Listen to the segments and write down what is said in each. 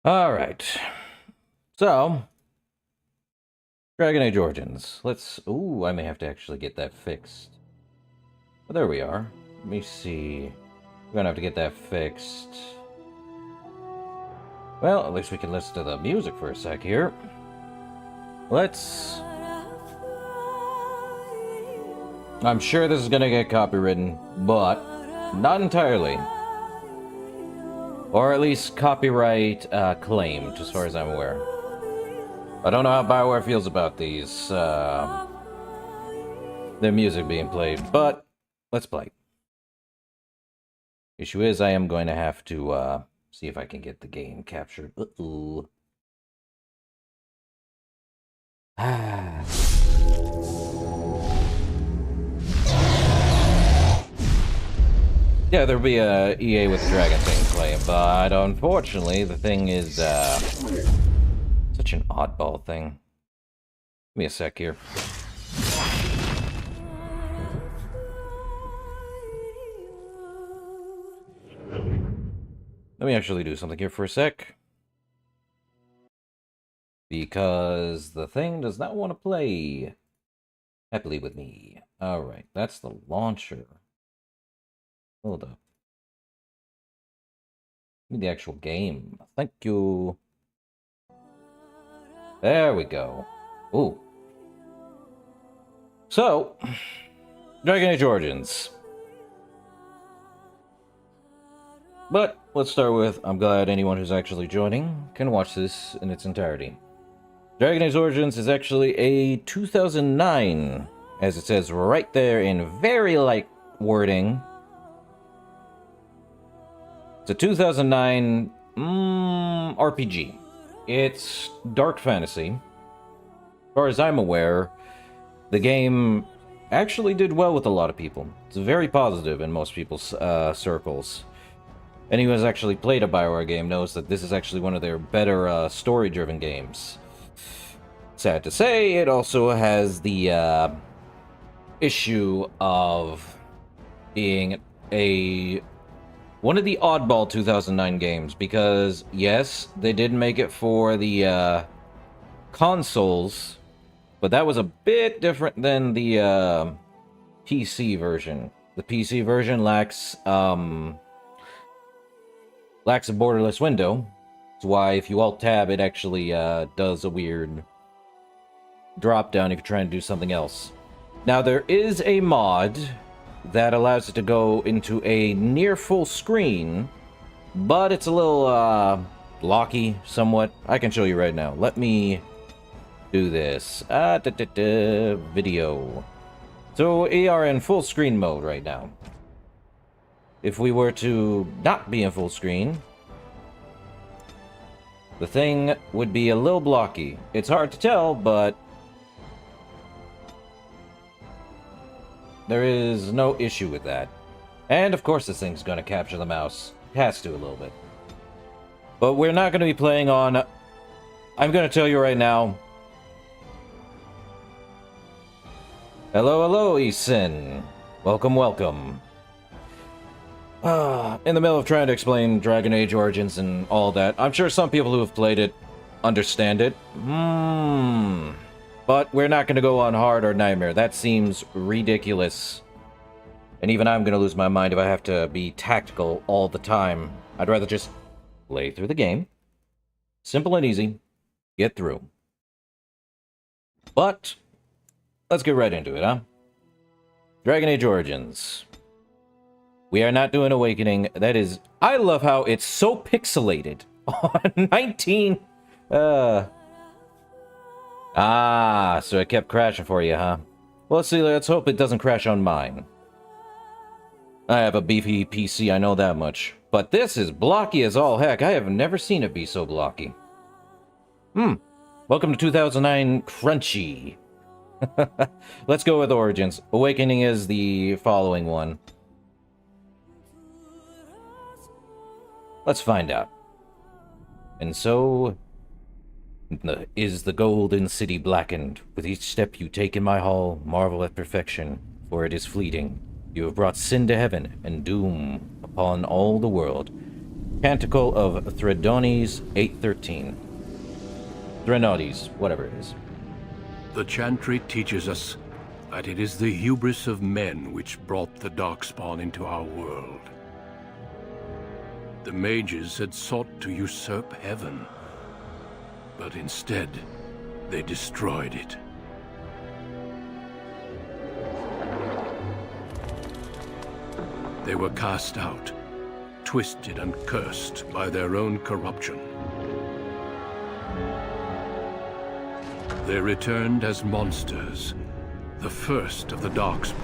All right. So, Dragon Age Origins. Let's... Ooh, I may have to actually get that fixed. But there we are. Let me see. We're gonna have to get that fixed. Well, at least we can listen to the music for a sec here. Let's... I'm sure this is gonna get copywritten, but not entirely. Or at least copyright claimed, as far as I'm aware. I don't know how BioWare feels about these, their music being played, but let's play. Issue is, I am going to have to, see if I can get the game captured. Uh-oh. Ah. Yeah, there'll be a EA with the Dragon thing claim, but unfortunately, the thing is, such an oddball thing. Give me a sec here. Let me actually do something here for a sec. Because the thing does not want to play happily with me. Alright, that's the launcher. Hold up. Give me the actual game. Thank you. There we go. Ooh. So, Dragon Age Origins. But let's start with, I'm glad anyone who's actually joining can watch this in its entirety. Dragon Age Origins is actually a 2009, as it says right there in very light wording. It's a 2009 RPG. It's dark fantasy. As far as I'm aware, the game actually did well with a lot of people. It's very positive in most people's circles. Anyone who's actually played a BioWare game knows that this is actually one of their better story-driven games. Sad to say, it also has the issue of being one of the oddball 2009 games, because yes, they did make it for the consoles, but that was a bit different than the PC version. The PC version lacks a borderless window. That's why if you Alt-Tab, it actually does a weird drop-down if you're trying to do something else. Now, there is a mod that allows it to go into a near full screen, but it's a little blocky somewhat. I can show you right now. Let me do this. Video. So we are in full screen mode right now. If we were to not be in full screen, the thing would be a little blocky. It's hard to tell, but there is no issue with that. And of course this thing's going to capture the mouse. It has to a little bit. But we're not going to be playing on... I'm going to tell you right now. Hello, hello, Eason. Welcome, welcome. In the middle of trying to explain Dragon Age Origins and all that, I'm sure some people who have played it understand it. But we're not going to go on hard or nightmare. That seems ridiculous. And even I'm going to lose my mind if I have to be tactical all the time. I'd rather just play through the game. Simple and easy. Get through. But let's get right into it, huh? Dragon Age Origins. We are not doing Awakening. That is... I love how it's so pixelated. On 19... so it kept crashing for you, huh? Well, let's see. Let's hope it doesn't crash on mine. I have a beefy PC, I know that much. But this is blocky as all heck. I have never seen it be so blocky. Welcome to 2009 Crunchy. Let's go with Origins. Awakening is the following one. Let's find out. And so... is the golden city blackened. With each step you take in my hall, marvel at perfection, for it is fleeting. You have brought sin to heaven, and doom upon all the world. Canticle of Thredones 8:13. Threnaudes, whatever it is. The chantry teaches us that it is the hubris of men which brought the Darkspawn into our world. The mages had sought to usurp heaven, but instead, they destroyed it. They were cast out twisted and cursed by their own corruption. They returned as monsters, the first of the Darkspawn.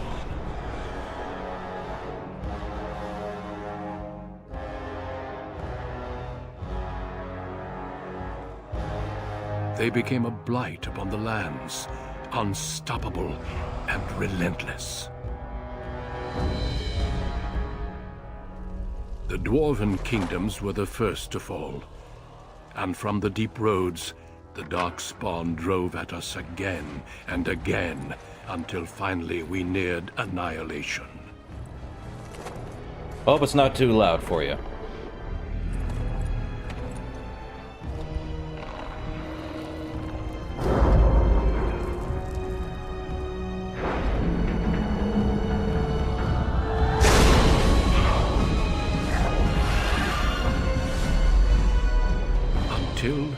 They became a blight upon the lands, unstoppable and relentless. The Dwarven kingdoms were the first to fall, and from the deep roads, the Darkspawn drove at us again and again, until finally we neared annihilation. Hope it's not too loud for you. Until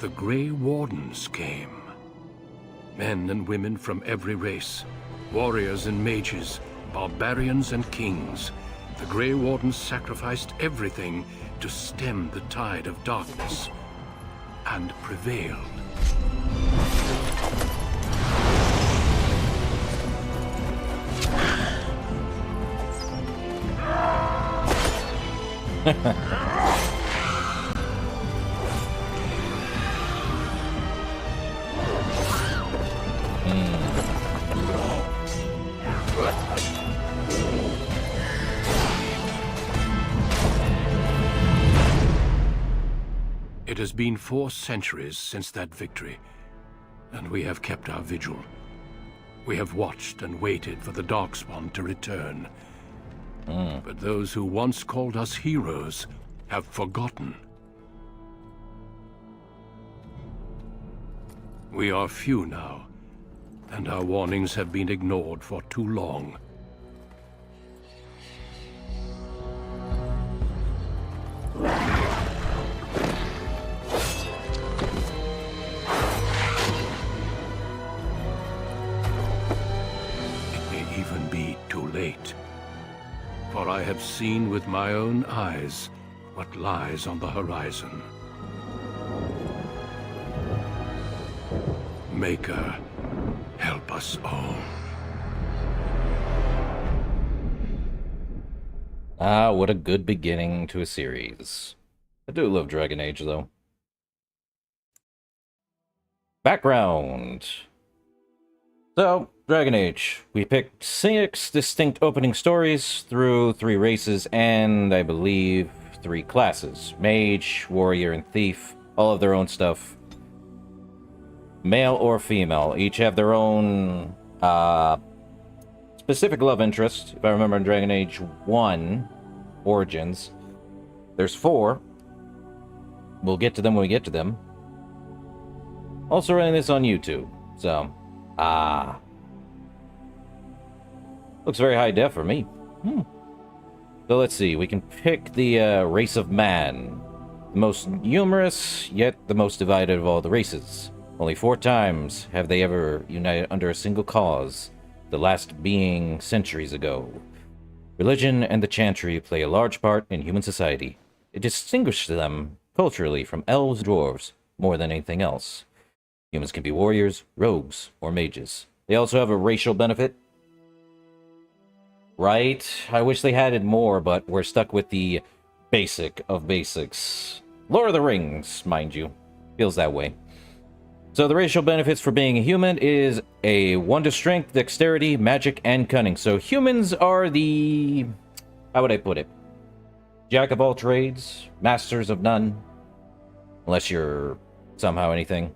the Grey Wardens came. Men and women from every race, warriors and mages, barbarians and kings. The Grey Wardens sacrificed everything to stem the tide of darkness, and prevailed. It has been 4 centuries since that victory, and we have kept our vigil. We have watched and waited for the Darkspawn to return. But those who once called us heroes have forgotten. We are few now, and our warnings have been ignored for too long. Late, for I have seen with my own eyes what lies on the horizon. Maker, help us all. Ah, what a good beginning to a series. I do love Dragon Age, though. Background. So, Dragon Age. We picked 6 distinct opening stories through 3 races and, I believe, 3 classes. Mage, Warrior, and Thief. All have their own stuff. Male or female. Each have their own specific love interest. If I remember in Dragon Age 1, Origins, there's 4. We'll get to them when we get to them. Also running this on YouTube. So, looks very high def for me. So let's see, we can pick the race of man. The most numerous, yet the most divided of all the races. Only 4 times have they ever united under a single cause, the last being centuries ago. Religion and the chantry play a large part in human society. It distinguishes them culturally from elves and dwarves more than anything else. Humans can be warriors, rogues, or mages. They also have a racial benefit. Right? I wish they had it more, but we're stuck with the basic of basics. Lord of the Rings, mind you. Feels that way. So the racial benefits for being a human is a 1 to strength, dexterity, magic, and cunning. So humans are the... how would I put it? Jack of all trades, masters of none. Unless you're somehow anything.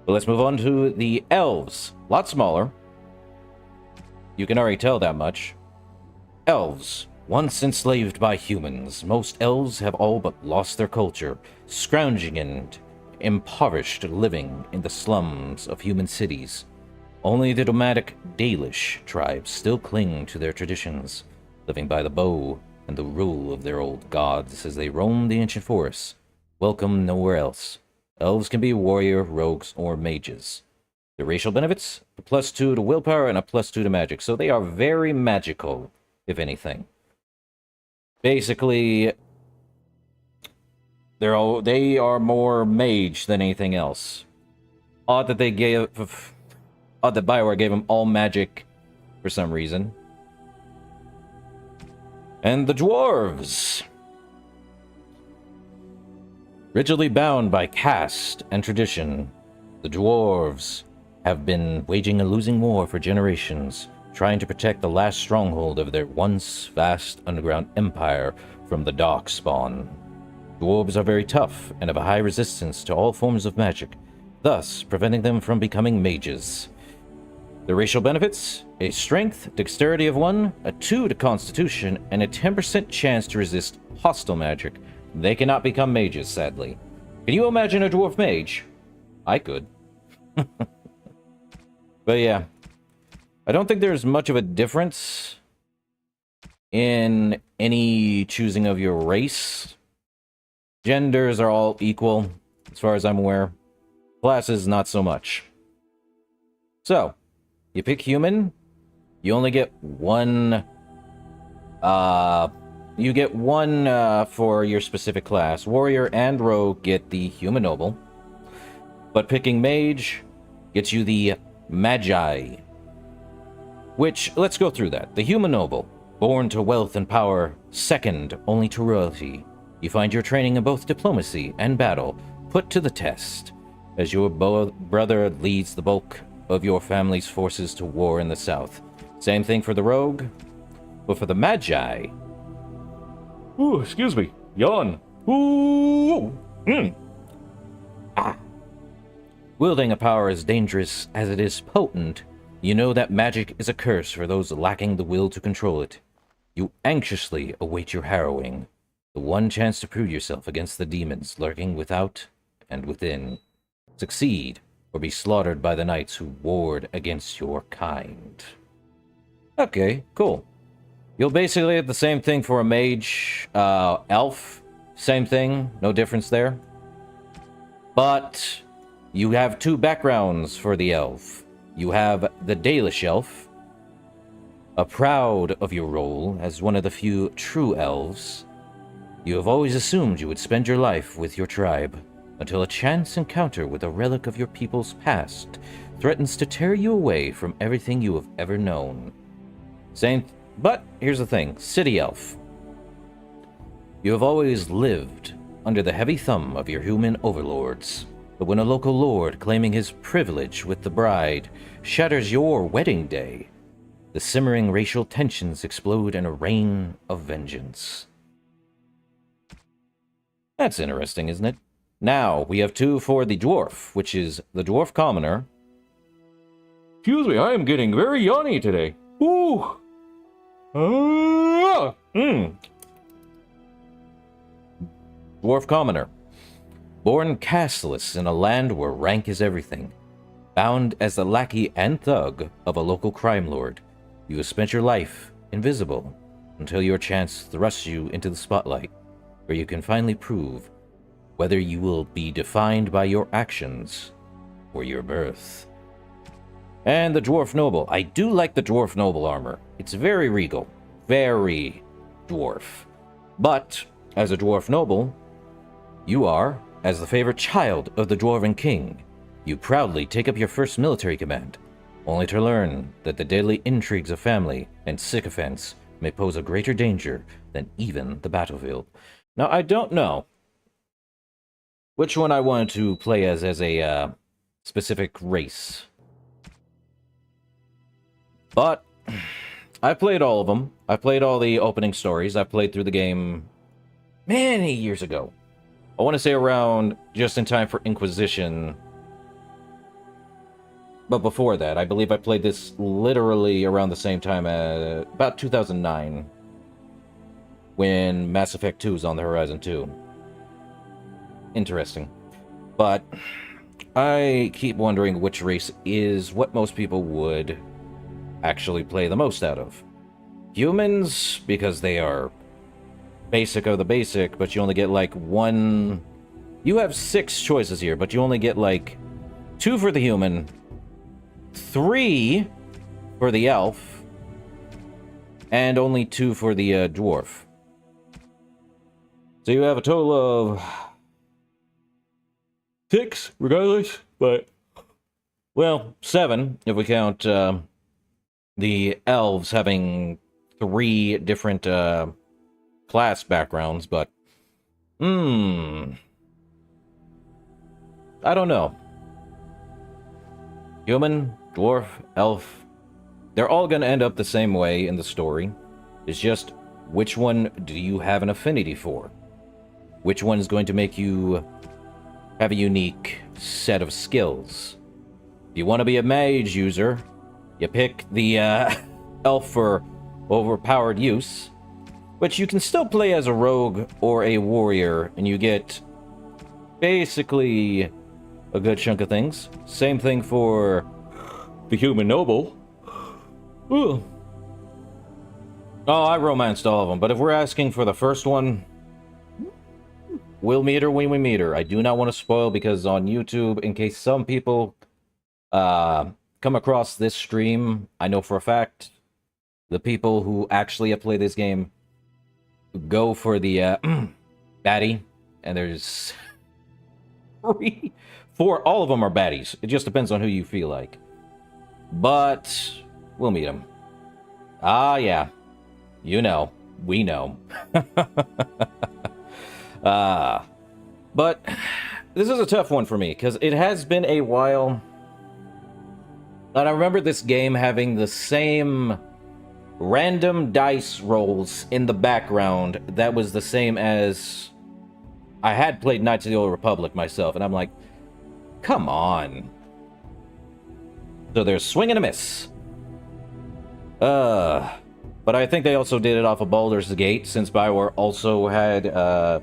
But let's move on to the elves. A lot smaller. You can already tell that much. Elves. Once enslaved by humans, most elves have all but lost their culture, scrounging and impoverished living in the slums of human cities. Only the nomadic Dalish tribes still cling to their traditions, living by the bow and the rule of their old gods as they roam the ancient forests. Welcome nowhere else. Elves can be warrior, rogues, or mages. The racial benefits? A +2 to willpower and a +2 to magic, so they are very magical, if anything. basically, they are more mage than anything else. Odd that BioWare gave them all magic for some reason. And the dwarves. Rigidly bound by caste and tradition, the dwarves have been waging a losing war for generations, trying to protect the last stronghold of their once vast underground empire from the Darkspawn. Dwarves are very tough and have a high resistance to all forms of magic, thus preventing them from becoming mages. The racial benefits: a strength, dexterity of 1, a 2 to constitution, and a 10% chance to resist hostile magic. They cannot become mages, sadly. Can you imagine a dwarf mage? I could. But yeah, I don't think there's much of a difference in any choosing of your race. Genders are all equal, as far as I'm aware. Classes, not so much. So, you pick human, you only get one, for your specific class. Warrior and rogue get the human noble, but picking mage gets you the magi. Which, let's go through that. The human noble, born to wealth and power, second only to royalty. You find your training in both diplomacy and battle put to the test, as your brother leads the bulk of your family's forces to war in the south. Same thing for the rogue, but for the magi... Ooh, excuse me. Yawn. Ooh. Wielding a power as dangerous as it is potent, you know that magic is a curse for those lacking the will to control it. You anxiously await your harrowing, the one chance to prove yourself against the demons lurking without and within. Succeed, or be slaughtered by the knights who ward against your kind. Okay, cool. You'll basically get the same thing for a mage, elf. Same thing, no difference there. But you have two backgrounds for the elf. You have the Dalish elf, proud of your role as one of the few true elves. You have always assumed you would spend your life with your tribe, until a chance encounter with a relic of your people's past threatens to tear you away from everything you have ever known. But here's the thing, City Elf. You have always lived under the heavy thumb of your human overlords, but when a local lord claiming his privilege with the bride shatters your wedding day, the simmering racial tensions explode in a rain of vengeance. That's interesting, isn't it? Now, we have two for the dwarf, which is the dwarf commoner. Excuse me, I am getting very yawny today. Ooh! Dwarf commoner. Born casteless in a land where rank is everything. Bound as the lackey and thug of a local crime lord, you have spent your life invisible until your chance thrusts you into the spotlight, where you can finally prove whether you will be defined by your actions or your birth. And the Dwarf Noble. I do like the Dwarf Noble armor. It's very regal. Very dwarf. But, as a Dwarf Noble, you are, as the favorite child of the Dwarven King, you proudly take up your first military command, only to learn that the deadly intrigues of family and sycophants may pose a greater danger than even the battlefield. Now, I don't know which one I wanted to play as a specific race. But I played all of them. I played all the opening stories. I played through the game many years ago. I want to say around just in time for Inquisition. But before that, I believe I played this literally around the same time, about 2009, when Mass Effect 2 was on the horizon too. Interesting. But I keep wondering which race is what most people would actually play the most out of. Humans, because they are basic of the basic, but you only get like one... You have 6 choices here, but you only get like 2 for the human, 3 for the elf, and only 2 for the dwarf. So you have a total of 6, regardless, but, well, 7 if we count the elves having 3 different class backgrounds, but, I don't know. Human, dwarf, elf, they're all gonna end up the same way in the story. It's just, which one do you have an affinity for? Which one is going to make you have a unique set of skills? If you want to be a mage user, you pick the elf for overpowered use, but you can still play as a rogue or a warrior, and you get basically a good chunk of things. Same thing for the human noble. Ooh. Oh, I romanced all of them, but if we're asking for the first one, we'll meet her when we meet her. I do not want to spoil, because on YouTube, in case some people come across this stream, I know for a fact the people who actually play this game go for the baddie, and there's 3, 4, all of them are baddies. It just depends on who you feel like. But we'll meet them. Ah, yeah. You know. We know. But this is a tough one for me, because it has been a while. And I remember this game having the same random dice rolls in the background that was the same as I had played Knights of the Old Republic myself, and I'm like, come on. So there's swing and a miss. But I think they also did it off of Baldur's Gate, since BioWare also had the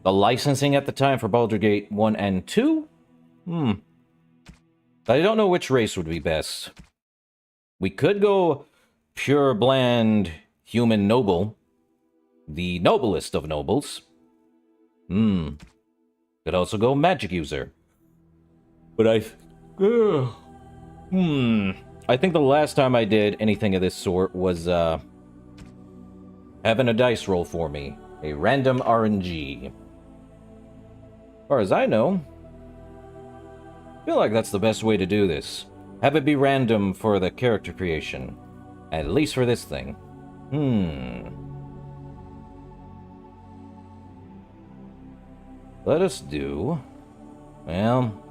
licensing at the time for Baldur's Gate 1 and 2? I don't know which race would be best. We could go pure, bland, human noble. The noblest of nobles. Could also go magic user. But I think the last time I did anything of this sort was having a dice roll for me. A random RNG. As far as I know, I feel like that's the best way to do this. Have it be random for the character creation. At least for this thing. Let us do... Well...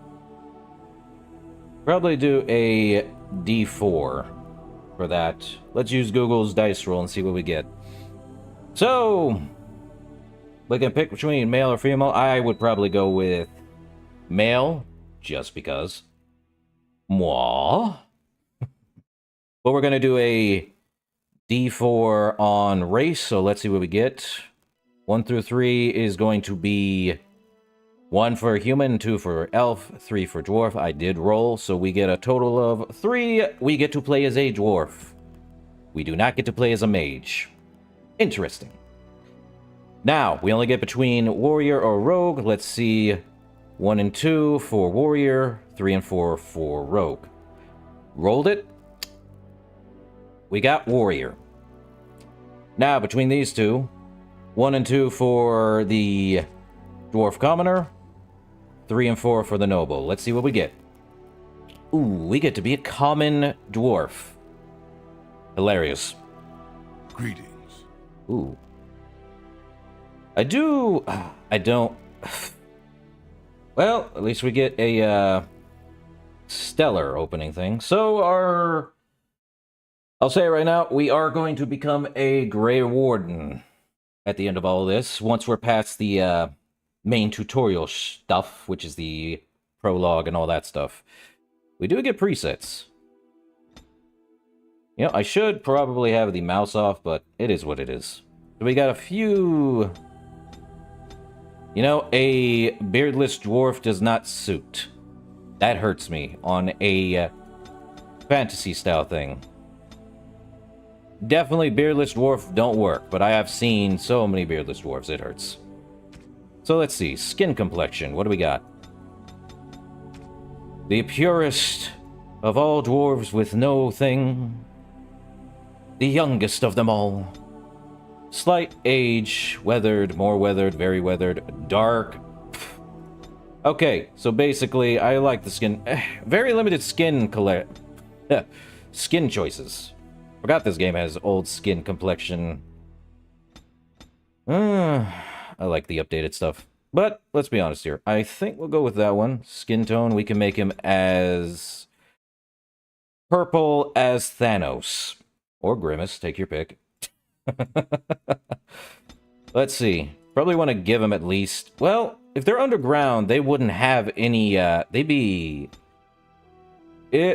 Probably do a D4 for that. Let's use Google's dice roll and see what we get. So, we can pick between male or female. I would probably go with male, just because. Moi. But we're going to do a D4 on race, so let's see what we get. 1 through 3 is going to be 1 for human, 2 for elf, 3 for dwarf. I did roll, so we get a total of 3. We get to play as a dwarf. We do not get to play as a mage. Interesting. Now, we only get between warrior or rogue. Let's see. 1 and 2 for warrior, 3 and 4 for rogue. Rolled it. We got warrior. Now, between these two, 1 and 2 for the dwarf commoner, 3 and 4 for the noble. Let's see what we get. Ooh, we get to be a common dwarf. Hilarious. Greetings. Ooh. I don't... Well, at least we get a, stellar opening thing. So I'll say it right now, we are going to become a Grey Warden at the end of all this, once we're past the, main tutorial stuff, which is the prologue and all that stuff. We do get presets. You know, I should probably have the mouse off, but it is what it is. So we got a few... You know, a beardless dwarf does not suit. That hurts me on a fantasy-style thing. Definitely beardless dwarf don't work, but I have seen so many beardless dwarves, it hurts. So let's see, skin complexion, what do we got? The purest of all dwarves with no thing. The youngest of them all. Slight age, weathered, more weathered, very weathered, dark. Okay, so basically, I like the skin. Very limited skin skin choices. Forgot this game has old skin complexion. I like the updated stuff. But, let's be honest here. I think we'll go with that one. Skin tone, we can make him as purple as Thanos. Or Grimace, take your pick. Let's see. Probably want to give him at least... Well, if they're underground, they wouldn't have any... they'd be...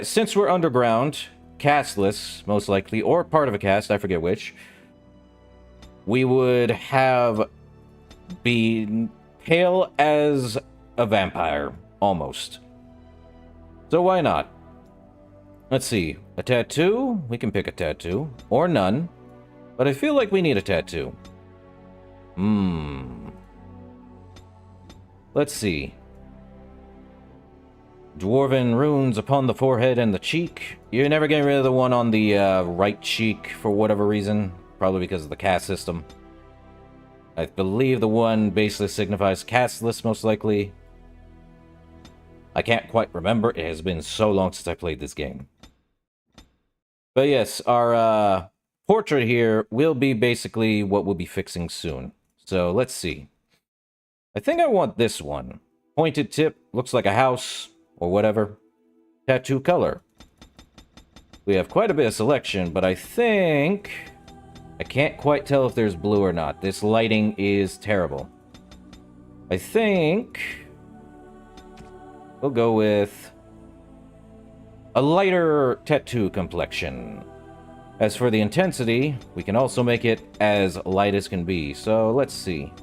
since we're underground, castless, most likely, or part of a cast, I forget which, we would have... be pale as a vampire, almost. So why not? Let's see. A tattoo? We can pick a tattoo. Or none. But I feel like we need a tattoo. Let's see. Dwarven runes upon the forehead and the cheek. You're never getting rid of the one on the right cheek for whatever reason. Probably because of the caste system. I believe the one basically signifies casteless, most likely. I can't quite remember. It has been so long since I played this game. But yes, our portrait here will be basically what we'll be fixing soon. So let's see. I think I want this one. Pointed tip, looks like a house, or whatever. Tattoo color. We have quite a bit of selection, but I think... I can't quite tell if there's blue or not. This lighting is terrible. I think... we'll go with... a lighter tattoo complexion. As for the intensity, we can also make it as light as can be. So, let's see.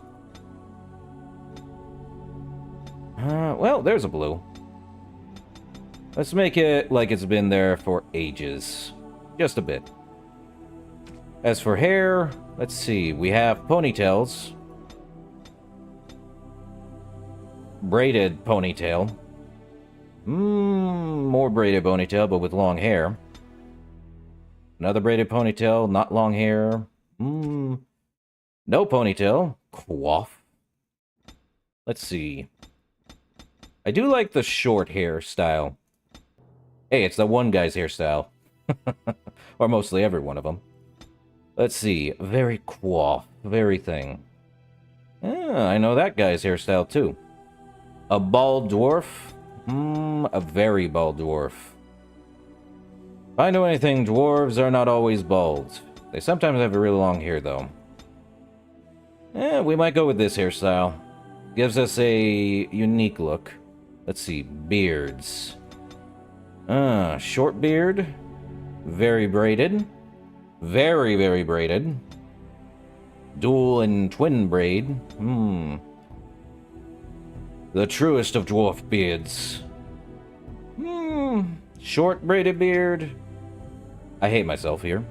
Well, there's a blue. Let's make it like it's been there for ages. Just a bit. As for hair, let's see. We have ponytails. Braided ponytail. More braided ponytail, but with long hair. Another braided ponytail, not long hair. No ponytail. Quaff. Let's see. I do like the short hairstyle. Hey, it's the one guy's hairstyle. Or mostly every one of them. Let's see. Very quaff. Very thing. I know that guy's hairstyle too. A bald dwarf. A very bald dwarf. If I know anything, dwarves are not always bald. They sometimes have a really long hair, though. We might go with this hairstyle. Gives us a unique look. Let's see. Beards. Short beard. Very braided. Very, very braided. Dual and twin braid. The truest of dwarf beards. Short braided beard. I hate myself here.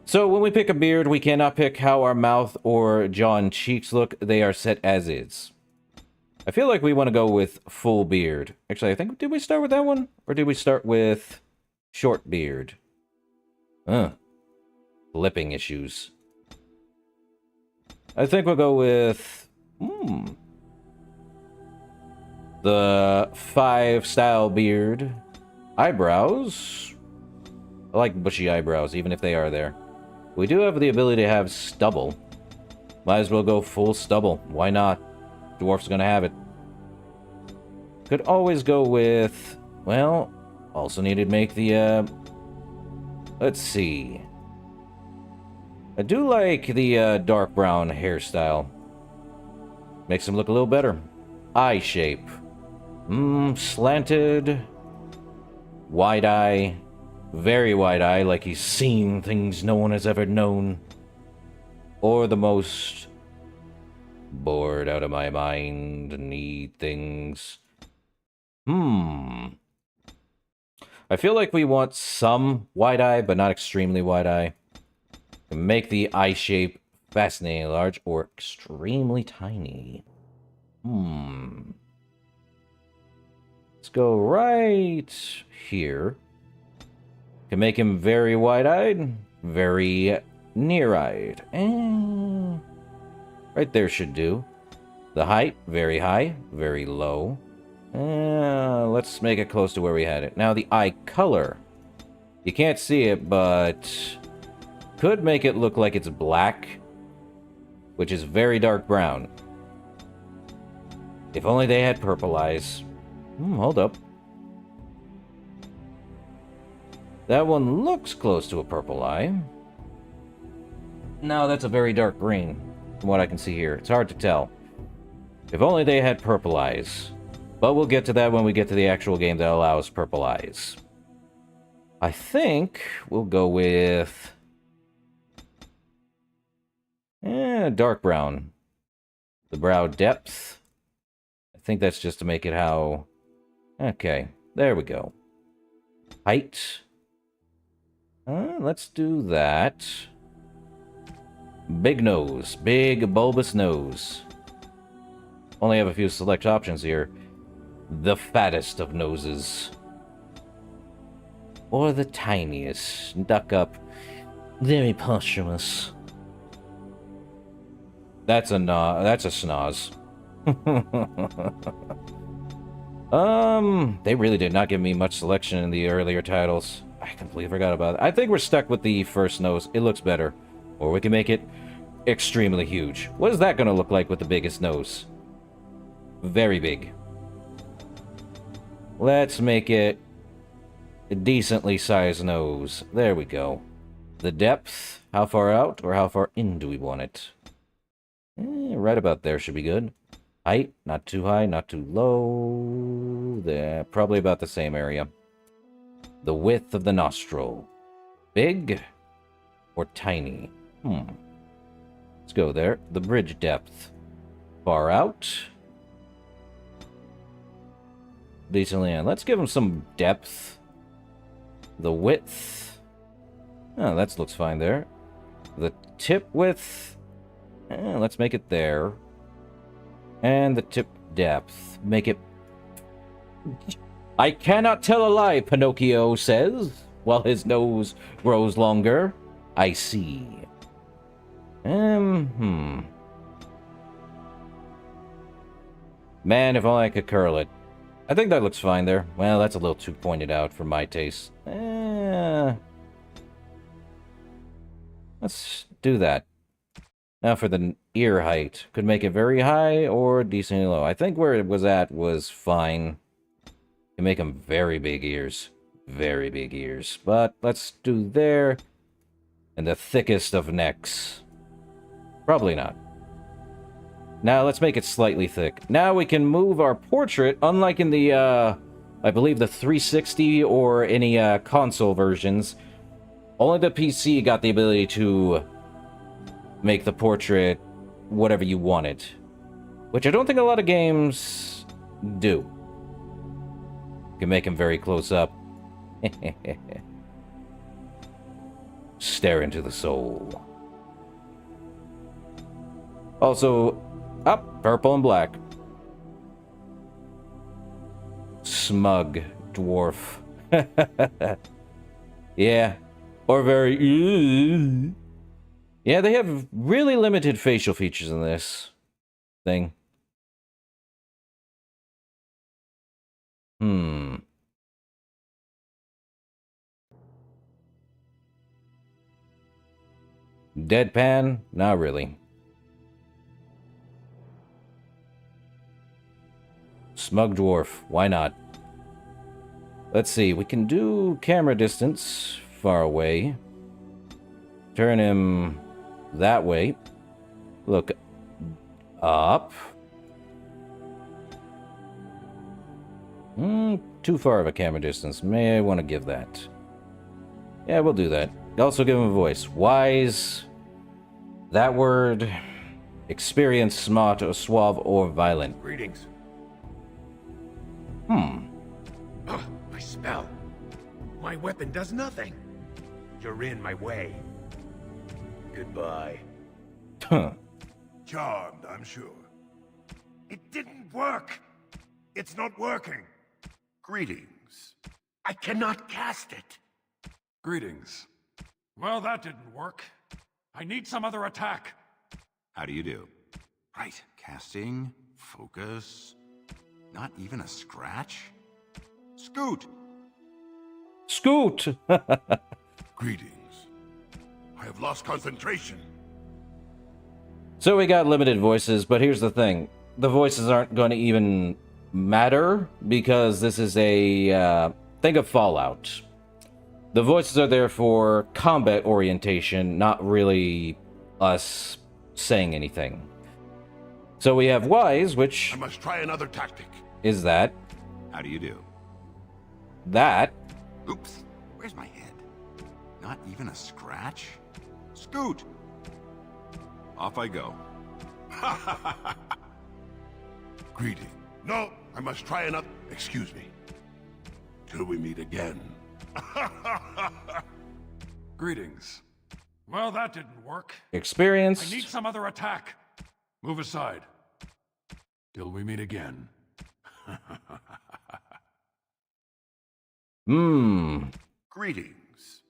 So when we pick a beard, we cannot pick how our mouth or jaw and cheeks look. They are set as is. I feel like we want to go with full beard. Actually, I think, did we start with that one? Or did we start with short beard? Lipping issues. I think we'll go with... the 5 style beard. Eyebrows. I like bushy eyebrows, even if they are there. We do have the ability to have stubble. Might as well go full stubble. Why not? Dwarf's gonna have it. Could always go with... well, also needed to make the, let's see. I do like the, dark brown hairstyle. Makes him look a little better. Eye shape. Slanted. Wide eye. Very wide eye, like he's seen things no one has ever known. Or the most bored out of my mind, need things. I feel like we want some wide eye, but not extremely wide eye. Make the eye shape fascinatingly large or extremely tiny. Let's go right here. Can make him very wide-eyed, very near-eyed. Right there should do. The height, very high, very low. Let's make it close to where we had it. Now the eye color. You can't see it, but could make it look like it's black, which is very dark brown. If only they had purple eyes. Hold up. That one looks close to a purple eye. No, that's a very dark green, from what I can see here. It's hard to tell. If only they had purple eyes. But we'll get to that when we get to the actual game that allows purple eyes. I think we'll go with... dark brown. The brow depth. I think that's just to make it how... Okay, there we go. Height. Let's do that. Big nose. Big bulbous nose. Only have a few select options here. The fattest of noses. Or the tiniest. Duck up. Very posthumous. That's a snoz. They really did not give me much selection in the earlier titles. I completely forgot about it. I think we're stuck with the first nose. It looks better. Or we can make it extremely huge. What is that going to look like with the biggest nose? Very big. Let's make it a decently sized nose. There we go. The depth. How far out or how far in do we want it? Right about there should be good. Height. Not too high, not too low. There. Probably about the same area. The width of the nostril. Big or tiny? Let's go there. The bridge depth. Far out. Decently in. Let's give him some depth. The width. Oh, that looks fine there. The tip width. Let's make it there. And the tip depth. Make it... I cannot tell a lie, Pinocchio says, while his nose grows longer. I see. Man, if only I could curl it. I think that looks fine there. Well, that's a little too pointed out for my taste. Let's do that. Now for the ear height. Could make it very high or decently low. I think where it was at was fine. You make them very big ears. Very big ears. But let's do there. And the thickest of necks. Probably not. Now let's make it slightly thick. Now we can move our portrait, unlike in the, I believe the 360 or any console versions. Only the PC got the ability to make the portrait whatever you want it. Which I don't think a lot of games do. You can make him very close up. Stare into the soul. Also, up, purple and black. Smug dwarf. Yeah. Or very... Yeah, they have really limited facial features in this thing. Deadpan? Not really. Smug dwarf. Why not? Let's see. We can do camera distance far away. Turn him that way. Look up. Too far of a camera distance. May I want to give that. Yeah, we'll do that. Also give him a voice. Wise. That word. Experienced, smart, or suave, or violent. Greetings. My spell. My weapon does nothing. You're in my way. Goodbye. Charmed, I'm sure. It didn't work. It's not working. Greetings. I cannot cast it. Greetings. Well, that didn't work. I need some other attack. How do you do? Right. Casting. Focus. Not even a scratch? Scoot! Scoot! Greetings. I have lost concentration. So we got limited voices, but here's the thing. The voices aren't going to even matter, because this is a, think of Fallout. The voices are there for combat orientation, not really us saying anything. So we have Wise, which I must try another tactic. is that. How do you do? That. Oops. Where's my head? Not even a scratch? Scoot! Off I go. Greeting. No, I must try another. Excuse me. Till we meet again. Greetings. Well, that didn't work. Experience. I need some other attack. Move aside. Till we meet again. Greetings.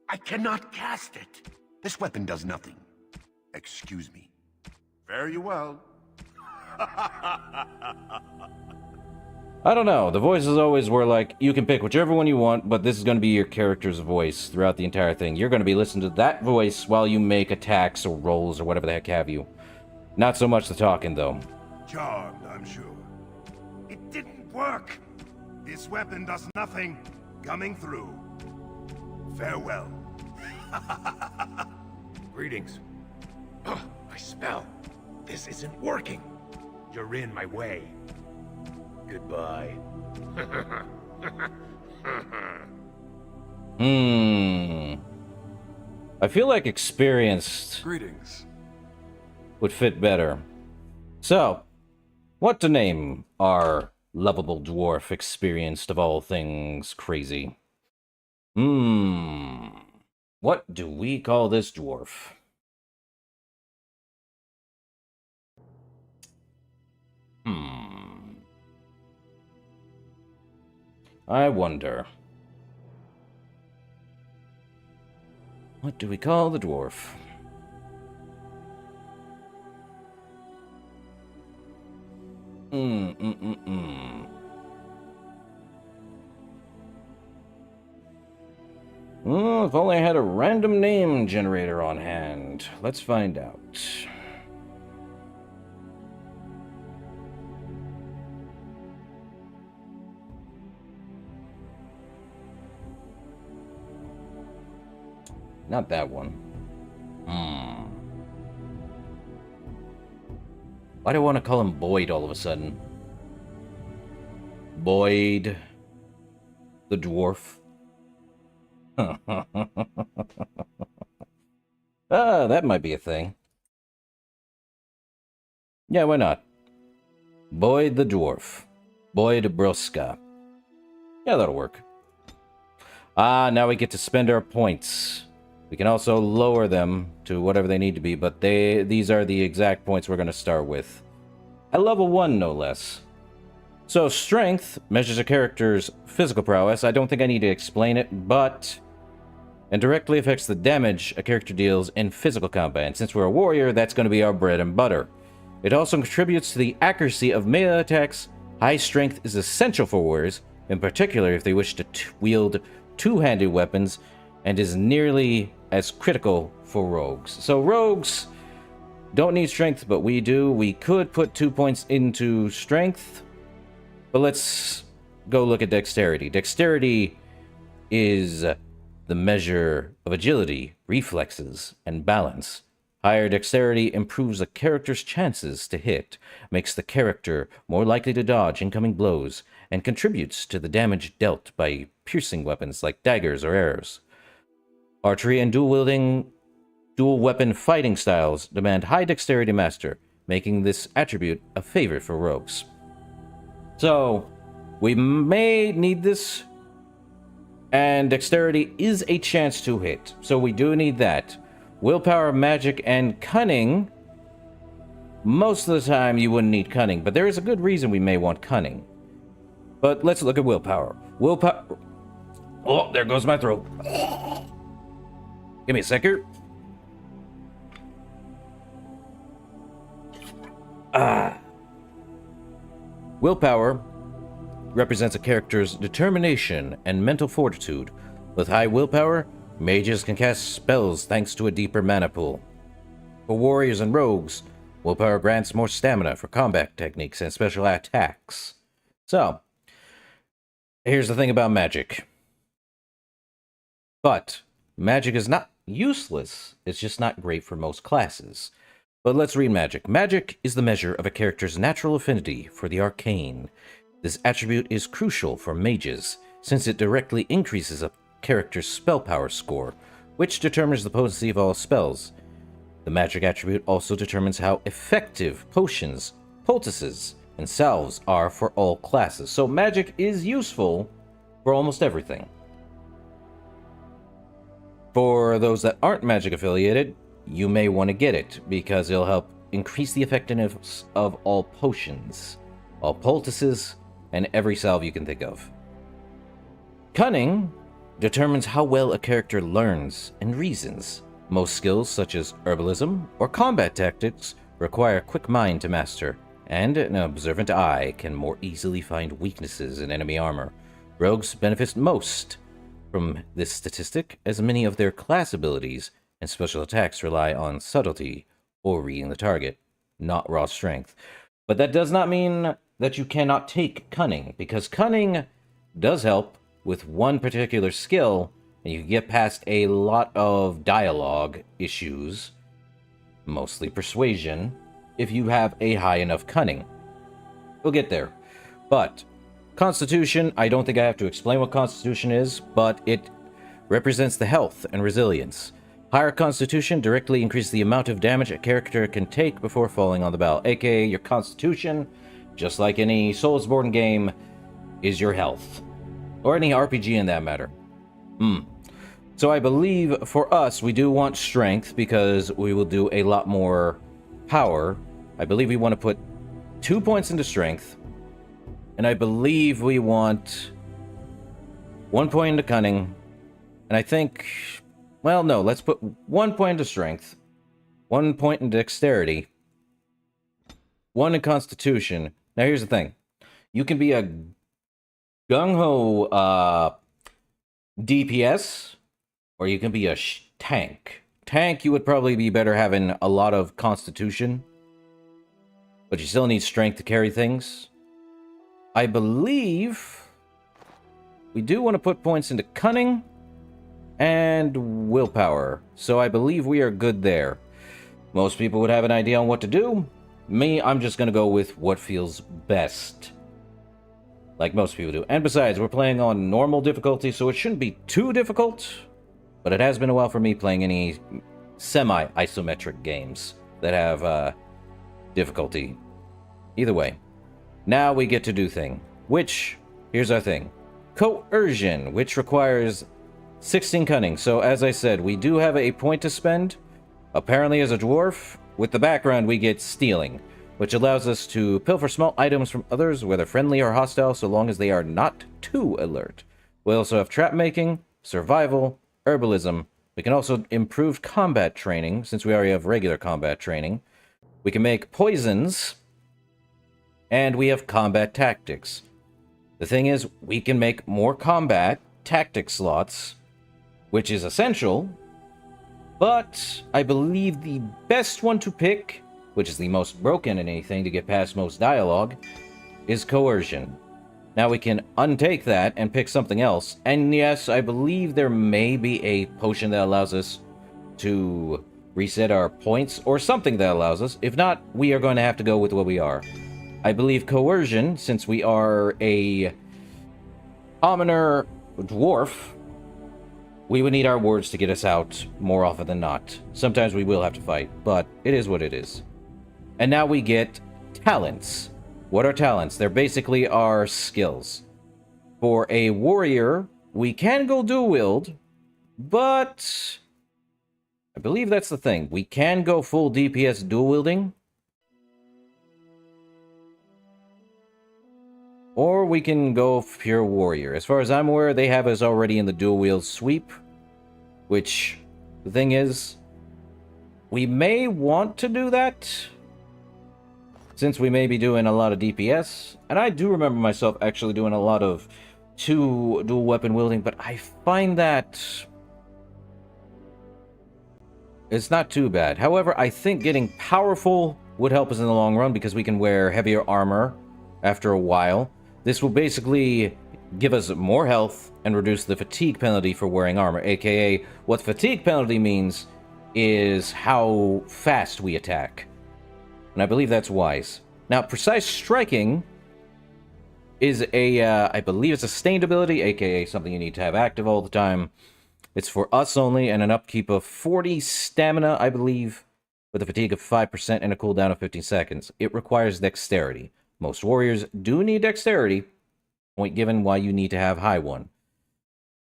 I cannot cast it. This weapon does nothing. Excuse me. Fare you well. I don't know. The voices always were like, you can pick whichever one you want, but this is going to be your character's voice throughout the entire thing. You're going to be listening to that voice while you make attacks or rolls or whatever the heck have you. Not so much the talking, though. Charmed, I'm sure. It didn't work. This weapon does nothing. Coming through. Farewell. Greetings. Ugh, I smell. This isn't working. You're in my way. Goodbye. I feel like experienced Greetings. would fit better. So, what to name our lovable dwarf experienced of all things crazy? What do we call this dwarf? I wonder. What do we call the dwarf? Well, if only I had a random name generator on hand. Let's find out. Not that one. Why do I want to call him Boyd all of a sudden? Boyd the dwarf. That might be a thing. Yeah, why not? Boyd the dwarf. Boyd Bruska. Yeah, that'll work. Now we get to spend our points. We can also lower them to whatever they need to be, but these are the exact points we're going to start with. At level 1, no less. So, strength measures a character's physical prowess. I don't think I need to explain it, but it directly affects the damage a character deals in physical combat. And since we're a warrior, that's going to be our bread and butter. It also contributes to the accuracy of melee attacks. High strength is essential for warriors, in particular if they wish to wield two-handed weapons, and is nearly as critical for rogues. So rogues don't need strength, but we do. We could put 2 points into strength, but let's go look at dexterity. Dexterity is the measure of agility, reflexes, and balance. Higher dexterity improves a character's chances to hit, makes the character more likely to dodge incoming blows, and contributes to the damage dealt by piercing weapons like daggers or arrows. Archery and dual weapon fighting styles demand high dexterity master, making this attribute a favorite for rogues. So, we may need this, and dexterity is a chance to hit, so we do need that. Willpower, magic, and cunning. Most of the time you wouldn't need cunning, but there is a good reason we may want cunning. But let's look at willpower. Willpower... Oh, there goes my throat. Give me a second. Willpower represents a character's determination and mental fortitude. With high willpower, mages can cast spells thanks to a deeper mana pool. For warriors and rogues, willpower grants more stamina for combat techniques and special attacks. So, here's the thing about magic. But magic is not useless, it's just not great for most classes. But let's read magic. Magic is the measure of a character's natural affinity for the arcane. This attribute is crucial for mages, since it directly increases a character's spell power score, which determines the potency of all spells. The magic attribute also determines how effective potions, poultices, and salves are for all classes. So magic is useful for almost everything. For those that aren't magic affiliated, you may want to get it, because it'll help increase the effectiveness of all potions, all poultices, and every salve you can think of. Cunning determines how well a character learns and reasons. Most skills, such as herbalism or combat tactics, require a quick mind to master, and an observant eye can more easily find weaknesses in enemy armor. Rogues benefit most from this statistic, as many of their class abilities and special attacks rely on subtlety or reading the target, not raw strength. But that does not mean that you cannot take cunning, because cunning does help with one particular skill, and you can get past a lot of dialogue issues, mostly persuasion, if you have a high enough cunning. We'll get there. But Constitution, I don't think I have to explain what Constitution is, but it represents the health and resilience. Higher Constitution directly increases the amount of damage a character can take before falling on the battle, aka your Constitution, just like any Soulsborne game, is your health. Or any RPG in that matter. So I believe for us, we do want strength, because we will do a lot more power. I believe we want to put 2 points into strength, and I believe we want 1 point into cunning, and I think, well, no, let's put 1 point into strength, 1 point in dexterity, 1 in constitution. Now here's the thing. You can be a gung-ho DPS, or you can be a tank. Tank, you would probably be better having a lot of constitution, but you still need strength to carry things. I believe we do want to put points into cunning and willpower, so I believe we are good there. Most people would have an idea on what to do. Me, I'm just going to go with what feels best, like most people do. And besides, we're playing on normal difficulty, so it shouldn't be too difficult, but it has been a while for me playing any semi-isometric games that have difficulty. Either way, now we get to do thing, which, here's our thing. Coercion, which requires 16 cunning. So as I said, we do have a point to spend. Apparently as a dwarf, with the background we get stealing, which allows us to pilfer small items from others, whether friendly or hostile, so long as they are not too alert. We also have trap making, survival, herbalism. We can also improve combat training, since we already have regular combat training. We can make poisons, and we have combat tactics. The thing is, we can make more combat tactic slots, which is essential, but I believe the best one to pick, which is the most broken in anything to get past most dialogue, is coercion. Now we can untake that and pick something else, and yes, I believe there may be a potion that allows us to reset our points, or something that allows us. If not, we are going to have to go with what we are. I believe coercion, since we are a commoner dwarf, we would need our wards to get us out more often than not. Sometimes we will have to fight, but it is what it is. And now we get talents. What are talents? They're basically our skills. For a warrior, we can go dual wield, but I believe that's the thing. We can go full DPS dual wielding, or we can go pure warrior. As far as I'm aware, they have us already in the dual wield sweep, which, the thing is, we may want to do that. since we may be doing a lot of DPS, and I do remember myself actually doing a lot of dual weapon wielding, but I find that it's not too bad. However, I think getting powerful would help us in the long run because we can wear heavier armor after a while. This will basically give us more health and reduce the fatigue penalty for wearing armor, aka what fatigue penalty means is how fast we attack. And I believe that's wise. Now, precise striking is I believe it's a sustained ability, aka something you need to have active all the time. It's for us only, and an upkeep of 40 stamina, I believe, with a fatigue of 5% and a cooldown of 15 seconds. It requires dexterity. Most warriors do need dexterity, point given why you need to have high one.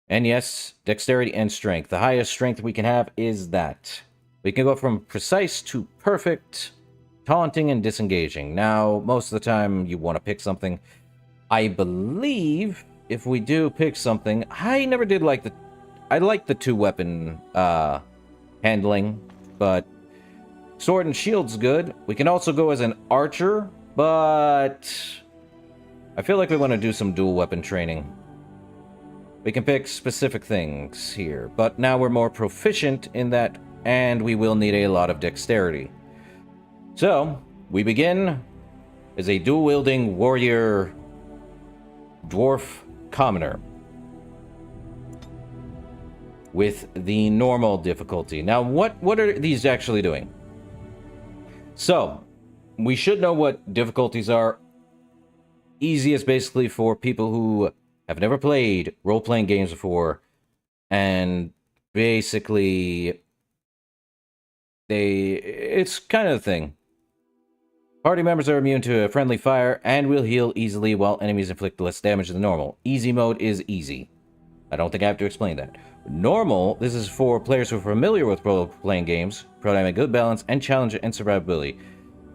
And yes, dexterity and strength. The highest strength we can have is that. We can go from precise to perfect, taunting and disengaging. Now, most of the time you want to pick something. I believe if we do pick something, I never did like I like the two weapon handling, but sword and shield's good. We can also go as an archer, but I feel like we want to do some dual weapon training. We can pick specific things here, but now we're more proficient in that, and we will need a lot of dexterity. So, we begin as a dual-wielding warrior dwarf commoner with the normal difficulty. Now, what are these actually doing? So, we should know what difficulties are. Easiest basically for people who have never played role-playing games before, and basically it's kind of the thing. Party members are immune to friendly fire and will heal easily while enemies inflict less damage than normal. Easy mode is easy. I don't think I have to explain that. Normal, this is for players who are familiar with role-playing games, providing a good balance and challenge and survivability.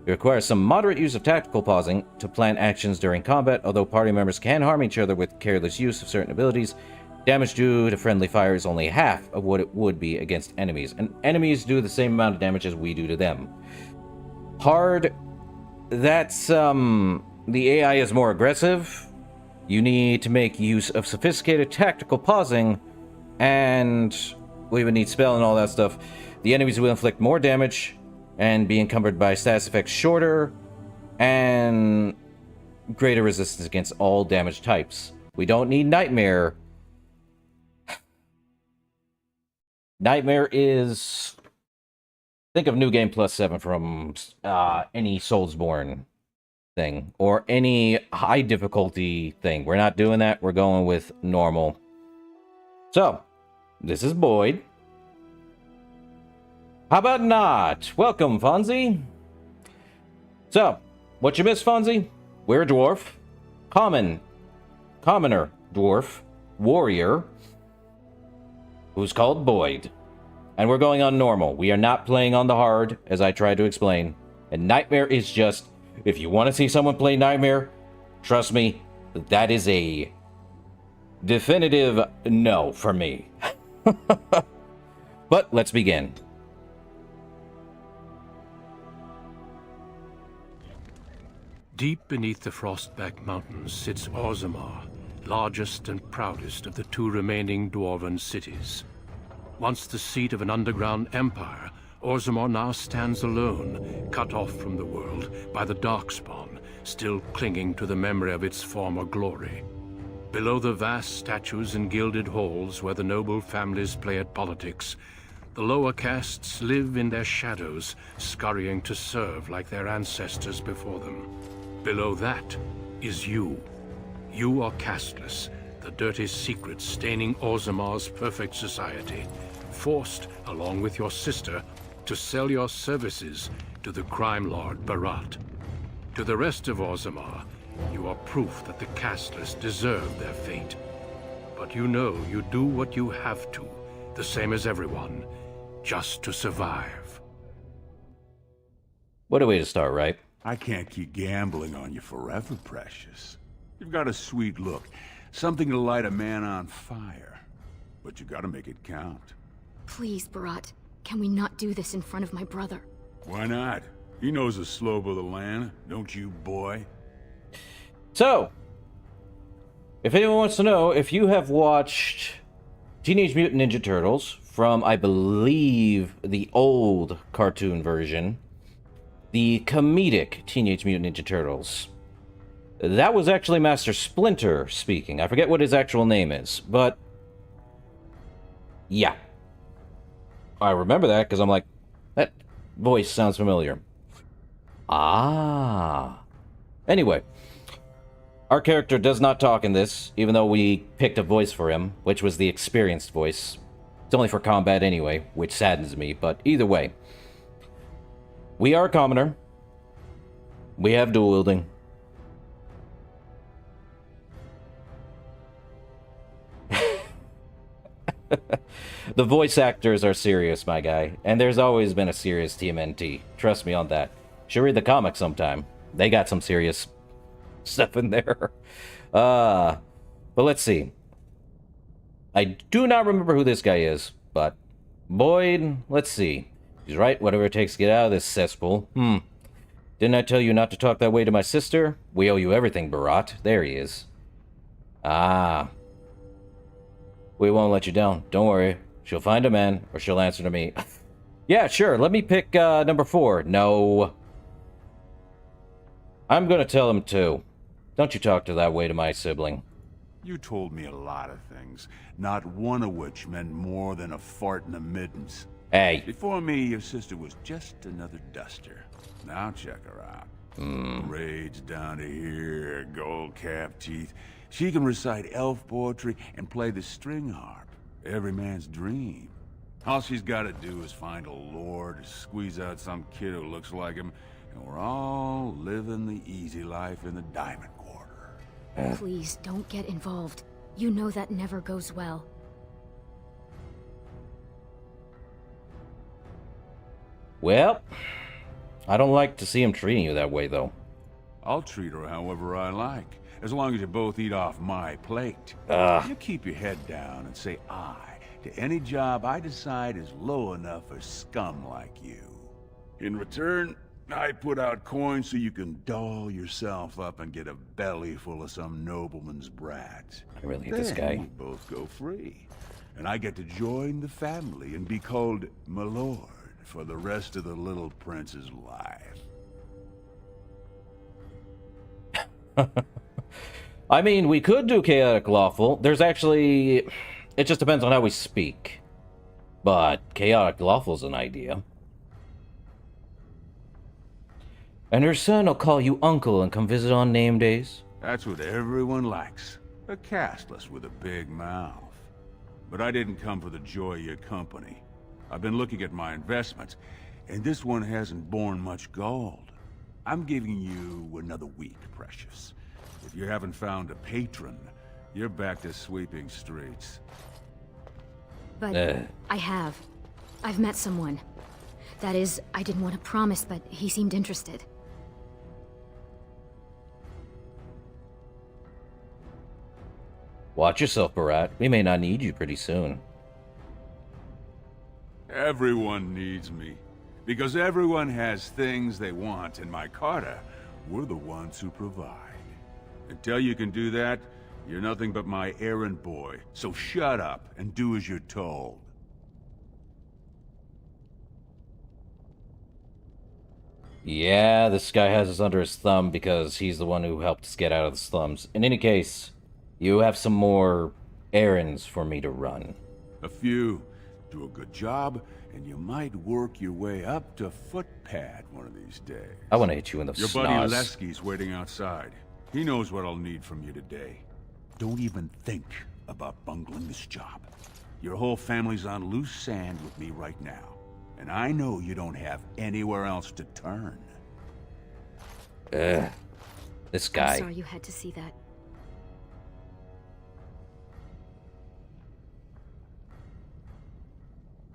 It requires some moderate use of tactical pausing to plan actions during combat, although party members can harm each other with careless use of certain abilities. Damage due to friendly fire is only half of what it would be against enemies, and enemies do the same amount of damage as we do to them. Hard, that's, the AI is more aggressive. You need to make use of sophisticated tactical pausing, and we would need spell and all that stuff. The enemies will inflict more damage and be encumbered by status effects shorter and greater resistance against all damage types. We don't need Nightmare. Nightmare is... think of New Game Plus 7 from any Soulsborne thing, or any high difficulty thing. We're not doing that. We're going with normal. So, this is Boyd. How about not? Welcome, Fonzie. So, what you miss, Fonzie? We're a dwarf. Commoner dwarf. Warrior. Who's called Boyd. And we're going on normal. We are not playing on the hard, as I tried to explain. And Nightmare is just... if you want to see someone play Nightmare, trust me, that is a definitive no for me. But let's begin. Deep beneath the Frostback Mountains sits Orzammar, largest and proudest of the two remaining dwarven cities. Once the seat of an underground empire, Orzammar now stands alone, cut off from the world by the Darkspawn, still clinging to the memory of its former glory. Below the vast statues and gilded halls where the noble families play at politics, the lower castes live in their shadows, scurrying to serve like their ancestors before them. Below that is you. You are casteless, the dirty secret staining Orzammar's perfect society, forced, along with your sister, to sell your services to the crime lord Barat. To the rest of Orzammar, you are proof that the casteless deserve their fate. But you know you do what you have to, the same as everyone, just to survive. What a way to start, right? I can't keep gambling on you forever, Precious. You've got a sweet look, something to light a man on fire. But you gotta make it count. Please, Barat. Can we not do this in front of my brother? Why not? He knows the slope of the land, don't you, boy? So, if anyone wants to know, if you have watched Teenage Mutant Ninja Turtles from, I believe, the old cartoon version, the comedic Teenage Mutant Ninja Turtles, that was actually Master Splinter speaking. I forget what his actual name is, but yeah. I remember that because I'm like, that voice sounds familiar. Ah. Anyway, our character does not talk in this, even though we picked a voice for him, which was the experienced voice. It's only for combat anyway, which saddens me, but either way. We are a commoner. We have dual wielding. The voice actors are serious, my guy, and there's always been a serious TMNT. Trust me on that. Should read the comics sometime. They got some serious stuff in there. But let's see. I do not remember who this guy is, but Boyd, let's see. He's right, whatever it takes to get out of this cesspool. Didn't I tell you not to talk that way to my sister? We owe you everything, Barat. There he is. Ah. We won't let you down. Don't worry. She'll find a man, or she'll answer to me. Yeah, sure. Let me pick number 4. No. I'm gonna tell him too. Don't you talk to that way to my sibling. You told me a lot of things, not one of which meant more than a fart in the middens. Hey. Before me, your sister was just another duster. Now check her out. Braids down to here, gold cap teeth. She can recite elf poetry and play the string harp. Every man's dream. All she's got to do is find a lord, squeeze out some kid who looks like him, and we're all living the easy life in the Diamond Quarter. Please, don't get involved. You know that never goes well. Well, I don't like to see him treating you that way, though. I'll treat her however I like, as long as you both eat off my plate. You keep your head down and say aye to any job I decide is low enough for scum like you. In return, I put out coins so you can doll yourself up and get a belly full of some nobleman's brats. I really hate this guy. We both go free, and I get to join the family and be called my lord for the rest of the little prince's life. I mean, we could do chaotic lawful. There's actually... It just depends on how we speak. But chaotic lawful's an idea. And her son will call you uncle and come visit on name days. That's what everyone likes. A castless with a big mouth. But I didn't come for the joy of your company. I've been looking at my investments, and this one hasn't borne much gold. I'm giving you another week, Precious. If you haven't found a patron, you're back to sweeping streets. But I have. I've met someone. That is, I didn't want to promise, but he seemed interested. Watch yourself, Barat. We may not need you pretty soon. Everyone needs me. Because everyone has things they want, and my Carter, we're the ones who provide. Until you can do that, you're nothing but my errand boy. So shut up and do as you're told. Yeah, this guy has us under his thumb because he's the one who helped us get out of the slums. In any case, you have some more errands for me to run. A few. Do a good job, and you might work your way up to footpad one of these days. I want to hit you in the Your snoz. buddy Lesky's waiting outside. He knows what I'll need from you today. Don't even think about bungling this job. Your whole family's on loose sand with me right now. And I know you don't have anywhere else to turn. This guy. I'm sorry you had to see that.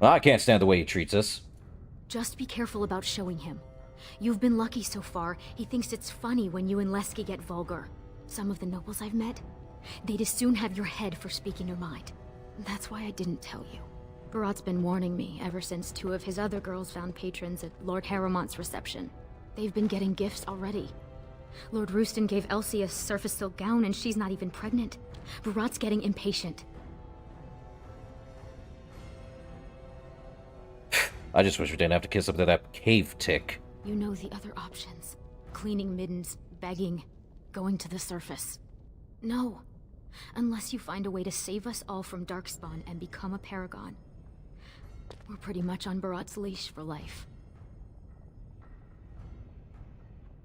Well, I can't stand the way he treats us. Just be careful about showing him. You've been lucky so far. He thinks it's funny when you and Lesky get vulgar. Some of the nobles I've met, they'd as soon have your head for speaking your mind. That's why I didn't tell you. Barat's been warning me ever since 2 of his other girls found patrons at Lord Harremont's reception. They've been getting gifts already. Lord Rooston gave Elsie a surface silk gown and she's not even pregnant. Barat's getting impatient. I just wish we didn't have to kiss up to that cave tick. You know the other options. Cleaning middens, begging, going to the surface. No. Unless you find a way to save us all from Darkspawn and become a paragon. We're pretty much on Barat's leash for life.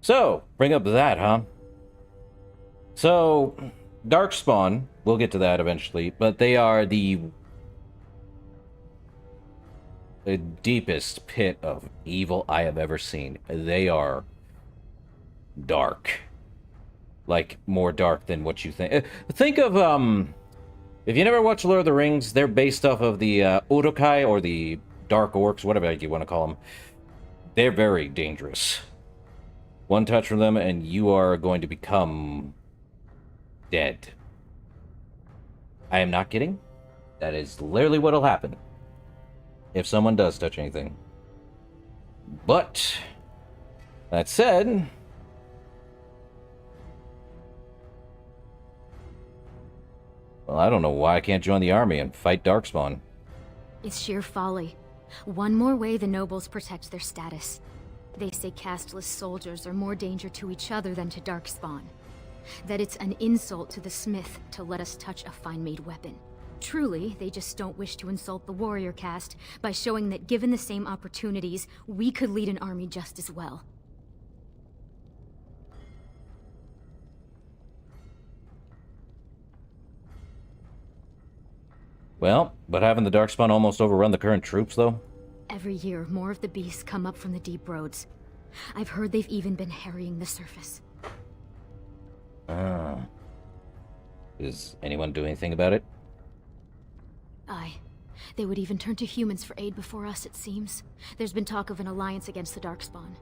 So, bring up that, huh? So, Darkspawn, we'll get to that eventually, but they are the deepest pit of evil I have ever seen. They are dark. Like, more dark than what you think. Think of, if you never watched Lord of the Rings, they're based off of the Urukai, or the Dark Orcs, whatever you want to call them. They're very dangerous. One touch from them, and you are going to become dead. I am not kidding. That is literally what'll happen if someone does touch anything. But, that said, well, I don't know why I can't join the army and fight Darkspawn. It's sheer folly. One more way the nobles protect their status. They say casteless soldiers are more danger to each other than to Darkspawn. That it's an insult to the smith to let us touch a fine-made weapon. Truly, they just don't wish to insult the warrior caste by showing that given the same opportunities, we could lead an army just as well. Well, but haven't the Darkspawn almost overrun the current troops, though? Every year, more of the beasts come up from the deep roads. I've heard they've even been harrying the surface. Ah. Is anyone doing anything about it? Aye. They would even turn to humans for aid before us, it seems. There's been talk of an alliance against the Darkspawn.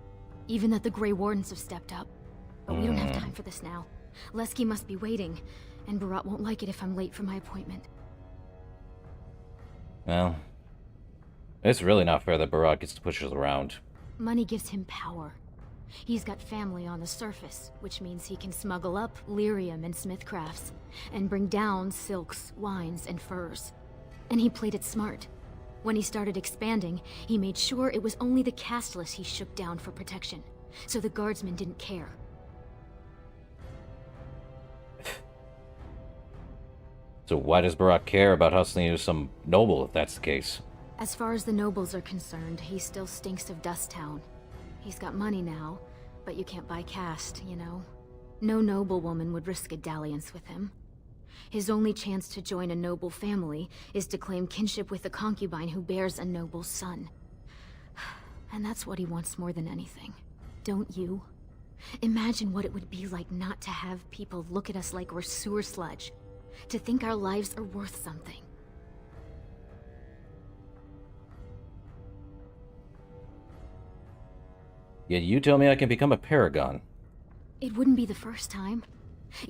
Even that the Grey Wardens have stepped up. But we don't have time for this now. Lesky must be waiting, and Barat won't like it if I'm late for my appointment. Well, it's really not fair that Barat gets to push us around. Money gives him power. He's got family on the surface, which means he can smuggle up lyrium and smithcrafts, and bring down silks, wines, and furs. And he played it smart. When he started expanding, he made sure it was only the casteless he shook down for protection, so the guardsmen didn't care. So why does Barat care about hustling you some noble if that's the case? As far as the nobles are concerned, he still stinks of Dust Town. He's got money now, but you can't buy caste, you know. No noblewoman would risk a dalliance with him. His only chance to join a noble family is to claim kinship with a concubine who bears a noble son. And that's what he wants more than anything. Don't you? Imagine what it would be like not to have people look at us like we're sewer sludge. To think our lives are worth something. Yet you tell me I can become a paragon. It wouldn't be the first time.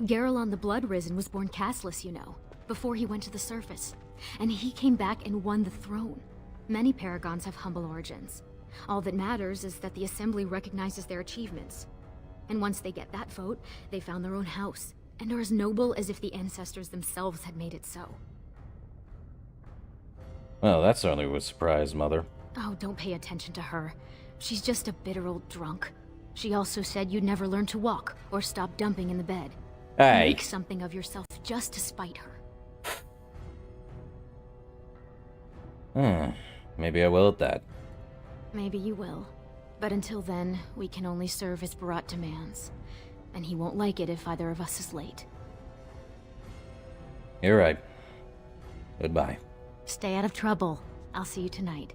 Garelon the Blood Risen was born casteless, you know, before he went to the surface. And he came back and won the throne. Many paragons have humble origins. All that matters is that the Assembly recognizes their achievements. And once they get that vote, they found their own house, and are as noble as if the ancestors themselves had made it so. Well, that certainly was a surprise, Mother. Oh, don't pay attention to her. She's just a bitter old drunk. She also said you'd never learn to walk, or stop dumping in the bed. Hey. Make something of yourself just to spite her. Maybe I will at that. Maybe you will. But until then, we can only serve as Barat demands. And he won't like it if either of us is late. You're right. Goodbye. Stay out of trouble. I'll see you tonight.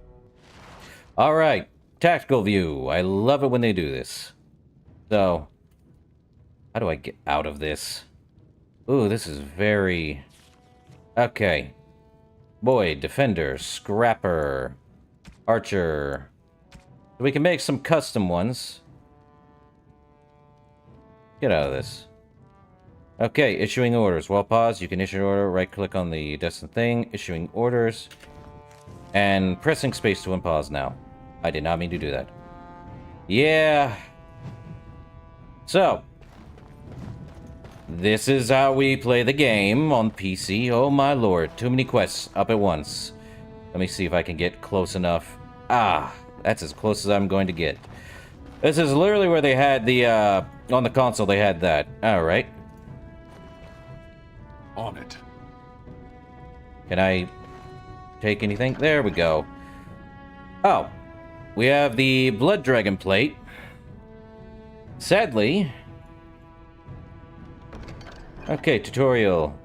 Alright. Tactical view. I love it when they do this. So, how do I get out of this? Ooh, this is very... Okay. Boy, defender, scrapper, archer. We can make some custom ones. Get out of this. Okay, issuing orders. While paused, you can issue an order. Right-click on the destined thing. Issuing orders. And pressing space to unpause now. I did not mean to do that. Yeah. So, this is how we play the game on PC. Oh my lord, too many quests up at once. Let me see if I can get close enough. Ah, that's as close as I'm going to get. This is literally where they had the, on the console they had that. Alright. On it. Can I take anything? There we go. Oh, we have the Blood Dragon plate. Sadly... Okay, tutorial.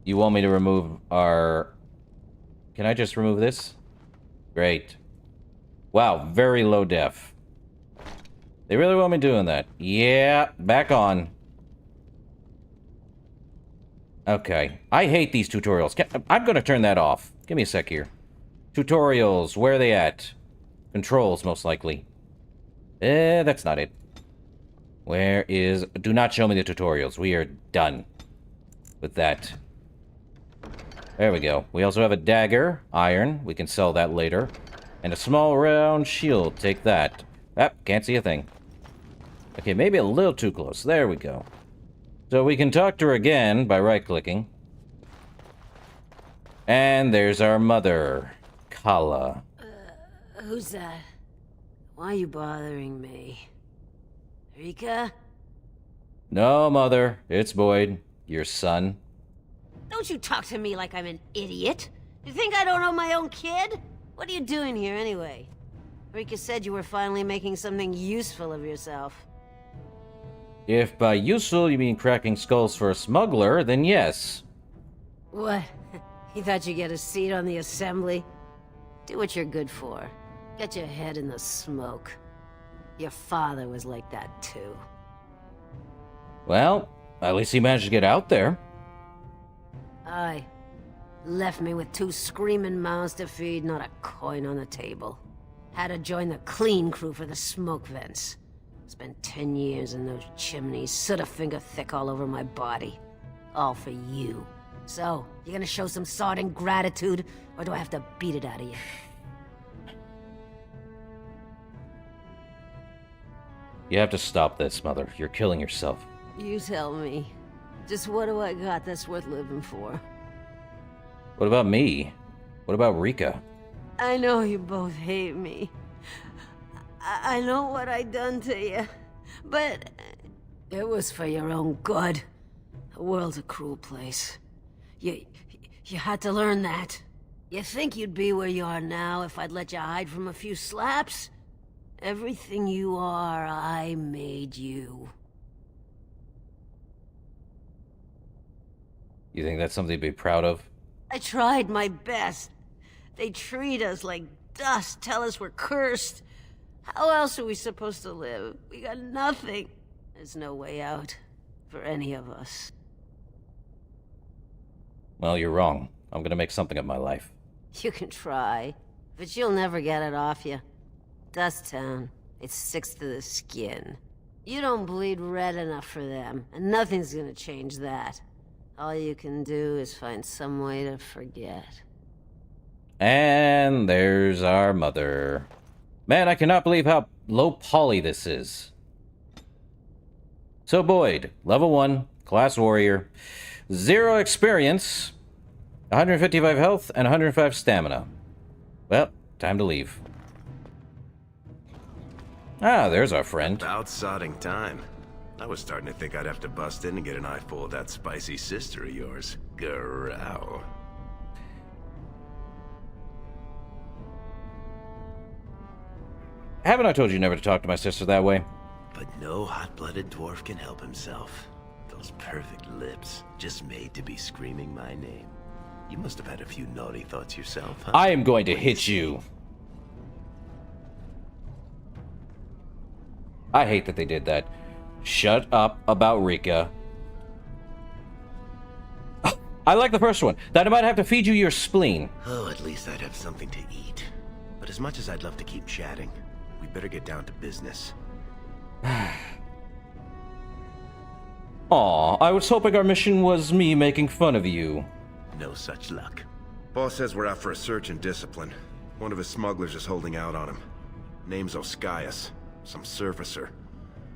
You want me to remove our... Can I just remove this? Great. Wow, very low def. They really want me doing that. Yeah, back on. Okay. I hate these tutorials. I'm gonna turn that off. Give me a sec here. Tutorials, where are they at? Controls, most likely. That's not it. Where is... Do not show me the tutorials. We are done with that. There we go. We also have a dagger, iron. We can sell that later. And a small round shield. Take that. Ah, can't see a thing. Okay, maybe a little too close. There we go. So we can talk to her again by right-clicking. And there's our mother, Kala. Who's that? Why are you bothering me? Rika? No, Mother. It's Boyd, your son. Don't you talk to me like I'm an idiot. You think I don't know my own kid? What are you doing here anyway? Rika said you were finally making something useful of yourself. If by useful you mean cracking skulls for a smuggler, then yes. What? You thought you'd get a seat on the assembly? Do what you're good for. Get your head in the smoke. Your father was like that too. Well, at least he managed to get out there. Aye. Left me with 2 screaming mouths to feed, not a coin on the table. Had to join the clean crew for the smoke vents. Spent 10 years in those chimneys, soot a finger thick all over my body. All for you. So, you gonna show some sordid gratitude, or do I have to beat it out of you? You have to stop this, Mother. You're killing yourself. You tell me. Just what do I got that's worth living for? What about me? What about Rika? I know you both hate me. I know what I done to you. But it was for your own good. The world's a cruel place. You had to learn that. You think you'd be where you are now if I'd let you hide from a few slaps? Everything you are, I made you. You think that's something to be proud of? I tried my best. They treat us like dust, tell us we're cursed. How else are we supposed to live? We got nothing. There's no way out for any of us. Well, you're wrong. I'm gonna make something of my life. You can try, but you'll never get it off you. Dust Town, it sticks to the skin. You don't bleed red enough for them, and nothing's gonna change that. All you can do is find some way to forget. And there's our mother. Man, I cannot believe how low poly this is. So Boyd, level 1, class warrior, 0 experience, 155 health, and 105 stamina. Well, time to leave. Ah, there's our friend. About sodding time. I was starting to think I'd have to bust in and get an eyeful of that spicy sister of yours. Growl. Haven't I told you never to talk to my sister that way? But no hot-blooded dwarf can help himself. Those perfect lips, just made to be screaming my name. You must have had a few naughty thoughts yourself, huh? I am going to hit you. I hate that they did that. Shut up about Rika. I like the first one. That I might have to feed you your spleen. Oh, at least I'd have something to eat. But as much as I'd love to keep chatting, we better get down to business. Aw, I was hoping our mission was me making fun of you. No such luck. Boss says we're out for a search and discipline. One of his smugglers is holding out on him. Name's Oskias, some surfacer.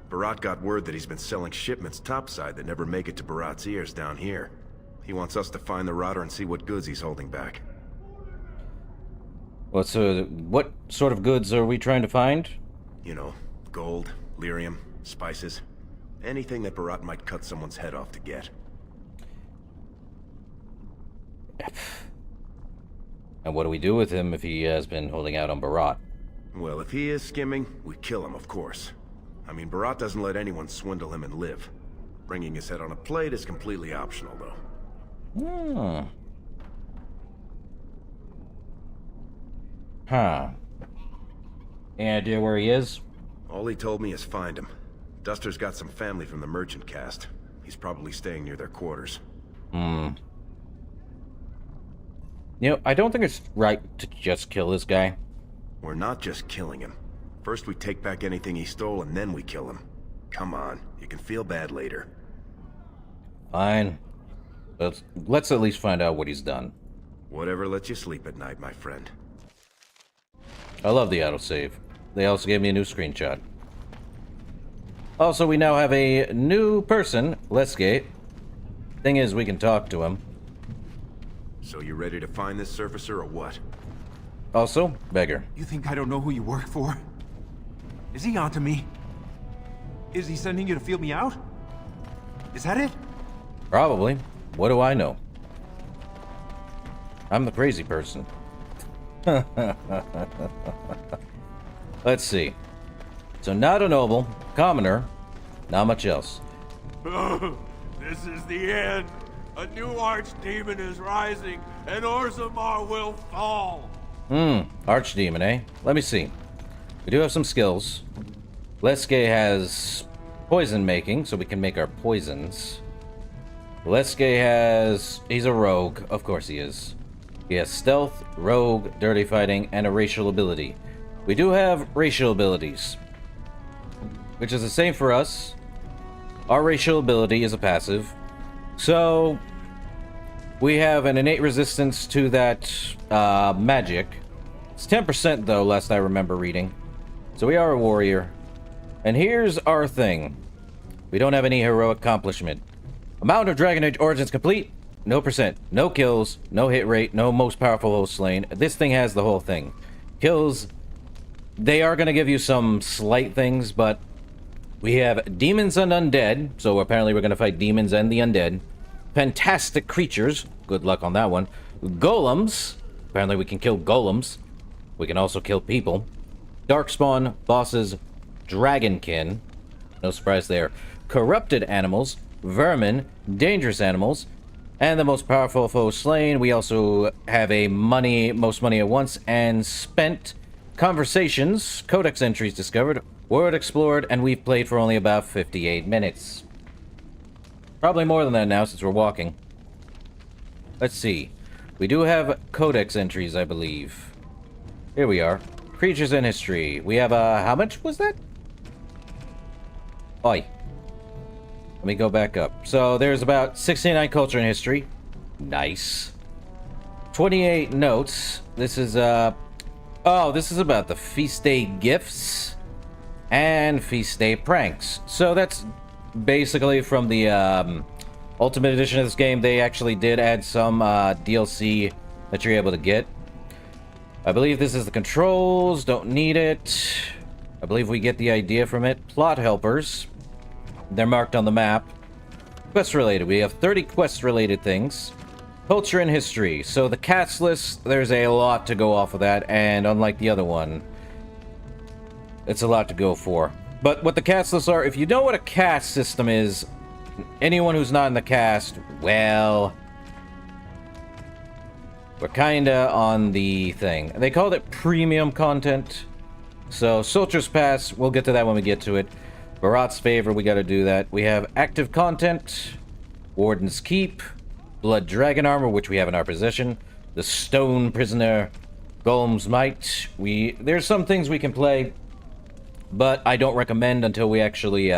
Barat got word that he's been selling shipments topside that never make it to Barat's ears down here. He wants us to find the rotter and see what goods he's holding back. What sort of goods are we trying to find? You know, gold, lyrium, spices. Anything that Barat might cut someone's head off to get. And what do we do with him if he has been holding out on Barat? Well, if he is skimming, we kill him, of course. I mean, Barat doesn't let anyone swindle him and live. Bringing his head on a plate is completely optional, though. Huh. Any idea where he is? All he told me is find him. Duster's got some family from the merchant caste. He's probably staying near their quarters. You know, I don't think it's right to just kill this guy. We're not just killing him. First we take back anything he stole and then we kill him. Come on, you can feel bad later. Fine. Let's at least find out what he's done. Whatever lets you sleep at night, my friend. I love the autosave. They also gave me a new screenshot. Also, we now have a new person, Lesgate. Thing is, we can talk to him. So you ready to find this surfacer or what? Also, beggar. You think I don't know who you work for? Is he onto me? Is he sending you to feel me out? Is that it? Probably. What do I know? I'm the crazy person. Let's see. So not a noble, commoner, not much else. This is the end. A new archdemon is rising, and Orzammar will fall. Archdemon, eh? Let me see. We do have some skills. Leske has poison making, so we can make our poisons. Leske has... he's a rogue. Of course he is. He has stealth, rogue, dirty fighting, and a racial ability. We do have racial abilities, which is the same for us. Our racial ability is a passive. So, we have an innate resistance to that magic. It's 10% though, last I remember reading. So we are a warrior. And here's our thing. We don't have any heroic accomplishment. Amount of Dragon Age Origins complete, no percent. No kills, no hit rate, no most powerful host slain. This thing has the whole thing. Kills, they are going to give you some slight things, but we have demons and undead, so apparently we're going to fight demons and the undead. Fantastic creatures, good luck on that one. Golems, apparently we can kill golems. We can also kill people. Darkspawn, bosses, dragonkin, no surprise there. Corrupted animals, vermin, dangerous animals, and the most powerful foe slain. We also have a most money at once, and spent conversations, Codex entries discovered, world explored, and we've played for only about 58 minutes. Probably more than that now since we're walking. Let's see. We do have Codex entries, I believe. Here we are. Creatures in history. We have, how much was that? Oi. Let me go back up. So there's about 69 culture and history. Nice. 28 notes. This is, oh, this is about the feast day gifts and feast day pranks. So that's basically from the, Ultimate Edition of this game. They actually did add some, DLC that you're able to get. I believe this is the controls. Don't need it. I believe we get the idea from it. Plot helpers. They're marked on the map. Quest related. We have 30 quest related things. Culture and history. So the cast list, there's a lot to go off of that, and unlike the other one, it's a lot to go for. But what the cast lists are, if you know what a caste system is, anyone who's not in the cast, well, we're kinda on the thing. They called it premium content. So Soldier's Pass, we'll get to that when we get to it. Barat's Favor, we gotta do that. We have active content, Warden's Keep, Blood Dragon Armor, which we have in our possession, the Stone Prisoner, Golem's Smite. There's some things we can play, but I don't recommend until we actually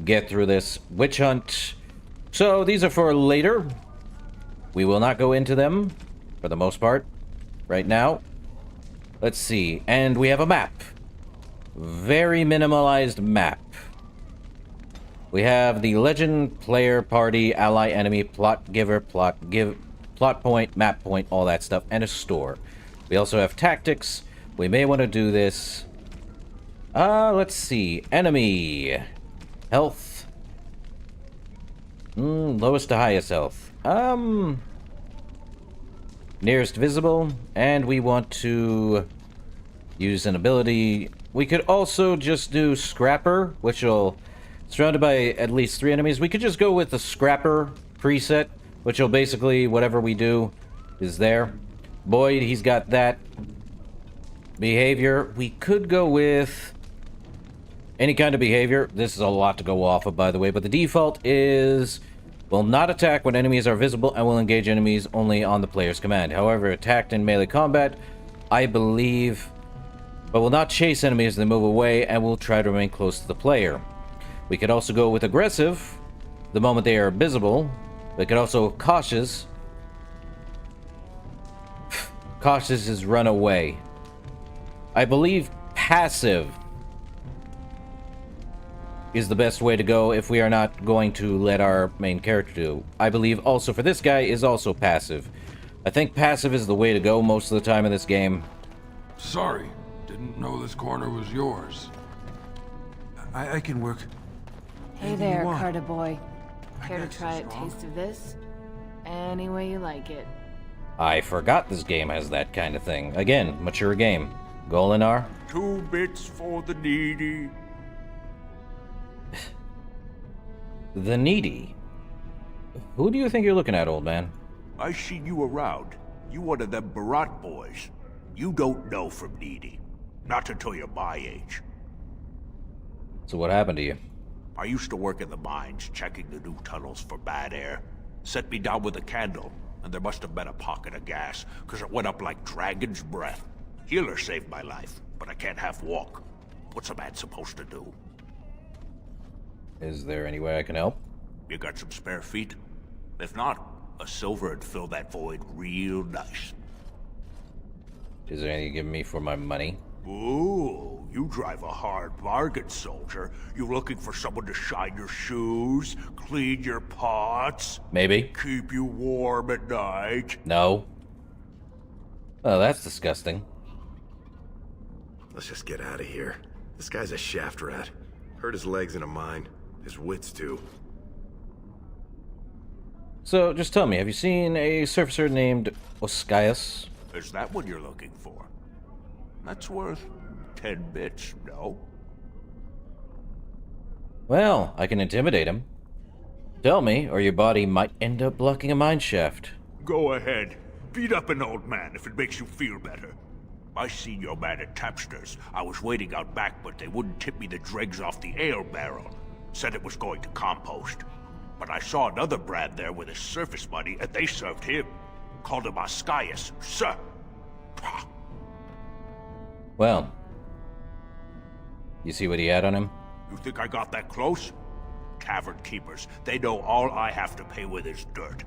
get through this. Witch Hunt. So these are for later. We will not go into them, for the most part, right now. Let's see. And we have a map. Very minimalized map. We have the legend, player, party, ally, enemy, plot giver, plot point, map point, all that stuff, and a store. We also have tactics. We may want to do this. Let's see. Enemy. Health. Lowest to highest health. Nearest visible. And we want to use an ability. We could also just do Scrapper, which will... Surrounded by at least 3 enemies. We could just go with the Scrapper preset, which will basically, whatever we do is there. Boyd, he's got that behavior. We could go with any kind of behavior. This is a lot to go off of, by the way, but the default is will not attack when enemies are visible and will engage enemies only on the player's command. However, attacked in melee combat, I believe, but will not chase enemies as they move away and will try to remain close to the player. We could also go with aggressive the moment they are visible. We could also cautious. Cautious is run away. I believe passive is the best way to go if we are not going to let our main character do. I believe also for this guy is also passive. I think passive is the way to go most of the time in this game. Sorry, didn't know this corner was yours. I can work. Hey there, Carter boy. Care to try a taste of this? Any way you like it. I forgot this game has that kind of thing. Again, mature game. Golinar? 2 bits for the needy. The needy? Who do you think you're looking at, old man? I seen you around. You one of them Barat boys. You don't know from needy. Not until you're my age. So what happened to you? I used to work in the mines, checking the new tunnels for bad air. Set me down with a candle, and there must have been a pocket of gas, because it went up like dragon's breath. Healer saved my life, but I can't half walk. What's a man supposed to do? Is there any way I can help? You got some spare feet? If not, a silver would fill that void real nice. Is there anything you give me for my money? Ooh, you drive a hard bargain, soldier. You looking for someone to shine your shoes, clean your pots? Maybe. Keep you warm at night? No. Oh, that's disgusting. Let's just get out of here. This guy's a shaft rat. Hurt his legs in a mine. His wits, too. So, just tell me, have you seen a surfacer named Oskias? Is that what you're looking for? That's worth 10 bits, no? Well, I can intimidate him. Tell me, or your body might end up blocking a mine shaft. Go ahead. Beat up an old man if it makes you feel better. I seen your man at Tapster's. I was waiting out back, but they wouldn't tip me the dregs off the ale barrel. Said it was going to compost. But I saw another Brad there with his surface money, and they served him. Called him Oskias, sir. Pah. Well, you see what he had on him? You think I got that close? Tavern keepers, they know all I have to pay with is dirt.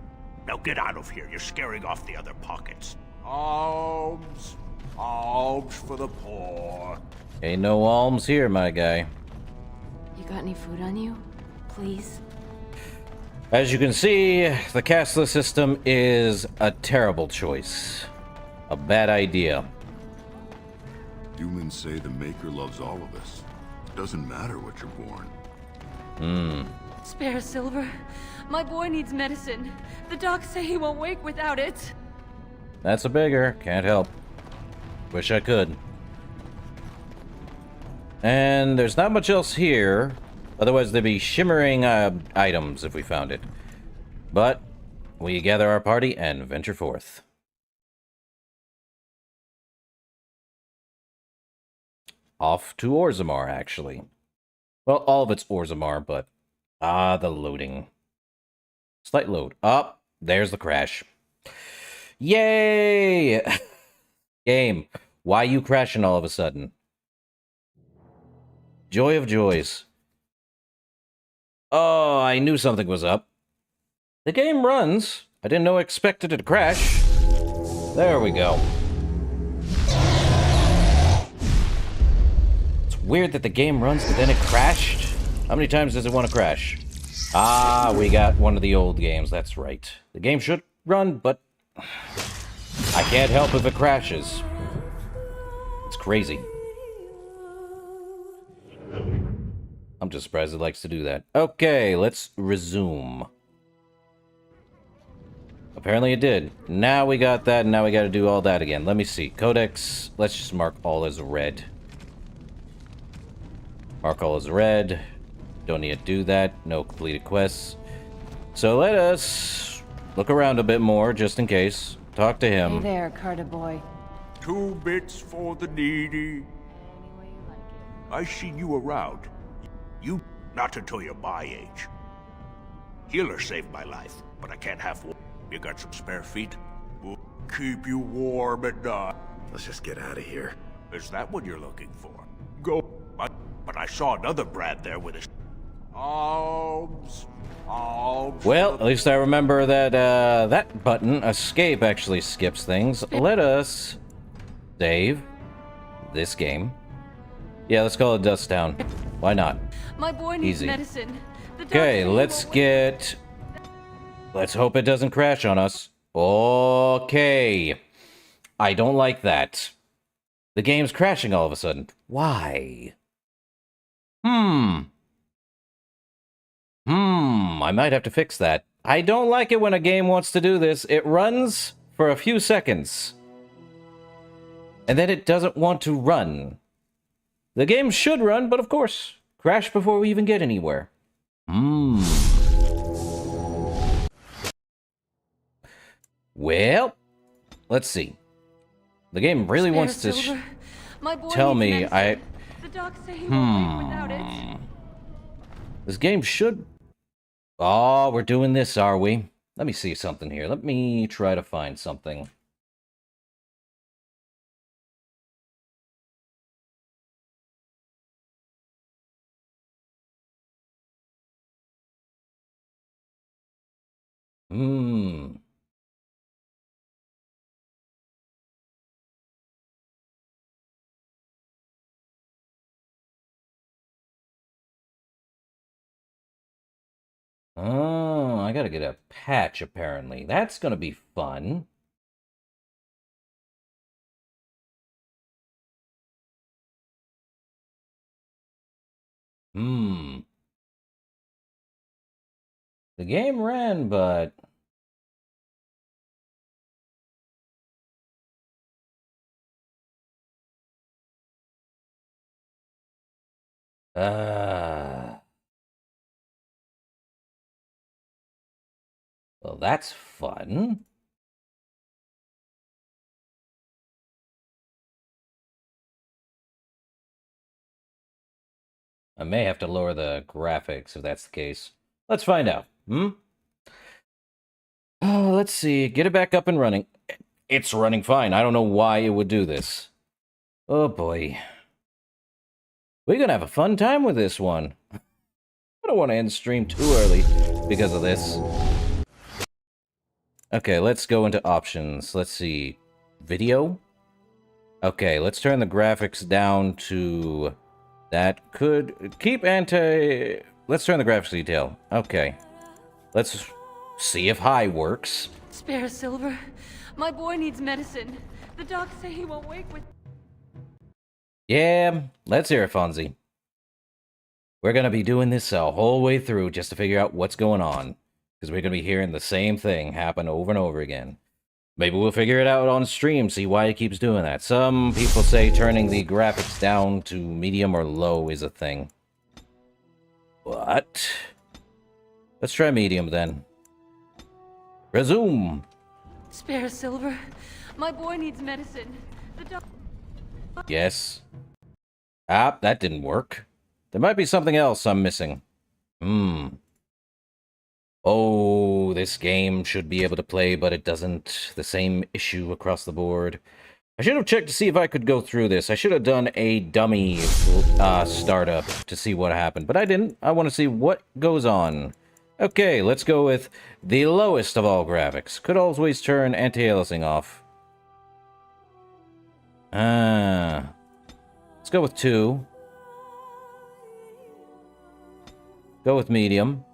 Now get out of here, you're scaring off the other pockets. Alms! Alms for the poor. Ain't no alms here, my guy. You got any food on you? Please? As you can see, the cashless system is a terrible choice. A bad idea. Humans say the Maker loves all of us. It doesn't matter what you're born. Spare silver. My boy needs medicine. The docs say he won't wake without it. That's a bigger. Can't help. Wish I could. And there's not much else here. Otherwise, there'd be shimmering items if we found it. But we gather our party and venture forth. Off to Orzammar, actually. Well, all of it's Orzammar, but... the loading. Slight load. Up. There's the crash. Yay! Game. Why you crashing all of a sudden? Joy of joys. Oh, I knew something was up. The game runs. I didn't know I expected it to crash. There we go. weird that the game runs, but then it crashed? How many times does it want to crash? Ah, we got one of the old games, that's right. The game should run, but I can't help if it crashes. It's crazy. I'm just surprised it likes to do that. Okay, let's resume. Apparently it did. Now we got that, and now we gotta do all that again. Let me see. Codex, let's just mark all as red. Mark all as red. Don't need to do that. No completed quests. So let us look around a bit more, just in case. Talk to him. Hey there, Carter boy. 2 bits for the needy. I seen you around. You, not until you're my age. Healer saved my life, but I can't have one. You got some spare feet? We'll keep you warm at night. Let's just get out of here. Is that what you're looking for? Go. But I saw another Brad there with his arms. Well, at least I remember that that button, escape, actually skips things. Let us save this game. Yeah, let's call it Dust Town. Why not? My boy needs Easy. medicine. Okay, let's get... Let's hope it doesn't crash on us. Okay. I don't like that. The game's crashing all of a sudden. Why? I might have to fix that. I don't like it when a game wants to do this. It runs for a few seconds. And then it doesn't want to run. The game should run, but of course, crash before we even get anywhere. Well, let's see. The game really wants to tell me The docs say he won't leave without it. This game should... Oh, we're doing this, are we? Let me see something here. Let me try to find something. Oh, I gotta get a patch, apparently. That's gonna be fun. The game ran, but... Well, that's fun. I may have to lower the graphics if that's the case. Let's find out. Oh, let's see. Get it back up and running. It's running fine. I don't know why it would do this. Oh, boy. We're gonna have a fun time with this one. I don't want to end stream too early because of this. Okay, let's go into options. Let's see. Video? Okay, let's turn the graphics down to... That could... Keep anti... Let's turn the graphics detail. Okay. Let's see if high works. Spare Silver. My boy needs medicine. The docs say he won't wake with... Yeah, let's hear it, Fonzie. We're gonna be doing this a whole way through just to figure out what's going on. Because we're gonna be hearing the same thing happen over and over again. Maybe we'll figure it out on stream, see why it keeps doing that. Some people say turning the graphics down to medium or low is a thing. What? Let's try medium then. Resume. Spare Silver. My boy needs medicine. Yes. Ah, that didn't work. There might be something else I'm missing. Oh, this game should be able to play, but it doesn't. The same issue across the board. I should have checked to see if I could go through this. I should have done a dummy startup to see what happened, but I didn't. I want to see what goes on. Okay, let's go with the lowest of all graphics. Could always turn anti-aliasing off. Let's go with 2. Go with medium.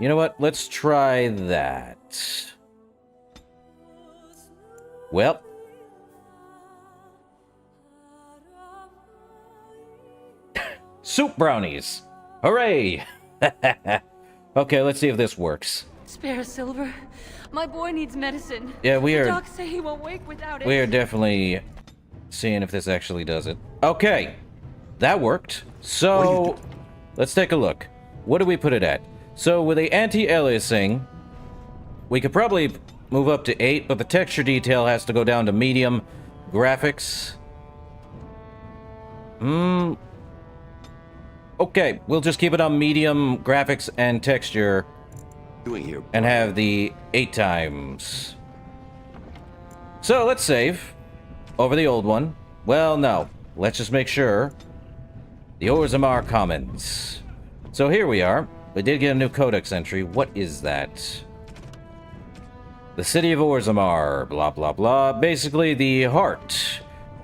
You know what? Let's try that. Well. Soup brownies. Hooray! Okay, let's see if this works. Spare silver. My boy needs medicine. Yeah, we are... The docs say he won't wake without it. We are definitely seeing if this actually does it. Okay. That worked. So, let's take a look. What do we put it at? So, with the anti-aliasing, we could probably move up to 8, but the texture detail has to go down to medium. Graphics. Okay, we'll just keep it on medium graphics and texture. And have the 8 times. So, let's save. Over the old one. Well, no. Let's just make sure. The Orzammar Commons. So here we are. We did get a new Codex entry. What is that? The city of Orzammar. Blah, blah, blah. Basically, the heart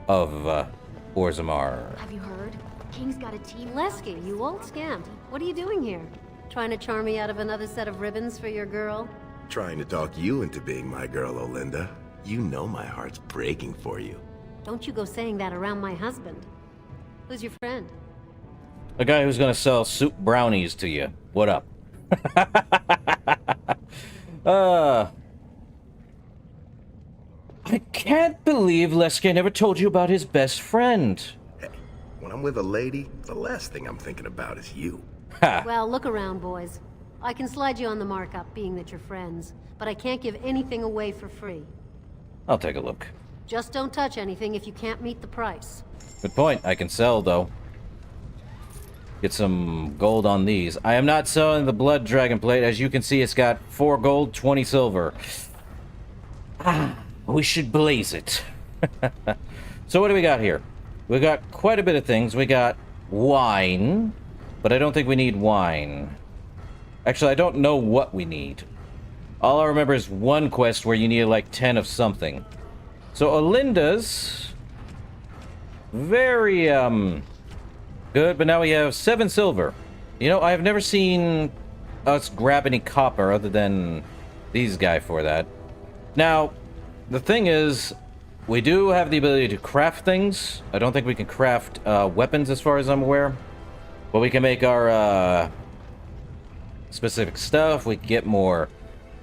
of Orzammar. Have you heard? King's got a team. Lesky, you old scamp. What are you doing here? Trying to charm me out of another set of ribbons for your girl? Trying to talk you into being my girl, Olinda. You know my heart's breaking for you. Don't you go saying that around my husband. Who's your friend? A guy who's gonna sell soup brownies to you. What up? I can't believe Lesky never told you about his best friend. Hey, when I'm with a lady, the last thing I'm thinking about is you. Well, look around, boys. I can slide you on the markup, being that you're friends, but I can't give anything away for free. I'll take a look. Just don't touch anything if you can't meet the price. Good point. I can sell, though. Get some gold on these. I am not selling the blood dragon plate. As you can see, it's got 4 gold, 20 silver. We should blaze it. So what do we got here? We got quite a bit of things. We got wine, but I don't think we need wine. Actually, I don't know what we need. All I remember is one quest where you needed like 10 of something. So Olinda's very good, but now we have 7 silver. You know, I've never seen us grab any copper other than these guys for that. Now, the thing is, we do have the ability to craft things. I don't think we can craft weapons as far as I'm aware. But we can make our specific stuff. We can get more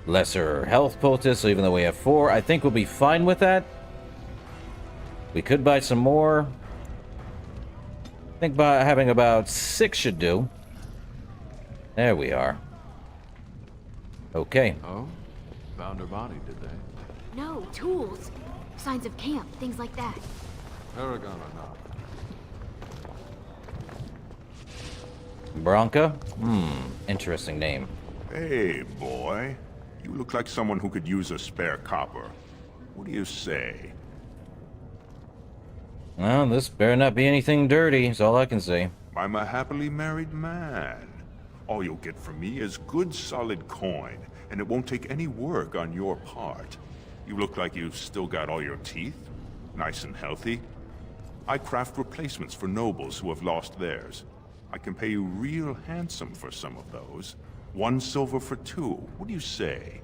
lesser health poultice, so even though we have 4, I think we'll be fine with that. We could buy some more. I think by having about 6 should do. There we are. Okay. Oh? Found her body, did they? No, tools. Signs of camp, things like that. Paragon or not? Bronca? Interesting name. Hey, boy. You look like someone who could use a spare copper. What do you say? Well, this better not be anything dirty, is all I can say. I'm a happily married man. All you'll get from me is good solid coin, and it won't take any work on your part. You look like you've still got all your teeth, nice and healthy. I craft replacements for nobles who have lost theirs. I can pay you real handsome for some of those. 1 silver for 2. What do you say?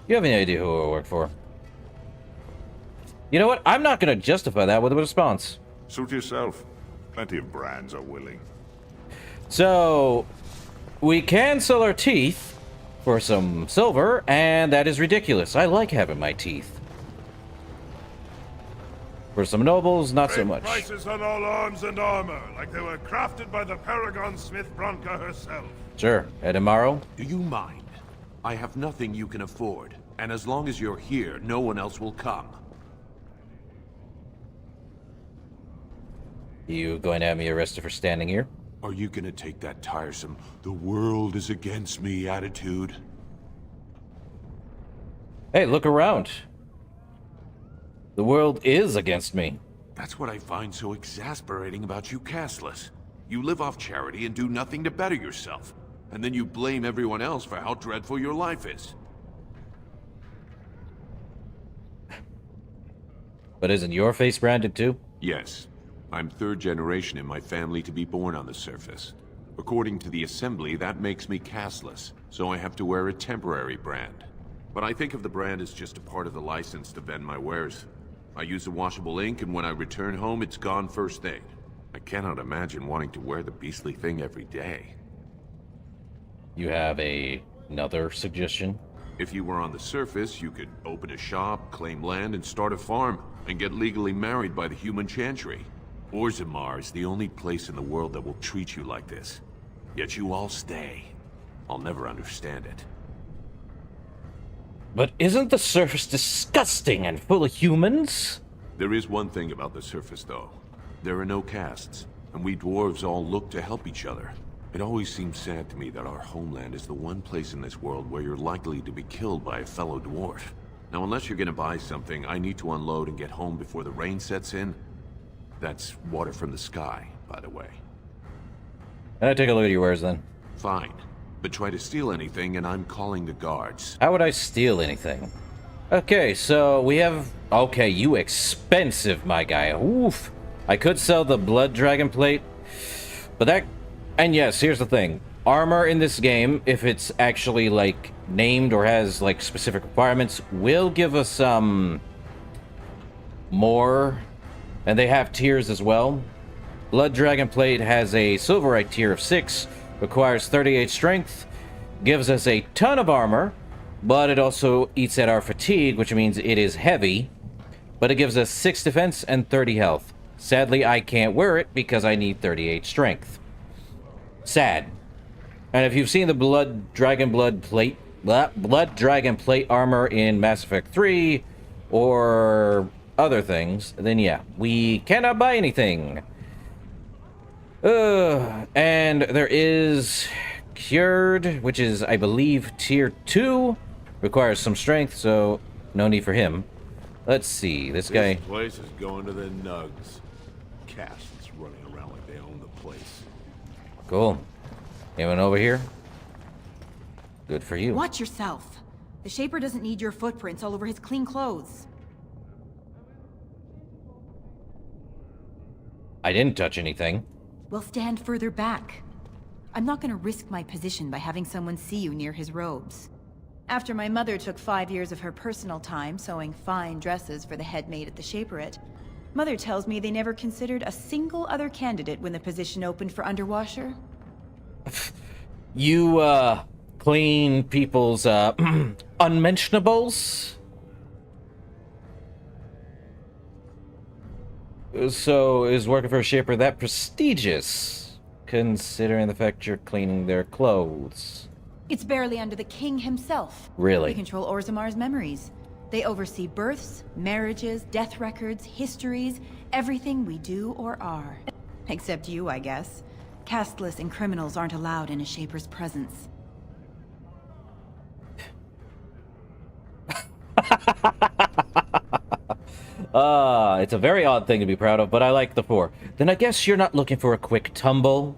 You have any idea who I work for? You know what? I'm not going to justify that with a response. Suit yourself. Plenty of brands are willing. So, we can sell our teeth for some silver, and that is ridiculous. I like having my teeth. For some nobles, not so much. Prices on all arms and armor, like they were crafted by the Paragon Smith Bronca herself. Sure. Edamaro? Do you mind? I have nothing you can afford, and as long as you're here, no one else will come. You going to have me arrested for standing here? Are you gonna take that tiresome, the world is against me attitude? Hey, look around. The world is against me. That's what I find so exasperating about you castless. You live off charity and do nothing to better yourself. And then you blame everyone else for how dreadful your life is. But isn't your face branded too? Yes. I'm third generation in my family to be born on the surface. According to the Assembly, that makes me casteless, so I have to wear a temporary brand. But I think of the brand as just a part of the license to vend my wares. I use a washable ink, and when I return home, it's gone first thing. I cannot imagine wanting to wear the beastly thing every day. You have another suggestion? If you were on the surface, you could open a shop, claim land, and start a farm, and get legally married by the human chantry. Orzammar is the only place in the world that will treat you like this. Yet you all stay. I'll never understand it. But isn't the surface disgusting and full of humans? There is one thing about the surface, though. There are no castes, and we dwarves all look to help each other. It always seems sad to me that our homeland is the one place in this world where you're likely to be killed by a fellow dwarf. Now, unless you're gonna buy something, I need to unload and get home before the rain sets in. That's water from the sky, by the way. Can I take a look at your wares then? Fine. But try to steal anything and I'm calling the guards. How would I steal anything? Okay, so we have... Okay, you expensive, my guy. Oof. I could sell the blood dragon plate, but that... And yes, here's the thing. Armor in this game, if it's actually, like, named or has, like, specific requirements, will give us, more. And they have tiers as well. Blood dragon plate has a silverite tier of 6, requires 38 strength, gives us a ton of armor, but it also eats at our fatigue, which means it is heavy, but it gives us 6 defense and 30 health. Sadly, I can't wear it because I need 38 strength. Sad. And if you've seen the blood dragon plate armor in Mass Effect 3 or other things, then yeah, we cannot buy anything. And there is Cured, which is, I believe, tier 2. Requires some strength, so no need for him. Let's see, this guy... This place is going to the nugs. Casts running around like they own the place. Cool. Anyone over here? Good for you. Watch yourself. The Shaper doesn't need your footprints all over his clean clothes. I didn't touch anything. We'll stand further back. I'm not gonna risk my position by having someone see you near his robes. After my mother took 5 years of her personal time sewing fine dresses for the head maid at the Shaperate, Mother tells me they never considered a single other candidate when the position opened for underwasher. You, clean people's, unmentionables? So, is working for a Shaper that prestigious, considering the fact you're cleaning their clothes? It's barely under the king himself. Really? They control Orzammar's memories. They oversee births, marriages, death records, histories, everything we do or are. Except you, I guess. Casteless and criminals aren't allowed in a Shaper's presence. It's a very odd thing to be proud of, but I like the 4. Then I guess you're not looking for a quick tumble?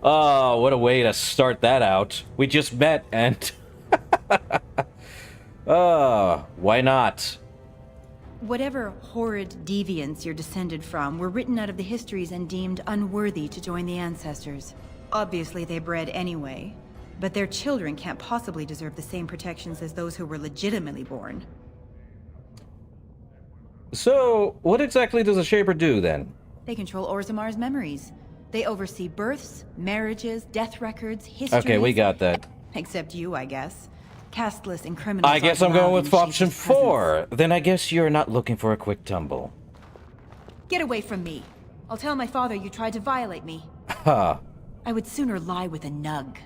Oh, what a way to start that out. We just met and... why not? Whatever horrid deviants you're descended from were written out of the histories and deemed unworthy to join the ancestors. Obviously they bred anyway, but their children can't possibly deserve the same protections as those who were legitimately born. So, what exactly does a Shaper do, then? They control Orzammar's memories. They oversee births, marriages, death records, histories... Okay, we got that. Except you, I guess. Casteless and criminals... I guess I'm going with option 4. Then I guess you're not looking for a quick tumble. Get away from me. I'll tell my father you tried to violate me. Huh. I would sooner lie with a nug.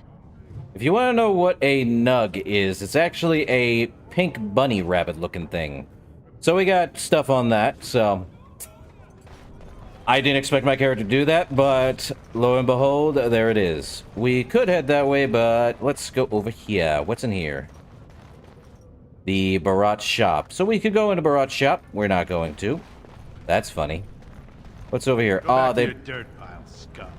If you want to know what a nug is, it's actually a pink bunny rabbit looking thing. So we got stuff on that, so... I didn't expect my character to do that, but lo and behold, there it is. We could head that way, but let's go over here. What's in here? The Barat shop. So we could go into Barat shop. We're not going to. That's funny. What's over here? Go back to your dirt pile, scum.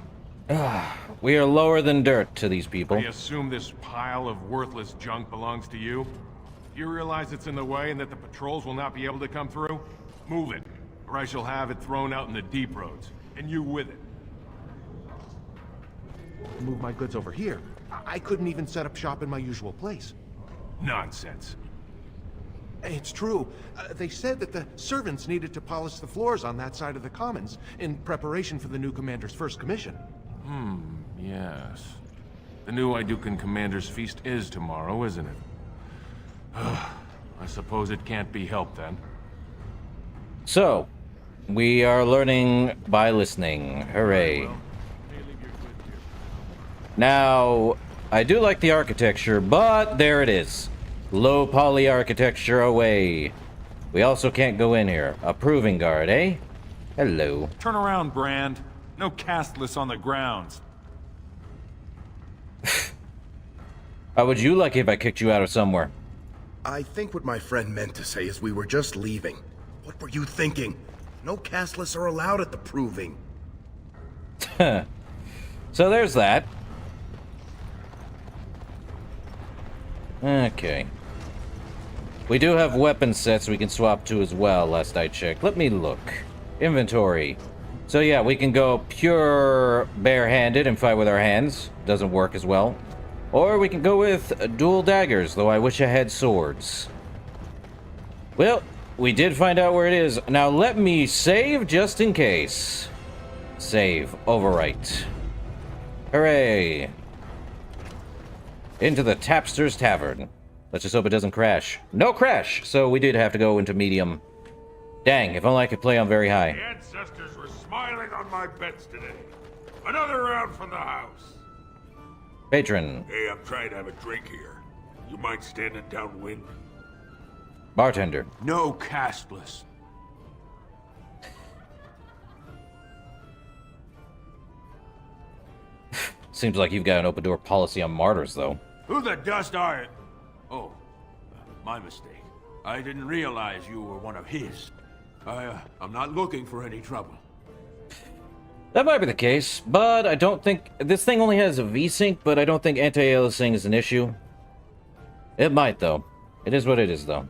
We are lower than dirt to these people. I assume this pile of worthless junk belongs to you? You realize it's in the way and that the patrols will not be able to come through? Move it, or I shall have it thrown out in the deep roads, and you with it. Move my goods over here. I couldn't even set up shop in my usual place. Nonsense. It's true. They said that the servants needed to polish the floors on that side of the commons in preparation for the new commander's first commission. Yes. The new Idukan commander's feast is tomorrow, isn't it? I suppose it can't be helped then. So, we are learning by listening. Hooray. Now, I do like the architecture, but there it is. Low poly architecture away. We also can't go in here. A proving guard, eh? Hello. Turn around, Brand. No castless on the grounds. How would you like it if I kicked you out of somewhere? I think what my friend meant to say is we were just leaving. What were you thinking? No castless are allowed at the proving. So there's that. Okay. We do have weapon sets we can swap to as well, last I checked. Let me look. Inventory. So yeah, we can go pure barehanded and fight with our hands. Doesn't work as well. Or we can go with dual daggers, though I wish I had swords. Well, we did find out where it is. Now let me save just in case. Save. Overwrite. Hooray. Into the Tapster's Tavern. Let's just hope it doesn't crash. No crash! So we did have to go into medium. Dang, if only I could play on very high. The ancestors were smiling on my bets today. Another round from the house. Patron. Hey, I'm trying to have a drink here. You mind standing downwind? Bartender. No castless. Seems like you've got an open-door policy on martyrs, though. Who the dust are you? Oh, my mistake. I didn't realize you were one of his. I'm not looking for any trouble. That might be the case, but I don't think... This thing only has a V-Sync, but I don't think anti-aliasing is an issue. It might, though. It is what it is, though.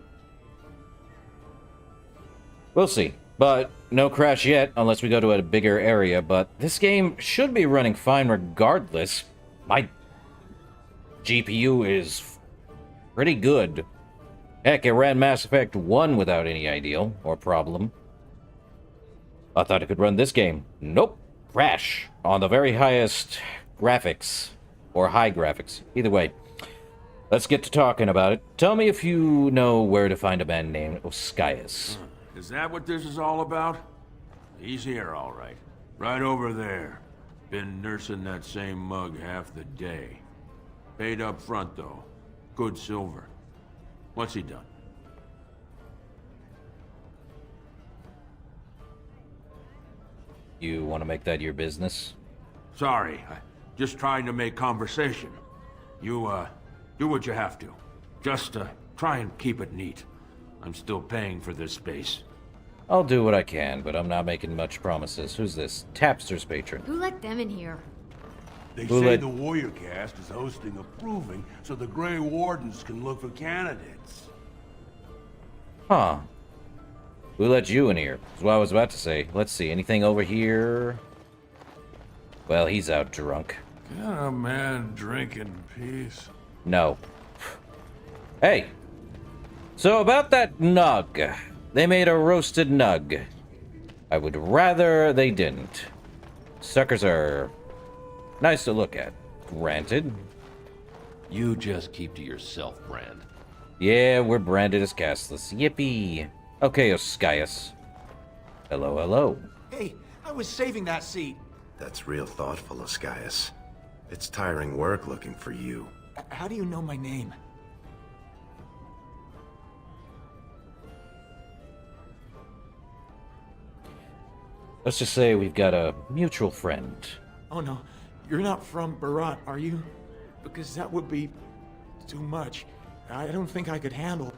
We'll see. But no crash yet, unless we go to a bigger area. But this game should be running fine regardless. My GPU is pretty good. Heck, it ran Mass Effect 1 without any ideal or problem. I thought it could run this game. Nope. Crash. On the very highest graphics. Or high graphics. Either way. Let's get to talking about it. Tell me if you know where to find a man named Oscius. Is that what this is all about? He's here, all right. Right over there. Been nursing that same mug half the day. Paid up front, though. Good silver. What's he done? You want to make that your business? Sorry, just trying to make conversation. You, do what you have to. Just, try and keep it neat. I'm still paying for this space. I'll do what I can, but I'm not making much promises. Who's this? Tapster's patron. Who let them in here? They say the Warrior Cast is hosting a proving so the Grey Wardens can look for candidates. Huh. Who let you in here? That's what I was about to say. Let's see. Anything over here? Well, he's out drunk. Can a man drink in peace? No. Hey. So about that nug. They made a roasted nug. I would rather they didn't. Suckers are nice to look at. Granted. You just keep to yourself, Brand. Yeah, we're branded as castless. Yippee. Okay, Oscius. Hello, hello. Hey, I was saving that seat. That's real thoughtful, Oscius. It's tiring work looking for you. How do you know my name? Let's just say we've got a mutual friend. Oh no, you're not from Barat, are you? Because that would be too much. I don't think I could handle.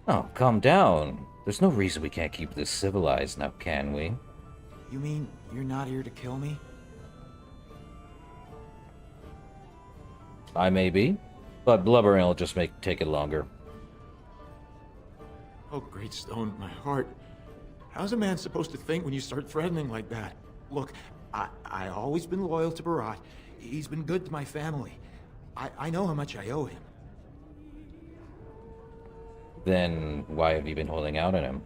Oh, calm down. There's no reason we can't keep this civilized now, can we? You mean you're not here to kill me? I may be, but blubbering will just take it longer. Oh, great stone, my heart. How's a man supposed to think when you start threatening like that? Look, I always been loyal to Barat. He's been good to my family. I know how much I owe him. Then why have you been holding out on him?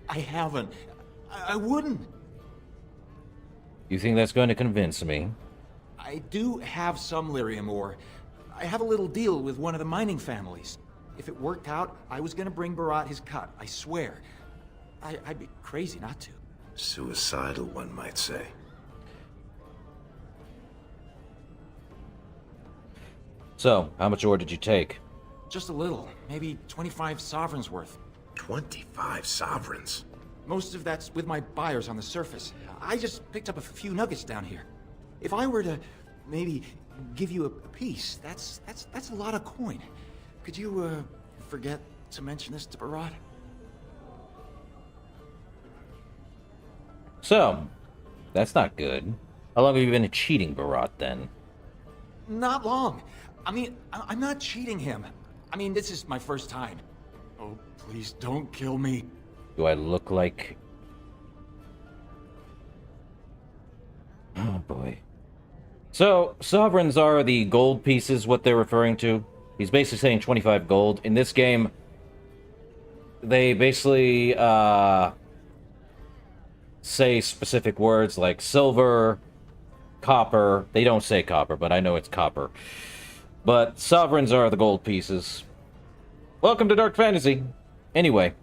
I haven't. I wouldn't. You think that's going to convince me? I do have some lyrium ore. I have a little deal with one of the mining families. If it worked out, I was gonna bring Barat his cut, I swear. I'd be crazy not to. Suicidal, one might say. So, how much ore did you take? Just a little, maybe 25 sovereigns worth. 25 sovereigns? Most of that's with my buyers on the surface. I just picked up a few nuggets down here. If I were to maybe give you a piece, that's a lot of coin. Could you forget to mention this to Barat? So, that's not good. How long have you been cheating Barat then? Not long. I mean, I'm not cheating him. I mean, this is my first time. Oh, please don't kill me. Do I look like... Oh boy. So, sovereigns are the gold pieces, what they're referring to. He's basically saying 25 gold. In this game, they basically say specific words like silver, copper. They don't say copper, but I know it's copper. But sovereigns are the gold pieces. Welcome to Dark Fantasy. Anyway,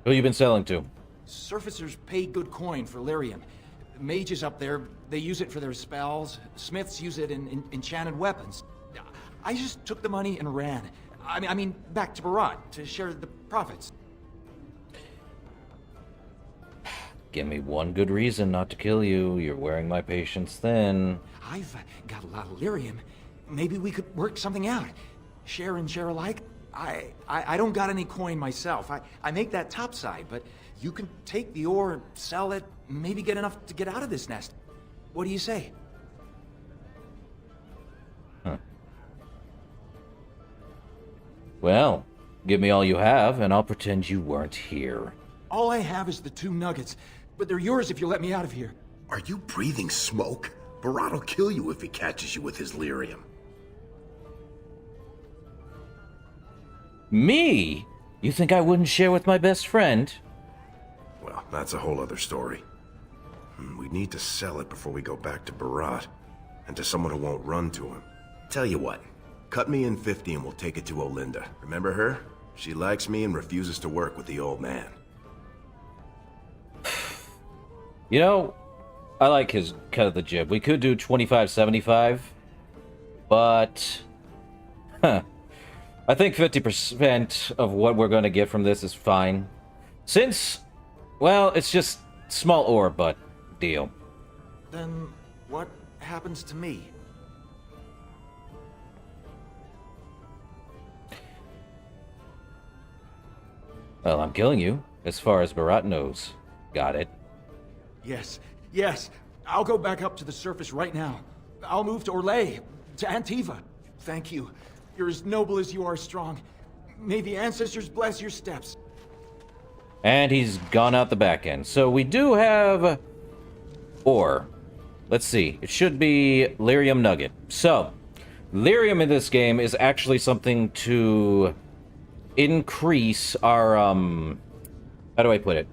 who you been selling to? Surfacers pay good coin for lyrium. Mages up there, they use it for their spells. Smiths use it in enchanted weapons. I just took the money and ran. I mean, back to Barat to share the profits. Give me one good reason not to kill you. You're wearing my patience thin. I've got a lot of lyrium. Maybe we could work something out. Share and share alike. I don't got any coin myself. I make that topside, but you can take the ore, sell it, maybe get enough to get out of this nest. What do you say? Huh. Well, give me all you have, and I'll pretend you weren't here. All I have is the 2 nuggets, but they're yours if you let me out of here. Are you breathing smoke? Barat will kill you if he catches you with his lyrium. Me? You think I wouldn't share with my best friend? Well, that's a whole other story. We need to sell it before we go back to Barat, and to someone who won't run to him. Tell you what, cut me in 50 and we'll take it to Olinda. Remember her? She likes me and refuses to work with the old man. You know, I like his cut of the jib. We could do 25-75, but... Huh. I think 50% of what we're going to get from this is fine. Since, well, it's just small ore, but deal. Then what happens to me? Well, I'm killing you, as far as Barat knows. Got it. Yes, yes. I'll go back up to the surface right now. I'll move to Orlais, to Antiva. Thank you. You're as noble as you are strong. May the ancestors bless your steps. And he's gone out the back end. So we do have ore. Let's see. It should be lyrium nugget. So, lyrium in this game is actually something to increase our, how do I put it?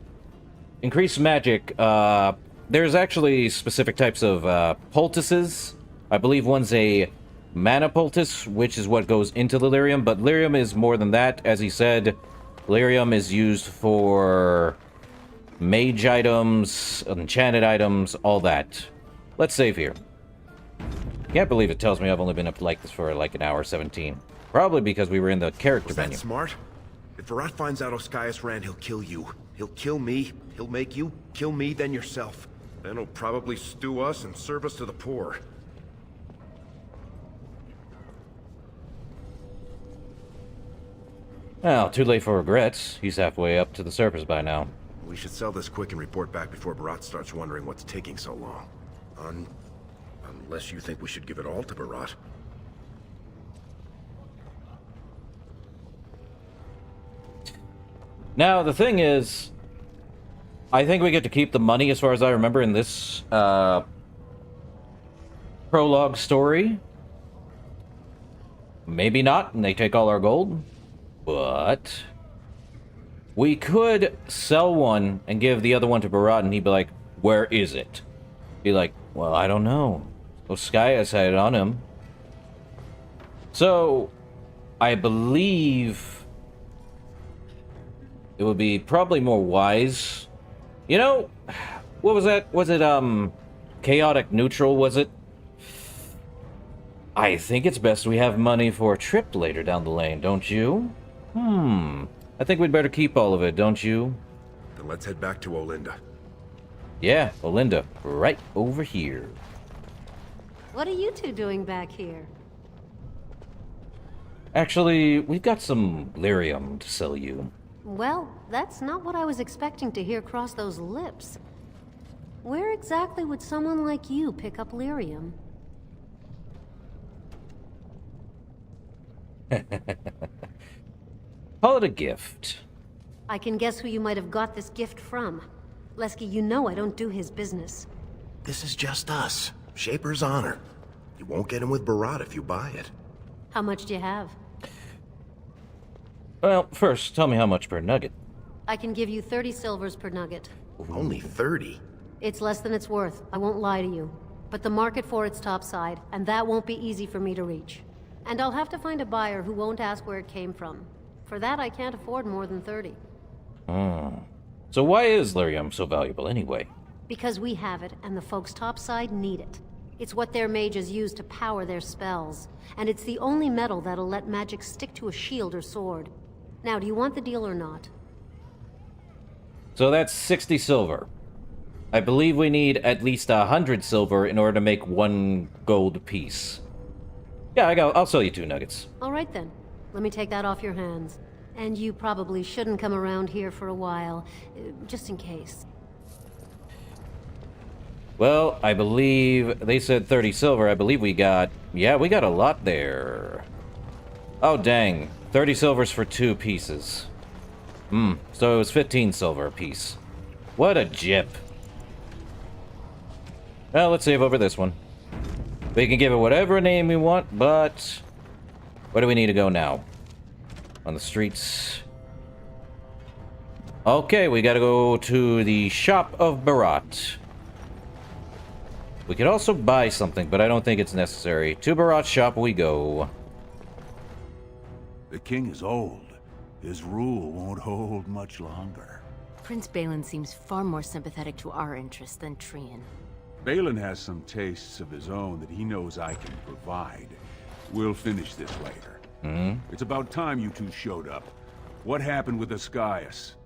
Increase magic. There's actually specific types of poultices. I believe one's a mana poultice, which is what goes into the lyrium, but lyrium is more than that. As he said, lyrium is used for mage items, enchanted items, all that. Let's save here. Can't believe it tells me I've only been up like this for like an hour 17. Probably because we were in the character menu. Was that smart? If Barat finds out Oscaius ran, he'll kill you. He'll kill me. He'll make you kill me, then yourself. Then he'll probably stew us and serve us to the poor. Well, too late for regrets. He's halfway up to the surface by now. At We should sell this quick and report back before Barat starts wondering what's taking so long. Unless you think we should give it all to Barat. Now, the thing is, I think we get to keep the money as far as I remember in this prologue story. Maybe not, and they take all our gold. But we could sell one and give the other one to Barat, and he'd be like, where is it? Be like, well, I don't know. Oskaias had it on him. So, I believe it would be probably more wise. You know, what was that? Was it, chaotic neutral, was it? I think it's best we have money for a trip later down the lane, don't you? I think we'd better keep all of it, don't you? Then let's head back to Olinda. Yeah, Olinda, right over here. What are you two doing back here? Actually, we've got some lyrium to sell you. Well, that's not what I was expecting to hear cross those lips. Where exactly would someone like you pick up lyrium? Call it a gift. I can guess who you might have got this gift from. Lesky, you know I don't do his business. This is just us. Shaper's honor. You won't get him with Barat if you buy it. How much do you have? Well, first, tell me how much per nugget. I can give you 30 silvers per nugget. Only 30? It's less than it's worth, I won't lie to you. But the market for it's topside, and that won't be easy for me to reach. And I'll have to find a buyer who won't ask where it came from. For that, I can't afford more than 30. So why is lyrium so valuable anyway? Because we have it, and the folks topside need it. It's what their mages use to power their spells, and it's the only metal that'll let magic stick to a shield or sword. Now, do you want the deal or not? So that's 60 silver. I believe we need at least 100 silver in order to make 1 gold piece. Yeah, I'll sell you 2 nuggets. All right then. Let me take that off your hands. And you probably shouldn't come around here for a while, just in case. Well, I believe they said 30 silver. I believe we got... Yeah, we got a lot there. Oh, dang. 30 silvers for 2 pieces. So it was 15 silver a piece. What a jip. Well, let's save over this one. We can give it whatever name we want, but... Where do we need to go now? On the streets. Okay, we gotta go to the shop of Barat. We could also buy something, but I don't think it's necessary. To Barat's shop we go. The king is old. His rule won't hold much longer. Prince Balin seems far more sympathetic to our interests than Trian. Balin has some tastes of his own that he knows I can provide. We'll finish this later. It's about time you two showed up. What happened with Oskaias?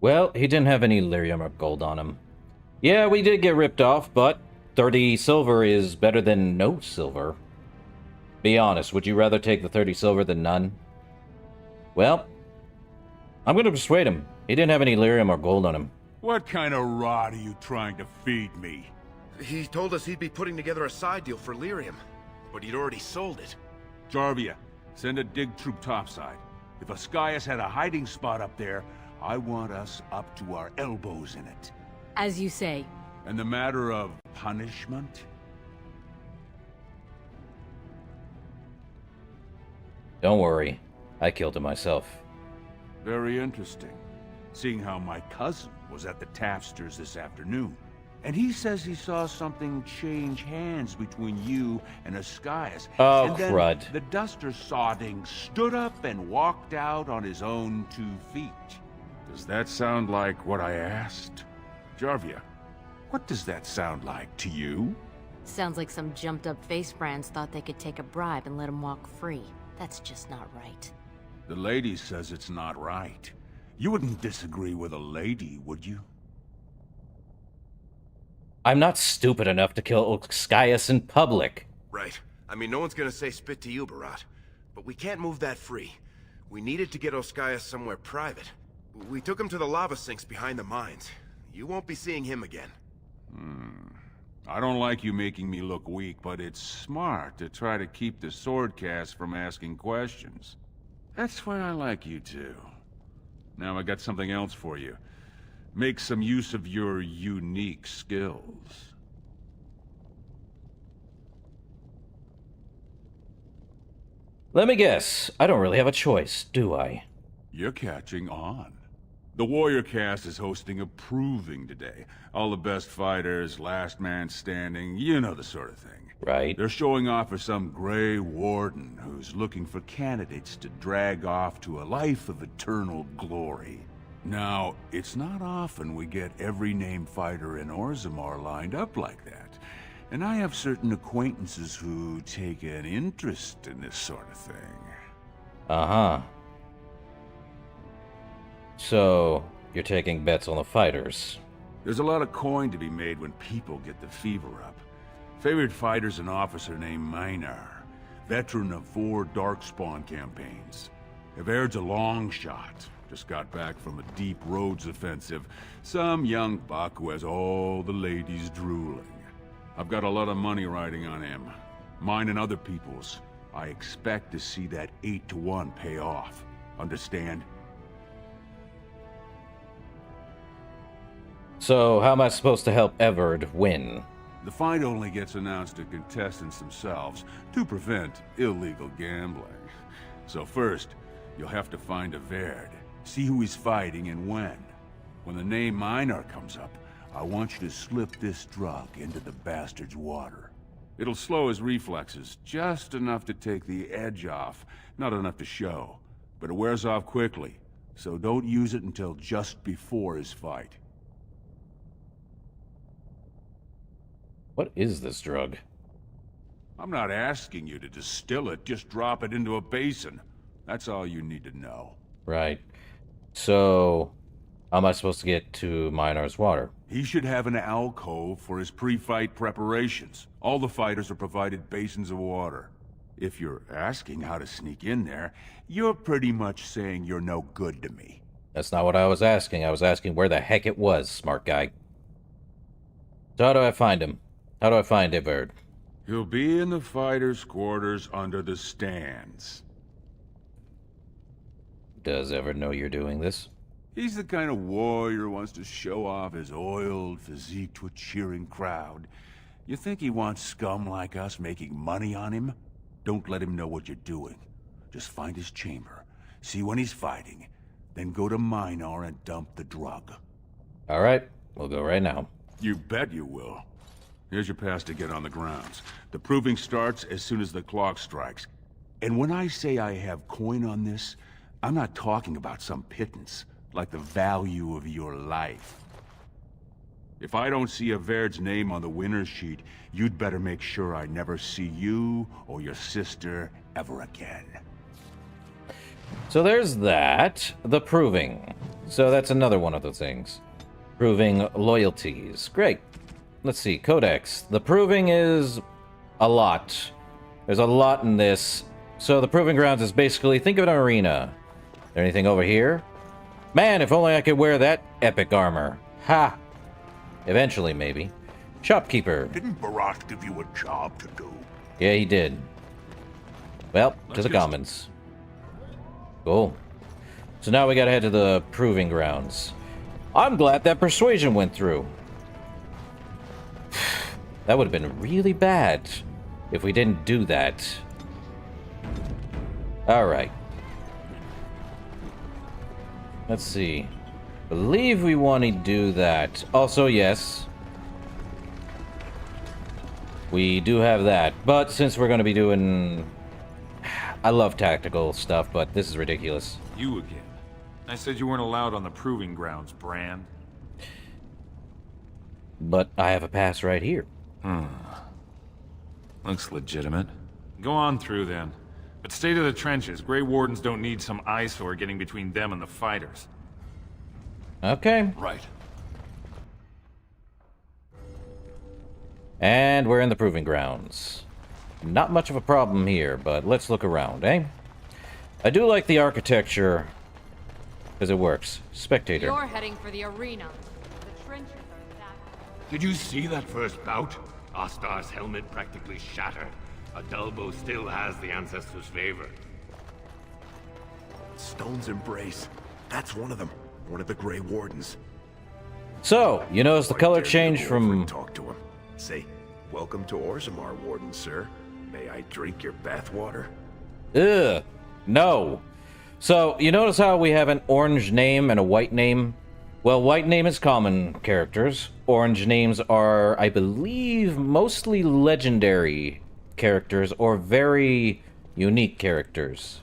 Well, he didn't have any lyrium or gold on him. Yeah, we did get ripped off, but 30 silver is better than no silver. Be honest, would you rather take the 30 silver than none? Well, I'm gonna persuade him. He didn't have any lyrium or gold on him. What kind of rot are you trying to feed me? He told us he'd be putting together a side deal for lyrium, but he'd already sold it. Jarvia, send a dig troop topside. If Oskaias had a hiding spot up there, I want us up to our elbows in it. As you say. And the matter of punishment? Don't worry. I killed him myself. Very interesting. Seeing how my cousin was at the tapsters this afternoon. And he says he saw something change hands between you and Oskaias. Oh, and then crud. The duster sodding stood up and walked out on his own 2 feet. Does that sound like what I asked? Jarvia, what does that sound like to you? Sounds like some jumped-up face brands thought they could take a bribe and let him walk free. That's just not right. The lady says it's not right. You wouldn't disagree with a lady, would you? I'm not stupid enough to kill Oskaias in public. Right. I mean, no one's gonna say spit to you, Barat. But we can't move that free. We needed to get Oskaya somewhere private. We took him to the lava sinks behind the mines. You won't be seeing him again. I don't like you making me look weak, but it's smart to try to keep the swordcast from asking questions. That's why I like you two. Now I got something else for you. Make some use of your unique skills. Let me guess. I don't really have a choice, do I? You're catching on. The Warrior Cast is hosting a proving today. All the best fighters, last man standing, you know the sort of thing. Right. They're showing off for some Grey Warden who's looking for candidates to drag off to a life of eternal glory. Now, it's not often we get every named fighter in Orzammar lined up like that. And I have certain acquaintances who take an interest in this sort of thing. Uh-huh. So, you're taking bets on the fighters. There's a lot of coin to be made when people get the fever up. Favorite fighter's an officer named Minar, veteran of 4 Darkspawn campaigns. Everd's a long shot. Just got back from a deep roads offensive. Some young buck who has all the ladies drooling. I've got a lot of money riding on him. Mine and other people's. I expect to see that 8-to-1 pay off. Understand? So, how am I supposed to help Everd win? The fight only gets announced to contestants themselves to prevent illegal gambling. So first, you'll have to find Everd. See who he's fighting and when. When the name Minar comes up, I want you to slip this drug into the bastard's water. It'll slow his reflexes, just enough to take the edge off, not enough to show. But it wears off quickly, so don't use it until just before his fight. What is this drug? I'm not asking you to distill it, just drop it into a basin. That's all you need to know. Right. So, how am I supposed to get to Minar's water? He should have an alcove for his pre-fight preparations. All the fighters are provided basins of water. If you're asking how to sneak in there, you're pretty much saying you're no good to me. That's not what I was asking. I was asking where the heck it was, smart guy. So how do I find him? How do I find Everd? He'll be in the fighters' quarters under the stands. Does Everd know you're doing this? He's the kind of warrior who wants to show off his oiled physique to a cheering crowd. You think he wants scum like us making money on him? Don't let him know what you're doing. Just find his chamber, see when he's fighting, then go to Minar and dump the drug. All right, we'll go right now. You bet you will. Here's your pass to get on the grounds. The proving starts as soon as the clock strikes. And when I say I have coin on this, I'm not talking about some pittance, like the value of your life. If I don't see Everd's name on the winner's sheet, you'd better make sure I never see you or your sister ever again. So there's that. The proving. So that's another one of the things. Proving loyalties. Great. Let's see. Codex. The proving is a lot. There's a lot in this. So the proving grounds is basically, think of an arena. Is there anything over here? Man, if only I could wear that epic armor. Ha! Eventually, maybe. Shopkeeper. Didn't Barat give you a job to do? Yeah, he did. Well, to the commons. Cool. So now we gotta head to the proving grounds. I'm glad that persuasion went through. That would have been really bad if we didn't do that. Alright. Let's see. Believe we want to do that. Also, yes. We do have that. But since we're going to be doing... I love tactical stuff, but this is ridiculous. You again. I said you weren't allowed on the proving grounds, Brand. But I have a pass right here. Looks legitimate. Go on through, then. But stay to the trenches. Grey Wardens don't need some eyesore getting between them and the fighters. Okay. Right. And we're in the proving grounds. Not much of a problem here, but let's look around, eh? I do like the architecture, because it works. Spectator. You're heading for the arena. The trenches are that. Did you see that first bout? Ostar's helmet practically shattered. A dull bow still has the Ancestors' favor. Stone's Embrace. That's one of them. One of the Grey Wardens. So, you notice the color change from... Talk to him. Say, welcome to Orzammar, Warden, sir. May I drink your bathwater? Ugh. No. So, you notice how we have an orange name and a white name? Well, white name is common characters. Orange names are, I believe, mostly legendary characters or very unique characters.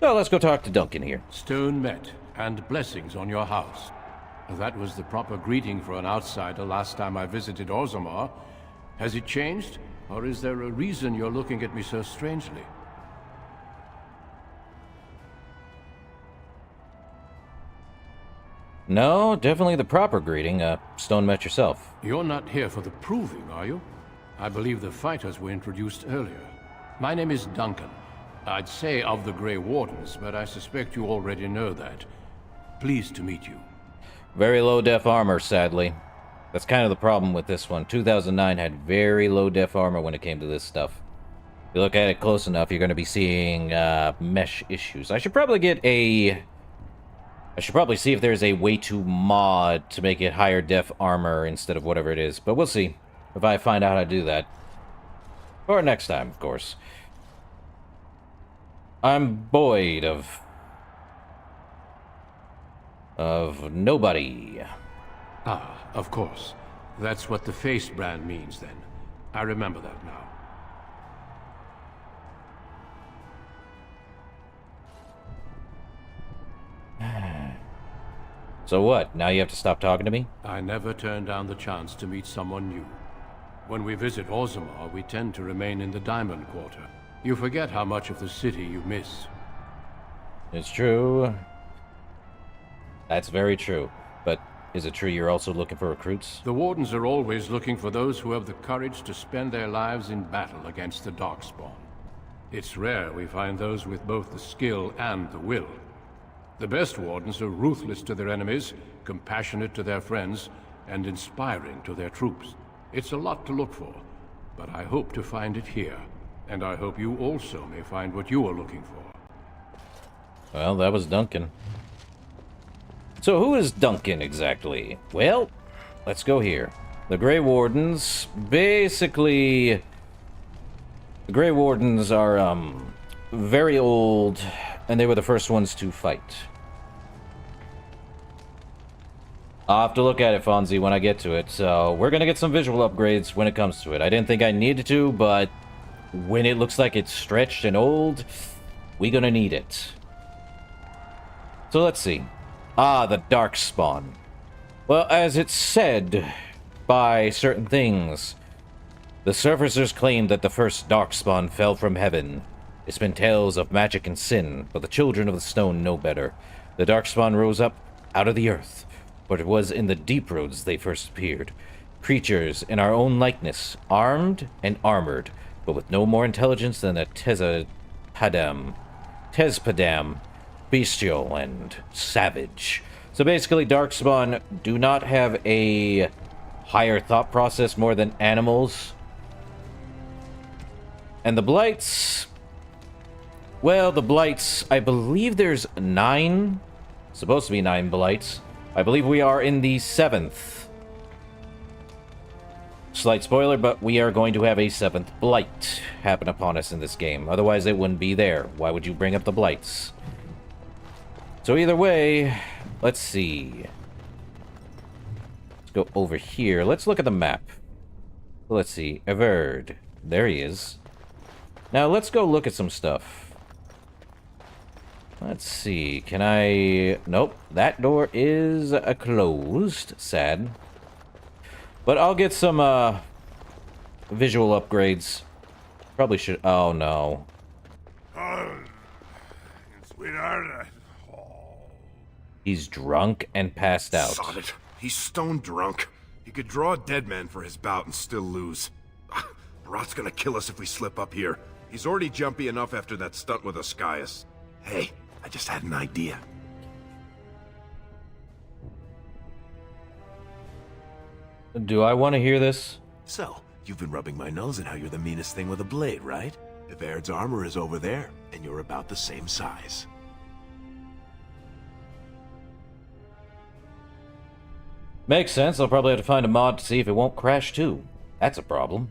So, let's go talk to Duncan here. Stone met, and blessings on your house. That was the proper greeting for an outsider last time I visited Orzammar. Has it changed? Or is there a reason you're looking at me so strangely? No, definitely the proper greeting. Stone met yourself. You're not here for the proving, are you? I believe the fighters were introduced earlier. My name is Duncan. I'd say of the Grey Wardens, but I suspect you already know that. Pleased to meet you. Very low def armor, sadly. That's kind of the problem with this one. 2009 had very low def armor when it came to this stuff. If you look at it close enough, you're going to be seeing mesh issues. I should probably see if there's a way to mod to make it higher def armor instead of whatever it is. But we'll see if I find out how to do that. Or next time, of course. I'm void of nobody. Ah, of course. That's what the face brand means, then. I remember that now. So what? Now you have to stop talking to me? I never turn down the chance to meet someone new. When we visit Orzammar, we tend to remain in the Diamond Quarter. You forget how much of the city you miss. It's true. That's very true. But is it true you're also looking for recruits? The Wardens are always looking for those who have the courage to spend their lives in battle against the Darkspawn. It's rare we find those with both the skill and the will. The best Wardens are ruthless to their enemies, compassionate to their friends, and inspiring to their troops. It's a lot to look for, but I hope to find it here. And I hope you also may find what you are looking for. Well, that was Duncan. So who is Duncan exactly? Well, let's go here. The Grey Wardens, basically... The Grey Wardens are, very old, and they were the first ones to fight. I'll have to look at it, Fonzie, when I get to it. So, we're gonna get some visual upgrades when it comes to it. I didn't think I needed to, but when it looks like it's stretched and old, we're gonna need it. So, let's see. Ah, the Darkspawn. Well, as it's said by certain things, the surfacers claim that the first Darkspawn fell from heaven. It's been tales of magic and sin, but the children of the stone know better. The Darkspawn rose up out of the earth, but it was in the deep roads they first appeared. Creatures in our own likeness, armed and armored, but with no more intelligence than a Tezpadam, bestial and savage. So basically, Darkspawn do not have a higher thought process more than animals. And the Blights... Well, the Blights, I believe there's 9. Supposed to be 9 Blights. I believe we are in the 7th. Slight spoiler, but we are going to have a 7th Blight happen upon us in this game. Otherwise, it wouldn't be there. Why would you bring up the Blights? So either way, let's see. Let's go over here. Let's look at the map. Let's see. Everd. There he is. Now, let's go look at some stuff. Let's see, can I... Nope, that door is closed. Sad. But I'll get some, visual upgrades. Probably should... Oh, no. Sweetheart, He's drunk and passed out. Sod it. He's stone drunk. He could draw a dead man for his bout and still lose. Barat's gonna kill us if we slip up here. He's already jumpy enough after that stunt with Ascaius. Hey, I just had an idea. Do I want to hear this? So, you've been rubbing my nose in how you're the meanest thing with a blade, right? Veilguard's armor is over there, and you're about the same size. Makes sense. I'll probably have to find a mod to see if it won't crash too. That's a problem.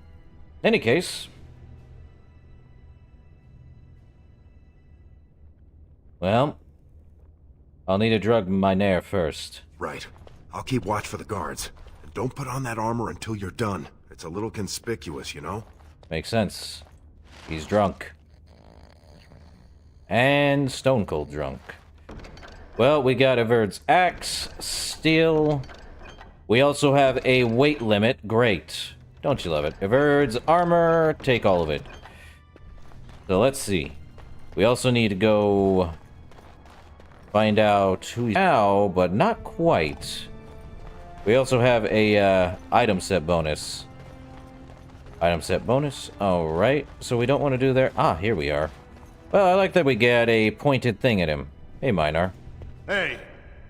In any case... well... I'll need to drug my Nair first. Right. I'll keep watch for the guards. And don't put on that armor until you're done. It's a little conspicuous, you know? Makes sense. He's drunk. And stone cold drunk. Well, we got Veilguard's axe, steel... we also have a weight limit. Great. Don't you love it? Veilguard's armor, take all of it. So let's see. We also need to go find out who he's now, but not quite. We also have a item set bonus. Item set bonus. Alright. So we don't want to do there. Ah, here we are. Well, I like that we get a pointed thing at him. Hey, Minar. Hey,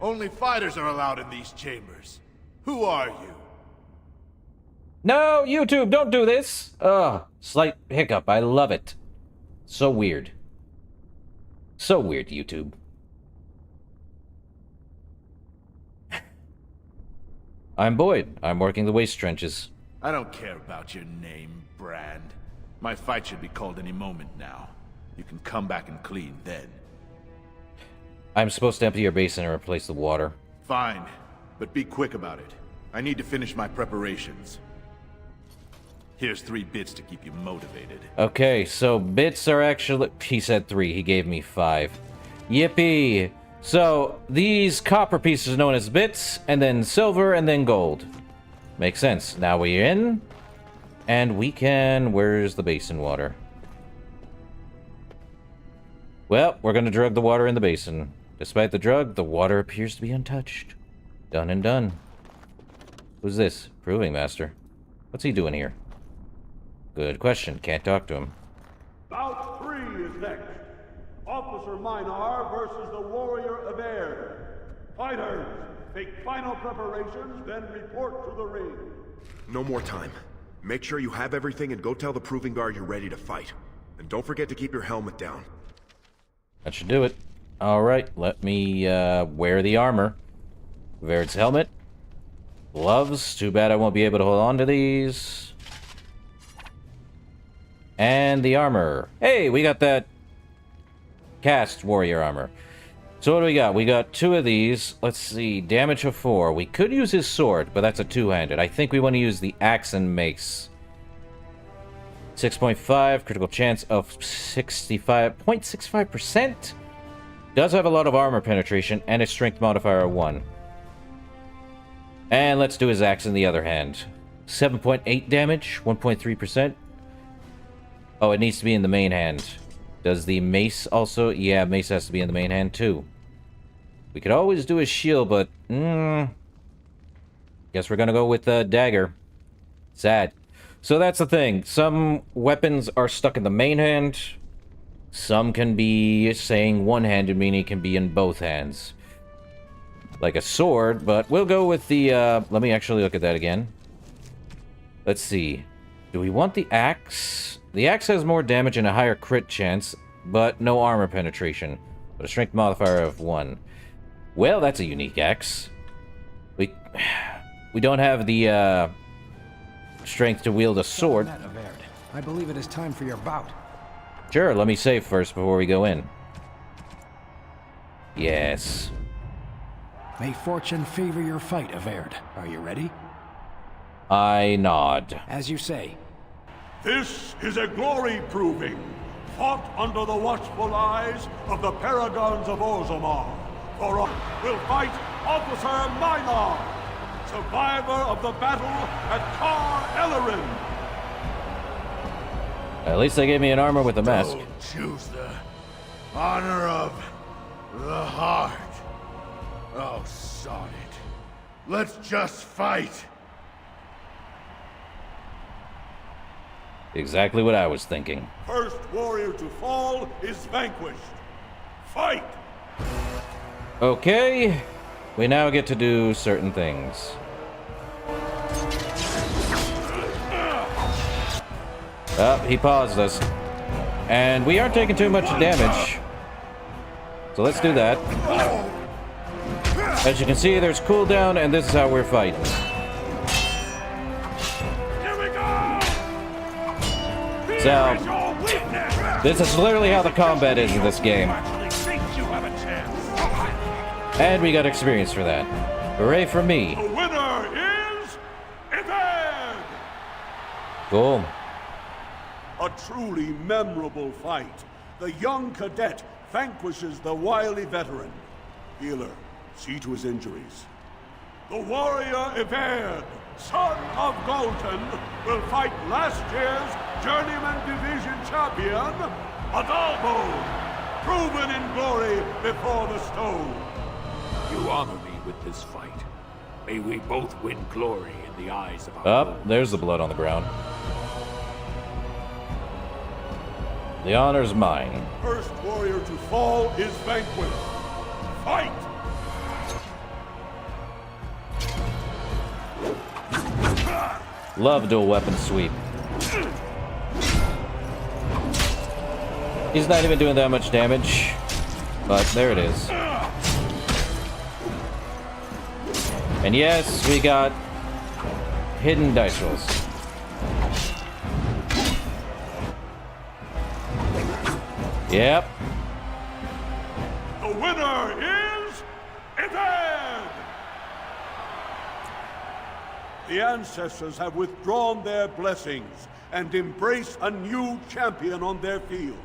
only fighters are allowed in these chambers. Who are you? No, YouTube, don't do this! Ugh, slight hiccup. I love it. So weird. So weird, YouTube. I'm Boyd. I'm working the waste trenches. I don't care about your name, Brand. My fight should be called any moment now. You can come back and clean then. I'm supposed to empty your basin and replace the water. Fine, but be quick about it. I need to finish my preparations. Here's 3 bits to keep you motivated. Okay, so bits are actually... he said 3, he gave me 5. Yippee! So, these copper pieces are known as bits, and then silver, and then gold. Makes sense. Now we're in, and we can... where's the basin water? Well, we're gonna drug the water in the basin. Despite the drug, the water appears to be untouched. Done and done. Who's this? Proving Master. What's he doing here? Good question. Can't talk to him. Bout 3 is next. Officer Minar versus the warrior Veilguard. Fighters, take final preparations, then report to the ring. No more time. Make sure you have everything and go tell the Proving Guard you're ready to fight. And don't forget to keep your helmet down. That should do it. Alright, let me wear the armor. Veilguard's helmet. Gloves. Too bad I won't be able to hold on to these. And the armor. Hey, we got that cast warrior armor. So what do we got? We got 2 of these. Let's see. Damage of 4. We could use his sword, but that's a 2-handed. I think we want to use the axe and mace. 6.5. Critical chance of 65.65%. Does have a lot of armor penetration and a strength modifier of 1. And let's do his axe in the other hand. 7.8 damage. 1.3%. Oh, it needs to be in the main hand. Does the mace also? Yeah, mace has to be in the main hand too. We could always do a shield, but... guess we're gonna go with the dagger. Sad. So that's the thing. Some weapons are stuck in the main hand. Some can be saying one-handed, meaning it can be in both hands. Like a sword, but we'll go with the... let me actually look at that again. Let's see. Do we want the axe? The axe has more damage and a higher crit chance, but no armor penetration. But a strength modifier of 1. Well, that's a unique axe. We don't have the strength to wield a sword. I believe it is time for your bout. Sure, let me save first before we go in. Yes. May fortune favor your fight, Veilguard. Are you ready? I nod. As you say. This is a glory proving, fought under the watchful eyes of the Paragons of Orzammar. For will fight Officer Minar, survivor of the battle at Tar Ellerin. At least they gave me an armor with a mask. Don't choose the honor of the heart. Oh, sod it. Let's just fight. Exactly what I was thinking. First warrior to fall is vanquished. Fight! Okay, we now get to do certain things. He paused us. And we aren't taking too much damage. So let's do that. As you can see, there's cooldown, and this is how we're fighting. So, this is literally how the combat is in this game. And we got experience for that. Hooray for me. The winner is Veilguard! Cool. A truly memorable fight. The young cadet vanquishes the wily veteran. Healer, see to his injuries. The warrior Veilguard, son of Galton, will fight last year's Journeyman Division champion, Adalbo, proven in glory before the stone. You honor me with this fight. May we both win glory in the eyes of our Lord. There's the blood on the ground. The honor's mine. First warrior to fall is vanquished. Fight! Love dual weapon sweep. He's not even doing that much damage, but there it is. And yes, we got hidden dice rolls. Yep. The winner is Veilguard! The ancestors have withdrawn their blessings and embrace a new champion on their field.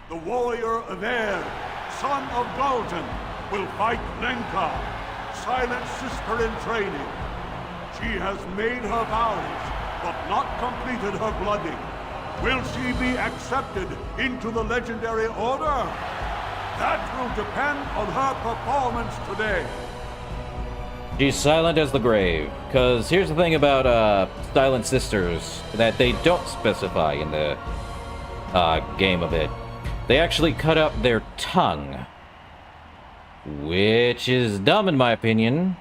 The warrior Veilguard, son of Galton, will fight Lenka, silent sister in training. She has made her vows, but not completed her blooding. Will she be accepted into the legendary order? That will depend on her performance today. She's silent as the grave. Because here's the thing about Silent Sisters that they don't specify in the game of it. They actually cut up their tongue. Which is dumb in my opinion.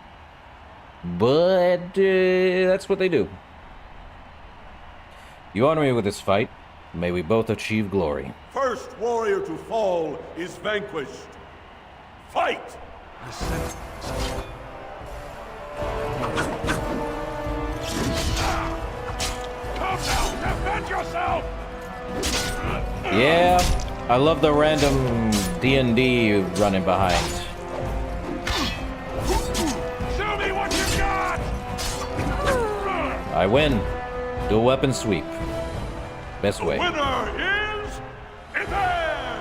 But that's what they do. You honor me with this fight. May we both achieve glory. First warrior to fall is vanquished. Fight! Come now, defend yourself! Yeah, I love the random D&D running behind. Show me what you got! I win. Dual weapon sweep. Best way. Winner is Veilguard!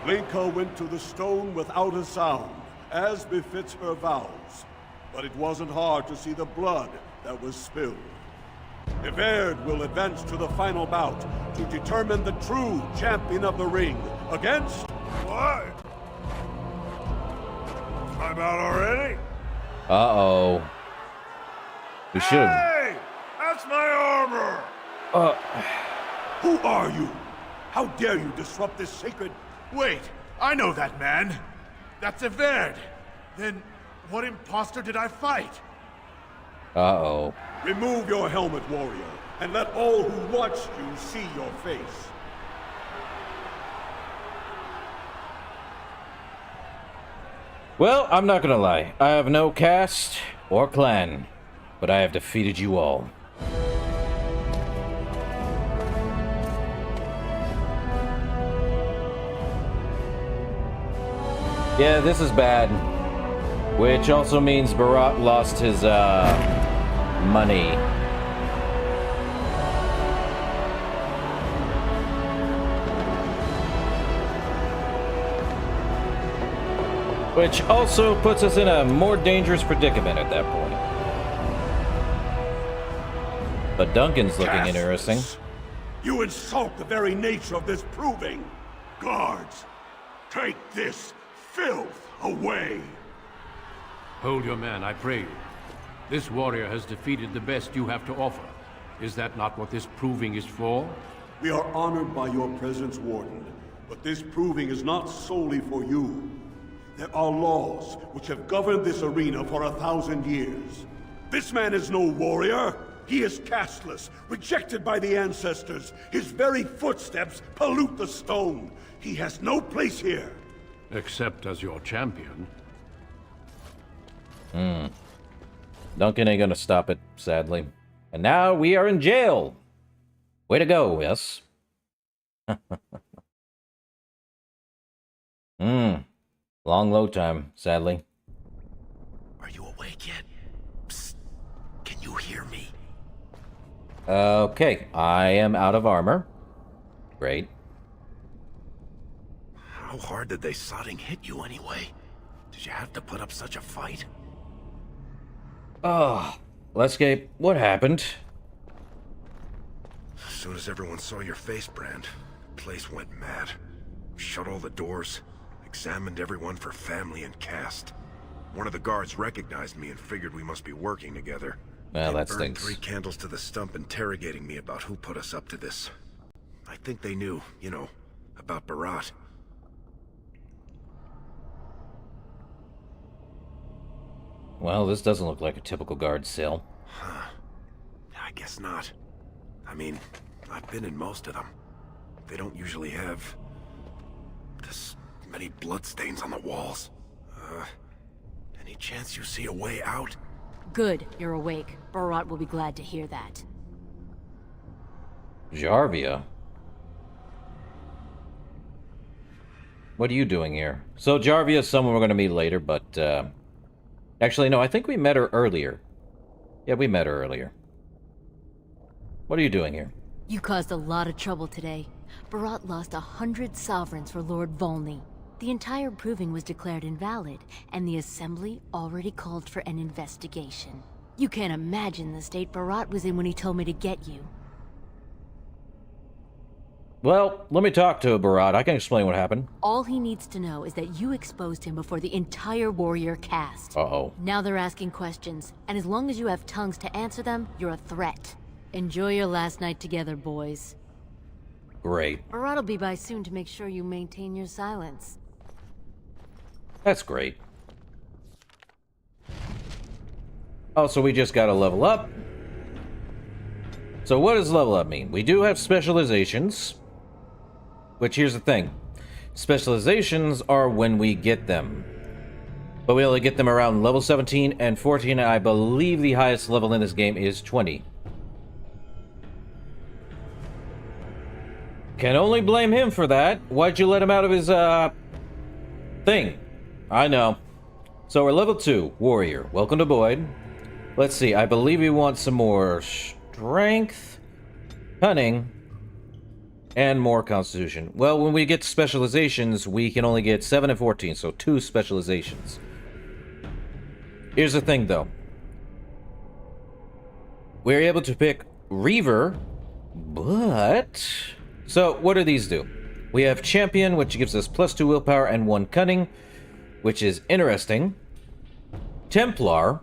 Lenka went to the stone without a sound, as befits her vows. But it wasn't hard to see the blood that was spilled. Veilguard will advance to the final bout to determine the true champion of the ring against... What? I'm out already? Uh-oh. We should. Hey! That's my armor! Who are you? How dare you disrupt this sacred... Wait, I know that man. That's Veilguard. Then, what imposter did I fight? Uh-oh. Remove your helmet, warrior, and let all who watch you see your face. Well, I'm not gonna lie. I have no caste or clan, but I have defeated you all. Yeah, this is bad. Which also means Barat lost his, money. Which also puts us in a more dangerous predicament at that point. But Duncan's looking interesting. You insult the very nature of this proving. Guards, take this filth away. Hold your man, I pray you. This warrior has defeated the best you have to offer. Is that not what this proving is for? We are honored by your presence, Warden, but this proving is not solely for you. There are laws which have governed this arena for 1,000 years. This man is no warrior. He is casteless, rejected by the ancestors. His very footsteps pollute the stone. He has no place here. Except as your champion. Duncan ain't gonna stop it, sadly. And now we are in jail. Way to go, yes. Long load time, sadly. Are you awake yet? Psst. Can you hear me? Okay, I am out of armor. Great. How hard did they sodding hit you anyway? Did you have to put up such a fight? Lescape, what happened? As soon as everyone saw your face, Brand, the place went mad. Shut all the doors, examined everyone for family and caste. One of the guards recognized me and figured we must be working together. Well, They that burned stinks. 3 candles to the stump interrogating me about who put us up to this. I think they knew, you know, about Barat. Well, this doesn't look like a typical guard cell. Huh. I guess not. I mean, I've been in most of them. They don't usually have this many bloodstains on the walls. Any chance you see a way out? Good, you're awake. Barat will be glad to hear that. Jarvia? What are you doing here? So Jarvia is someone we're going to meet later, but actually, no, I think we met her earlier. Yeah, we met her earlier. What are you doing here? You caused a lot of trouble today. Barat lost 100 sovereigns for Lord Volney. The entire proving was declared invalid, and the Assembly already called for an investigation. You can't imagine the state Barat was in when he told me to get you. Well, let me talk to Barat. I can explain what happened. All he needs to know is that you exposed him before the entire warrior caste. Uh-oh. Now they're asking questions, and as long as you have tongues to answer them, you're a threat. Enjoy your last night together, boys. Great. Barat will be by soon to make sure you maintain your silence. That's great. Oh, so we just gotta level up. So what does level up mean? We do have specializations. Which, here's the thing. Specializations are when we get them. But we only get them around level 17 and 14. I believe the highest level in this game is 20. Can only blame him for that. Why'd you let him out of his, thing? I know. So we're level 2, Warrior. Welcome to Boyd. Let's see, I believe we want some more Strength, Cunning, and more Constitution. Well, when we get specializations, we can only get 7 and 14, so 2 specializations. Here's the thing, though. We're able to pick Reaver, but... So, what do these do? We have Champion, which gives us +2 willpower and 1 cunning, which is interesting. Templar,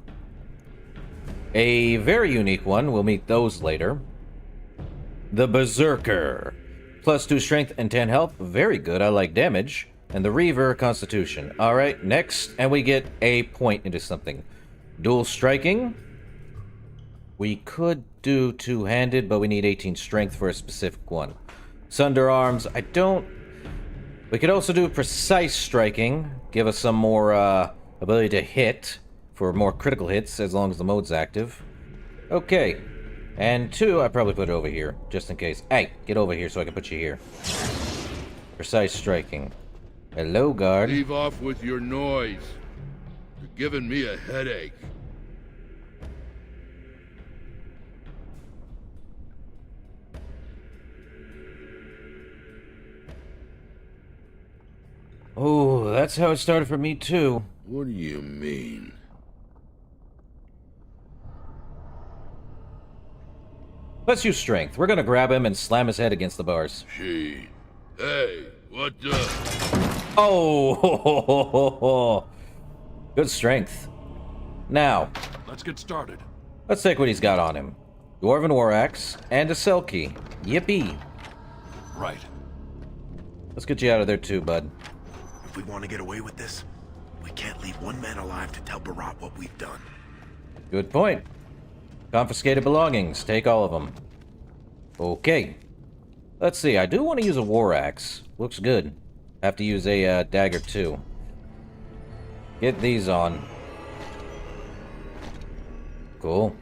a very unique one. We'll meet those later. The Berserker, +2 strength and 10 health. Very good, I like damage. And the Reaver, Constitution. Alright, next, and we get a point into something. Dual Striking. We could do two-handed, but we need 18 strength for a specific one. Sunder Arms, I don't... We could also do Precise Striking. Give us some more ability to hit for more critical hits as long as the mode's active. Okay. And 2, I probably put it over here, just in case. Hey, get over here so I can put you here. Precise Striking. Hello, guard. Leave off with your noise. You're giving me a headache. Oh, that's how it started for me, too. What do you mean? Let's use strength. We're gonna grab him and slam his head against the bars. Gee. Hey, what the... Oh! Good strength. Now, Let's get started. Let's take what he's got on him. Dwarven War Axe and a Selkie. Yippee. Right. Let's get you out of there too, bud. If we want to get away with this, we can't leave one man alive to tell Barat what we've done. Good point. Confiscated belongings. Take all of them. Okay. Let's see. I do want to use a War Axe. Looks good. Have to use a dagger too. Get these on. Cool.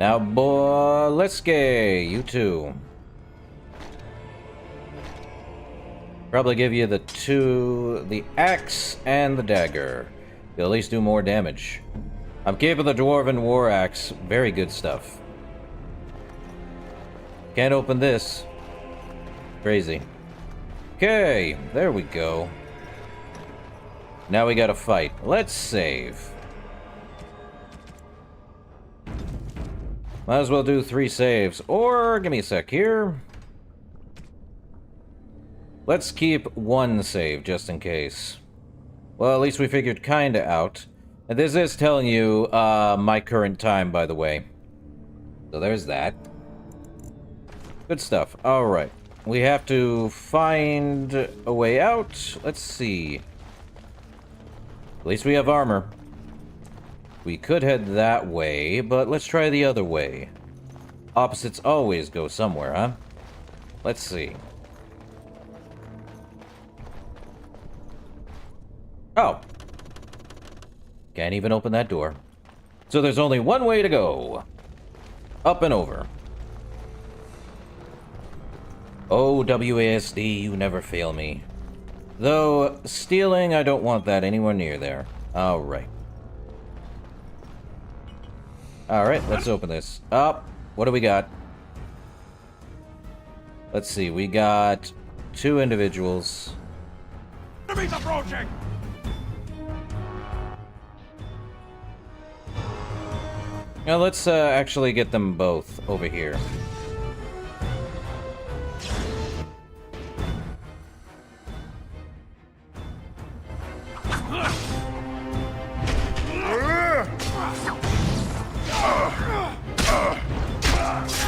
Now, boy, let's get you two. Probably give you the axe and the dagger. You'll at least do more damage. I'm keeping the Dwarven War Axe. Very good stuff. Can't open this. Crazy. Okay, there we go. Now we gotta fight. Let's save. Might as well do 3 saves. Or, give me a sec here. Let's keep 1 save, just in case. Well, at least we figured kinda out. And this is telling you, my current time, by the way. So there's that. Good stuff. Alright. We have to find a way out. Let's see. At least we have armor. We could head that way, but let's try the other way. Opposites always go somewhere, huh? Let's see. Oh. Can't even open that door. So there's only one way to go. Up and over. Oh, WASD, you never fail me. Though, stealing, I don't want that anywhere near there. Alright. Alright, let's open this up. What do we got? Let's see, we got 2 individuals. Enemies approaching! Now let's actually get them both over here.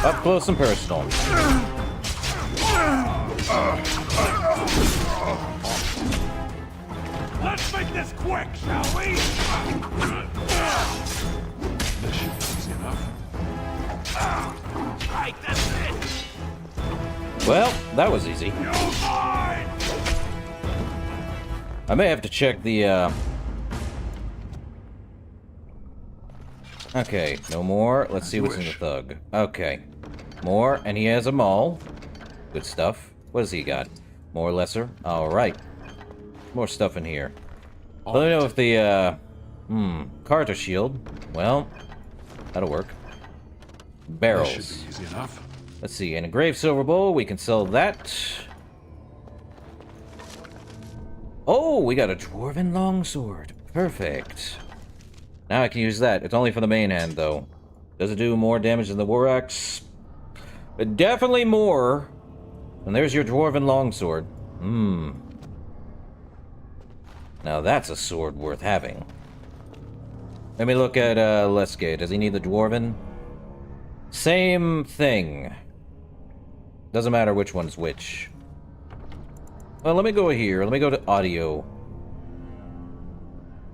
Up close and personal. Let's make this quick, shall we? This should be easy enough. Right, that's it. Well, that was easy. I may have to check the, Okay, no more. Let's see what's in the thug. Okay. More, and he has a maul. Good stuff. What has he got? More lesser? Alright. More stuff in here. Let me know if the, Carter shield. Well, that'll work. Barrels. That should be easy enough. Let's see, an engraved silver bowl. We can sell that. Oh, we got a dwarven longsword. Perfect. Now I can use that. It's only for the main hand, though. Does it do more damage than the War Axe? Definitely more. And there's your dwarven longsword. Now that's a sword worth having. Let me look at Lesgate. Does he need the dwarven? Same thing. Doesn't matter which one's which. Well, let me go here. Let me go to audio.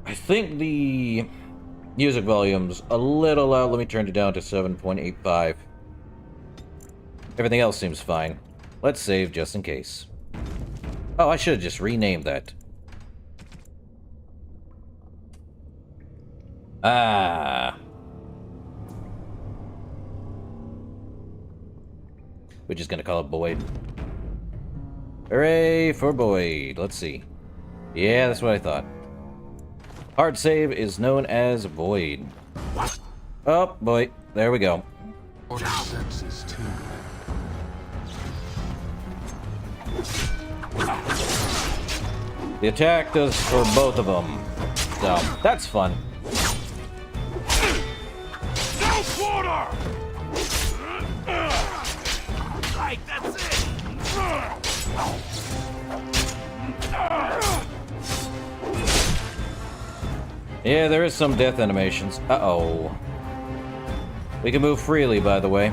I think the music volume's a little loud. Let me turn it down to 7.85. Everything else seems fine. Let's save just in case. Oh, I should have just renamed that. Ah. We're just gonna call it Boyd. Hooray for Boyd. Let's see. Yeah, that's what I thought. Hard save is known as Void. Oh, boy. There we go. Order senses too. The attack does for both of them. So, that's fun. No quarter! Right, that's it! Yeah, there is some death animations. Uh-oh. We can move freely, by the way.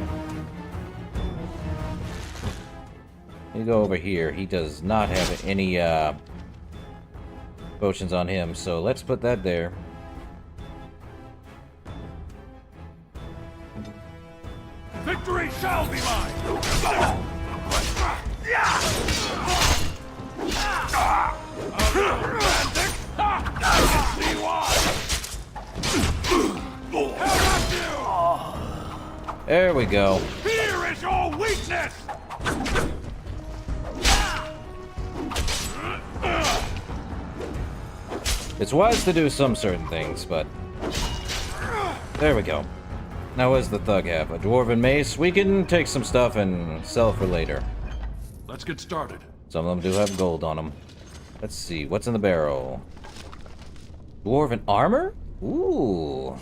You go over here. He does not have any, potions on him, so let's put that there. Victory shall be mine! There we go. Here is your weakness! It's wise to do some certain things, but... There we go. Now, what does the thug have? A dwarven mace? We can take some stuff and sell for later. Let's get started. Some of them do have gold on them. Let's see, what's in the barrel? Dwarven armor? Ooh.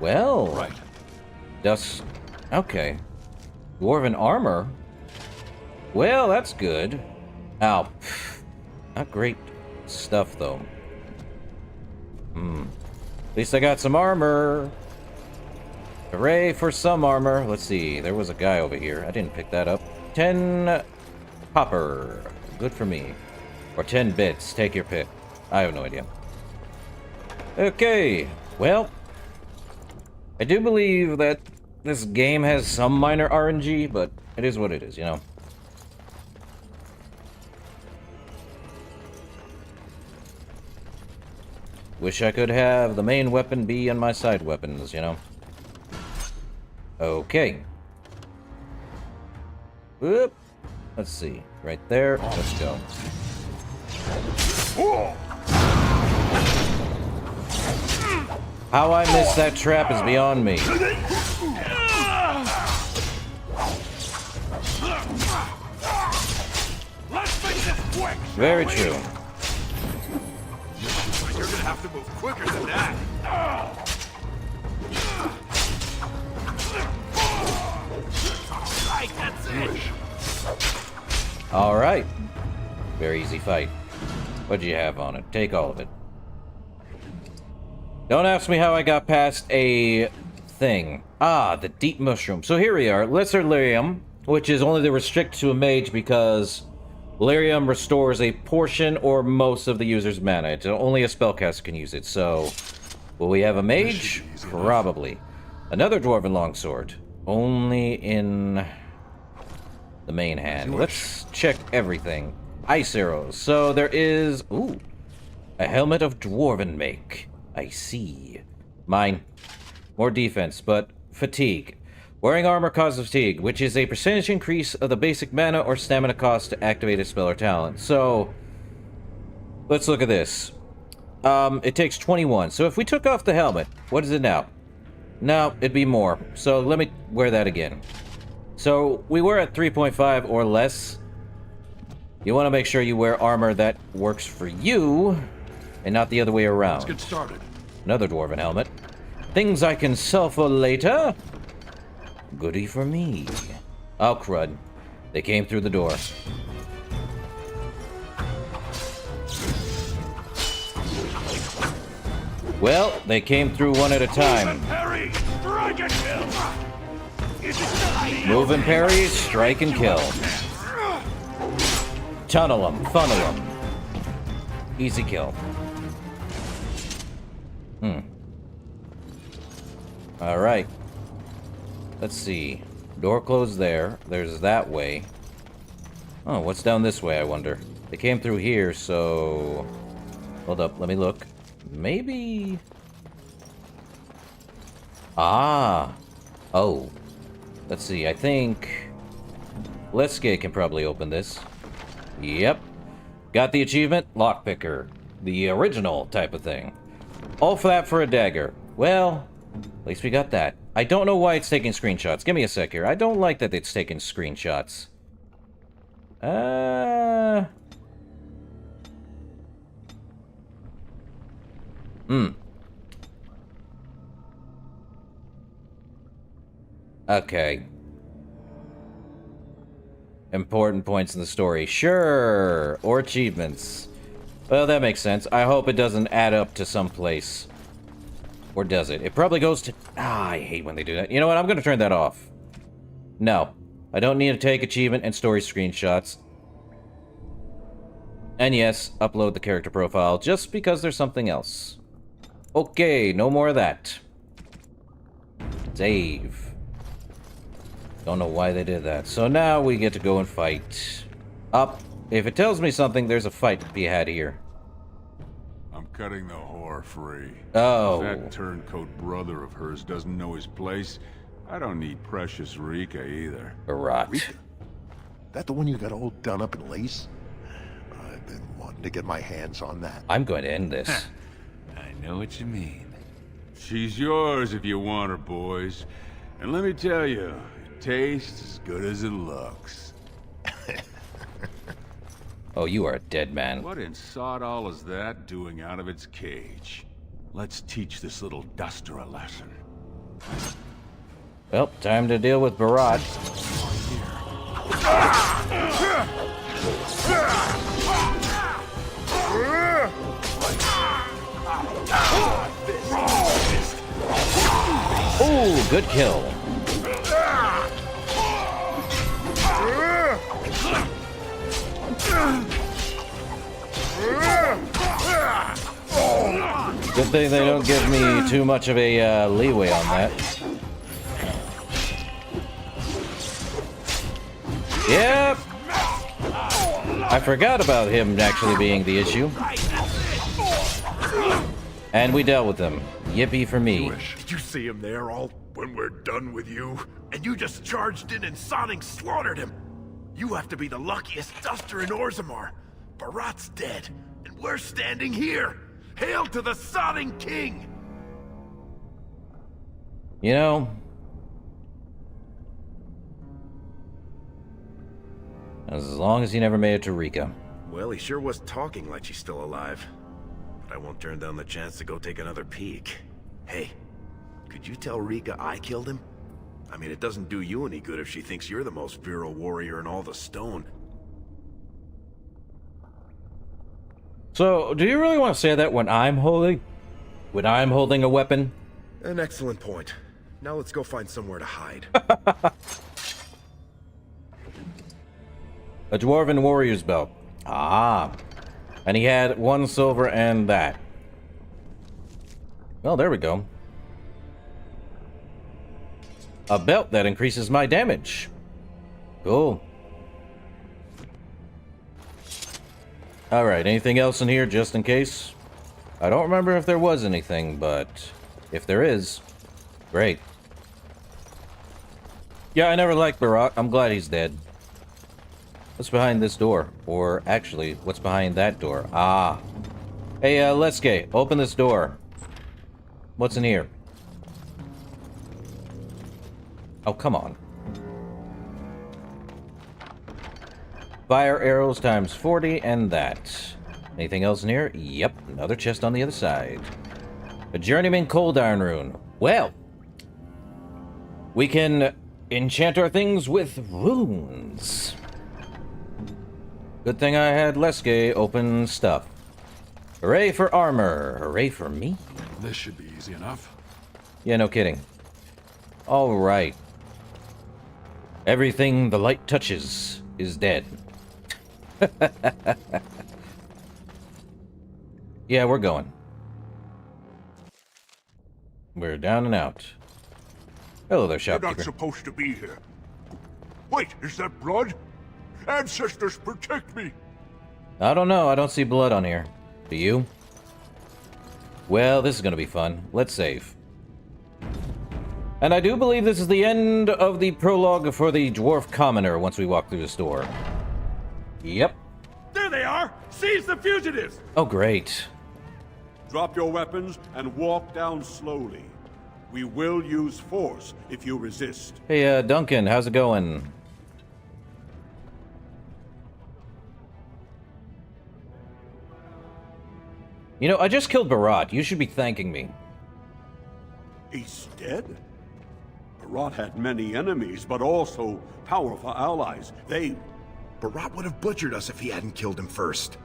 Well. Right. Dust. Okay. Dwarven armor? Well, that's good. Ow. Not great stuff, though. At least I got some armor. Hooray for some armor. Let's see. There was a guy over here. I didn't pick that up. 10 copper. Good for me. Or 10 bits. Take your pick. I have no idea. Okay. Well, I do believe that this game has some minor RNG, but it is what it is, you know? Wish I could have the main weapon be on my side weapons, you know? Okay. Whoop. Let's see. Right there. Let's go. How I missed that trap is beyond me. Very true. You're gonna have to move quicker than that. Right, that's it. All right. Very easy fight. What'd you have on it? Take all of it. Don't ask me how I got past a thing. Ah, the deep mushroom. So here we are. Lesser lyrium, which is only restricted to a mage because lyrium restores a portion or most of the user's mana. It's only a spellcaster can use it. So, will we have a mage? Probably. Another dwarven longsword. Only in the main hand. Let's check everything. Ice arrows. So there is... Ooh. A helmet of dwarven make. I see. Mine. More defense, but fatigue. Wearing armor causes fatigue, which is a percentage increase of the basic mana or stamina cost to activate a spell or talent. So, let's look at this. It takes 21. So if we took off the helmet, what is it now? No, it'd be more. So let me wear that again. So we were at 3.5 or less. You want to make sure you wear armor that works for you, and not the other way around. Let's get started. Another dwarven helmet. Things I can sell for later. Goody for me. Oh, crud. They came through the door. Well, they came through one at a time. Move and parry, strike and kill. Tunnel them, funnel them. Easy kill. Alright. Let's see. Door closed there. There's that way. Oh, what's down this way, I wonder? They came through here, so... Hold up, let me look. Maybe... Ah! Oh. Let's see, I think... Leske can probably open this. Yep. Got the achievement, Lockpicker. The original type of thing. All for that for a dagger. Well, at least we got that. I don't know why it's taking screenshots. Give me a sec here. I don't like that it's taking screenshots. Okay. important points in the story. Sure. Or achievements. Well, that makes sense. I hope it doesn't add up to some place. Or does it? It probably goes to... I hate when they do that. You know what? I'm going to turn that off. No. I don't need to take achievement and story screenshots. And yes, upload the character profile just because there's something else. Okay, no more of that. Save. Don't know why they did that. So now we get to go and fight. Up. If it tells me something, there's a fight to be had here. I'm cutting the whore free. Oh. If that turncoat brother of hers doesn't know his place, I don't need precious Rika either. Rot. Rika? That the one you got all done up in lace? I've been wanting to get my hands on that. I'm going to end this. I know what you mean. She's yours if you want her, boys. And let me tell you, it tastes as good as it looks. Oh, you are a dead man. What in sod all is that doing out of its cage? Let's teach this little duster a lesson. Well, time to deal with Barat. Ooh, good kill. Good thing they don't give me too much of a leeway on that. Yep. I forgot about him actually being the issue. And we dealt with him. Yippee for me. Did you see him there all when we're done with you? And you just charged in and Sonic slaughtered him. You have to be the luckiest duster in Orzammar. Barat's dead, and we're standing here. Hail to the Sodding King! You know, as long as he never made it to Rika. Well, he sure was talking like she's still alive. But I won't turn down the chance to go take another peek. Hey, could you tell Rika I killed him? I mean, it doesn't do you any good if she thinks you're the most virile warrior in all the stone. So, do you really want to say that when I'm holding a weapon? An excellent point. Now let's go find somewhere to hide. A dwarven warrior's belt. Ah. And he had 1 silver and that. Well, there we go. A belt that increases my damage. Cool. Alright, anything else in here just in case? I don't remember if there was anything, but if there is, great. Yeah, I never liked Barat. I'm glad he's dead. What's behind this door? Or actually, what's behind that door? Ah. Hey, Leske, open this door. What's in here? Oh, come on. Fire arrows times 40 and that. Anything else in here? Yep, another chest on the other side. A journeyman cold iron rune. Well, we can enchant our things with runes. Good thing I had Leske open stuff. Hooray for armor. Hooray for me. This should be easy enough. Yeah, no kidding. All right. Everything the light touches is dead. Yeah, we're going. We're down and out. Hello there, You're not shopkeeper. supposed to be here. Wait, is that blood? Ancestors, protect me! I don't know. I don't see blood on here. Do you? Well, this is going to be fun. Let's save. And I do believe this is the end of the prologue for the Dwarf Commoner once we walk through this door. Yep. There they are! Seize the fugitives! Oh, great. Drop your weapons and walk down slowly. We will use force if you resist. Hey, Duncan, how's it going? You know, I just killed Barat. You should be thanking me. He's dead? Barat had many enemies, but also powerful allies. They Barat would have butchered us if he hadn't killed him first.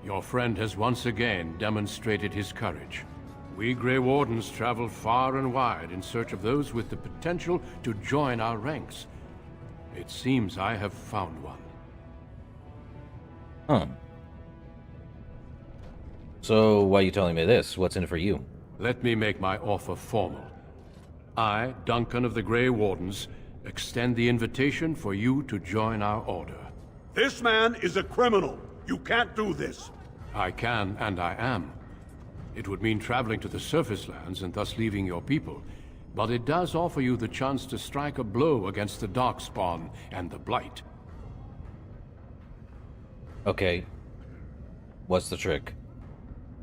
Your friend has once again demonstrated his courage. We Grey Wardens travel far and wide in search of those with the potential to join our ranks. It seems I have found one. Huh. So, why are you telling me this? What's in it for you? Let me make my offer formal. I, Duncan of the Grey Wardens, extend the invitation for you to join our order. This man is a criminal. You can't do this. I can, and I am. It would mean traveling to the surface lands and thus leaving your people, but it does offer you the chance to strike a blow against the Darkspawn and the Blight. Okay. What's the trick?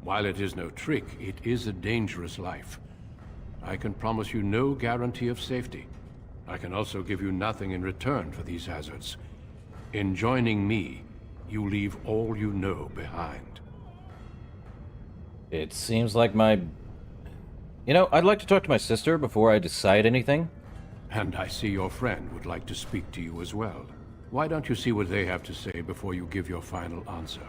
While it is no trick, it is a dangerous life. I can promise you no guarantee of safety. I can also give you nothing in return for these hazards. In joining me, you leave all you know behind. It seems like my... You know, I'd like to talk to my sister before I decide anything. And I see your friend would like to speak to you as well. Why don't you see what they have to say before you give your final answer?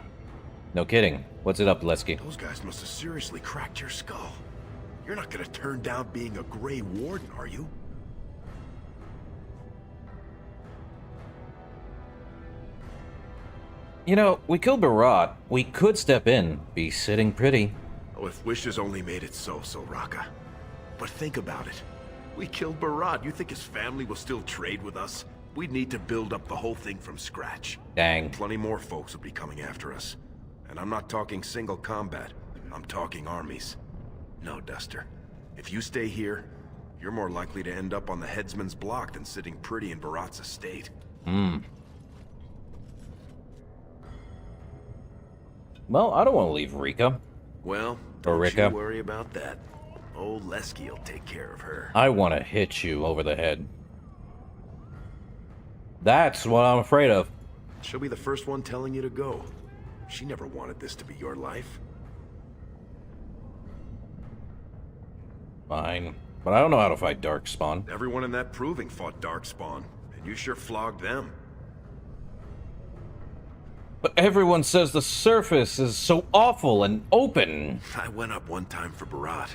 No kidding. What's it up, Lesky? Those guys must have seriously cracked your skull. You're not gonna turn down being a Grey Warden, are you? You know, we killed Barat. We could step in, be sitting pretty. Oh, if wishes only made it so, Raka. But think about it. We killed Barat. You think his family will still trade with us? We'd need to build up the whole thing from scratch. Dang. Plenty more folks will be coming after us. And I'm not talking single combat. I'm talking armies. No, Duster. If you stay here, you're more likely to end up on the headsman's block than sitting pretty in Barat's estate. Well, I don't want to leave Rika. Well, Or don't you Rika. worry about that. Old Lesky will take care of her. I want to hit you over the head. That's what I'm afraid of. She'll be the first one telling you to go. She never wanted this to be your life. Fine. But I don't know how to fight Darkspawn. Everyone in that proving fought Darkspawn, and you sure flogged them. But everyone says the surface is so awful and open. I went up one time for Barat.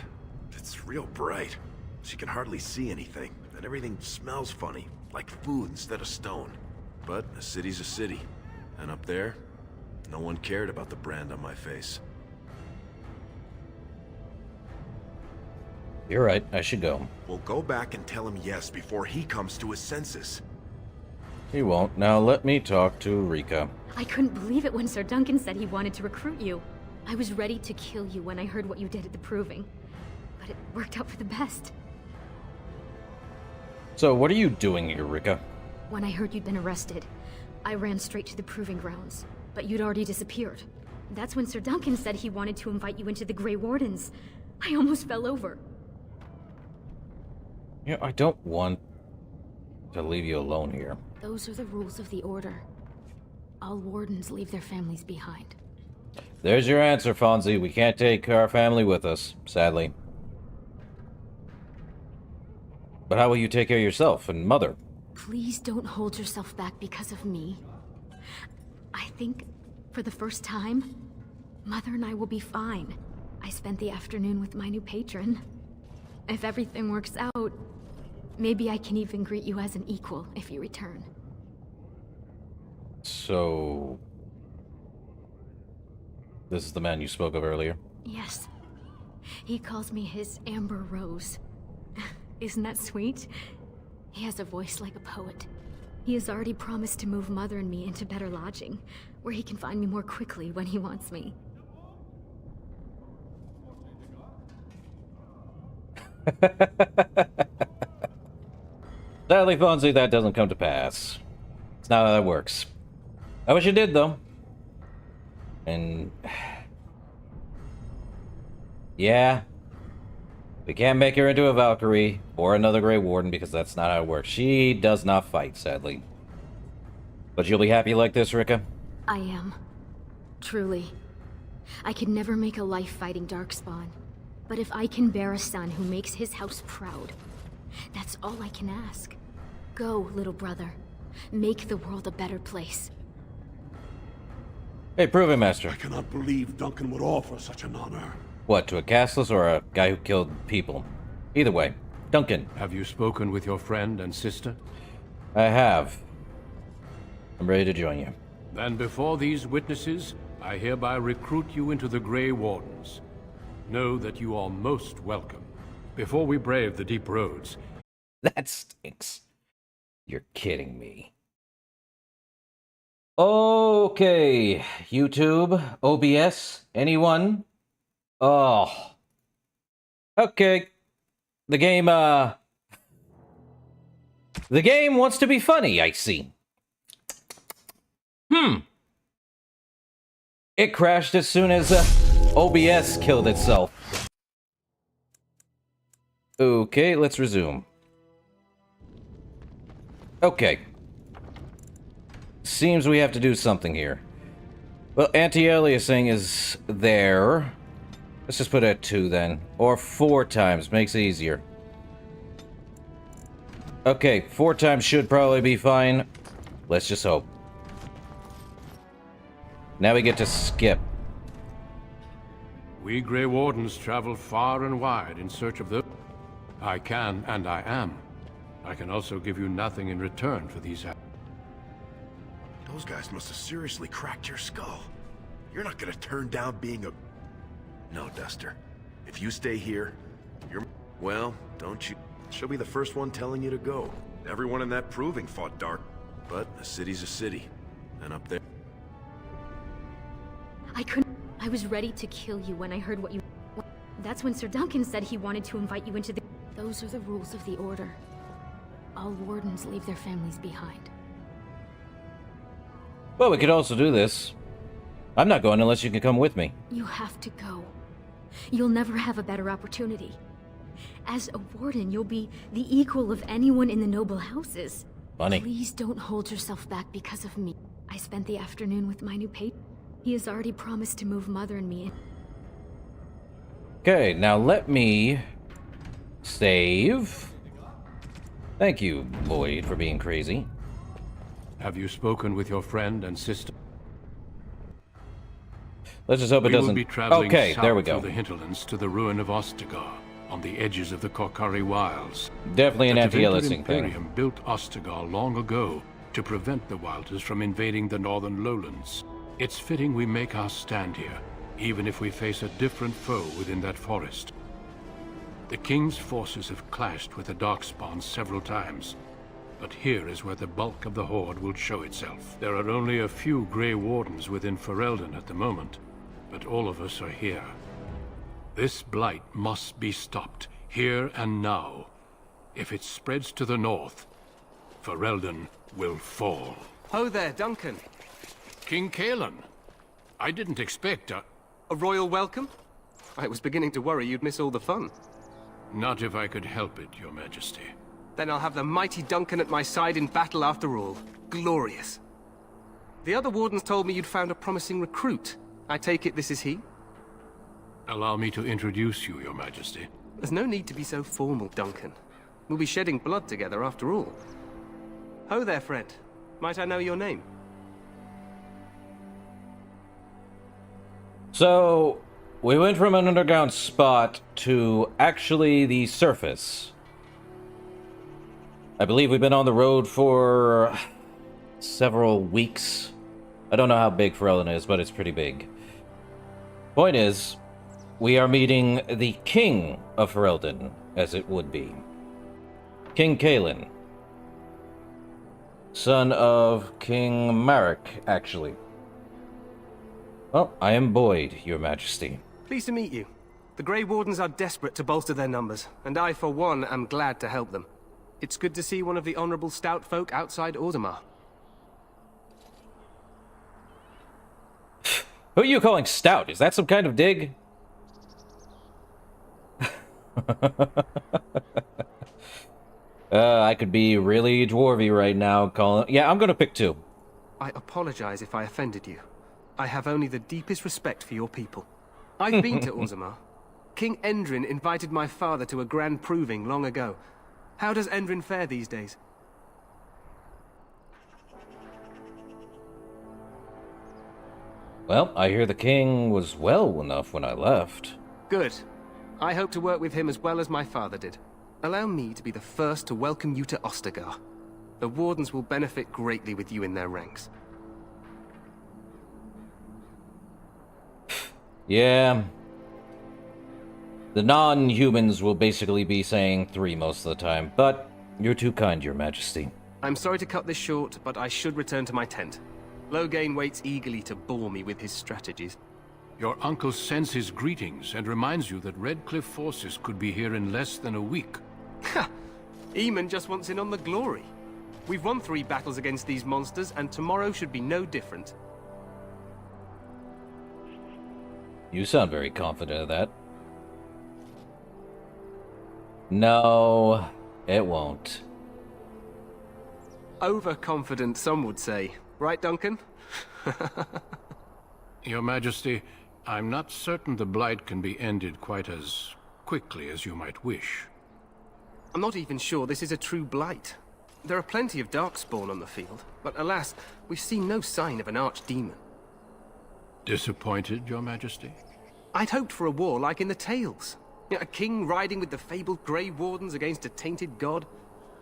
It's real bright. She can hardly see anything, and everything smells funny, like food instead of stone. But a city's a city, and up there, no one cared about the brand on my face. You're right, I should go. We'll go back and tell him yes before he comes to his senses. He won't. Now let me talk to Rika. I couldn't believe it when Sir Duncan said he wanted to recruit you. I was ready to kill you when I heard what you did at the proving. But it worked out for the best. So what are you doing here, Rika? When I heard you'd been arrested, I ran straight to the proving grounds. But you'd already disappeared. That's when Sir Duncan said he wanted to invite you into the Grey Wardens. I almost fell over. You know, I don't want to leave you alone here. Those are the rules of the Order. All Wardens leave their families behind. There's your answer, Fonzie. We can't take our family with us, sadly. But how will you take care of yourself and Mother? Please don't hold yourself back because of me. I think, for the first time, Mother and I will be fine. I spent the afternoon with my new patron. If everything works out, maybe I can even greet you as an equal if you return. So... this is the man you spoke of earlier? Yes. He calls me his Amber Rose. Isn't that sweet? He has a voice like a poet. He has already promised to move Mother and me into better lodging, where he can find me more quickly when he wants me. Sadly, Fonzie, that doesn't come to pass. It's not how that works. I wish it did, though. And... yeah. We can't make her into a Valkyrie or another Grey Warden because that's not how it works. She does not fight, sadly. But you'll be happy like this, Rika? I am. Truly. I could never make a life fighting Darkspawn. But if I can bear a son who makes his house proud, that's all I can ask. Go, little brother. Make the world a better place. Hey, prove it, Master. I cannot believe Duncan would offer such an honor. What, to a castless or a guy who killed people? Either way. Duncan. Have you spoken with your friend and sister? I have. I'm ready to join you. Then before these witnesses, I hereby recruit you into the Grey Wardens. Know that you are most welcome. Before we brave the deep roads... That stinks. You're kidding me. Okay, YouTube, OBS, anyone? Oh. Okay. The game wants to be funny, I see. It crashed as soon as OBS killed itself. Okay, let's resume. Okay. Seems we have to do something here. Well, anti-aliasing is there. Let's just put it at 2 then. Or 4 times, makes it easier. Okay, 4 times should probably be fine. Let's just hope. Now we get to skip. We Grey Wardens travel far and wide in search of the... I can, and I am. I can also give you nothing in return for these... Those guys must have seriously cracked your skull. You're not gonna turn down being a... No, Duster. If you stay here, you're... Well, don't you... She'll be the first one telling you to go. Everyone in that proving fought dark. But a city's a city. And up there... I couldn't. I was ready to kill you when I heard what you... That's when Sir Duncan said he wanted to invite you into the... Those are the rules of the Order. All wardens leave their families behind. Well, we could also do this. I'm not going unless you can come with me. You have to go. You'll never have a better opportunity. As a warden, you'll be the equal of anyone in the noble houses. Funny. Please don't hold yourself back because of me. I spent the afternoon with my new patron. He has already promised to move Mother and me in. Okay, now let me save. Thank you, Lloyd, for being crazy. Have you spoken with your friend and sister? Let's just hope it We will doesn't... be traveling Okay, south there we go. through the hinterlands to the ruin of Ostagar, on the edges of the Korkari Wilds. Definitely an The anti-aliasing thing. Imperium built Ostagar long ago to prevent the Wilders from invading the northern lowlands. It's fitting we make our stand here, even if we face a different foe within that forest. The King's forces have clashed with the Darkspawn several times, but here is where the bulk of the Horde will show itself. There are only a few Grey Wardens within Ferelden at the moment, but all of us are here. This blight must be stopped, here and now. If it spreads to the north, Ferelden will fall. Ho there, Duncan. King Kalen. I didn't expect a royal welcome? I was beginning to worry you'd miss all the fun. Not if I could help it, Your Majesty. Then I'll have the mighty Duncan at my side in battle after all. Glorious. The other wardens told me you'd found a promising recruit. I take it this is he? Allow me to introduce you, Your Majesty. There's no need to be so formal, Duncan. We'll be shedding blood together after all. Ho there, friend. Might I know your name? So, we went from an underground spot to actually the surface. I believe we've been on the road for several weeks. I don't know how big Ferelden is, but it's pretty big. Point is, we are meeting the King of Ferelden, as it would be. King Kalen. Son of King Marek, actually. Well, I am Boyd, Your Majesty. Pleased to meet you. The Grey Wardens are desperate to bolster their numbers, and I, for one, am glad to help them. It's good to see one of the honorable stout folk outside Orzammar. Who are you calling stout? Is that some kind of dig? I could be really dwarvy right now calling... Yeah, I'm gonna pick 2. I apologize if I offended you. I have only the deepest respect for your people. I've been to Orzammar. King Endrin invited my father to a grand proving long ago. How does Endrin fare these days? Well, I hear the king was well enough when I left. Good. I hope to work with him as well as my father did. Allow me to be the first to welcome you to Ostagar. The Wardens will benefit greatly with you in their ranks. Yeah. The non-humans will basically be saying 3 most of the time, but you're too kind, Your Majesty. I'm sorry to cut this short, but I should return to my tent. Loghain waits eagerly to bore me with his strategies. Your uncle sends his greetings and reminds you that Redcliffe forces could be here in less than a week. Ha! Eamon just wants in on the glory. We've won 3 battles against these monsters, and tomorrow should be no different. You sound very confident of that. No, it won't. Overconfident, some would say. Right, Duncan? Your Majesty, I'm not certain the Blight can be ended quite as quickly as you might wish. I'm not even sure this is a true Blight. There are plenty of Darkspawn on the field, but alas, we've seen no sign of an archdemon. Disappointed, Your Majesty? I'd hoped for a war like in the Tales. A king riding with the fabled Grey Wardens against a tainted god.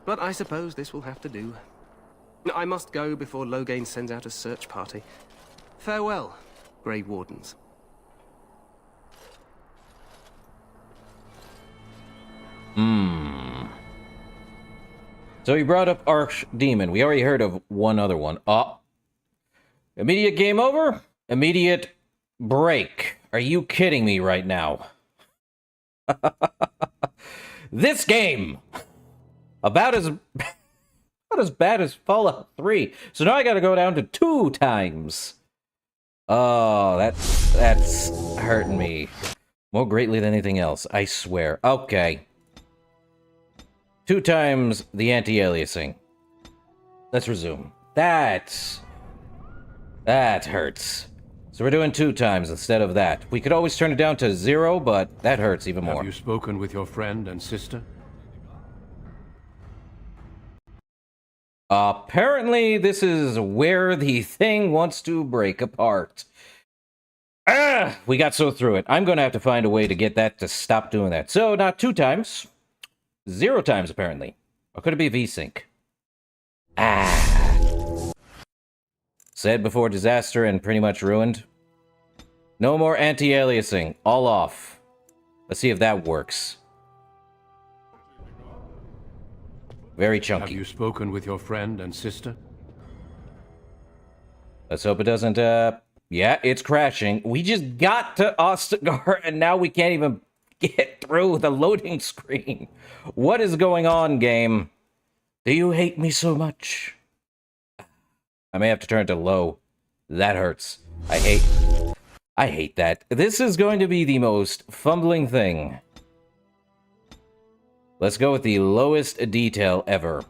But I suppose this will have to do. I must go before Loghain sends out a search party. Farewell, Grey Wardens. So he brought up Archdemon. We already heard of one other one. Immediate game over? Immediate break. Are you kidding me right now? This game! About as bad as Fallout 3. So now I gotta go down to 2 times. Oh, that's hurting me. More greatly than anything else, I swear. Okay. 2 times the anti-aliasing. Let's resume. That hurts. So we're doing 2 times instead of that. We could always turn it down to 0, but that hurts even more. Have you spoken with your friend and sister? Apparently, this is where the thing wants to break apart. We got so through it. I'm going to have to find a way to get that to stop doing that. So, not 2 times. 0 times, apparently. Or could it be VSync? Said before disaster and pretty much ruined. No more anti-aliasing. All off. Let's see if that works. Very chunky. Have you spoken with your friend and sister? Let's hope it doesn't, yeah, it's crashing. We just got to Ostagar, and now we can't even get through the loading screen. What is going on, game? Do you hate me so much? I may have to turn it to low. That hurts. I hate that. This is going to be the most fumbling thing. Let's go with the lowest detail ever.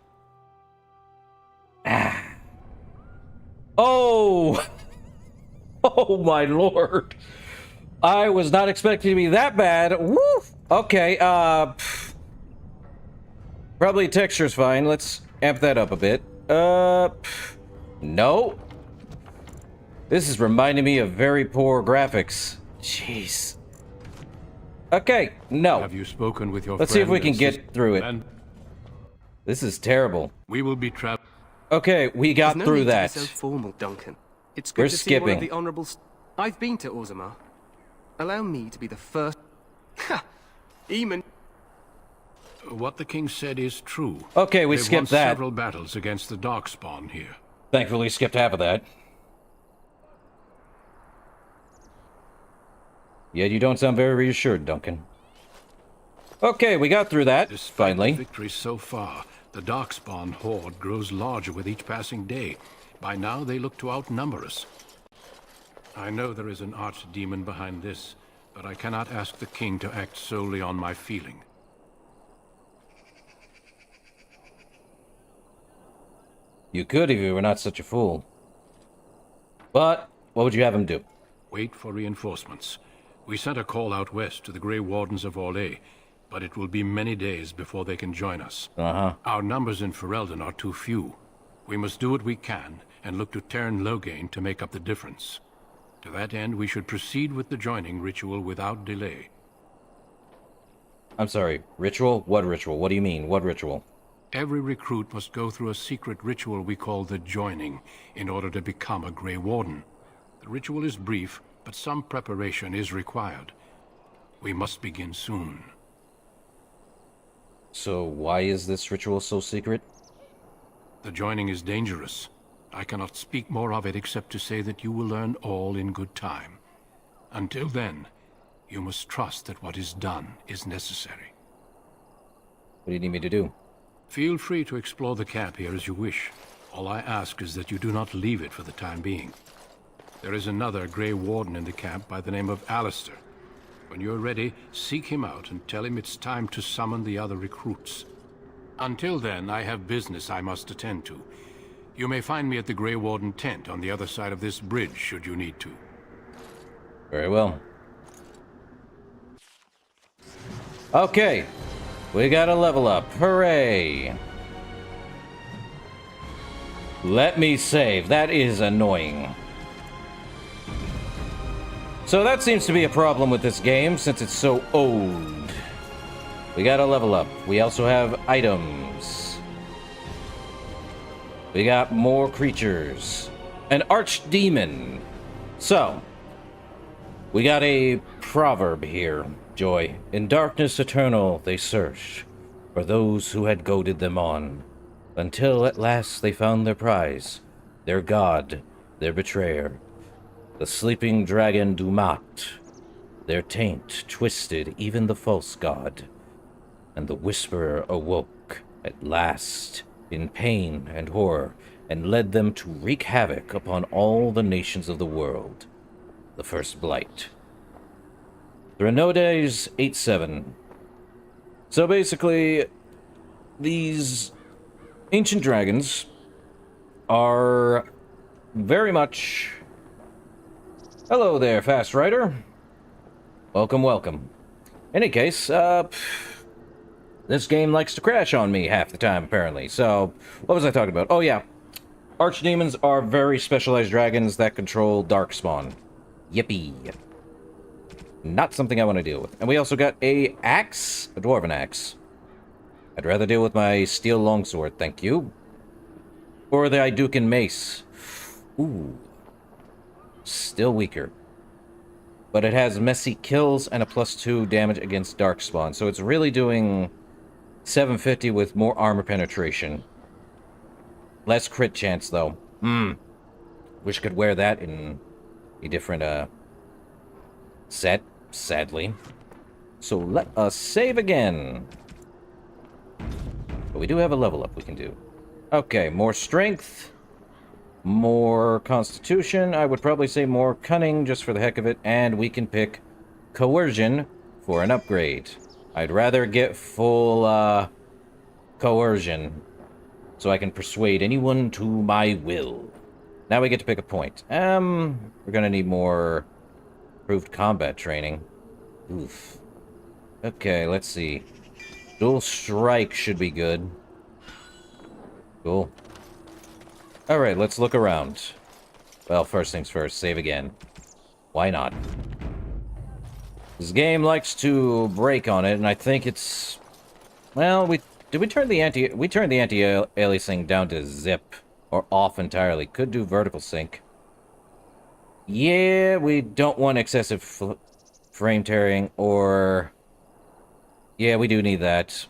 Oh! Oh my lord. I was not expecting to be that bad. Woo! Okay, probably texture's fine. Let's amp that up a bit. No. This is reminding me of very poor graphics. Jeez. Okay, no. Have you spoken with your Let's see if we can get through it. This is terrible. We will be trapped. Okay, we got There's no through need that. to be so formal, Duncan. It's good We're to see one of skipping. the honorables. I've been to Orzammar. Allow me to be the first. Ha! Eamon. What the king said is true. Okay, we They've skipped won that. several battles against the Darkspawn here. Thankfully, skipped half of that. Yeah, you don't sound very reassured, Duncan. Okay, we got through that, finally. Victory so far. The Darkspawn horde grows larger with each passing day. By now, they look to outnumber us. I know there is an archdemon behind this, but I cannot ask the king to act solely on my feeling. You could if you were not such a fool. But, what would you have him do? Wait for reinforcements. We sent a call out west to the Grey Wardens of Orlais, but it will be many days before they can join us. Our numbers in Ferelden are too few. We must do what we can, and look to Terran Loghain to make up the difference. To that end, we should proceed with the joining ritual without delay. I'm sorry, ritual? What ritual? What do you mean? What ritual? Every recruit must go through a secret ritual we call the joining in order to become a Grey Warden. The ritual is brief, but some preparation is required. We must begin soon. So why is this ritual so secret? The joining is dangerous. I cannot speak more of it except to say that you will learn all in good time. Until then, you must trust that what is done is necessary. What do you need me to do? Feel free to explore the camp here as you wish. All I ask is that you do not leave it for the time being. There is another Grey Warden in the camp by the name of Alistair. When you're ready, seek him out and tell him it's time to summon the other recruits. Until then, I have business I must attend to. You may find me at the Grey Warden tent on the other side of this bridge, should you need to. Very well. Okay. We got a level up. Hooray! Let me save. That is annoying. So that seems to be a problem with this game, since it's so old. We gotta level up. We also have items. We got more creatures. An archdemon. So, we got a proverb here, Joy. In darkness eternal they searched for those who had goaded them on, until at last they found their prize, their god, their betrayer. The sleeping dragon Dumat, their taint twisted even the false god, and the whisperer awoke at last in pain and horror, and led them to wreak havoc upon all the nations of the world. The first blight. Threnodies 8-7. So basically, these ancient dragons are very much... Hello there, Fast Rider. Welcome, welcome. Any case, this game likes to crash on me half the time, apparently. So, what was I talking about? Oh, yeah. Archdemons are very specialized dragons that control Darkspawn. Yippee. Not something I want to deal with. And we also got a axe, a dwarven axe. I'd rather deal with my steel longsword, thank you. Or the Idukan mace. Ooh. Still weaker. But it has messy kills and a +2 damage against Darkspawn. So it's really doing 750 with more armor penetration. Less crit chance, though. Wish I could wear that in a different, set, sadly. So let us save again. But we do have a level up we can do. Okay, more strength. More constitution. I would probably say more cunning just for the heck of it. And we can pick coercion for an upgrade. I'd rather get full, coercion. So I can persuade anyone to my will. Now we get to pick a point. We're gonna need more improved combat training. Oof. Okay, let's see. Dual strike should be good. Cool. Alright, let's look around. Well, first things first, save again. Why not? This game likes to break on it, and I think it's... Well, we turned the anti-aliasing down to zip. Or off entirely. Could do vertical sync. Yeah, we don't want excessive frame tearing, or... Yeah, we do need that.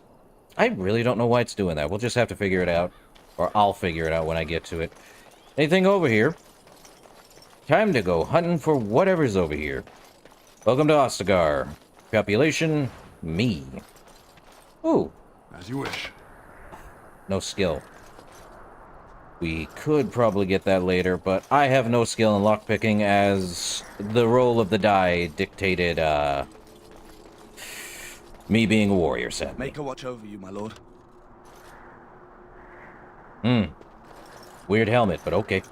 I really don't know why it's doing that. We'll just have to figure it out. Or I'll figure it out when I get to it. Anything over here? Time to go hunting for whatever's over here. Welcome to Ostagar. Population, me. Ooh. As you wish. No skill. We could probably get that later, but I have no skill in lockpicking as the roll of the die dictated, me being a warrior set. Make a watch over you, my lord. Weird helmet, but okay.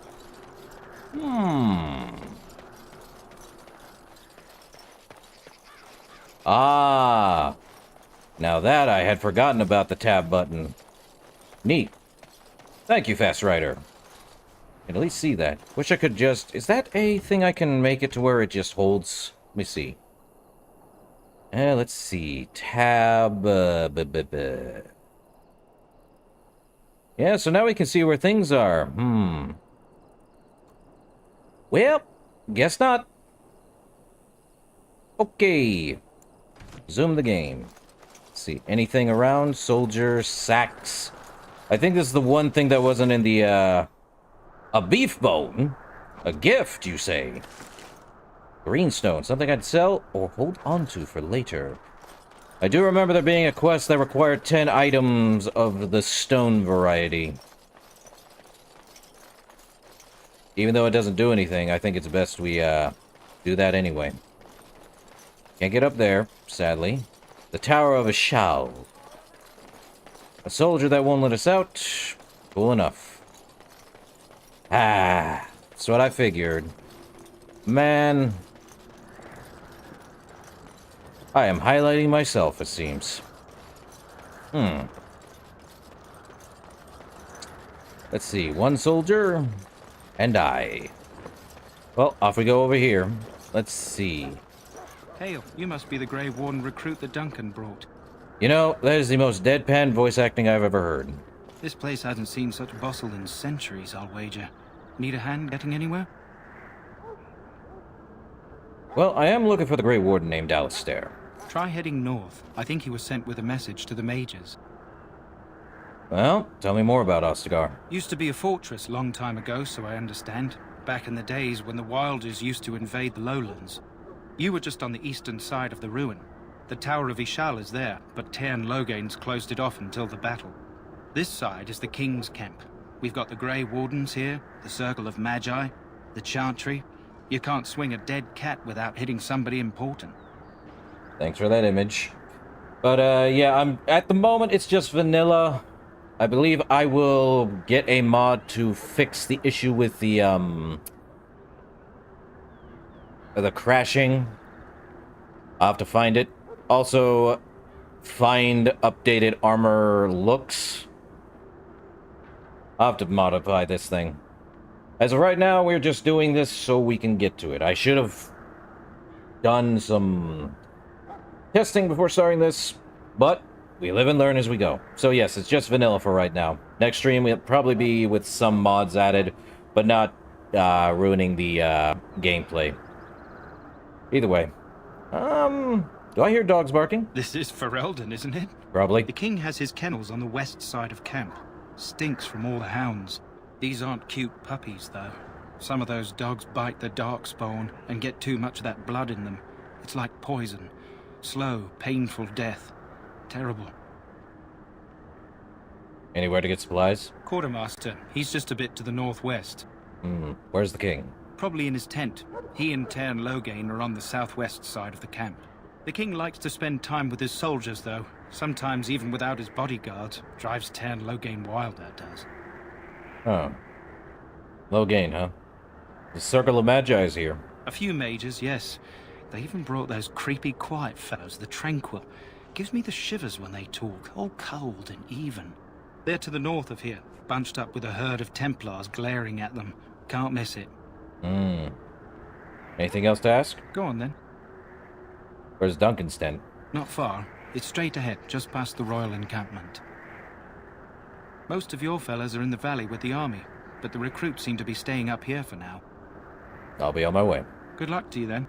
Ah. Now that I had forgotten about the tab button. Neat. Thank you, Fast Rider. Can at least see that. Wish I could just... Is that a thing I can make it to where it just holds? Let me see. Let's see. Tab... Yeah, so now we can see where things are. Well, guess not. Okay. Zoom the game. Let's see. Anything around? Soldier, sacks. I think this is the one thing that wasn't in the, A beef bone? A gift, you say? Greenstone. Something I'd sell or hold on to for later. I do remember there being a quest that required 10 items of the stone variety. Even though it doesn't do anything, I think it's best we, do that anyway. Can't get up there, sadly. The Tower of Ishal. A soldier that won't let us out. Cool enough. Ah, that's what I figured. Man. I am highlighting myself, it seems. Let's see, one soldier, and I. Well, off we go over here. Let's see. Hail, you must be the Grey Warden recruit that Duncan brought. You know, that is the most deadpan voice acting I've ever heard. This place hasn't seen such bustle in centuries, I'll wager. Need a hand getting anywhere? Well, I am looking for the Grey Warden named Alistair. Try heading north. I think he was sent with a message to the mages. Well, tell me more about Ostagar. Used to be a fortress long time ago, so I understand. Back in the days when the Wilders used to invade the lowlands. You were just on the eastern side of the ruin. The Tower of Ishal is there, but Tairn Logain's closed it off until the battle. This side is the King's camp. We've got the Grey Wardens here, the Circle of Magi, the Chantry. You can't swing a dead cat without hitting somebody important. Thanks for that image. But, yeah, at the moment, it's just vanilla. I believe I will get a mod to fix the issue with the crashing. I'll have to find it. Also, find updated armor looks. I'll have to modify this thing. As of right now, we're just doing this so we can get to it. I should have done some testing before starting this, but we live and learn as we go. So yes, it's just vanilla for right now. Next stream will probably be with some mods added, but not ruining the gameplay. Either way. Do I hear dogs barking? This is Ferelden, isn't it? Probably. The king has his kennels on the west side of camp. Stinks from all the hounds. These aren't cute puppies, though. Some of those dogs bite the darkspawn and get too much of that blood in them. It's like poison. Slow, painful death. Terrible. Anywhere to get supplies? Quartermaster. He's just a bit to the northwest. Where's the king? Probably in his tent. He and Tairn Logain are on the southwest side of the camp. The king likes to spend time with his soldiers, though. Sometimes even without his bodyguards. Drives Tairn Logain wild, that does. Oh. Logain, huh? The Circle of Magi is here. A few mages, yes. They even brought those creepy quiet fellows, the Tranquil. Gives me the shivers when they talk, all cold and even. They're to the north of here, bunched up with a herd of Templars glaring at them. Can't miss it. Anything else to ask? Go on, then. Where's Duncan's tent? Not far. It's straight ahead, just past the royal encampment. Most of your fellas are in the valley with the army, but the recruits seem to be staying up here for now. I'll be on my way. Good luck to you, then.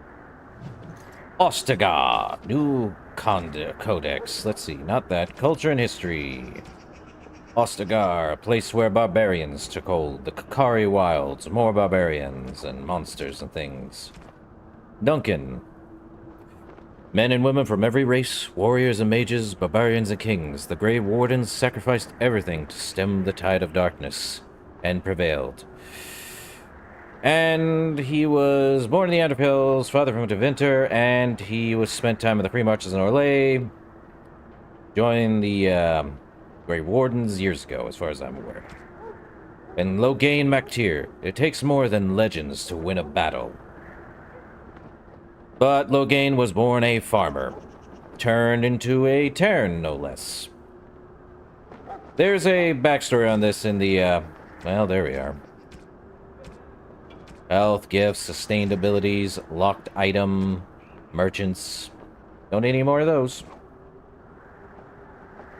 Ostagar! New Codex. Let's see, not that. Culture and history. Ostagar, a place where barbarians took hold. The Kakari Wilds, more barbarians and monsters and things. Duncan. Men and women from every race, warriors and mages, barbarians and kings, the Grey Wardens sacrificed everything to stem the tide of darkness, and prevailed. And he was born in the Underhills, father from Deventer, and he was spent time in the Free Marches in Orlais. Joined the Grey Wardens years ago, as far as I'm aware. And Logain Mactir. It takes more than legends to win a battle. But Logain was born a farmer, turned into a Tairn, no less. There's a backstory on this in the, well, there we are. Health, gifts, sustained abilities, locked item, merchants. Don't need any more of those.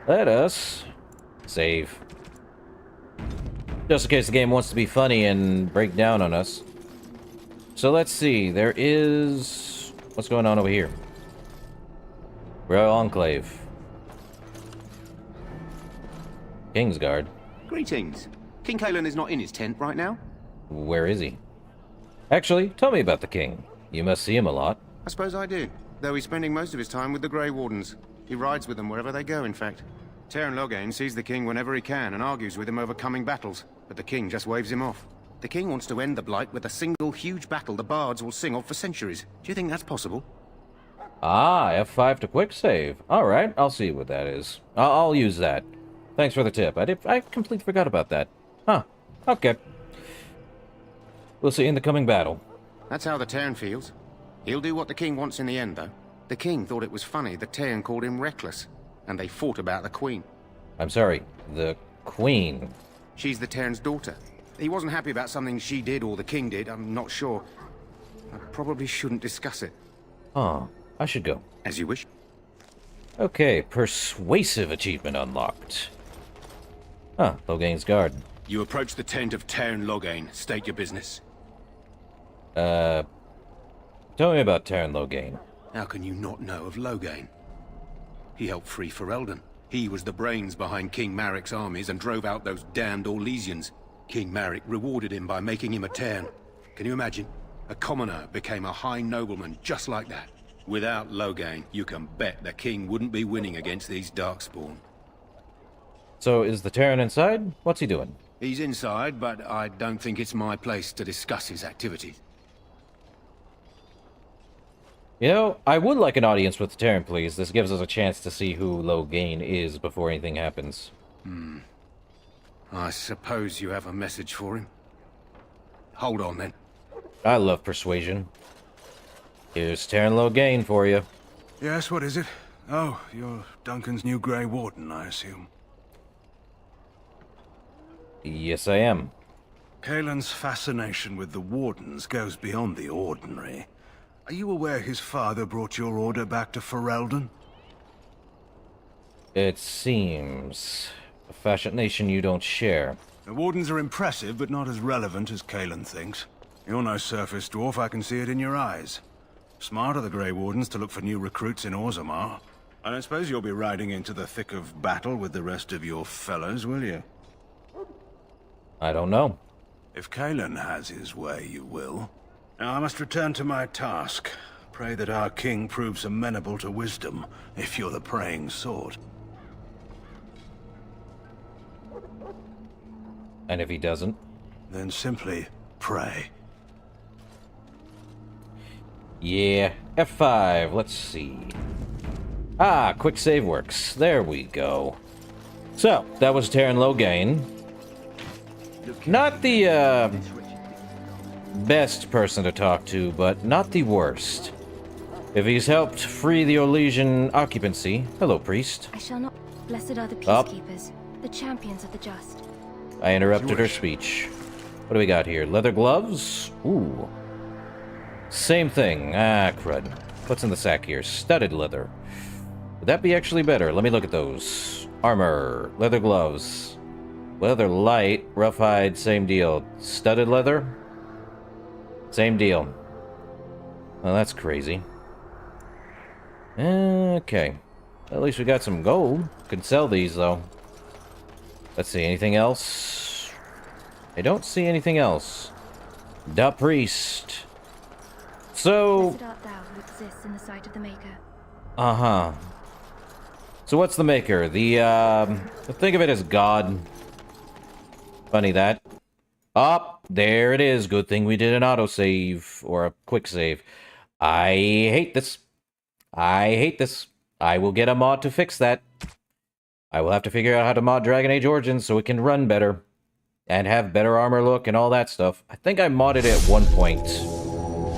Let us save. Just in case the game wants to be funny and break down on us. So let's see, there is... What's going on over here? Royal Enclave. Kingsguard. Greetings. King Kalen is not in his tent right now? Where is he? Actually, tell me about the king. You must see him a lot. I suppose I do, though he's spending most of his time with the Grey Wardens. He rides with them wherever they go, in fact. Teyrn Loghain sees the king whenever he can and argues with him over coming battles, but the king just waves him off. The king wants to end the Blight with a single huge battle the bards will sing of for centuries. Do you think that's possible? Ah, F5 to quick save. Alright, I'll see what that is. I'll use that. Thanks for the tip. I completely forgot about that. Huh. Okay. We'll see in the coming battle. That's how the Teyrn feels. He'll do what the king wants in the end, though. The king thought it was funny that Teyrn called him reckless, and they fought about the queen. I'm sorry, the queen? She's the Teyrn's daughter. He wasn't happy about something she did or the king did, I'm not sure. I probably shouldn't discuss it. Huh. I should go. As you wish. Okay, persuasive achievement unlocked. Huh, Loghain's guard. You approach the tent of Teyrn Loghain. State your business. Tell me about Teyrn Loghain. How can you not know of Loghain? He helped free Ferelden. He was the brains behind King Maric's armies and drove out those damned Orlesians. King Maric rewarded him by making him a Teyrn. Can you imagine? A commoner became a high nobleman just like that. Without Loghain, you can bet the king wouldn't be winning against these Darkspawn. So is the Teyrn inside? What's he doing? He's inside, but I don't think it's my place to discuss his activities. You know, I would like an audience with the Teyrn, please. This gives us a chance to see who Loghain is before anything happens. I suppose you have a message for him. Hold on, then. I love persuasion. Here's Teyrn Loghain for you. Yes, what is it? Oh, you're Duncan's new Grey Warden, I assume. Yes, I am. Kalen's fascination with the Wardens goes beyond the ordinary. Are you aware his father brought your order back to Ferelden? It seems a fascination you don't share. The Wardens are impressive, but not as relevant as Kalen thinks. You're no surface dwarf, I can see it in your eyes. Smart of the Grey Wardens to look for new recruits in Orzammar. I don't suppose you'll be riding into the thick of battle with the rest of your fellows, will you? I don't know. If Kalen has his way, you will. Now I must return to my task. Pray that our king proves amenable to wisdom, if you're the praying sort. And if he doesn't? Then simply pray. Yeah, F5, let's see. Ah, quick save works. There we go. So, that was Teyrn Loghain. Not the, best person to talk to, but not the worst. If he's helped free the Orlesian occupancy... Hello, priest. I shall not... Blessed are the peacekeepers, the champions of the just. I interrupted her speech. What do we got here? Leather gloves? Ooh. Same thing. Ah, crud. What's in the sack here? Studded leather. Would that be actually better? Let me look at those. Armor. Leather gloves. Leather light. Rough hide. Same deal. Studded leather? Same deal. Well, that's crazy. Okay. At least we got some gold. Could sell these, though. Let's see. Anything else? I don't see anything else. Da priest. So... Blessed art thou who exists in the sight of the Maker. Uh-huh. So what's the Maker? Think of it as God. Funny that. Up, there it is. Good thing we did an autosave, or a quick save. I hate this. I hate this. I will get a mod to fix that. I will have to figure out how to mod Dragon Age Origins so it can run better. And have better armor look and all that stuff. I think I modded it at one point.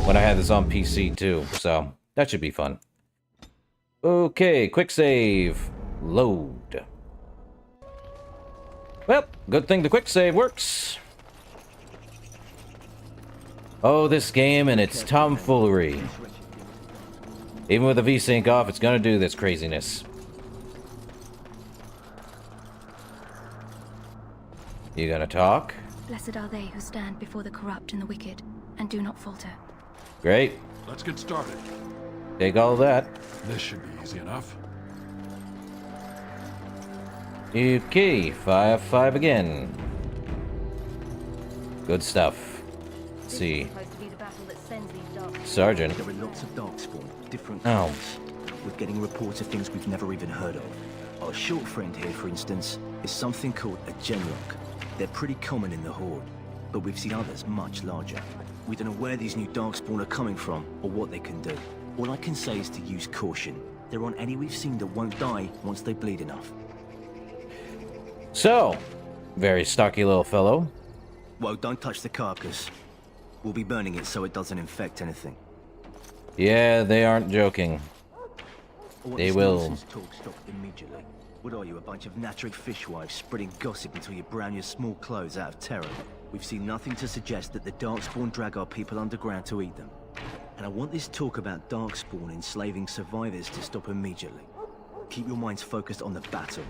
When I had this on PC too, so that should be fun. Okay, quick save. Load. Well, good thing the quick save works. Oh, this game and its tomfoolery. Even with the V-Sync off, it's gonna do this craziness. You gonna talk? Blessed are they who stand before the corrupt and the wicked, and do not falter. Great. Let's get started. Take all of that. This should be easy enough. Okay, 5-5 again. Good stuff. Let's see. Sergeant. There are lots of darkspawn, different Oh. kinds. We're getting reports of things we've never even heard of. Our short friend here, for instance, is something called a genlock. They're pretty common in the Horde, but we've seen others much larger. We don't know where these new darkspawn are coming from, or what they can do. All I can say is to use caution. There aren't any we've seen that won't die once they bleed enough. So, very stocky little fellow. Well, don't touch the carcass. We'll be burning it so it doesn't infect anything. Yeah, they aren't joking. They will. Nonsense talk stop immediately. What are you, a bunch of natric fishwives spreading gossip until you brown your small clothes out of terror? We've seen nothing to suggest that the Darkspawn drag our people underground to eat them. And I want this talk about Darkspawn enslaving survivors to stop immediately. Keep your minds focused on the battle.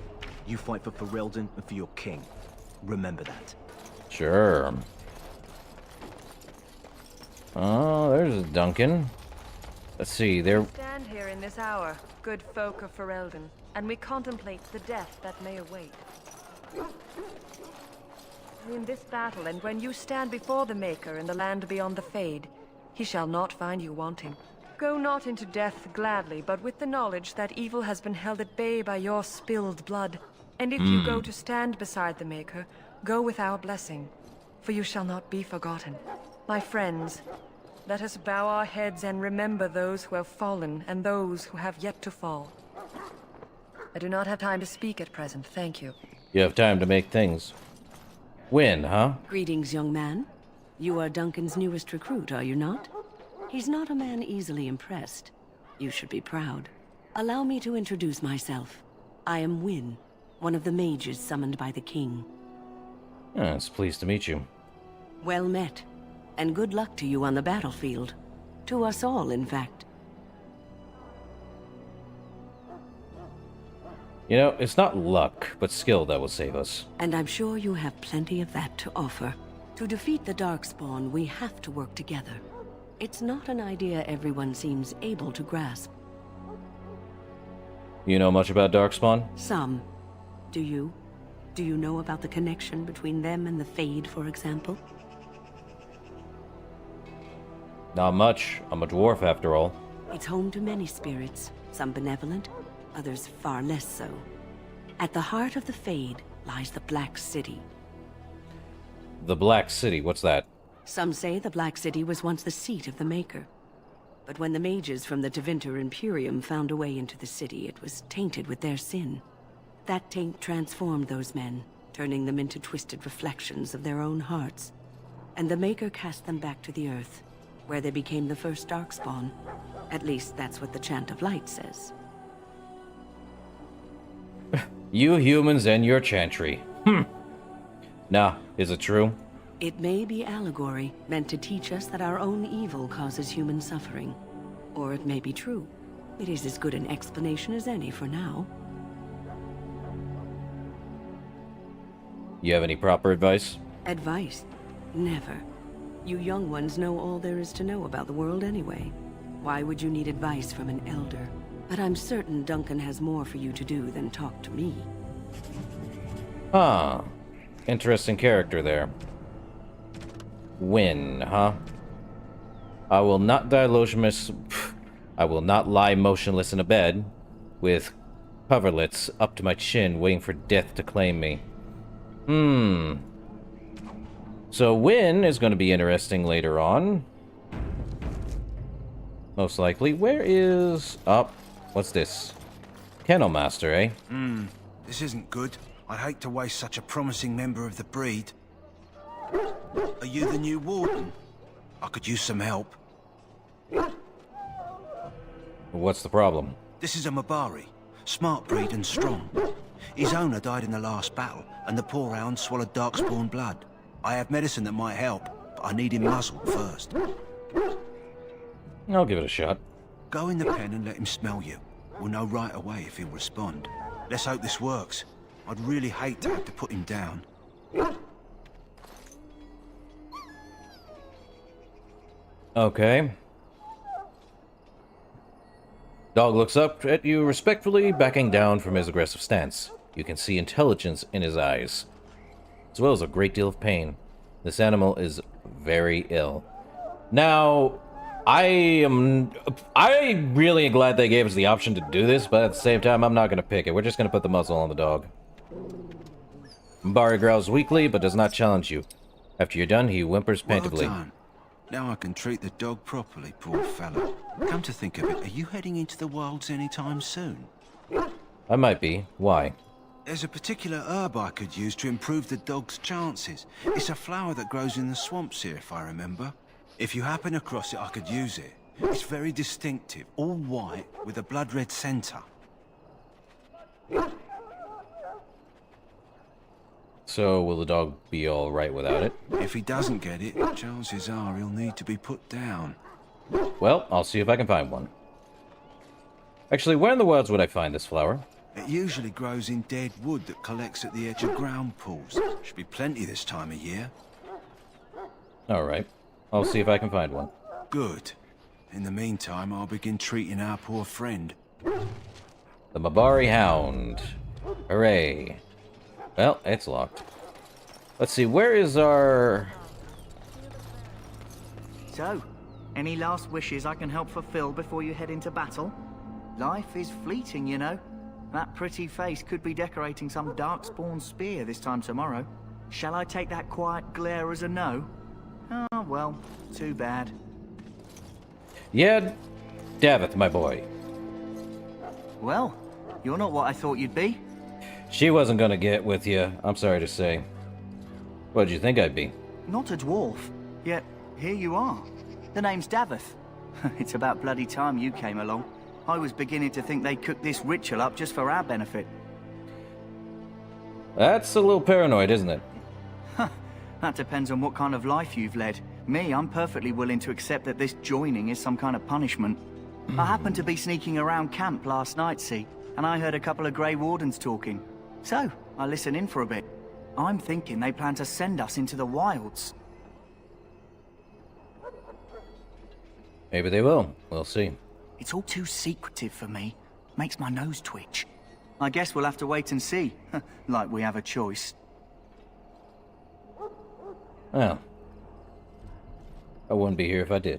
You fight for Ferelden and for your king. Remember that. Sure. Oh, there's Duncan. Let's see, there... Stand here in this hour, good folk of Ferelden, and we contemplate the death that may await. In this battle, and when you stand before the Maker in the land beyond the Fade, he shall not find you wanting. Go not into death gladly, but with the knowledge that evil has been held at bay by your spilled blood. And if you go to stand beside the Maker, go with our blessing, for you shall not be forgotten. My friends, let us bow our heads and remember those who have fallen and those who have yet to fall. I do not have time to speak at present, thank you. You have time to make things. Win, huh? Greetings, young man. You are Duncan's newest recruit, are you not? He's not a man easily impressed. You should be proud. Allow me to introduce myself. I am Wynne, one of the mages summoned by the king. It's pleased to meet you. Well met, and good luck to you on the battlefield. To us all, in fact. You know, it's not luck, but skill that will save us. And I'm sure you have plenty of that to offer. To defeat the Darkspawn, we have to work together. It's not an idea everyone seems able to grasp. You know much about Darkspawn? Some. Do you? Do you know about the connection between them and the Fade, for example? Not much. I'm a dwarf, after all. It's home to many spirits, some benevolent, others far less so. At the heart of the Fade lies the Black City. The Black City, what's that? Some say the Black City was once the seat of the Maker. But when the mages from the Tevinter Imperium found a way into the city, it was tainted with their sin. That taint transformed those men, turning them into twisted reflections of their own hearts. And the Maker cast them back to the Earth, where they became the first Darkspawn. At least that's what the Chant of Light says. You humans and your chantry. Now, is it true? It may be allegory, meant to teach us that our own evil causes human suffering. Or it may be true. It is as good an explanation as any for now. You have any proper advice? Advice? Never. You young ones know all there is to know about the world anyway. Why would you need advice from an elder? But I'm certain Duncan has more for you to do than talk to me. Ah, interesting character there. Win, huh? I will not I will not lie motionless in a bed with coverlets up to my chin, waiting for death to claim me. So Win is going to be interesting later on. Most likely. Where is... Oh, what's this? Kennel Master, eh? This isn't good. I'd hate to waste such a promising member of the breed. Are you the new warden? I could use some help. What's the problem? This is a Mabari. Smart breed and strong. His owner died in the last battle, and the poor hound swallowed Darkspawn blood. I have medicine that might help, but I need him muzzled first. I'll give it a shot. Go in the pen and let him smell you. We'll know right away if he'll respond. Let's hope this works. I'd really hate to have to put him down. Okay. Dog looks up at you respectfully, backing down from his aggressive stance. You can see intelligence in his eyes, as well as a great deal of pain. This animal is very ill. Now, I really am glad they gave us the option to do this, but at the same time, I'm not going to pick it. We're just going to put the muzzle on the dog. Mbari growls weakly, but does not challenge you. After you're done, he whimpers plaintively. Well done. Now I can treat the dog properly, poor fella. Come to think of it, are you heading into the wilds anytime soon? I might be. Why? There's a particular herb I could use to improve the dog's chances. It's a flower that grows in the swamps here, if I remember. If you happen across it, I could use it. It's very distinctive, all white with a blood-red centre. So, will the dog be alright without it? If he doesn't get it, chances are he'll need to be put down. Well, I'll see if I can find one. Actually, where in the wilds would I find this flower? It usually grows in dead wood that collects at the edge of ground pools. Should be plenty this time of year. Alright. I'll see if I can find one. Good. In the meantime, I'll begin treating our poor friend. The Mbari Hound. Hooray. Well, it's locked. Let's see, where is our... So, any last wishes I can help fulfill before you head into battle? Life is fleeting, you know. That pretty face could be decorating some darkspawn spear this time tomorrow. Shall I take that quiet glare as a no? Oh, well, too bad. Yeah, Davith, my boy. Well, you're not what I thought you'd be. She wasn't gonna get with you, I'm sorry to say. What'd you think I'd be? Not a dwarf, yet here you are. The name's Davith. It's about bloody time you came along. I was beginning to think they cooked this ritual up just for our benefit. That's a little paranoid, isn't it? That depends on what kind of life you've led. Me, I'm perfectly willing to accept that this joining is some kind of punishment. I happened to be sneaking around camp last night, see, and I heard a couple of Grey Wardens talking. So, I listened in for a bit. I'm thinking they plan to send us into the wilds. Maybe they will. We'll see. It's all too secretive for me. Makes my nose twitch. I guess we'll have to wait and see. Like we have a choice. Well, I wouldn't be here if I did.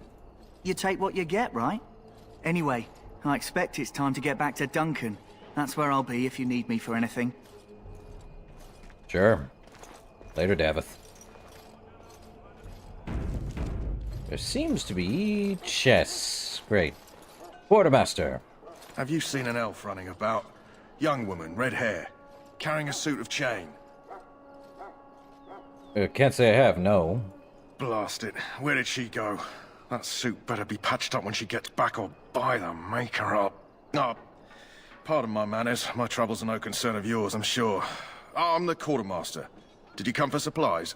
You take what you get, right? Anyway, I expect it's time to get back to Duncan. That's where I'll be if you need me for anything. Sure. Later, Davith. There seems to be chests. Great. Quartermaster. Have you seen an elf running about? Young woman, red hair, carrying a suit of chain. Can't say I have, no. Blast it. Where did she go? That suit better be patched up when she gets back, or by the maker up. Oh, pardon my manners. My troubles are no concern of yours, I'm sure. I'm the quartermaster. Did you come for supplies?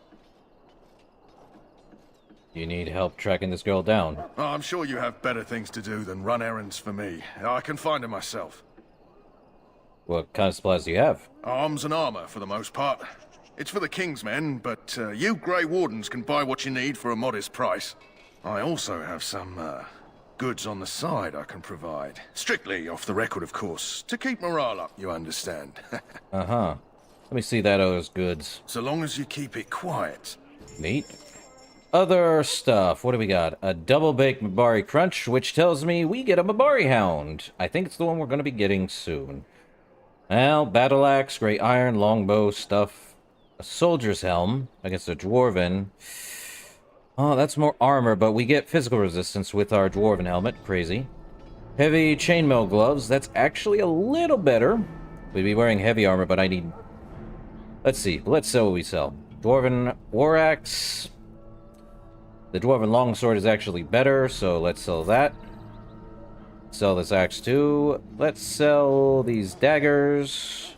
You need help tracking this girl down. Oh, I'm sure you have better things to do than run errands for me. I can find her myself. What kind of supplies do you have? Arms and armor, for the most part. It's for the King's men, but you Grey Wardens can buy what you need for a modest price. I also have some, goods on the side I can provide. Strictly off the record, of course. To keep morale up, you understand. Uh-huh. Let me see that those goods. So long as you keep it quiet. Neat. Other stuff. What do we got? A double-baked Mbari Crunch, which tells me we get a Mbari Hound. I think it's the one we're going to be getting soon. Well, battle axe, great iron, longbow stuff. A soldier's helm against a dwarven. Oh, that's more armor, but we get physical resistance with our dwarven helmet. Crazy. Heavy chainmail gloves. That's actually a little better. We'd be wearing heavy armor, but I need... Let's see. Let's sell what we sell. Dwarven war axe. The dwarven longsword is actually better, so let's sell that. Sell this axe too. Let's sell these daggers.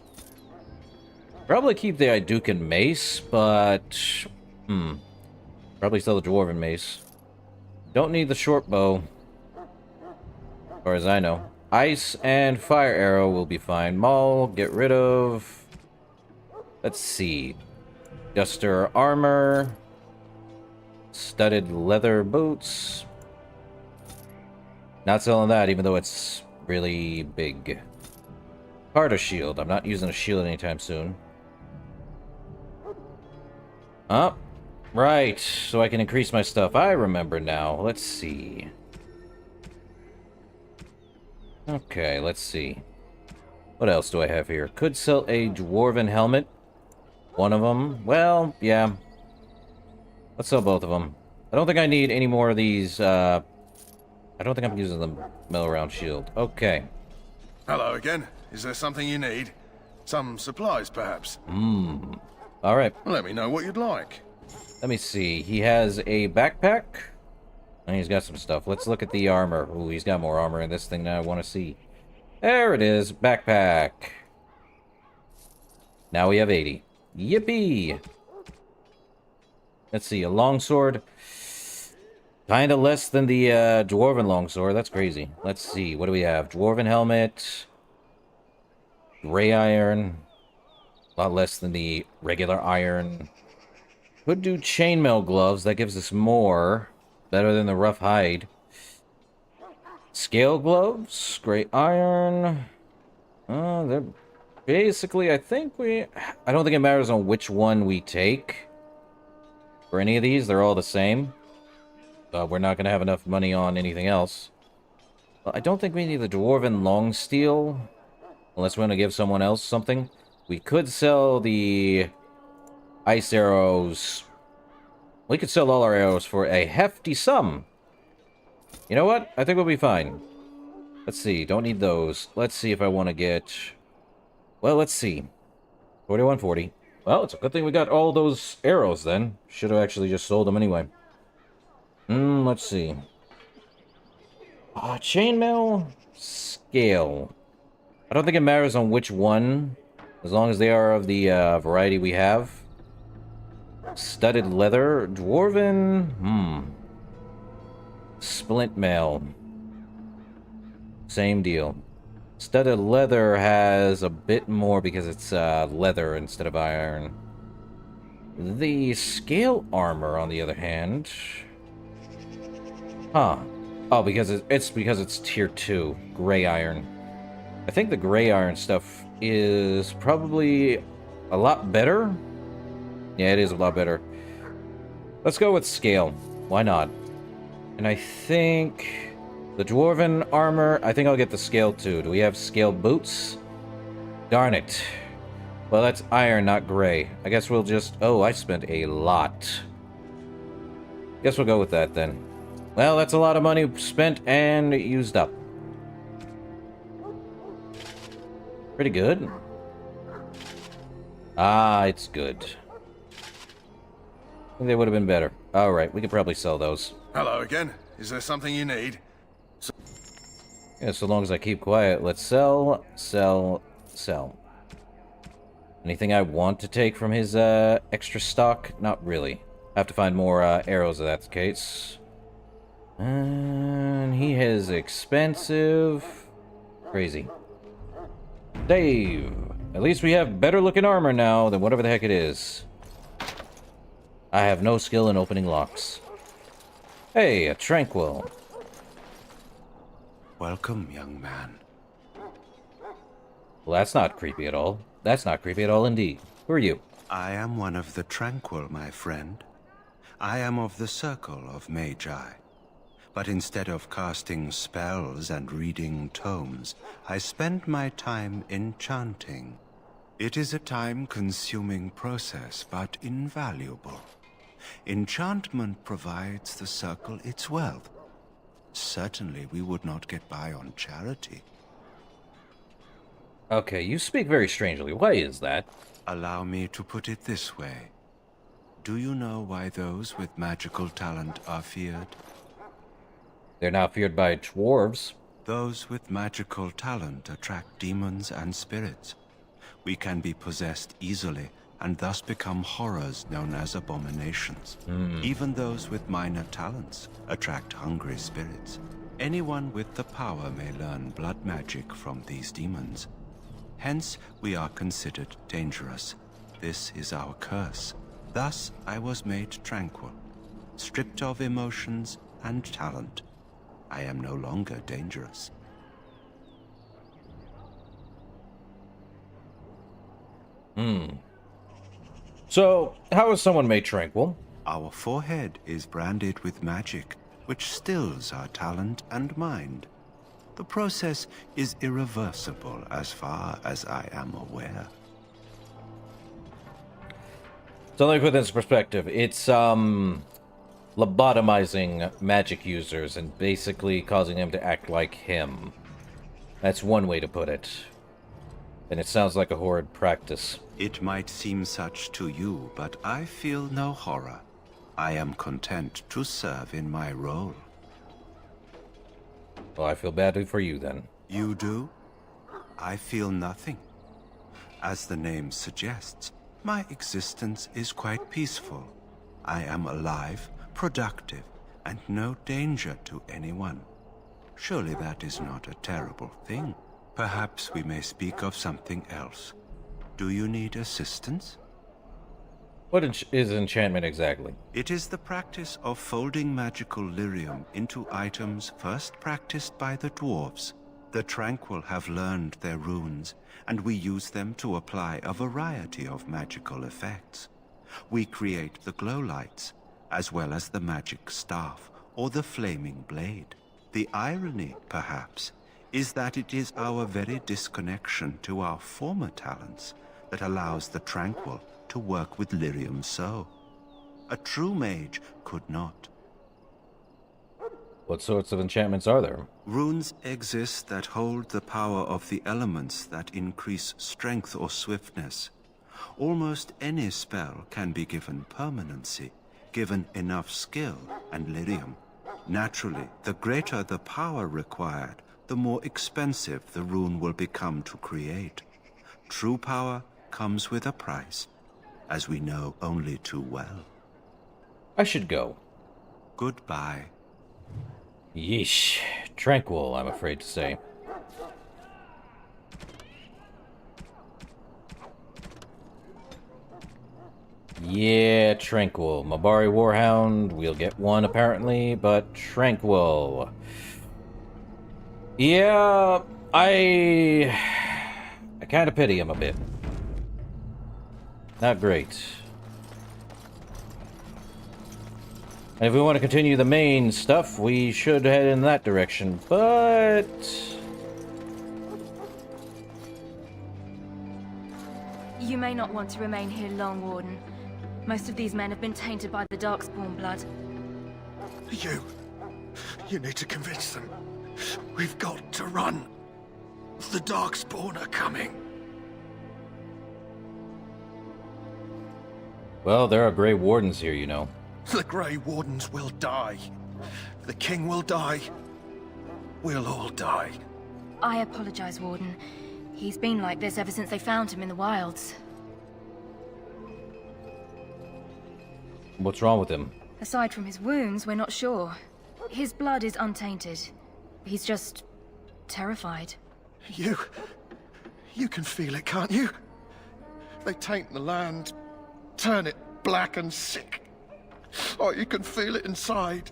Probably keep the Idukan mace, but... Probably sell the dwarven mace. Don't need the short bow. As far as I know. Ice and fire arrow will be fine. Maul, get rid of... Let's see. Duster armor. Studded leather boots. Not selling that, even though it's really big. Carter shield. I'm not using a shield anytime soon. Oh, right. So I can increase my stuff. I remember now. Let's see. Okay, let's see. What else do I have here? Could sell a dwarven helmet. One of them. Well, yeah. Let's sell both of them. I don't think I need any more of these, I don't think I'm using the mill round shield. Okay. Hello again. Is there something you need? Some supplies, perhaps? Alright. Let me know what you'd like. Let me see. He has a backpack. And he's got some stuff. Let's look at the armor. Ooh, he's got more armor in this thing than I want to see. There it is. Backpack. Now we have 80. Yippee! Let's see. A longsword. Kinda less than the dwarven longsword. That's crazy. Let's see. What do we have? Dwarven helmet. Gray iron. A lot less than the regular iron. Could do chainmail gloves. That gives us more. Better than the rough hide. Scale gloves. Gray iron. They're basically, I don't think it matters on which one we take. For any of these, they're all the same. We're not going to have enough money on anything else. Well, I don't think we need the dwarven long steel. Unless we want to give someone else something. We could sell the ice arrows. We could sell all our arrows for a hefty sum. You know what? I think we'll be fine. Let's see. Don't need those. Let's see if I want to get... Well, let's see. 4140. Well, it's a good thing we got all those arrows then. Should have actually just sold them anyway. Let's see. Chainmail scale. I don't think it matters on which one, as long as they are of the variety we have. Studded leather, dwarven, splint mail. Same deal. Studded leather has a bit more because it's leather instead of iron. The scale armor, on the other hand... Huh. Oh, because it's tier 2. Gray iron. I think the gray iron stuff is probably a lot better. Yeah, it is a lot better. Let's go with scale. Why not? And I think... The dwarven armor, I think I'll get the scale too. Do we have scale boots? Darn it. Well, that's iron, not gray. I guess we'll just... Oh, I spent a lot. Guess we'll go with that then. Well, that's a lot of money spent and used up. Pretty good. Ah, it's good. I think they would have been better. Alright, we could probably sell those. Hello again. Is there something you need? Yeah, so long as I keep quiet. Let's sell, sell, sell. Anything I want to take from his extra stock? Not really. I have to find more arrows if that's the case. And he is expensive. Crazy. Dave! At least we have better looking armor now than whatever the heck it is. I have no skill in opening locks. Hey, a tranquil. Welcome, young man. Well, that's not creepy at all. That's not creepy at all indeed. Who are you? I am one of the Tranquil, my friend. I am of the Circle of Magi. But instead of casting spells and reading tomes, I spend my time enchanting. It is a time-consuming process, but invaluable. Enchantment provides the Circle its wealth. Certainly we would not get by on charity. Okay, you speak very strangely. Why is that? Allow me to put it this way. Do you know why those with magical talent are feared? They're not feared by dwarves. Those with magical talent attract demons and spirits. We can be possessed easily, and thus become horrors known as abominations. Even those with minor talents attract hungry spirits. Anyone with the power may learn blood magic from these demons. Hence, we are considered dangerous. This is our curse. Thus, I was made tranquil, stripped of emotions and talent. I am no longer dangerous. So, how is someone made tranquil? Our forehead is branded with magic, which stills our talent and mind. The process is irreversible as far as I am aware. So, like with this perspective, it's, lobotomizing magic users and basically causing them to act like him. That's one way to put it. And it sounds like a horrid practice. It might seem such to you, but I feel no horror. I am content to serve in my role. Well, I feel badly for you, then. You do? I feel nothing. As the name suggests, my existence is quite peaceful. I am alive, productive, and no danger to anyone. Surely that is not a terrible thing. Perhaps we may speak of something else. Do you need assistance? What is enchantment exactly? It is the practice of folding magical lyrium into items first practiced by the dwarves. The Tranquil have learned their runes, and we use them to apply a variety of magical effects. We create the glow lights, as well as the magic staff or the flaming blade. The irony, perhaps, is that it is our very disconnection to our former talents that allows the Tranquil to work with lyrium so. A true mage could not. What sorts of enchantments are there? Runes exist that hold the power of the elements that increase strength or swiftness. Almost any spell can be given permanency, given enough skill and lyrium. Naturally, the greater the power required, the more expensive the rune will become to create. True power comes with a price, as we know only too well. I should go. Goodbye. Yeesh. Tranquil, I'm afraid to say. Yeah, Tranquil. Mabari Warhound, we'll get one apparently, but Tranquil. Yeah, I kind of pity him a bit. Not great. And if we want to continue the main stuff, we should head in that direction, but... You may not want to remain here long, Warden. Most of these men have been tainted by the Darkspawn blood. You need to convince them. We've got to run. The Darkspawn are coming. Well, there are Grey Wardens here, you know. The Grey Wardens will die. The King will die. We'll all die. I apologize, Warden. He's been like this ever since they found him in the wilds. What's wrong with him? Aside from his wounds, we're not sure. His blood is untainted. He's just... terrified. You can feel it, can't you? They taint the land, turn it black and sick. Oh, you can feel it inside.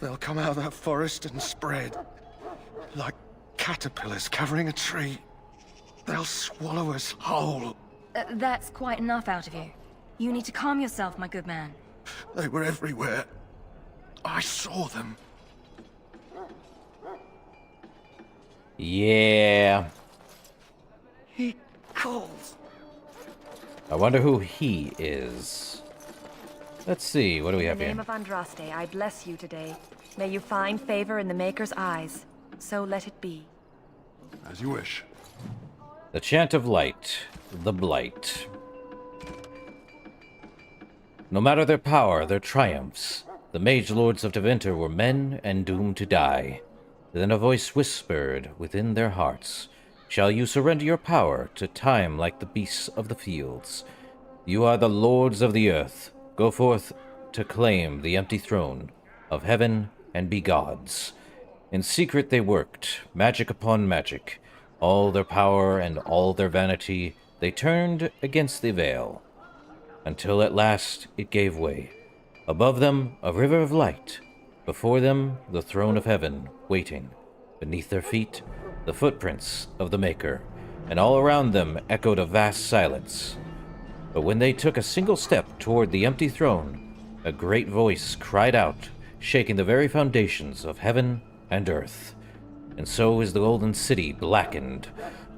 They'll come out of that forest and spread. Like caterpillars covering a tree. They'll swallow us whole. That's quite enough out of you. You need to calm yourself, my good man. They were everywhere. I saw them. Yeah. He calls. I wonder who he is. Let's see, what do we have here? In the name of Andraste, I bless you today. May you find favor in the Maker's eyes. So let it be. As you wish. The Chant of Light, the Blight. No matter their power, their triumphs, the Mage Lords of Tevinter were men and doomed to die. Then a voice whispered within their hearts, "Shall you surrender your power to time like the beasts of the fields? You are the lords of the earth. Go forth to claim the empty throne of heaven and be gods. In secret they worked, magic upon magic. All their power and all their vanity they turned against the veil, until at last it gave way. Above them a river of light, before them the throne of heaven waiting. Beneath their feet the footprints of the Maker, and all around them echoed a vast silence. But when they took a single step toward the empty throne, a great voice cried out, shaking the very foundations of heaven and earth. And so is the golden city blackened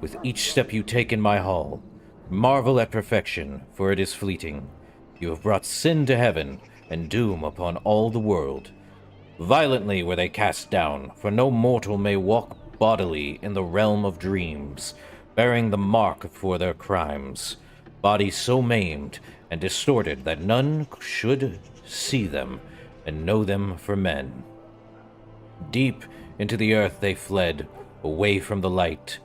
with each step you take in my hall. Marvel at perfection, for it is fleeting. You have brought sin to heaven and doom upon all the world. Violently were they cast down, for no mortal may walk bodily in the realm of dreams, bearing the mark for their crimes. Bodies so maimed and distorted that none should see them and know them for men. Deep into the earth they fled, away from the light.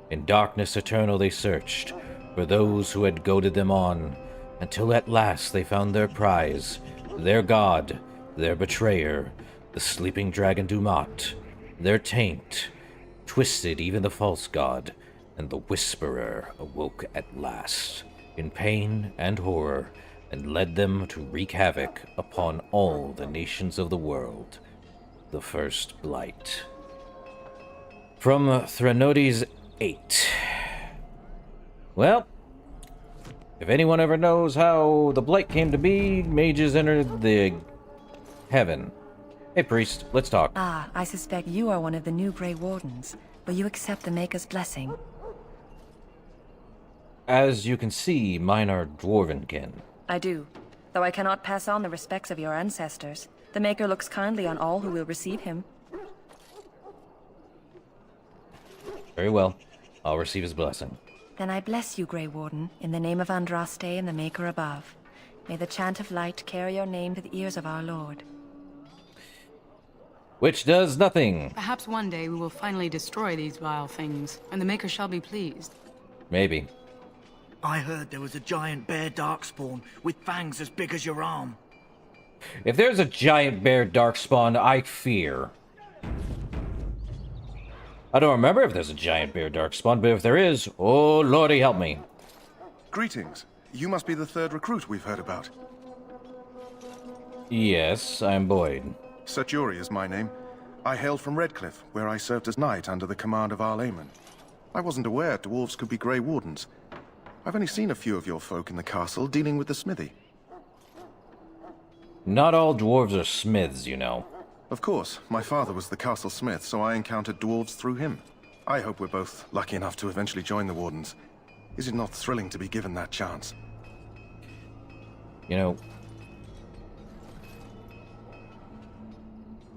In darkness eternal they searched for those who had goaded them on, until at last they found their prize, their god, their betrayer, the sleeping dragon Dumat. Their taint twisted even the false god, and the Whisperer awoke at last, in pain and horror, and led them to wreak havoc upon all the nations of the world. The first blight. From Threnodi's 8. Well, if anyone ever knows how the blight came to be, mages entered the heaven. Hey, priest, let's talk. Ah, I suspect you are one of the new Grey Wardens. Will you accept the Maker's blessing? As you can see, mine are dwarvenkin. I do, though I cannot pass on the respects of your ancestors. The Maker looks kindly on all who will receive him. Very well. I'll receive his blessing. Then I bless you, Grey Warden, in the name of Andraste and the Maker above. May the chant of light carry your name to the ears of our Lord. Which does nothing. Perhaps one day we will finally destroy these vile things, and the Maker shall be pleased. Maybe. I heard there was a giant bear darkspawn with fangs as big as your arm. If there's a giant bear darkspawn, I fear. I don't remember if there's a giant bear darkspawn, but if there is, oh lordy help me. Greetings. You must be the third recruit we've heard about. Yes, I'm Boyd. Serturi is my name. I hail from Redcliffe, where I served as knight under the command of Arl Eamon. I wasn't aware dwarves could be Grey Wardens. I've only seen a few of your folk in the castle dealing with the smithy. Not all dwarves are smiths, you know. Of course, my father was the castle smith, so I encountered dwarves through him. I hope we're both lucky enough to eventually join the Wardens. Is it not thrilling to be given that chance? You know,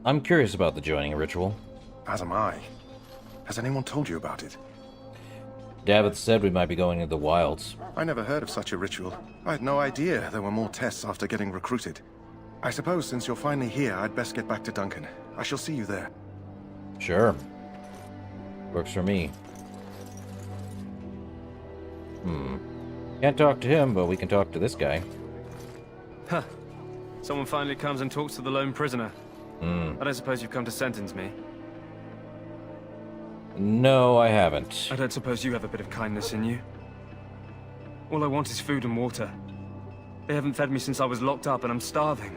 I'm curious about the joining ritual. As am I. Has anyone told you about it? Davith said we might be going into the wilds. I never heard of such a ritual. I had no idea there were more tests after getting recruited. I suppose since you're finally here, I'd best get back to Duncan. I shall see you there. Sure. Works for me. Can't talk to him, but we can talk to this guy. Huh. Someone finally comes and talks to the lone prisoner. I don't suppose you've come to sentence me? No, I haven't. I don't suppose you have a bit of kindness in you? All I want is food and water. They haven't fed me since I was locked up and I'm starving.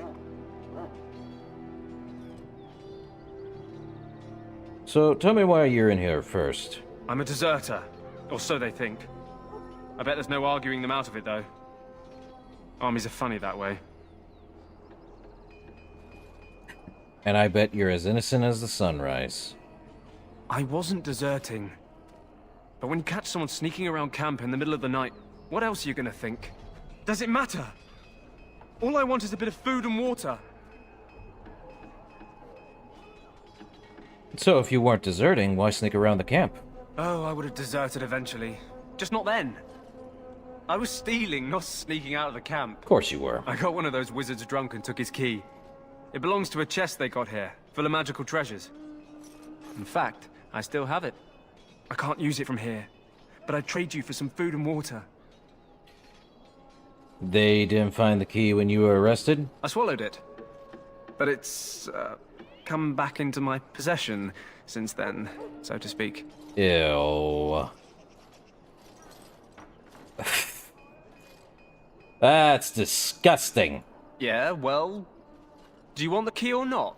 So, tell me why you're in here first. I'm a deserter. Or so they think. I bet there's no arguing them out of it, though. Armies are funny that way. And I bet you're as innocent as the sunrise. I wasn't deserting. But when you catch someone sneaking around camp in the middle of the night, what else are you gonna think? Does it matter? All I want is a bit of food and water. So if you weren't deserting, why sneak around the camp? Oh, I would have deserted eventually. Just not then. I was stealing, not sneaking out of the camp. Of course you were. I got one of those wizards drunk and took his key. It belongs to a chest they got here, full of magical treasures. In fact, I still have it. I can't use it from here, but I'd trade you for some food and water. They didn't find the key when you were arrested? I swallowed it. But it's, come back into my possession since then, so to speak. Ew. That's disgusting. Yeah, well, do you want the key or not?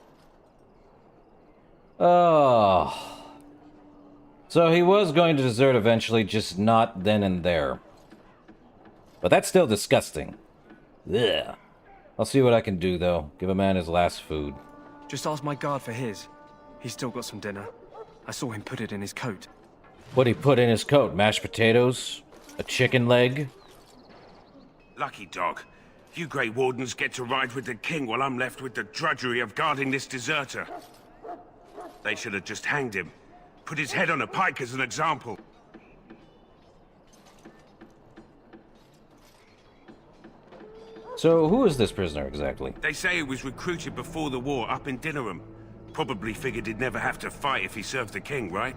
Oh. So he was going to desert eventually, just not then and there. But that's still disgusting. Ugh. I'll see what I can do, though. Give a man his last food. Just ask my guard for his. He's still got some dinner. I saw him put it in his coat. What'd he put in his coat? Mashed potatoes? A chicken leg? Lucky dog. You Grey Wardens get to ride with the king while I'm left with the drudgery of guarding this deserter. They should have just hanged him. Put his head on a pike as an example. So, who is this prisoner exactly? They say he was recruited before the war up in Dinnerham. Probably figured he'd never have to fight if he served the king, right?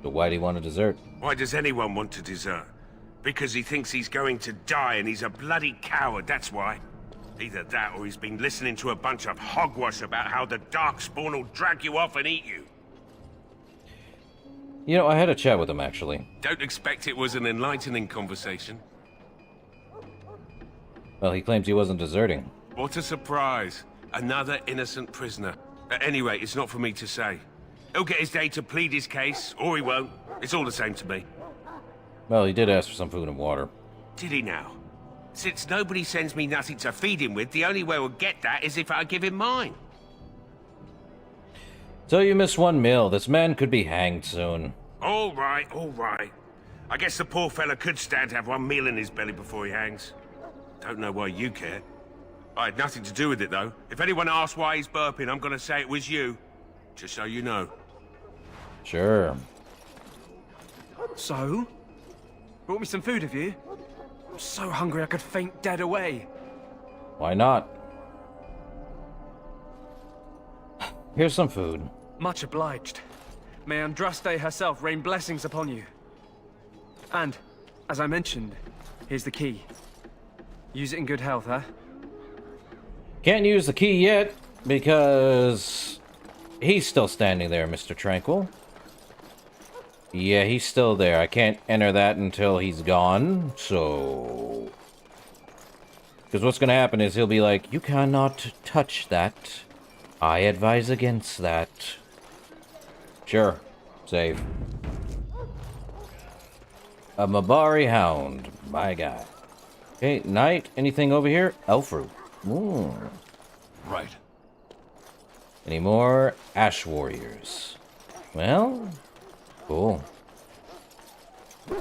But why'd he want to desert? Why does anyone want to desert? Because he thinks he's going to die and he's a bloody coward, that's why. Either that or he's been listening to a bunch of hogwash about how the Darkspawn will drag you off and eat you. You know, I had a chat with him, actually. Don't expect it was an enlightening conversation. Well, he claims he wasn't deserting. What a surprise. Another innocent prisoner. At any rate, it's not for me to say. He'll get his day to plead his case, or he won't. It's all the same to me. Well, he did ask for some food and water. Did he now? Since nobody sends me nothing to feed him with, the only way we'll get that is if I give him mine. So you missed one meal. This man could be hanged soon. All right, all right. I guess the poor fella could stand to have one meal in his belly before he hangs. Don't know why you care. I had nothing to do with it, though. If anyone asks why he's burping, I'm gonna say it was you. Just so you know. Sure. So? Brought me some food, have you? I'm so hungry I could faint dead away. Why not? Here's some food. Much obliged. May Andraste herself rain blessings upon you. And, as I mentioned, here's the key. Use it in good health, huh? Can't use the key yet, because he's still standing there, Mr. Tranquil. Yeah, he's still there. I can't enter that until he's gone, so... Because what's going to happen is he'll be like, you cannot touch that. I advise against that. Sure. Save. A Mabari Hound. My guy. Okay, Knight. Anything over here? Elf fruit. Ooh. Right. Any more Ash Warriors? Well, cool.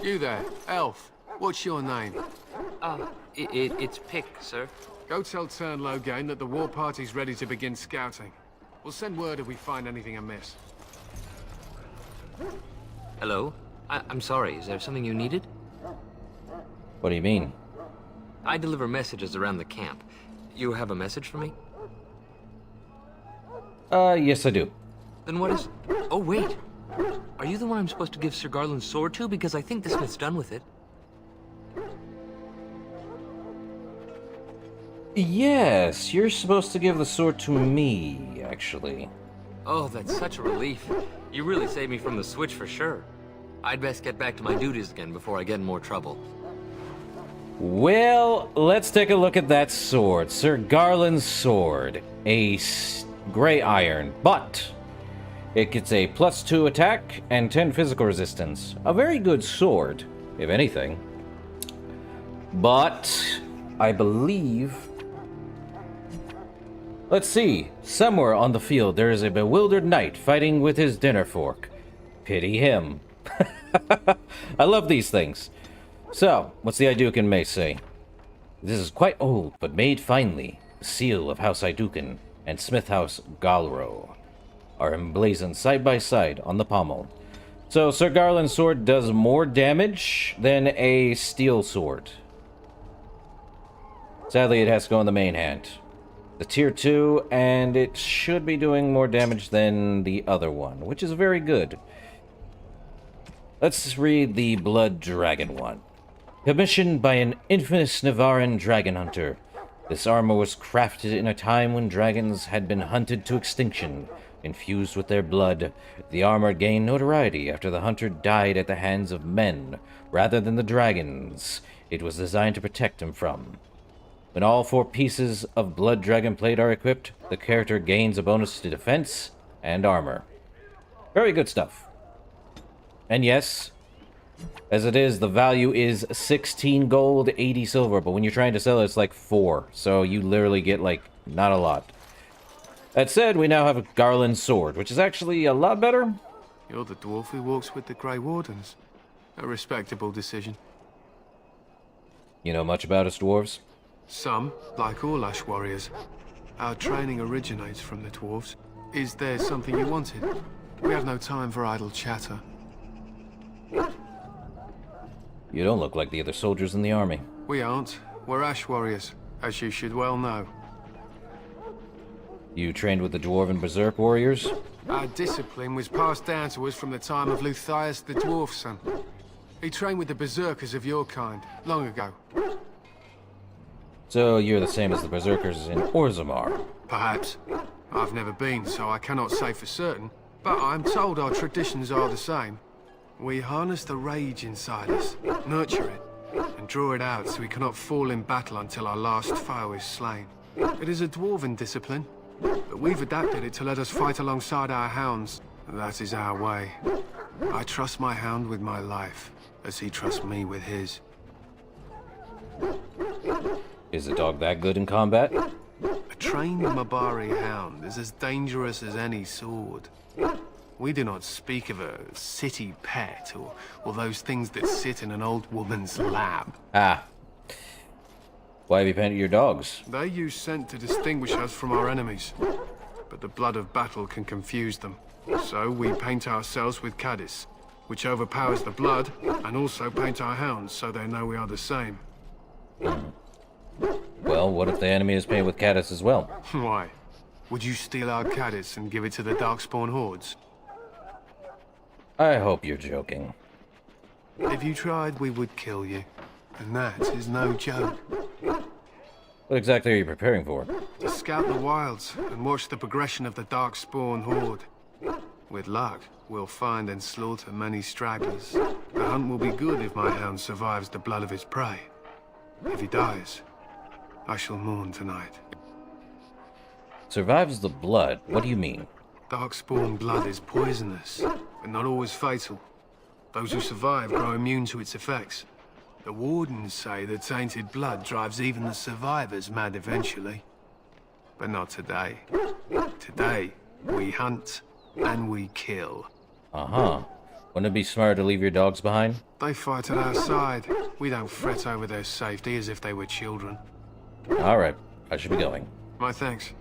You there, elf. What's your name? It's Pick, sir. Go tell Turn Logain that the war party's ready to begin scouting. We'll send word if we find anything amiss. Hello? I'm sorry, is there something you needed? What do you mean? I deliver messages around the camp. You have a message for me? Yes I do. Then what is... Oh, wait. Are you the one I'm supposed to give Sir Garland's sword to? Because I think the smith's done with it. Yes, you're supposed to give the sword to me, actually. Oh, that's such a relief. You really saved me from the switch for sure. I'd best get back to my duties again before I get in more trouble. Well, let's take a look at that sword. Sir Garland's sword. A gray iron, but it gets a +2 attack and 10 physical resistance. A very good sword, if anything. But I believe... Let's see. Somewhere on the field there is a bewildered knight fighting with his dinner fork. Pity him. I love these things. So, what's the Idukan may say? This is quite old, but made finely. The seal of House Idukan and Smith House Galro are emblazoned side by side on the pommel. So, Sir Garland's sword does more damage than a steel sword. Sadly, it has to go in the main hand. The tier 2, and it should be doing more damage than the other one, which is very good. Let's read the Blood Dragon one. Commissioned by an infamous Navaran dragon hunter, this armor was crafted in a time when dragons had been hunted to extinction. Infused with their blood, the armor gained notoriety after the hunter died at the hands of men rather than the dragons it was designed to protect him from. When all 4 pieces of blood dragon plate are equipped, the character gains a bonus to defense and armor. Very good stuff. And yes, as it is, the value is 16 gold, 80 silver, but when you're trying to sell it, it's like 4, so you literally get, like, not a lot. That said, we now have a Garland sword, which is actually a lot better. You're the dwarf who walks with the Grey Wardens. A respectable decision. You know much about us dwarves? Some, like all Ash warriors. Our training originates from the dwarves. Is there something you wanted? We have no time for idle chatter. You don't look like the other soldiers in the army. We aren't. We're Ash warriors, as you should well know. You trained with the Dwarven Berserk warriors? Our discipline was passed down to us from the time of Luthias the Dwarf Son. He trained with the Berserkers of your kind, long ago. So you're the same as the Berserkers in Orzammar? Perhaps. I've never been, so I cannot say for certain, but I'm told our traditions are the same. We harness the rage inside us, nurture it, and draw it out so we cannot fall in battle until our last foe is slain. It is a dwarven discipline, but we've adapted it to let us fight alongside our hounds. That is our way. I trust my hound with my life, as he trusts me with his. Is the dog that good in combat? A trained Mabari hound is as dangerous as any sword. We do not speak of a city pet, or those things that sit in an old woman's lap. Ah. Why have you painted your dogs? They use scent to distinguish us from our enemies, but the blood of battle can confuse them. So we paint ourselves with caddis, which overpowers the blood, and also paint our hounds so they know we are the same. Well, what if the enemy is painted with caddis as well? Why? Would you steal our caddis and give it to the Darkspawn hordes? I hope you're joking. If you tried, we would kill you. And that is no joke. What exactly are you preparing for? To scout the wilds and watch the progression of the Darkspawn horde. With luck, we'll find and slaughter many stragglers. The hunt will be good if my hound survives the blood of his prey. If he dies, I shall mourn tonight. Survives the blood? What do you mean? Darkspawn blood is poisonous, but not always fatal. Those who survive grow immune to its effects. The wardens say the tainted blood drives even the survivors mad eventually. But not today. Today, we hunt and we kill. Uh-huh. Wouldn't it be smart to leave your dogs behind? They fight at our side. We don't fret over their safety as if they were children. Alright, I should be going. My thanks.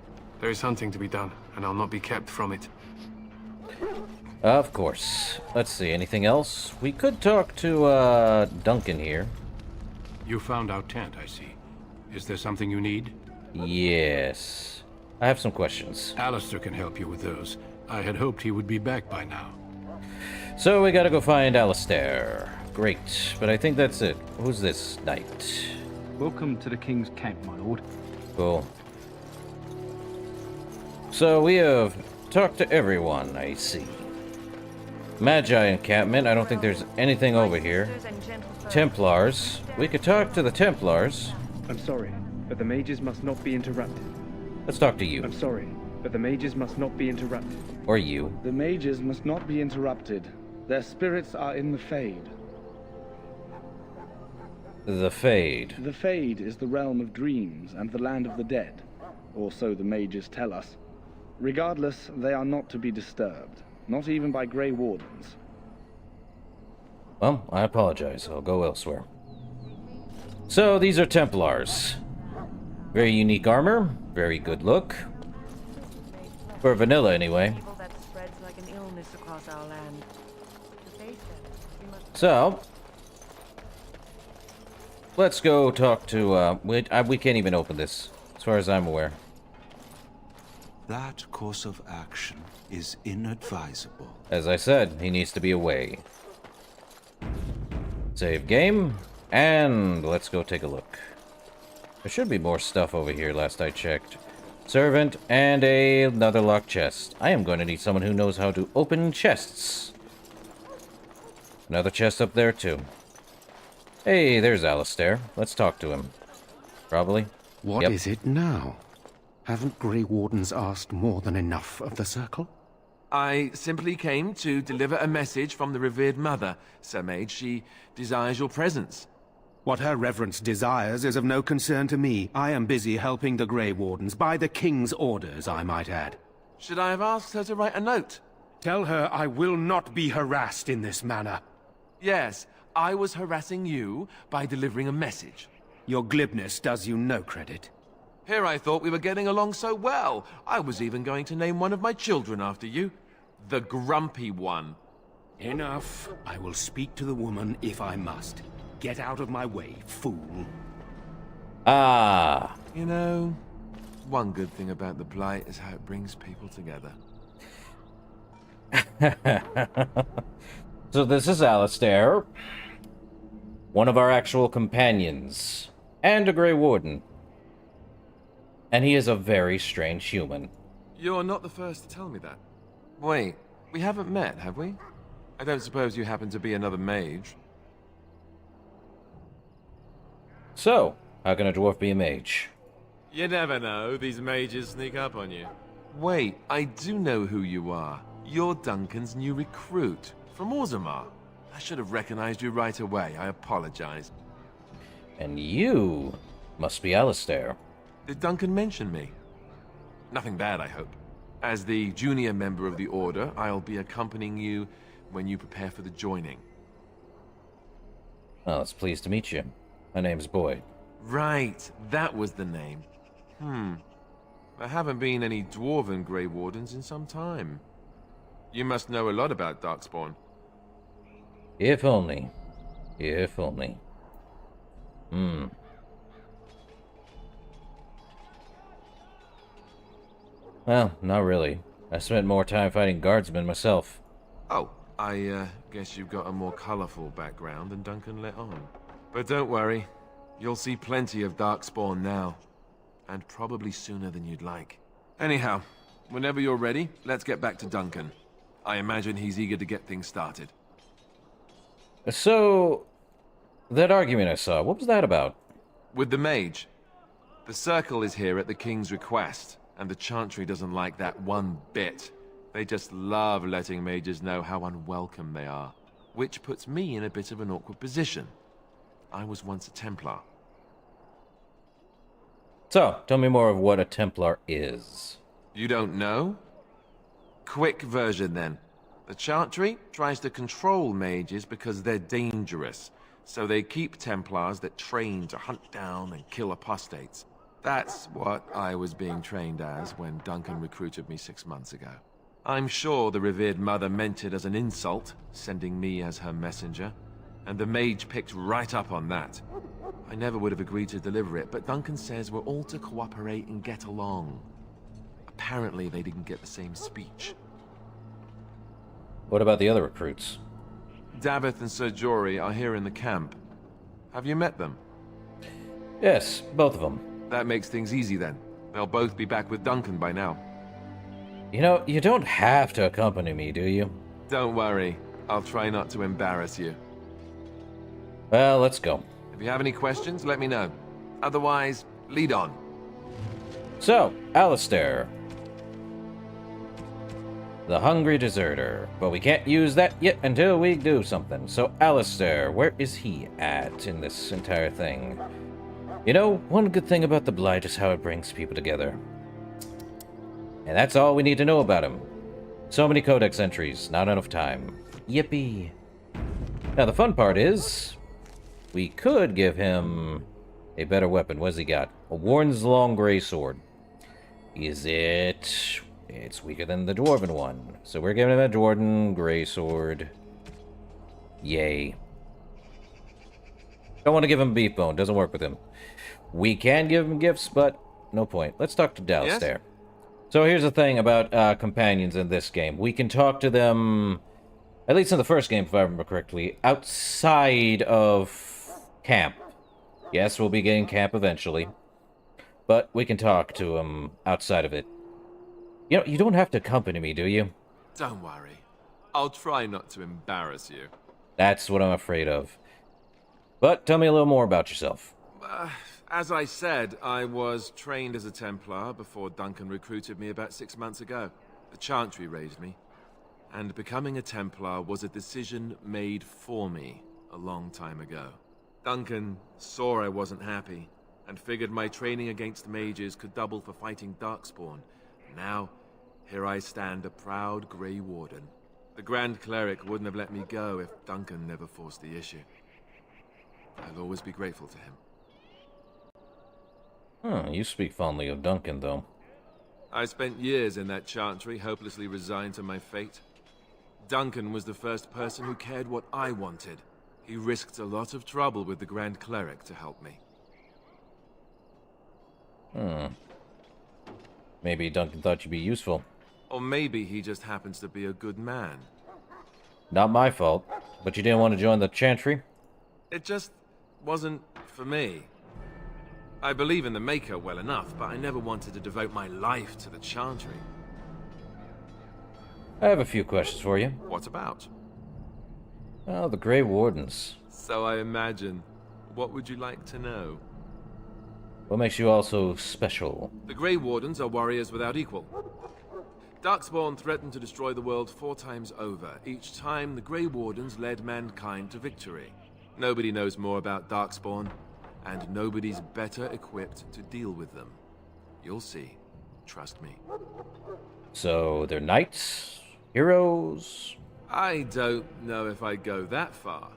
There is hunting to be done, and I'll not be kept from it. Of course. Let's see, anything else? We could talk to, Duncan here. You found our tent, I see. Is there something you need? Yes. I have some questions. Alistair can help you with those. I had hoped he would be back by now. So we gotta go find Alistair. Great, but I think that's it. Who's this knight? Welcome to the King's Camp, my lord. Cool. So we have talked to everyone, I see. Magi encampment, I don't think there's anything over here. Templars, we could talk to the Templars. I'm sorry, but the mages must not be interrupted. Let's talk to you. I'm sorry, but the mages must not be interrupted. Or you. The mages must not be interrupted. Their spirits are in the Fade. The Fade. The Fade is the realm of dreams and the land of the dead, or so the mages tell us. Regardless, they are not to be disturbed, not even by Grey Wardens. Well, I apologize. I'll go elsewhere. So, these are Templars. Very unique armor, very good look. For vanilla, anyway. So, let's go talk to, we can't even open this, as far as I'm aware. That course of action is inadvisable. As I said, he needs to be away. Save game. And let's go take a look. There should be more stuff over here last I checked. Servant and another locked chest. I am going to need someone who knows how to open chests. Another chest up there too. Hey, there's Alistair. Let's talk to him. Probably. What is it now? Haven't Grey Wardens asked more than enough of the Circle? I simply came to deliver a message from the revered mother, Sir Mage. She desires your presence. What her reverence desires is of no concern to me. I am busy helping the Grey Wardens, by the King's orders, I might add. Should I have asked her to write a note? Tell her I will not be harassed in this manner. Yes, I was harassing you by delivering a message. Your glibness does you no credit. Here I thought we were getting along so well. I was even going to name one of my children after you. The Grumpy One. Enough. I will speak to the woman if I must. Get out of my way, fool. Ah. You know, one good thing about the Blight is how it brings people together. So this is Alistair. One of our actual companions. And a Grey Warden. And he is a very strange human. You're not the first to tell me that. Wait, we haven't met, have we? I don't suppose you happen to be another mage. So, how can a dwarf be a mage? You never know, these mages sneak up on you. Wait, I do know who you are. You're Duncan's new recruit, from Orzammar. I should have recognized you right away, I apologize. And you must be Alistair. Did Duncan mention me? Nothing bad, I hope. As the junior member of the Order, I'll be accompanying you when you prepare for the joining. Well, it's pleased to meet you. My name's Boyd. Right, that was the name. There haven't been any Dwarven Grey Wardens in some time. You must know a lot about Darkspawn. If only. If only. Well, not really. I spent more time fighting guardsmen myself. Oh, I guess you've got a more colorful background than Duncan let on. But don't worry, you'll see plenty of Darkspawn now. And probably sooner than you'd like. Anyhow, whenever you're ready, let's get back to Duncan. I imagine he's eager to get things started. So, that argument I saw, what was that about? With the mage. The Circle is here at the King's request, and the Chantry doesn't like that one bit. They just love letting mages know how unwelcome they are, which puts me in a bit of an awkward position. I was once a Templar. So, tell me more of what a Templar is. You don't know? Quick version then. The Chantry tries to control mages because they're dangerous, so they keep Templars that train to hunt down and kill apostates. That's what I was being trained as when Duncan recruited me 6 months ago. I'm sure the revered mother meant it as an insult, sending me as her messenger, and the mage picked right up on that. I never would have agreed to deliver it, but Duncan says we're all to cooperate and get along. Apparently they didn't get the same speech. What about the other recruits? Davith and Sir Jory are here in the camp. Have you met them? Yes, both of them. That makes things easy then. They'll both be back with Duncan by now. You know, you don't have to accompany me, do you? Don't worry. I'll try not to embarrass you. Well, let's go. If you have any questions, let me know. Otherwise, lead on. So, Alistair. The hungry deserter. But we can't use that yet until we do something. So, Alistair, where is he at in this entire thing? You know, one good thing about the Blight is how it brings people together. And that's all we need to know about him. So many Codex entries, not enough time. Yippee. Now, the fun part is, we could give him a better weapon. What's he got? A Warden's Long Grey Sword. Is it... It's weaker than the Dwarven one. So we're giving him a Dwarven Grey Sword. Yay. Don't want to give him Beef Bone. Doesn't work with him. We can give him gifts, but no point. Let's talk to Alistair. Yes? So here's the thing about companions in this game. We can talk to them, at least in the first game, if I remember correctly, outside of camp. Yes, we'll be getting camp eventually. But we can talk to him outside of it. You know, you don't have to accompany me, do you? Don't worry. I'll try not to embarrass you. That's what I'm afraid of. But tell me a little more about yourself. As I said, I was trained as a Templar before Duncan recruited me about 6 months ago. The Chantry raised me. And becoming a Templar was a decision made for me a long time ago. Duncan saw I wasn't happy, and figured my training against mages could double for fighting Darkspawn. Now, here I stand, a proud Grey Warden. The Grand Cleric wouldn't have let me go if Duncan never forced the issue. I'll always be grateful to him. Huh, you speak fondly of Duncan, though. I spent years in that Chantry, hopelessly resigned to my fate. Duncan was the first person who cared what I wanted. He risked a lot of trouble with the Grand Cleric to help me. Maybe Duncan thought you'd be useful. Or maybe he just happens to be a good man. Not my fault. But you didn't want to join the Chantry? It just wasn't for me. I believe in the Maker well enough, but I never wanted to devote my life to the Chantry. I have a few questions for you. What about? Oh, the Grey Wardens. So I imagine. What would you like to know? What makes you all so special? The Grey Wardens are warriors without equal. Darkspawn threatened to destroy the world 4 times over. Each time, the Grey Wardens led mankind to victory. Nobody knows more about Darkspawn, and nobody's better equipped to deal with them. You'll see. Trust me. So, they're knights? Heroes? I don't know if I go that far.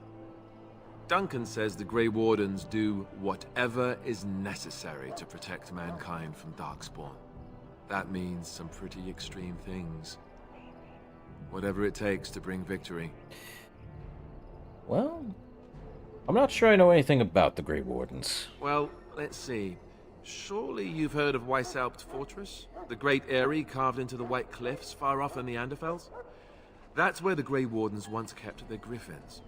Duncan says the Grey Wardens do whatever is necessary to protect mankind from Darkspawn. That means some pretty extreme things. Whatever it takes to bring victory. Well, I'm not sure I know anything about the Grey Wardens. Well, let's see. Surely you've heard of Weishaupt Fortress? The great eyrie carved into the White Cliffs far off in the Anderfels? That's where the Grey Wardens once kept their griffins.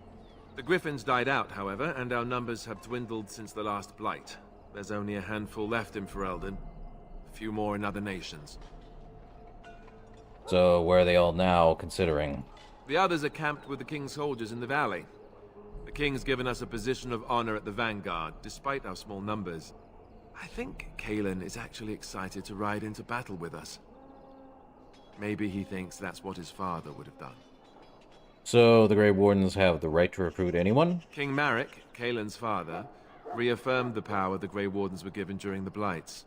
The griffins died out, however, and our numbers have dwindled since the last blight. There's only a handful left in Ferelden. A few more in other nations. So, where are they all now, considering? The others are camped with the King's soldiers in the valley. The King's given us a position of honor at the Vanguard, despite our small numbers. I think Kalen is actually excited to ride into battle with us. Maybe he thinks that's what his father would have done. So, the Grey Wardens have the right to recruit anyone? King Maric, Kalen's father, reaffirmed the power the Grey Wardens were given during the Blights.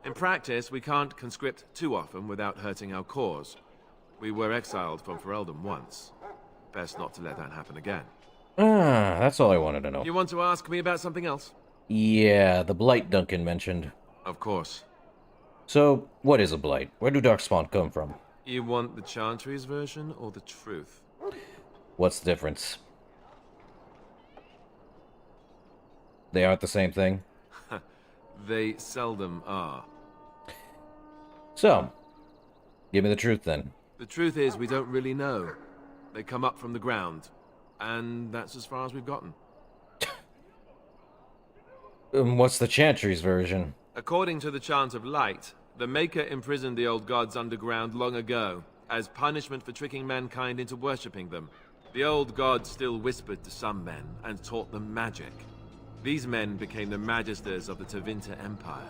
In practice, we can't conscript too often without hurting our cause. We were exiled from Ferelden once. Best not to let that happen again. That's all I wanted to know. You want to ask me about something else? Yeah, the Blight Duncan mentioned. Of course. So, what is a Blight? Where do Darkspawn come from? You want the Chantry's version or the truth? What's the difference? They aren't the same thing? They seldom are. So, give me the truth then. The truth is, we don't really know. They come up from the ground, and that's as far as we've gotten. What's the Chantry's version? According to the Chant of Light, the Maker imprisoned the old gods underground long ago, as punishment for tricking mankind into worshipping them. The old gods still whispered to some men, and taught them magic. These men became the Magisters of the Tevinter Empire.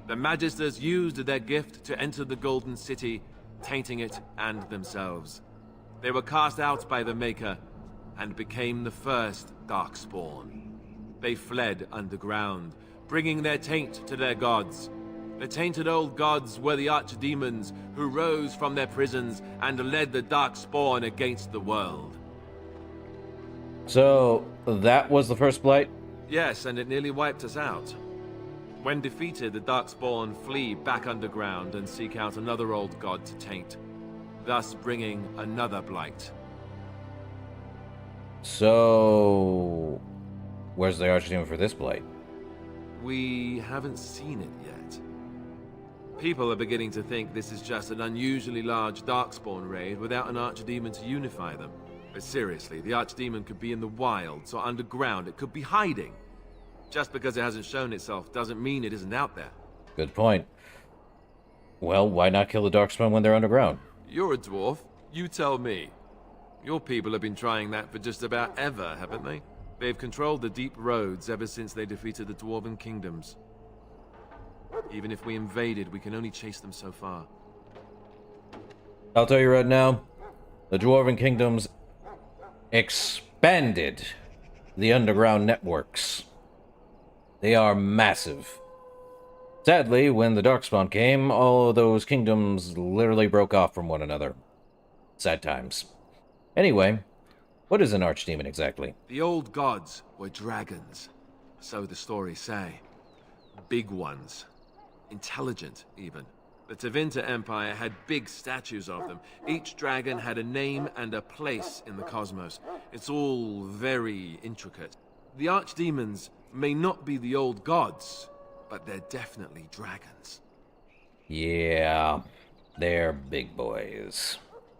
The Magisters used their gift to enter the Golden City, tainting it and themselves. They were cast out by the Maker, and became the first Darkspawn. They fled underground, bringing their taint to their gods. The tainted old gods were the archdemons who rose from their prisons and led the Darkspawn against the world. So, that was the first Blight? Yes, and it nearly wiped us out. When defeated, the Darkspawn flee back underground and seek out another old god to taint, thus bringing another Blight. So, where's the archdemon for this Blight? We haven't seen it yet. People are beginning to think this is just an unusually large Darkspawn raid without an archdemon to unify them. But seriously, the archdemon could be in the wilds or underground. It could be hiding. Just because it hasn't shown itself doesn't mean it isn't out there. Good point. Well, why not kill the Darkspawn when they're underground? You're a dwarf. You tell me. Your people have been trying that for just about ever, haven't they? They've controlled the deep roads ever since they defeated the Dwarven kingdoms. Even if we invaded, we can only chase them so far. I'll tell you right now, the Dwarven kingdoms expanded the underground networks. They are massive. Sadly, when the Darkspawn came, all of those kingdoms literally broke off from one another. Sad times. Anyway, what is an archdemon exactly? The old gods were dragons, so the stories say. Big ones. Intelligent, even. The Tevinter Empire had big statues of them. Each dragon had a name and a place in the cosmos. It's all very intricate. The archdemons may not be the old gods, but they're definitely dragons. Yeah, they're big boys.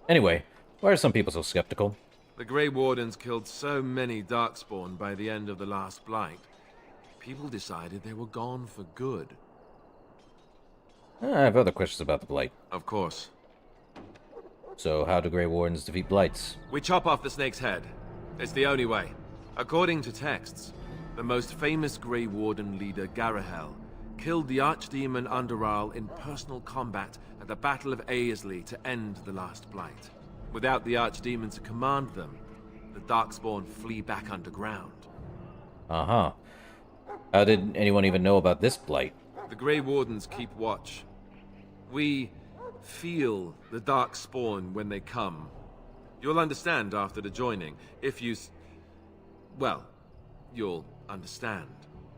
Anyway, why are some people so skeptical? The Grey Wardens killed so many Darkspawn by the end of the last Blight. People decided they were gone for good. I have other questions about the Blight. Of course. So how do Grey Wardens defeat Blights? We chop off the snake's head. It's the only way. According to texts, the most famous Grey Warden leader, Garahel, killed the Archdemon Underal in personal combat at the Battle of Aesley to end the last Blight. Without the Archdemon to command them, the Darkspawn flee back underground. Uh-huh. How did anyone even know about this Blight? The Grey Wardens keep watch. We feel the Darkspawn when they come. You'll understand after the joining, if you... well, you'll understand.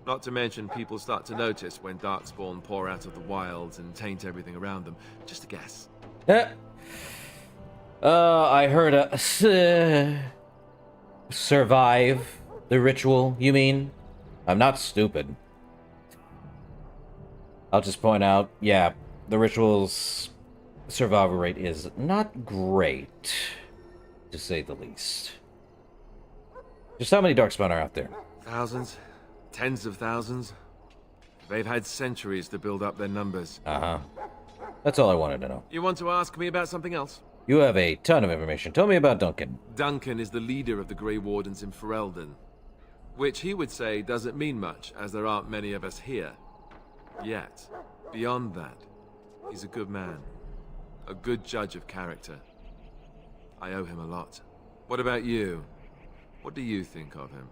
Not to mention people start to notice when Darkspawn pour out of the wilds and taint everything around them. Just a guess. I heard a... survive the ritual, you mean? I'm not stupid. I'll just point out, yeah, the ritual's survival rate is not great, to say the least. Just how many Darkspawn are out there? Thousands. Tens of thousands. They've had centuries to build up their numbers. Uh-huh. That's all I wanted to know. You want to ask me about something else? You have a ton of information. Tell me about Duncan. Duncan is the leader of the Grey Wardens in Ferelden. Which he would say doesn't mean much, as there aren't many of us here. Yet, beyond that, he's a good man. A good judge of character. I owe him a lot. What about you? What do you think of him?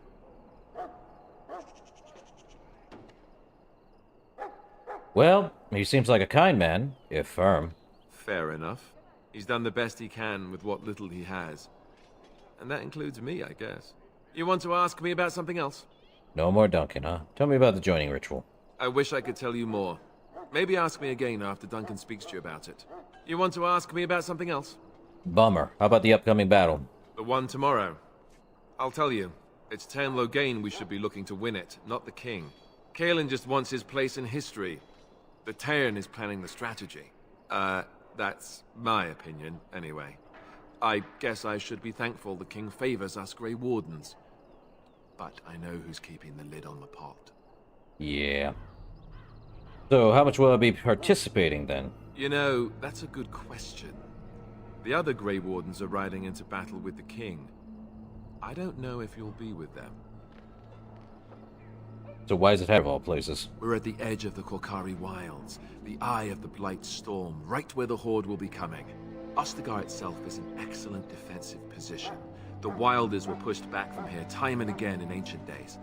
Well, he seems like a kind man, if firm. Fair enough. He's done the best he can with what little he has. And that includes me, I guess. You want to ask me about something else? No more Duncan, huh? Tell me about the joining ritual. I wish I could tell you more. Maybe ask me again after Duncan speaks to you about it. You want to ask me about something else? Bummer. How about the upcoming battle? The one tomorrow. I'll tell you. It's Tern Loghain we should be looking to win it, not the king. Kaelin just wants his place in history. The Tern is planning the strategy. That's my opinion, anyway. I guess I should be thankful the king favors us Grey Wardens. But I know who's keeping the lid on the pot. Yeah. So, how much will I be participating, then? You know, that's a good question. The other Grey Wardens are riding into battle with the king. I don't know if you'll be with them. So why is it have all places? We're at the edge of the Korkari Wilds, the eye of the Blight Storm, right where the Horde will be coming. Ostagar itself is an excellent defensive position. The Wilders were pushed back from here time and again in ancient days.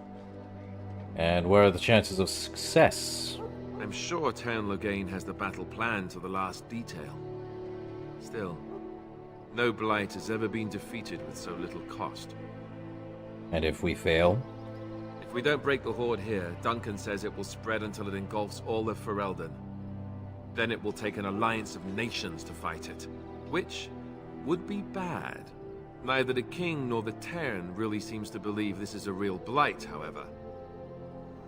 And what are the chances of success? I'm sure Tern Loghain has the battle planned to the last detail. Still, no Blight has ever been defeated with so little cost. And if we fail? If we don't break the Horde here, Duncan says it will spread until it engulfs all of Ferelden. Then it will take an alliance of nations to fight it, which would be bad. Neither the king nor the Tern really seems to believe this is a real Blight, however.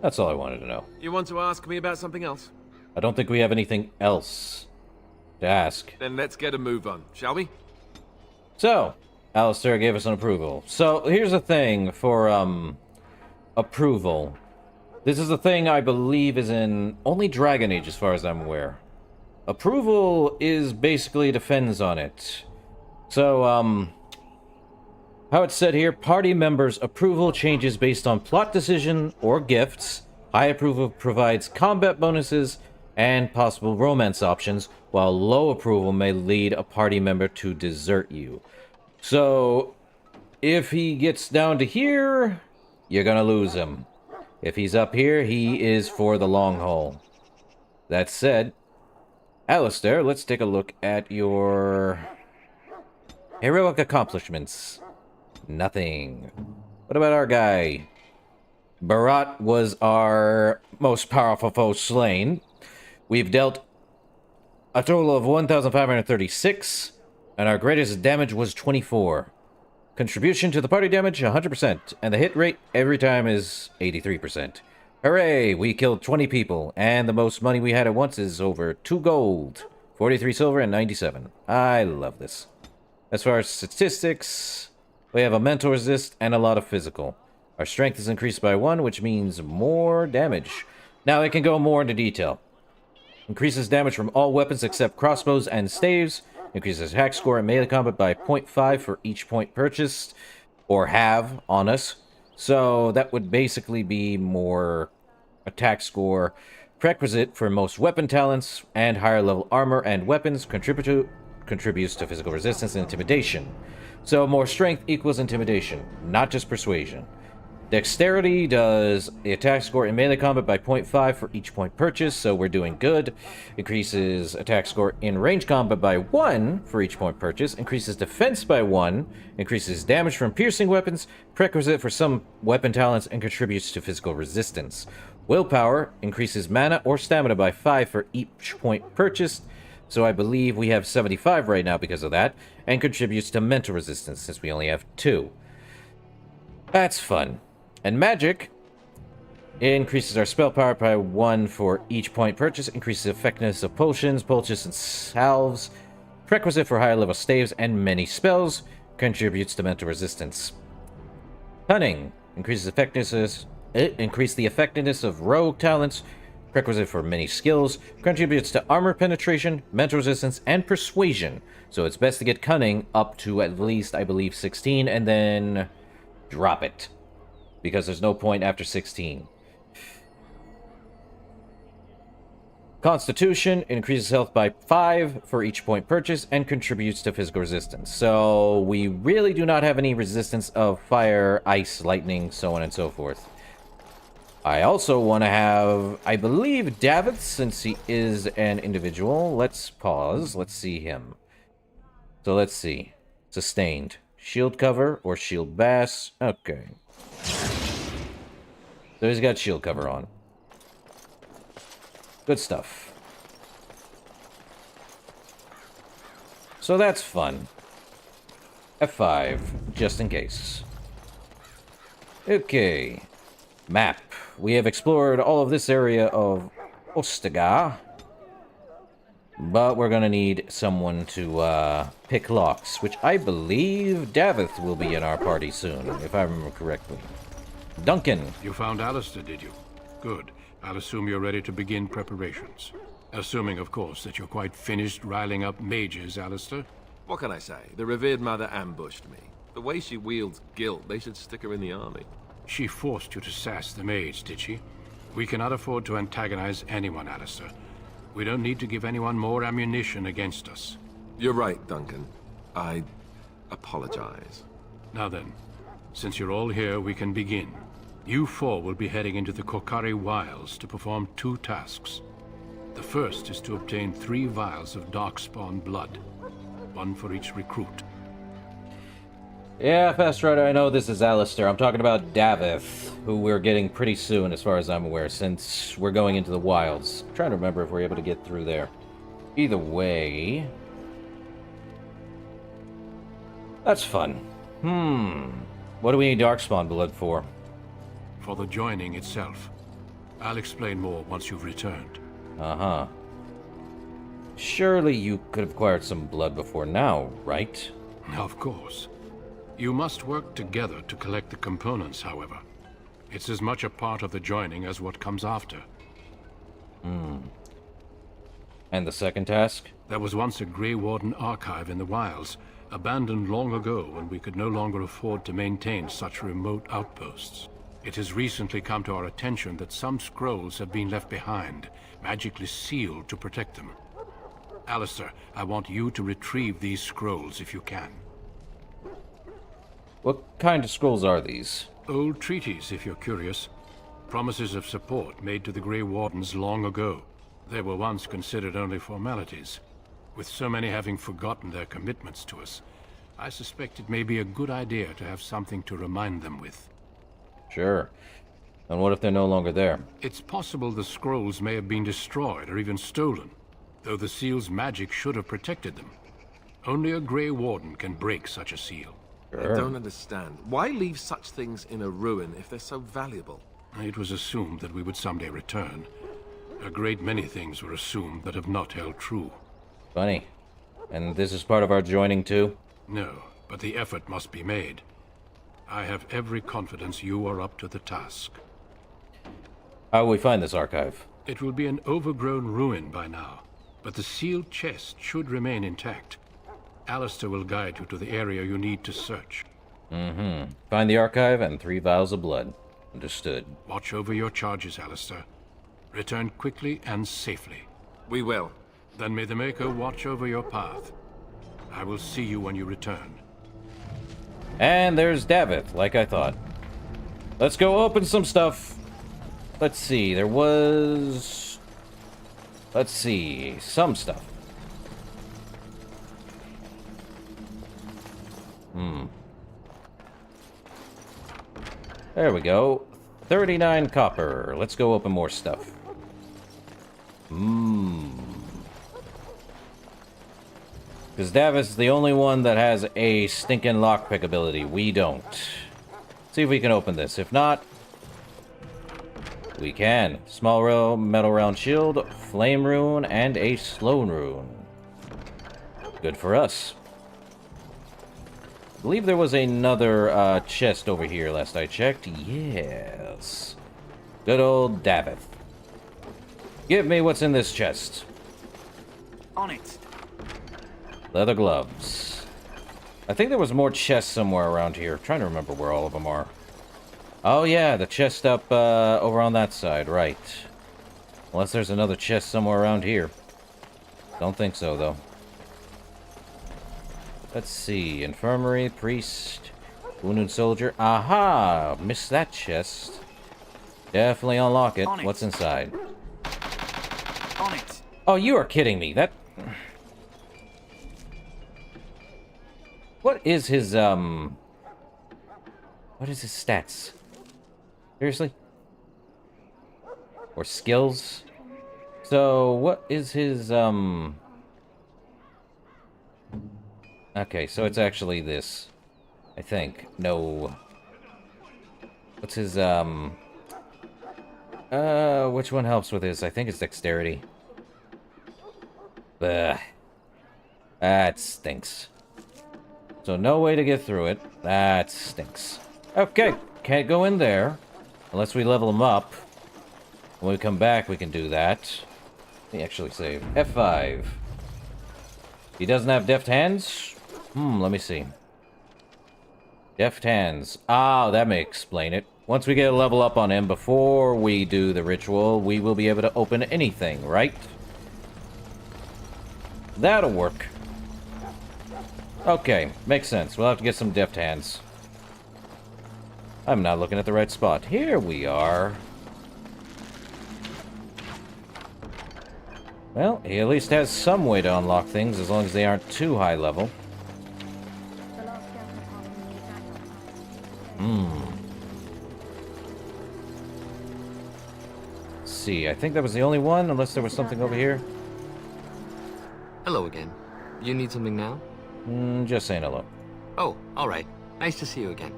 That's all I wanted to know. You want to ask me about something else? I don't think we have anything else to ask. Then let's get a move on, shall we? So, Alistair gave us an approval. So, here's the thing for, approval. This is a thing I believe is in only Dragon Age, as far as I'm aware. Approval is basically depends on it. So, how it's said here, party members' approval changes based on plot decision or gifts. High approval provides combat bonuses and possible romance options, while low approval may lead a party member to desert you. So, if he gets down to here, you're gonna lose him. If he's up here, he is for the long haul. That said, Alistair, let's take a look at your heroic accomplishments. Nothing. What about our guy? Barat was our most powerful foe slain. We've dealt a total of 1,536, and our greatest damage was 24. Contribution to the party damage, 100%, and the hit rate every time is 83%. Hooray! We killed 20 people, and the most money we had at once is over 2 gold, 43 silver, and 97. I love this. As far as statistics, we have a mental resist and a lot of physical. Our strength is increased by 1, which means more damage. Now it can go more into detail. Increases damage from all weapons except crossbows and staves. Increases attack score and melee combat by 0.5 for each point purchased or have on us. So that would basically be more attack score. Prerequisite for most weapon talents and higher level armor and weapons contributes to physical resistance and intimidation. So more strength equals intimidation, not just persuasion. Dexterity does the attack score in melee combat by 0.5 for each point purchased, so we're doing good. Increases attack score in range combat by 1 for each point purchased. Increases defense by 1. Increases damage from piercing weapons, prerequisite for some weapon talents, and contributes to physical resistance. Willpower increases mana or stamina by 5 for each point purchased, so I believe we have 75 right now because of that, and contributes to mental resistance since we only have 2. That's fun. And magic increases our spell power by 1 for each point purchase, increases the effectiveness of potions, poultices, and salves, prerequisite for higher level staves and many spells, contributes to mental resistance. Cunning increases the effectiveness of rogue talents, prerequisite for many skills, contributes to armor penetration, mental resistance, and persuasion. So it's best to get cunning up to at least, I believe, 16, and then drop it, because there's no point after 16. Constitution increases health by 5 for each point purchase and contributes to physical resistance. So we really do not have any resistance of fire, ice, lightning, so on and so forth. I also want to have, I believe, Davith, since he is an individual. Let's pause. Let's see him. So let's see. Sustained. Shield cover or shield bass. Okay. So he's got shield cover on. Good stuff. So that's fun. F5, just in case. Okay. Map. We have explored all of this area of Ostagar. But we're gonna need someone to pick locks, which I believe Davith will be in our party soon, if I remember correctly. Duncan. You found Alistair, did you? Good. I'll assume you're ready to begin preparations. Assuming, of course, that you're quite finished riling up mages, Alistair. What can I say? The revered mother ambushed me. The way she wields guilt, they should stick her in the army. She forced you to sass the mage, did she? We cannot afford to antagonize anyone, Alistair. We don't need to give anyone more ammunition against us. You're right, Duncan. I apologize. Now then, since you're all here, we can begin. You four will be heading into the Kokari Wilds to perform 2 tasks. The first is to obtain 3 vials of Darkspawn blood, 1 for each recruit. Yeah, Fast Rider, I know this is Alistair. I'm talking about Davith, who we're getting pretty soon, as far as I'm aware, since we're going into the wilds. I'm trying to remember if we're able to get through there. Either way... that's fun. What do we need Darkspawn blood for? For the joining itself. I'll explain more once you've returned. Uh-huh. Surely you could have acquired some blood before now, right? Of course. You must work together to collect the components, however. It's as much a part of the joining as what comes after. And the second task? There was once a Grey Warden archive in the wilds, abandoned long ago when we could no longer afford to maintain such remote outposts. It has recently come to our attention that some scrolls have been left behind, magically sealed to protect them. Alistair, I want you to retrieve these scrolls if you can. What kind of scrolls are these? Old treaties, if you're curious. Promises of support made to the Grey Wardens long ago. They were once considered only formalities. With so many having forgotten their commitments to us, I suspect it may be a good idea to have something to remind them with. Sure. And what if they're no longer there? It's possible the scrolls may have been destroyed or even stolen, though the seal's magic should have protected them. Only a Grey Warden can break such a seal. I don't understand. Why leave such things in a ruin if they're so valuable? It was assumed that we would someday return. A great many things were assumed that have not held true. Funny. And this is part of our joining too? No, but the effort must be made. I have every confidence you are up to the task. How will we find this archive? It will be an overgrown ruin by now, but the sealed chest should remain intact. Alistair will guide you to the area you need to search. Find the archive and 3 vials of blood. Understood. Watch over your charges, Alistair. Return quickly and safely. We will. Then may the Maker watch over your path. I will see you when you return. And there's Davith, like I thought. Let's go open some stuff. Let's see, there was... Let's see, some stuff. There we go. 39 copper. Let's go open more stuff. Because Davis is the only one that has a stinking lockpick ability. We don't. See if we can open this. If not, we can. Small metal round shield, flame rune, and a slow rune. Good for us. I believe there was another chest over here last I checked. Yes. Good old Davith. Give me what's in this chest. On it. Leather gloves. I think there was more chests somewhere around here. I'm trying to remember where all of them are. Oh yeah, the chest up over on that side, right. Unless there's another chest somewhere around here. Don't think so, though. Let's see. Infirmary, priest, wounded soldier. Aha! Missed that chest. Definitely unlock it. What's inside? On it. Oh, you are kidding me. That... What is his, What is his stats? Seriously? Or skills? So, what is his, Okay, so it's actually this. I think. No. What's his, which one helps with this? I think it's dexterity. Ugh. That stinks. So no way to get through it. That stinks. Okay, can't go in there. Unless we level him up. When we come back, we can do that. Let me actually save. F5. He doesn't have deft hands? Let me see. Deft hands. Ah, that may explain it. Once we get a level up on him, before we do the ritual, we will be able to open anything, right? That'll work. Okay, makes sense. We'll have to get some deft hands. I'm not looking at the right spot. Here we are. Well, he at least has some way to unlock things, as long as they aren't too high level. Let's see, I think that was the only one, unless there was something over here. Hello again. You need something now? Just saying hello. Oh, alright. Nice to see you again.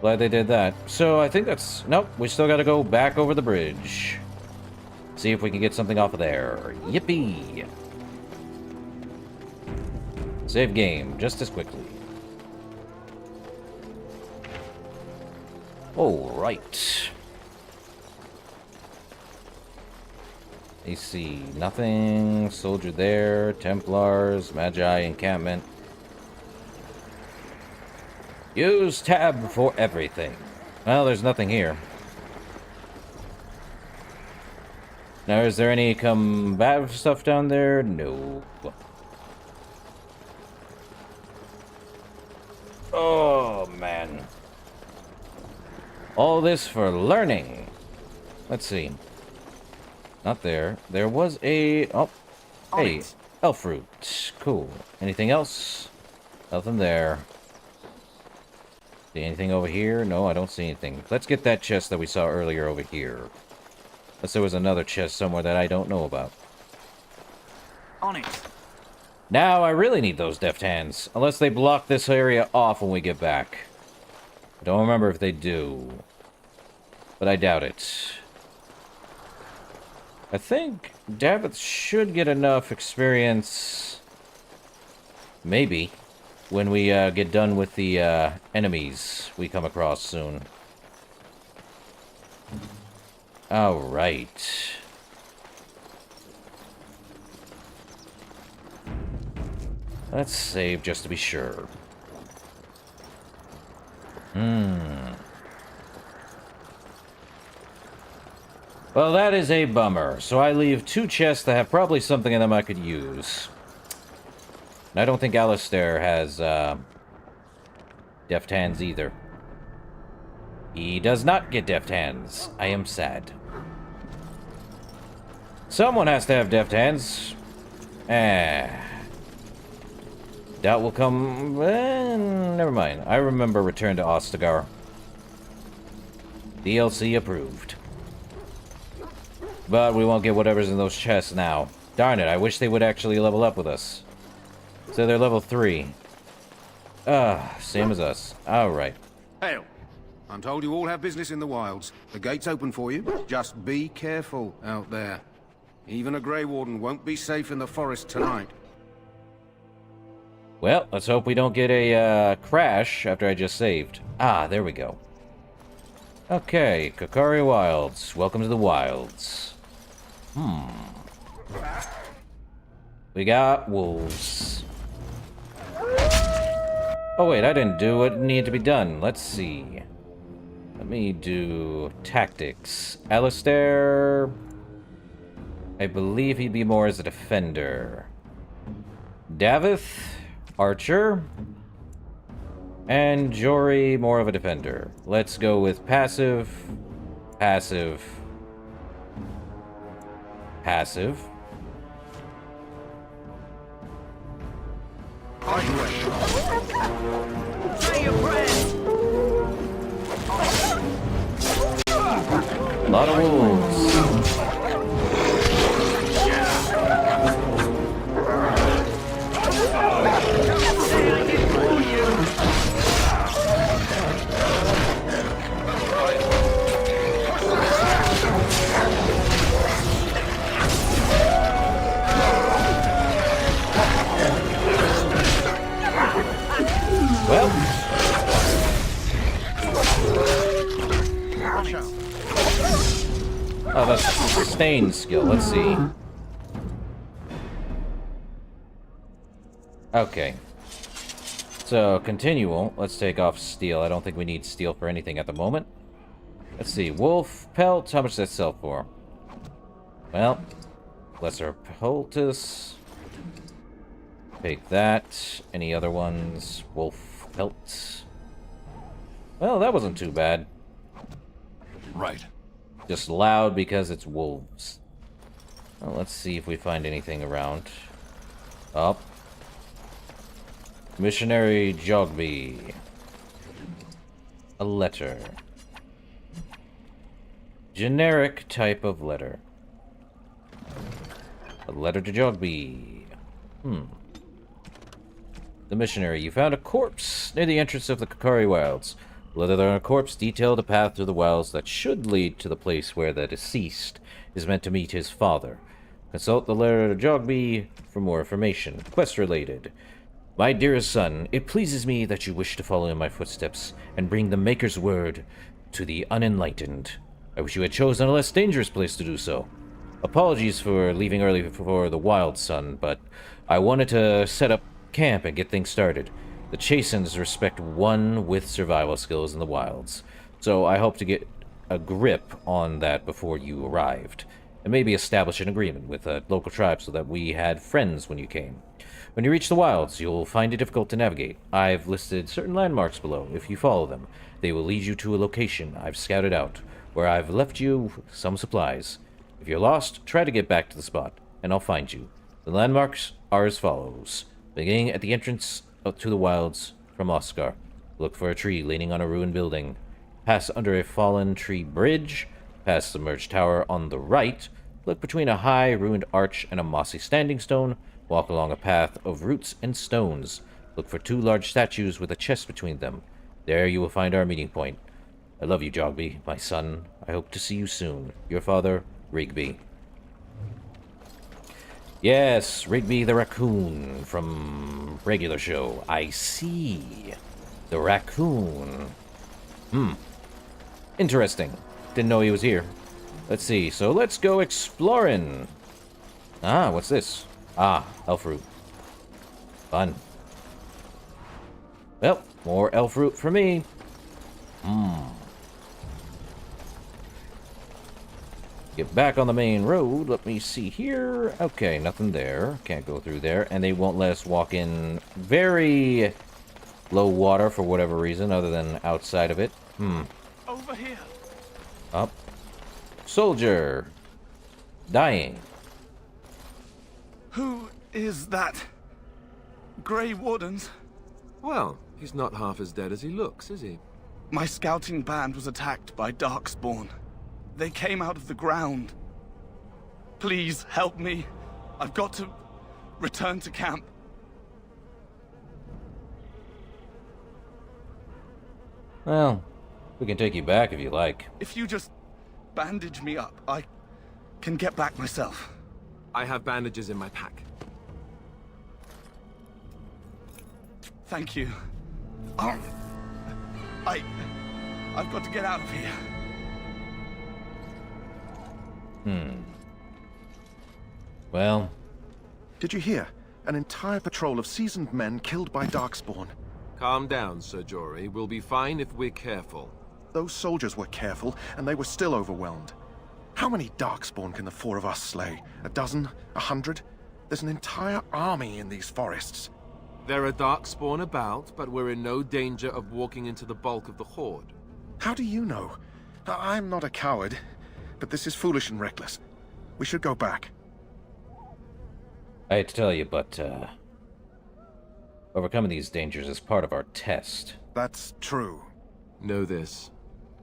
Glad they did that. So I think that's... Nope, we still gotta go back over the bridge. See if we can get something off of there. Yippee! Save game, just as quickly. Alright. You see, nothing. Soldier there. Templars, Magi encampment. Use tab for everything. Well, there's nothing here. Now, is there any combative stuff down there? No. Oh, man. All this for learning. Let's see. Not there. There was a... Oh. Hey. Elf fruit. Cool. Anything else? Nothing there. See anything over here? No, I don't see anything. Let's get that chest that we saw earlier over here. Unless there was another chest somewhere that I don't know about. On it. Now I really need those deft hands. Unless they block this area off when we get back. I don't remember if they do. But I doubt it. I think Davith should get enough experience, maybe, when we get done with the enemies we come across soon. Alright. Let's save just to be sure. Well, that is a bummer. So I leave 2 chests that have probably something in them I could use. And I don't think Alistair has deft hands either. He does not get deft hands. I am sad. Someone has to have deft hands. Doubt will come... never mind. I remember Return to Ostagar. DLC approved. But we won't get whatever's in those chests now. Darn it, I wish they would actually level up with us. So they're level 3. Same as us. Alright. Hail. I'm told you all have business in the wilds. The gate's open for you. Just be careful out there. Even a Grey Warden won't be safe in the forest tonight. Well, let's hope we don't get a crash after I just saved. Ah, there we go. Okay, Kokari Wilds. Welcome to the wilds. We got wolves. Oh wait, I didn't do what needed to be done. Let's see. Let me do tactics. Alistair... I believe he'd be more as a defender. Davith, archer. And Jory, more of a defender. Let's go with passive, passive, passive. A lot of wolves. Well. Oh, that's a sustained skill. Let's see. Okay. So, continual. Let's take off steel. I don't think we need steel for anything at the moment. Let's see. Wolf pelt. How much does that sell for? Well, lesser poultice. Take that. Any other ones? Wolf pelt. Well, that wasn't too bad. Right. Just loud because it's wolves. Well, let's see if we find anything around. Up. Missionary Jogby. A letter. Generic type of letter. A letter to Jogby. The missionary, you found a corpse near the entrance of the Kokari Wilds. Letter on a corpse detailed a path through the wilds that should lead to the place where the deceased is meant to meet his father. Consult the letter to Jogby for more information. Quest related. My dearest son, it pleases me that you wish to follow in my footsteps and bring the Maker's word to the unenlightened. I wish you had chosen a less dangerous place to do so. Apologies for leaving early for the Wild Sun, but I wanted to set up camp and get things started. The Chasens respect one with survival skills in the wilds, so I hope to get a grip on that before you arrived, and maybe establish an agreement with a local tribe so that we had friends when you came. When you reach the wilds, you'll find it difficult to navigate. I've listed certain landmarks below. If you follow them, they will lead you to a location I've scouted out, where I've left you some supplies. If you're lost, try to get back to the spot, and I'll find you. The landmarks are as follows. Beginning at the entrance to the wilds from Oscar, look for a tree leaning on a ruined building. Pass under a fallen tree bridge. Past the merged tower on the right. Look between a high ruined arch and a mossy standing stone. Walk along a path of roots and stones. Look for 2 large statues with a chest between them. There you will find our meeting point. I love you, Jogby, my son. I hope to see you soon. Your father, Rigby. Yes, Rigby the raccoon from regular show. I see. The raccoon. Interesting. Didn't know he was here. Let's see. So let's go exploring. Ah, what's this? Ah, elf root. Fun. Well, more elf root for me. Get back on the main road. Let me see here. Okay, nothing there. Can't go through there. And they won't let us walk in very low water for whatever reason other than outside of it. Over here. Up. Soldier. Dying. Who is that? Grey Wardens? Well, he's not half as dead as he looks, is he? My scouting band was attacked by Darkspawn. They came out of the ground. Please help me. I've got to return to camp. Well, we can take you back if you like. If you just bandage me up, I can get back myself. I have bandages in my pack. Thank you. I've got to get out of here. Well... Did you hear? An entire patrol of seasoned men killed by Darkspawn. Calm down, Sir Jory. We'll be fine if we're careful. Those soldiers were careful, and they were still overwhelmed. How many Darkspawn can the 4 of us slay? A dozen? 100? There's an entire army in these forests. There are Darkspawn about, but we're in no danger of walking into the bulk of the Horde. How do you know? I'm not a coward, but this is foolish and reckless. We should go back. I hate to tell you, but, overcoming these dangers is part of our test. That's true. Know this.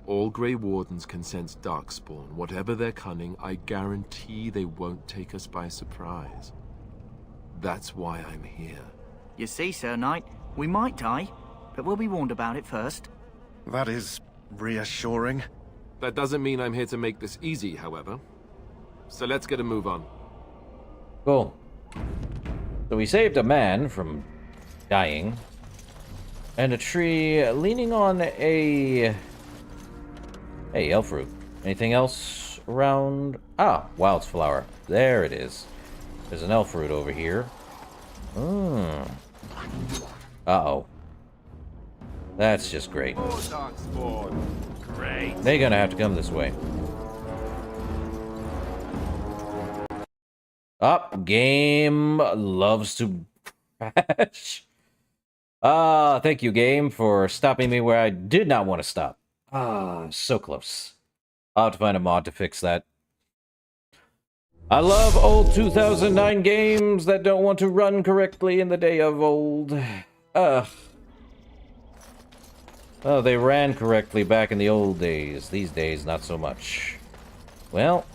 All Grey Wardens can sense Darkspawn. Whatever their cunning, I guarantee they won't take us by surprise. That's why I'm here. You see, Sir Knight, we might die, but we'll be warned about it first. That is reassuring. That doesn't mean I'm here to make this easy, however. So let's get a move on. Cool. So we saved a man from dying. And a tree leaning on a... Hey, elf root. Anything else around? Ah, wildflower. There it is. There's an elf root over here. Uh-oh. That's just great. Great. They're gonna have to come this way. Up, game loves to crash. Thank you, game, for stopping me where I did not want to stop. So close. I'll have to find a mod to fix that. I love old 2009 games that don't want to run correctly in the day of old. Oh, they ran correctly back in the old days. These days, not so much. Well,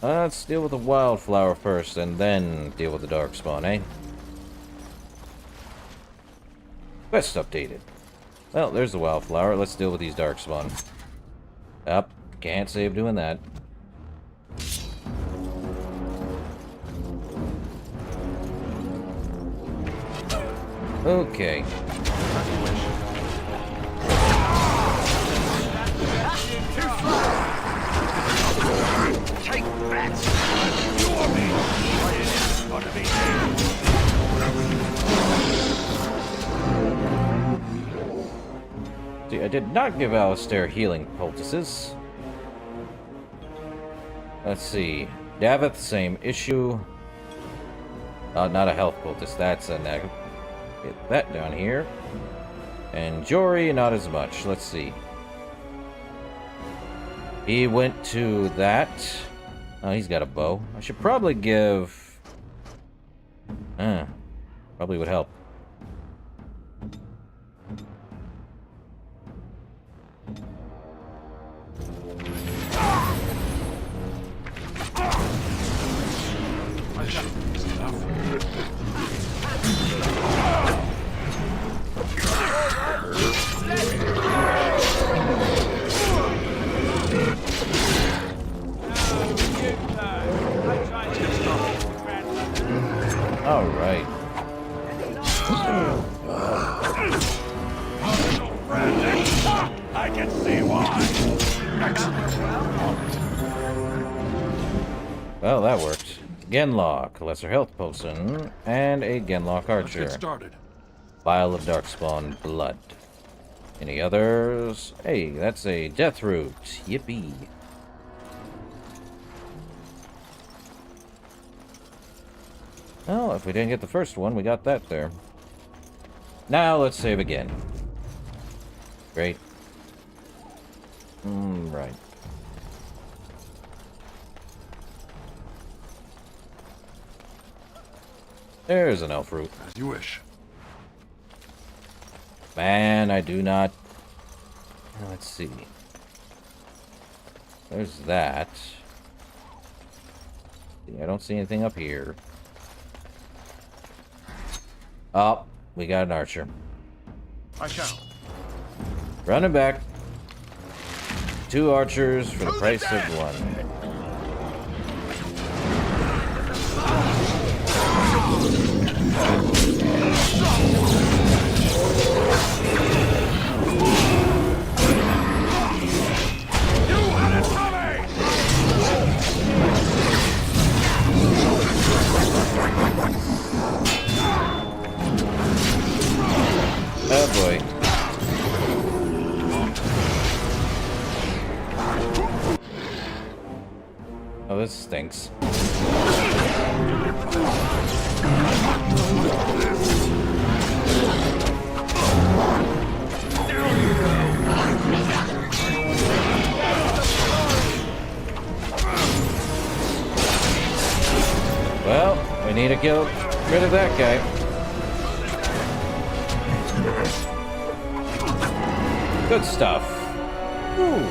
let's deal with the wildflower first, and then deal with the darkspawn, eh? Quest updated. Well, there's the wildflower. Let's deal with these darkspawn. Up. Can't save doing that. Okay. rats! You're me! It's gonna be See, I did not give Alistair healing poultices. Let's see. Davith, same issue. Not a health poultice, that's a negative. Get that down here. And Jory, not as much. Let's see. He went to that. Oh, he's got a bow. I should probably give... probably would help. All right. I can see why. Well, that worked. Genlock, lesser health potion, and a Genlock archer. Let's get started. Vial of Darkspawn blood. Any others? Hey, that's a death root. Yippee. Well, if we didn't get the first one, we got that there. Now, let's save again. Great. Right. There's an elf root. As you wish. Man, I do not... Let's see. There's that. I don't see anything up here. Oh, we got an archer. I shall. Running back. 2 archers for the price of 1. Oh boy. Oh, this stinks. Well, we need to get rid of that guy. Good stuff. Ooh.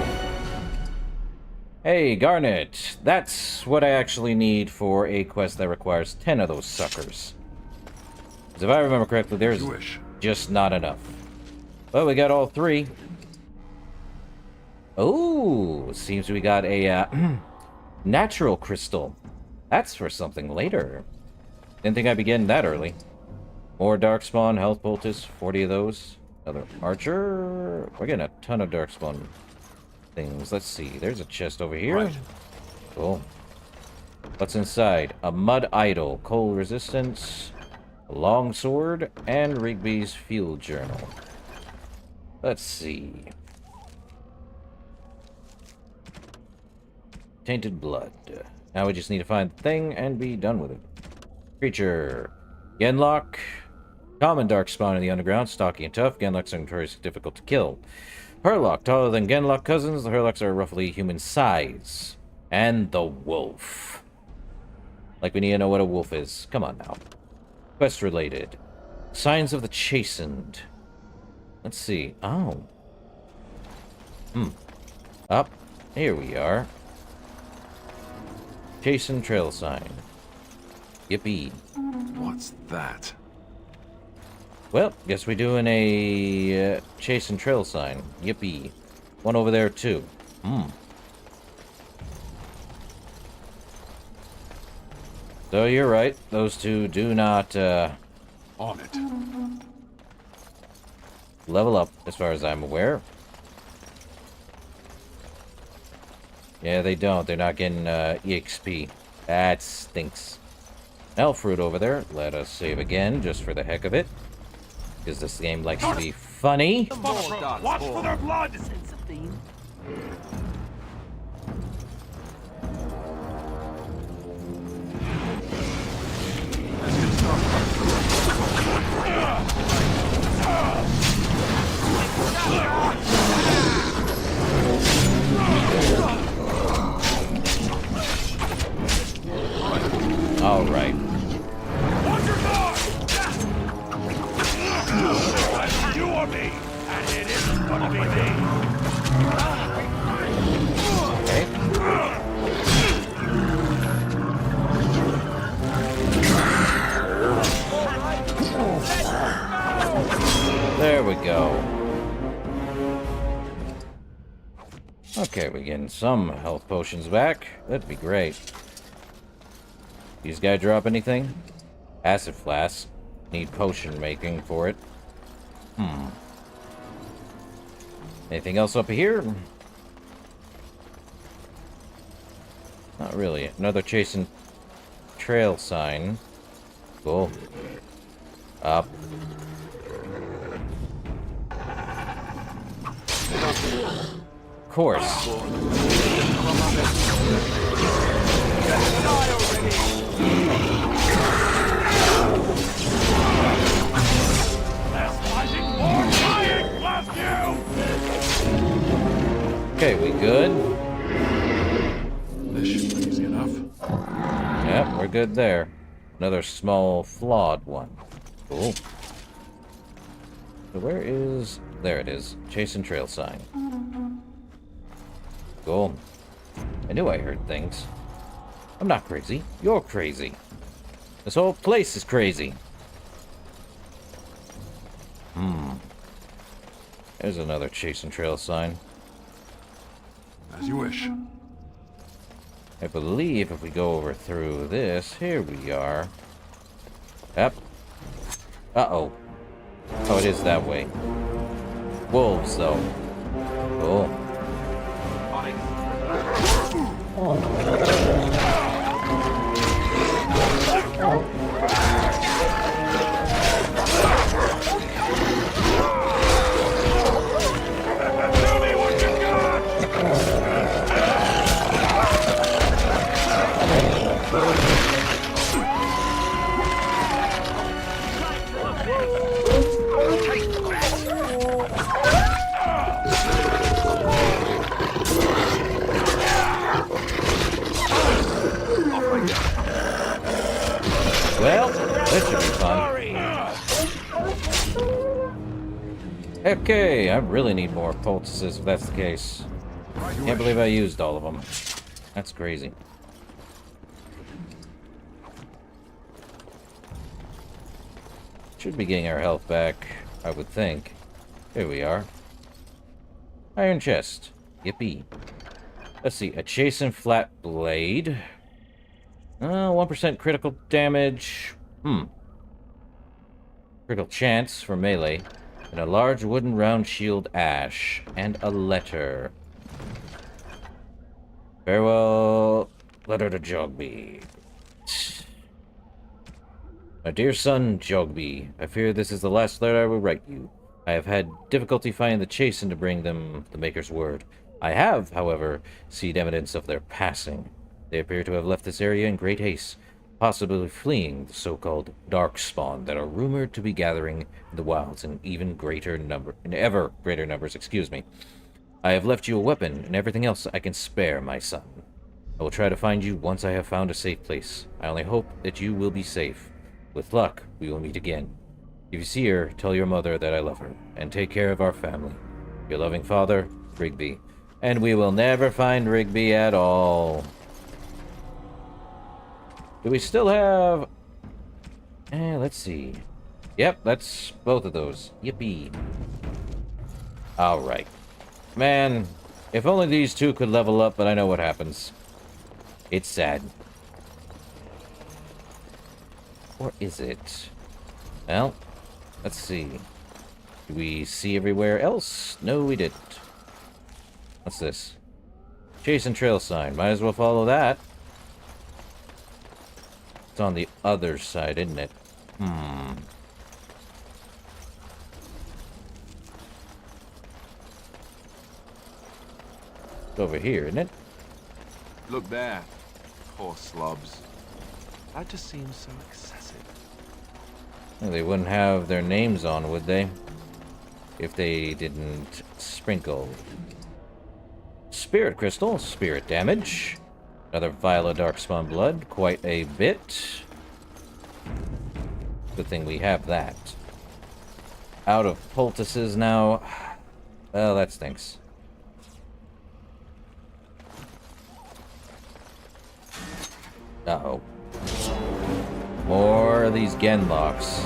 Hey, Garnet. That's what I actually need for a quest that requires 10 of those suckers. Because if I remember correctly, there's just not enough. Well, we got all 3. Oh, seems we got a natural crystal. That's for something later. Didn't think I'd be getting that early. More Darkspawn, health poultice, 40 of those. Another archer. We're getting a ton of Darkspawn things. Let's see. There's a chest over here. Right. Cool. What's inside? A mud idol, cold resistance, a long sword, and Rigby's field journal. Let's see. Tainted blood. Now we just need to find the thing and be done with it. Creature. Genlock. Common Darkspawn in the underground, stocky and tough. Genlocks are notoriously difficult to kill. Hurlock, taller than Genlock cousins. The Hurlocks are roughly human size. And the wolf. Like we need to know what a wolf is. Come on now. Quest related. Signs of the Chastened. Let's see. Oh. Up. Here we are. Chastened trail sign. Yippee. What's that? Well, guess we're doing a chase and trail sign. Yippee. One over there, too. So you're right. Those two do not, On it. level up, as far as I'm aware. Yeah, they don't. They're not getting EXP. That stinks. Elf fruit over there. Let us save again, just for the heck of it. Because this game likes to be funny. Watch for their blood! All right. You or me, and it isn't gonna be me. There we go. Okay, we're getting some health potions back. That'd be great. These guys drop anything? Acid flask. Need potion making for it. Anything else up here? Not really. Another chasing trail sign. Cool. Up. Of course. Okay, we good? This should be easy enough. Yep, we're good there. Another small, flawed one. Cool. So where is... There it is. Chasing trail sign. Cool. I knew I heard things. I'm not crazy. You're crazy. This whole place is crazy. There's another chasing trail sign. As you wish. I believe if we go over through this, here we are. Yep. Uh-oh. Oh, it is that way. Wolves, though. Cool. Well, that should be fun. Okay, I really need more poultices if that's the case. Can't believe I used all of them. That's crazy. Should be getting our health back, I would think. Here we are. Iron chest. Yippee. Let's see, a chasing flat blade. 1% critical damage. Critical chance for melee. And a large wooden round shield ash. And a letter. Farewell, letter to Jogby. My dear son, Jogby, I fear this is the last letter I will write you. I have had difficulty finding the chasen to bring them the Maker's word. I have, however, seen evidence of their passing. They appear to have left this area in great haste, possibly fleeing the so-called darkspawn that are rumored to be gathering in the wilds in ever greater numbers, excuse me. I have left you a weapon and everything else I can spare, my son. I will try to find you once I have found a safe place. I only hope that you will be safe. With luck, we will meet again. If you see her, tell your mother that I love her, and take care of our family. Your loving father, Rigby. And we will never find Rigby at all. Do we still have... let's see. Yep, that's both of those. Yippee. Alright. Man, if only these two could level up, but I know what happens. It's sad. Or is it? Well, let's see. Do we see everywhere else? No, we didn't. What's this? Chase and trail sign. Might as well follow that. It's on the other side, isn't it? It's over here, isn't it? Look there. Poor slobs. That just seems so excessive. Well, they wouldn't have their names on, would they? If they didn't sprinkle. Spirit crystal, spirit damage. Another vial of darkspawn blood, quite a bit. Good thing we have that. Out of poultices now. Well, that stinks. Uh-oh. More of these genlocks.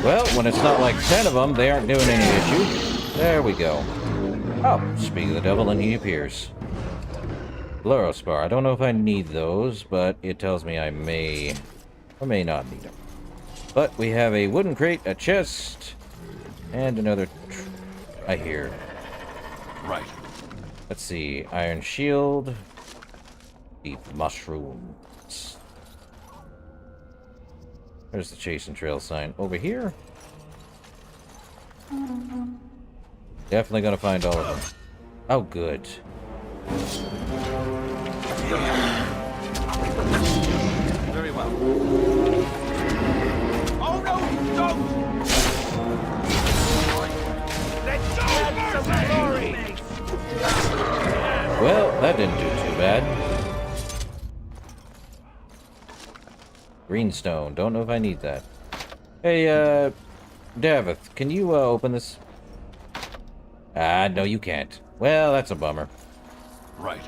Well, when it's not like 10 of them, they aren't doing any issue. There we go. Oh, speak of the devil, and he appears. Fluorospar. I don't know if I need those, but it tells me I may or may not need them. But we have a wooden crate, a chest, and another... I hear. Right. Let's see. Iron shield. Deep mushrooms. There's the chase and trail sign. Over here? Definitely gonna find all of them. Oh, good. Very well. Oh no! Don't! Let's go for glory! Well, that didn't do too bad. Greenstone. Don't know if I need that. Hey, Davith, can you, open this? Ah, no, you can't. Well, that's a bummer. Right.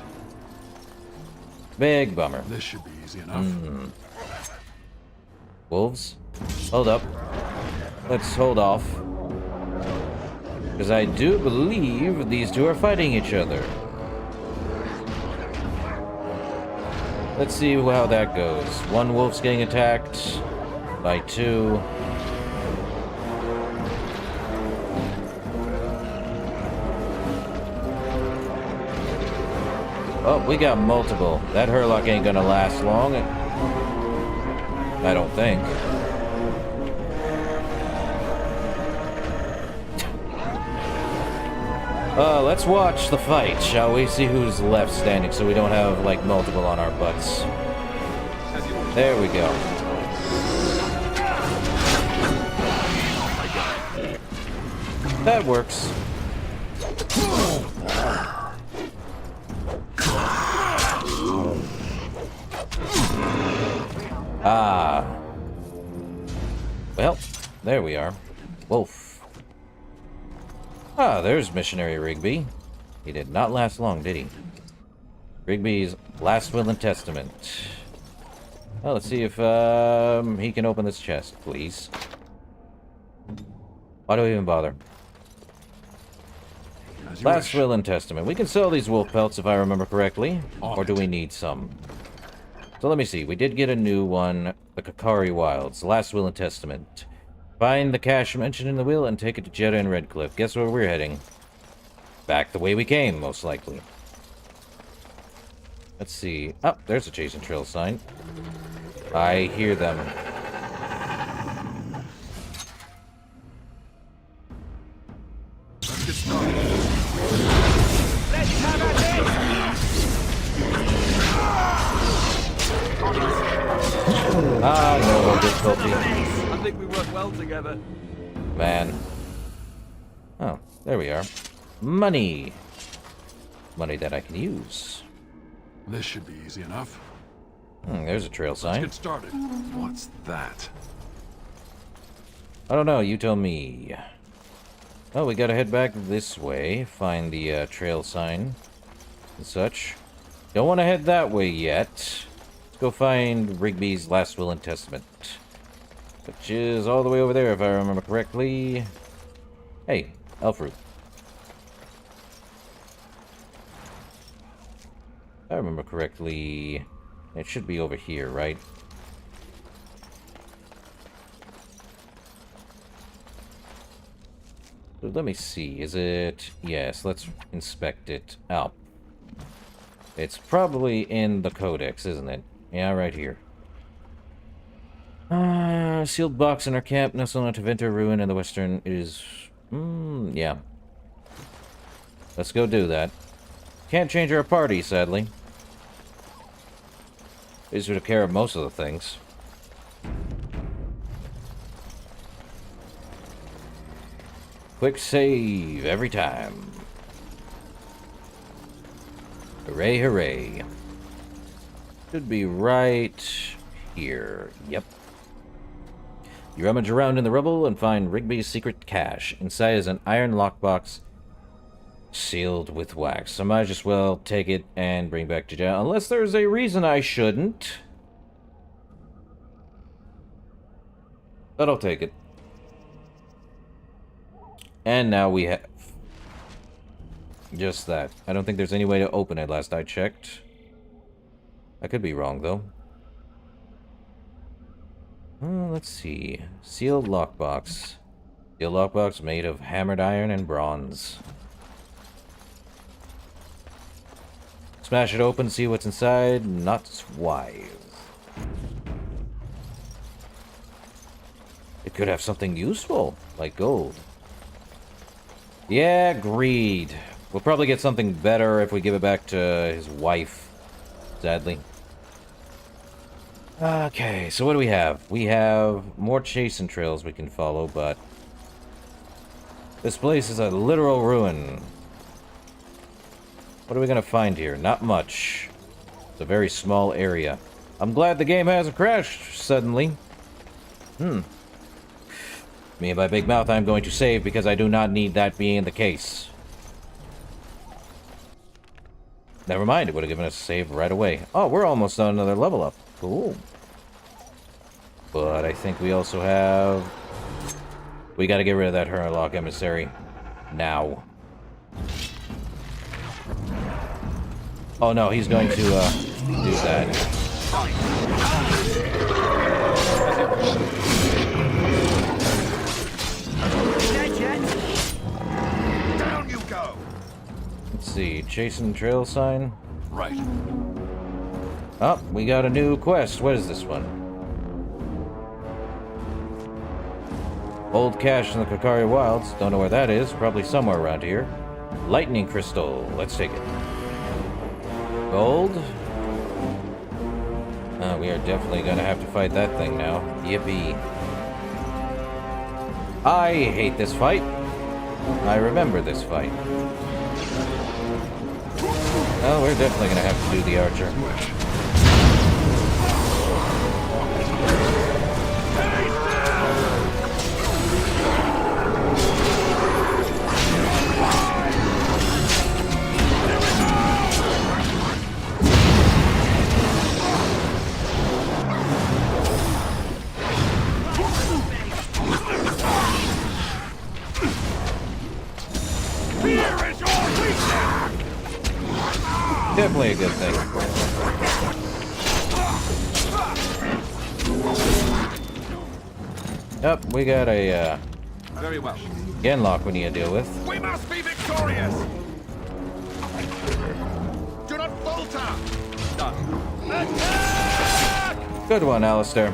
Big bummer. This should be easy enough. Wolves? Hold up. Let's hold off. Because I do believe these two are fighting each other. Let's see how that goes. One wolf's getting attacked by two. Oh, we got multiple. That Hurlock ain't gonna last long. I don't think. Let's watch the fight, shall we? See who's left standing so we don't have, like, multiple on our butts. There we go. That works. Ah. Well, there we are. Wolf. Ah, there's Missionary Rigby. He did not last long, did he? Rigby's last will and testament. Well, let's see if he can open this chest, please. Why do we even bother? Last will and testament. We can sell these wolf pelts if I remember correctly. Or do we need some? So let me see. We did get a new one. The Kakari Wilds. Last will and testament. Find the cache mentioned in the will and take it to Jeddah and Redcliffe. Guess where we're heading? Back the way we came, most likely. Let's see. Oh, there's a chase and trail sign. I hear them. Let's get started. Let's have at Ah, no difficulty. I think we work well together. Man. Oh, there we are. Money. Money that I can use. This should be easy enough. There's a trail sign. Let's get started. What's that? I don't know, you tell me. Oh, we gotta head back this way. Find the trail sign and such. Don't want to head that way yet. Let's go find Rigby's Last Will and Testament. Which is all the way over there, if I remember correctly. Hey, elf root. If I remember correctly, it should be over here, right? So let me see, is it... Yes, let's inspect it. Oh. It's probably in the Codex, isn't it? Yeah, right here. Sealed box in our camp, nestled on Taventa ruin in the western. It is... yeah. Let's go do that. Can't change our party, sadly. These would take care of most of the things. Quick save every time. Hooray, hooray. Should be right here. Yep. You rummage around in the rubble and find Rigby's secret cache. Inside is an iron lockbox sealed with wax. I might as well take it and bring back to jail. Unless there's a reason I shouldn't. But I'll take it. And now we have just that. I don't think there's any way to open it last I checked. I could be wrong, though. Let's see. Sealed lockbox. Sealed lockbox made of hammered iron and bronze. Smash it open, see what's inside. Not wise. It could have something useful, like gold. Yeah, greed. We'll probably get something better if we give it back to his wife, sadly. Okay, so what do we have? We have more chasing trails we can follow, but this place is a literal ruin. What are we gonna find here? Not much. It's a very small area. I'm glad the game hasn't crashed suddenly. Me and by big mouth, I'm going to save because I do not need that being the case. Never mind, it would have given us a save right away. Oh, we're almost on another level up. Cool. But I think we also have... We gotta get rid of that Herlock emissary. Now. Oh no, he's going to, do that. Down you go! Let's see, chasing trail sign. Right. Oh, we got a new quest. What is this one? Old cache in the Kakaria Wilds. Don't know where that is. Probably somewhere around here. Lightning crystal. Let's take it. Gold. We are definitely going to have to fight that thing now. Yippee. I hate this fight. I remember this fight. Oh, we're definitely going to have to do the archer. Definitely a good thing. Yep, we got a Very well. Genlock we need to deal with. We must be victorious! Do not falter! Done. Attack! Good one, Alistair.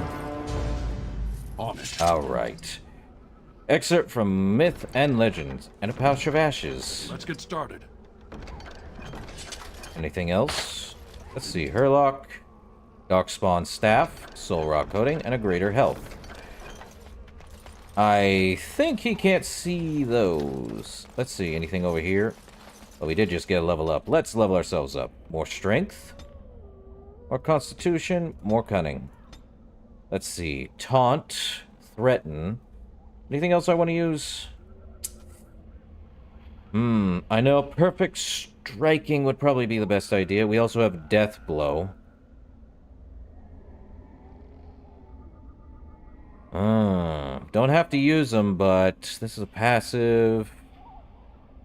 Honest. Alright. Excerpt from Myth and Legends, and a pouch of ashes. Let's get started. Anything else? Let's see. Herlock, Darkspawn Staff, Soul Rock Coating, and a Greater Health. I think he can't see those. Let's see. Anything over here? Well, we did just get a level up. Let's level ourselves up. More Strength, more Constitution, more Cunning. Let's see. Taunt, Threaten. Anything else I want to use? I know Perfect Striking would probably be the best idea. We also have Death Blow. Don't have to use them, but this is a passive.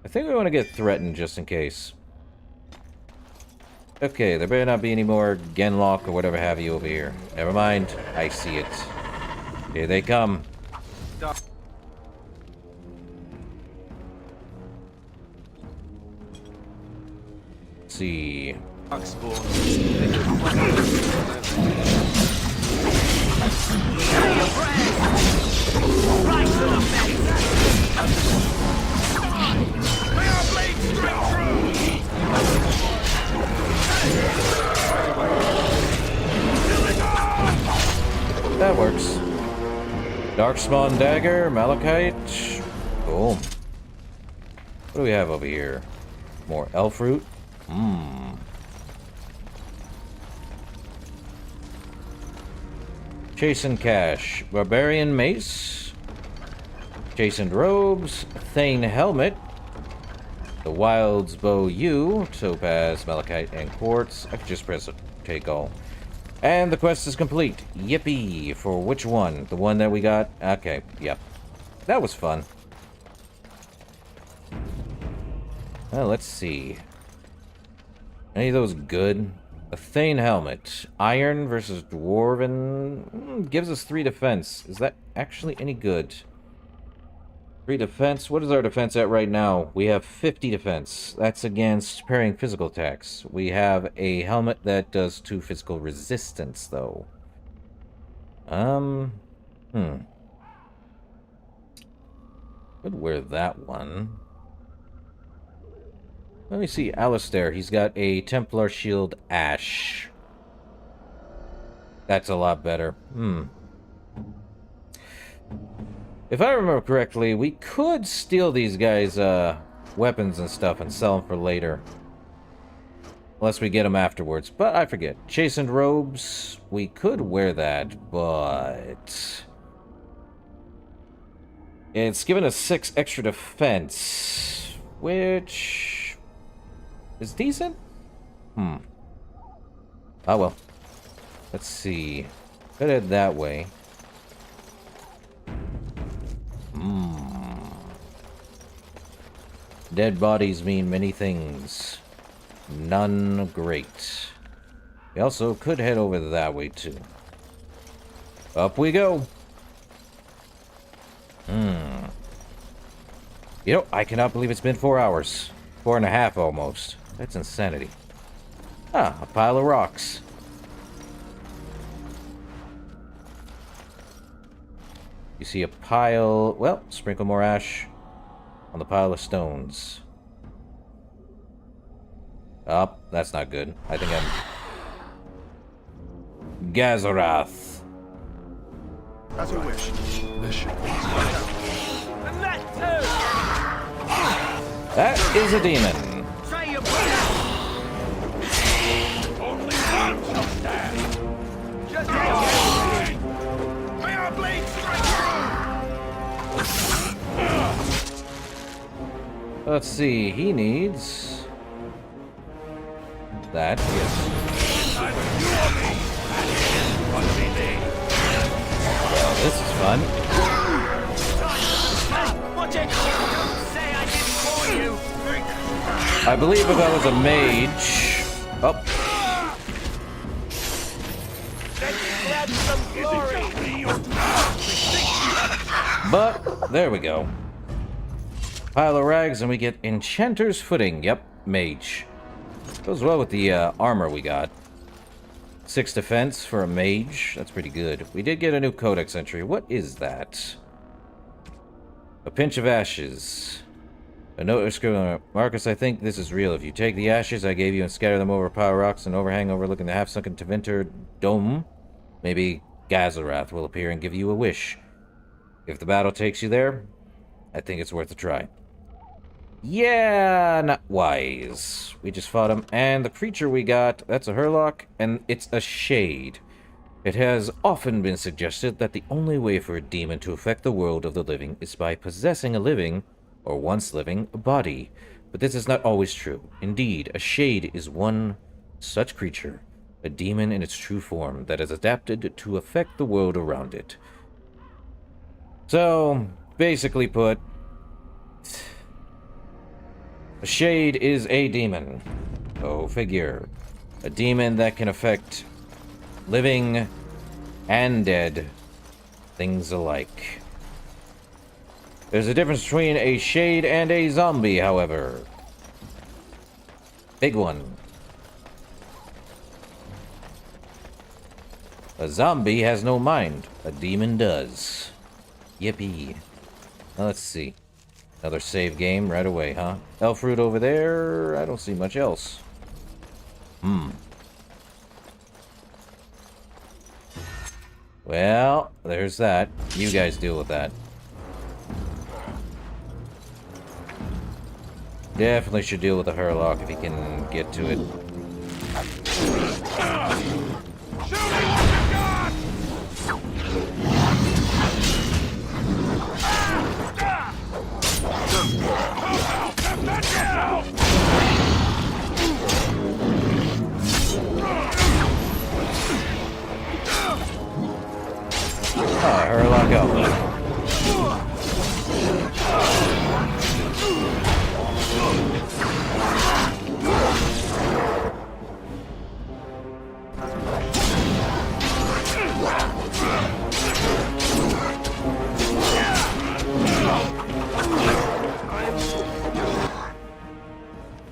I think we want to get threatened just in case. Okay, there better not be any more Genlock or whatever have you over here. Never mind, I see it. Here they come. Let's see. That works. Darkspawn Dagger, Malachite. Boom. What do we have over here? More elf root. Chastened Cash. Barbarian Mace. Chastened Robes. Thane Helmet. The Wild's Bow U. Topaz, Malachite, and Quartz. I could just press take all. And the quest is complete. Yippee! For which one? The one that we got? Okay, yep. That was fun. Well, let's see. Any of those good? A Thane Helmet. Iron versus Dwarven. Gives us 3 defense. Is that actually any good? 3 defense? What is our defense at right now? We have 50 defense. That's against parrying physical attacks. We have a helmet that does 2 physical resistance, though. Could wear that one. Let me see, Alistair. He's got a Templar Shield Ash. That's a lot better. If I remember correctly, we could steal these guys' weapons and stuff and sell them for later. Unless we get them afterwards. But I forget. Chastened Robes. We could wear that, but... it's given us 6 extra defense. Which... is decent? Oh well. Let's see. Could head that way. Dead bodies mean many things. None great. We also could head over that way too. Up we go. You know, I cannot believe it's been 4 hours. 4.5 almost. That's insanity. Ah, a pile of rocks. You see a pile... well, sprinkle more ash on the pile of stones. Oh, that's not good. I think I'm... Gazarath. As you wish. That is a demon. Only one shall stand. Just may our blades strike through. Let's see, he needs... that, yes. Well, this is fun. I believe if I was a mage... oh. But, there we go. Pile of rags and we get Enchanter's Footing. Yep, mage. Goes well with the armor we got. 6 defense for a mage. That's pretty good. We did get a new Codex entry. What is that? A pinch of ashes. A note scribbling. Marcus, I think this is real. If you take the ashes I gave you and scatter them over Power Rocks and overhang overlooking the half-sunken Tevinter Dome, maybe Gazarath will appear and give you a wish. If the battle takes you there, I think it's worth a try. Yeah, not wise. We just fought him. And the creature we got, that's a Hurlock, and it's a Shade. It has often been suggested that the only way for a demon to affect the world of the living is by possessing a living, or once living, body. But this is not always true. Indeed, a Shade is one such creature, a demon in its true form, that is adapted to affect the world around it. So, basically put, a shade is a demon. Go figure. A demon that can affect living and dead things alike. There's a difference between a shade and a zombie, however. Big one. A zombie has no mind. A demon does. Yippee. Now, let's see. Another save game right away, huh? Elf root over there. I don't see much else. Well, there's that. You guys deal with that. Definitely should deal with the Hurlock if he can get to it. Hurlock Alpha.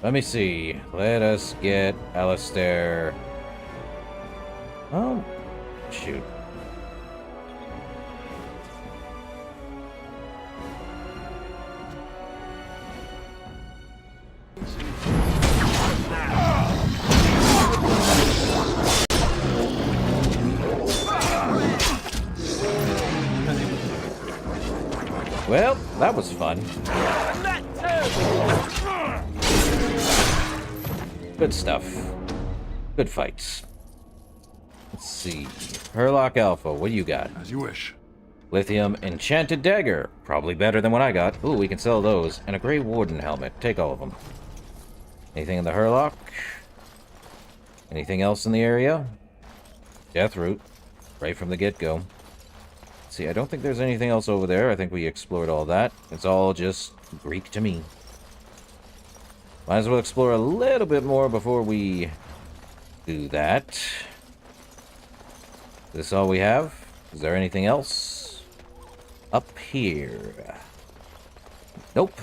Let me see. Let us get Alistair. Oh, shoot. Well, that was fun. Good stuff. Good fights. Let's see. Hurlock Alpha, what do you got? As you wish. Lithium Enchanted Dagger. Probably better than what I got. Ooh, we can sell those. And a Grey Warden helmet. Take all of them. Anything in the Hurlock? Anything else in the area? Deathroot. Right from the get-go. See, I don't think there's anything else over there. I think we explored all that. It's all just Greek to me. Might as well explore a little bit more before we do that. Is this all we have? Is there anything else? Up here. Nope.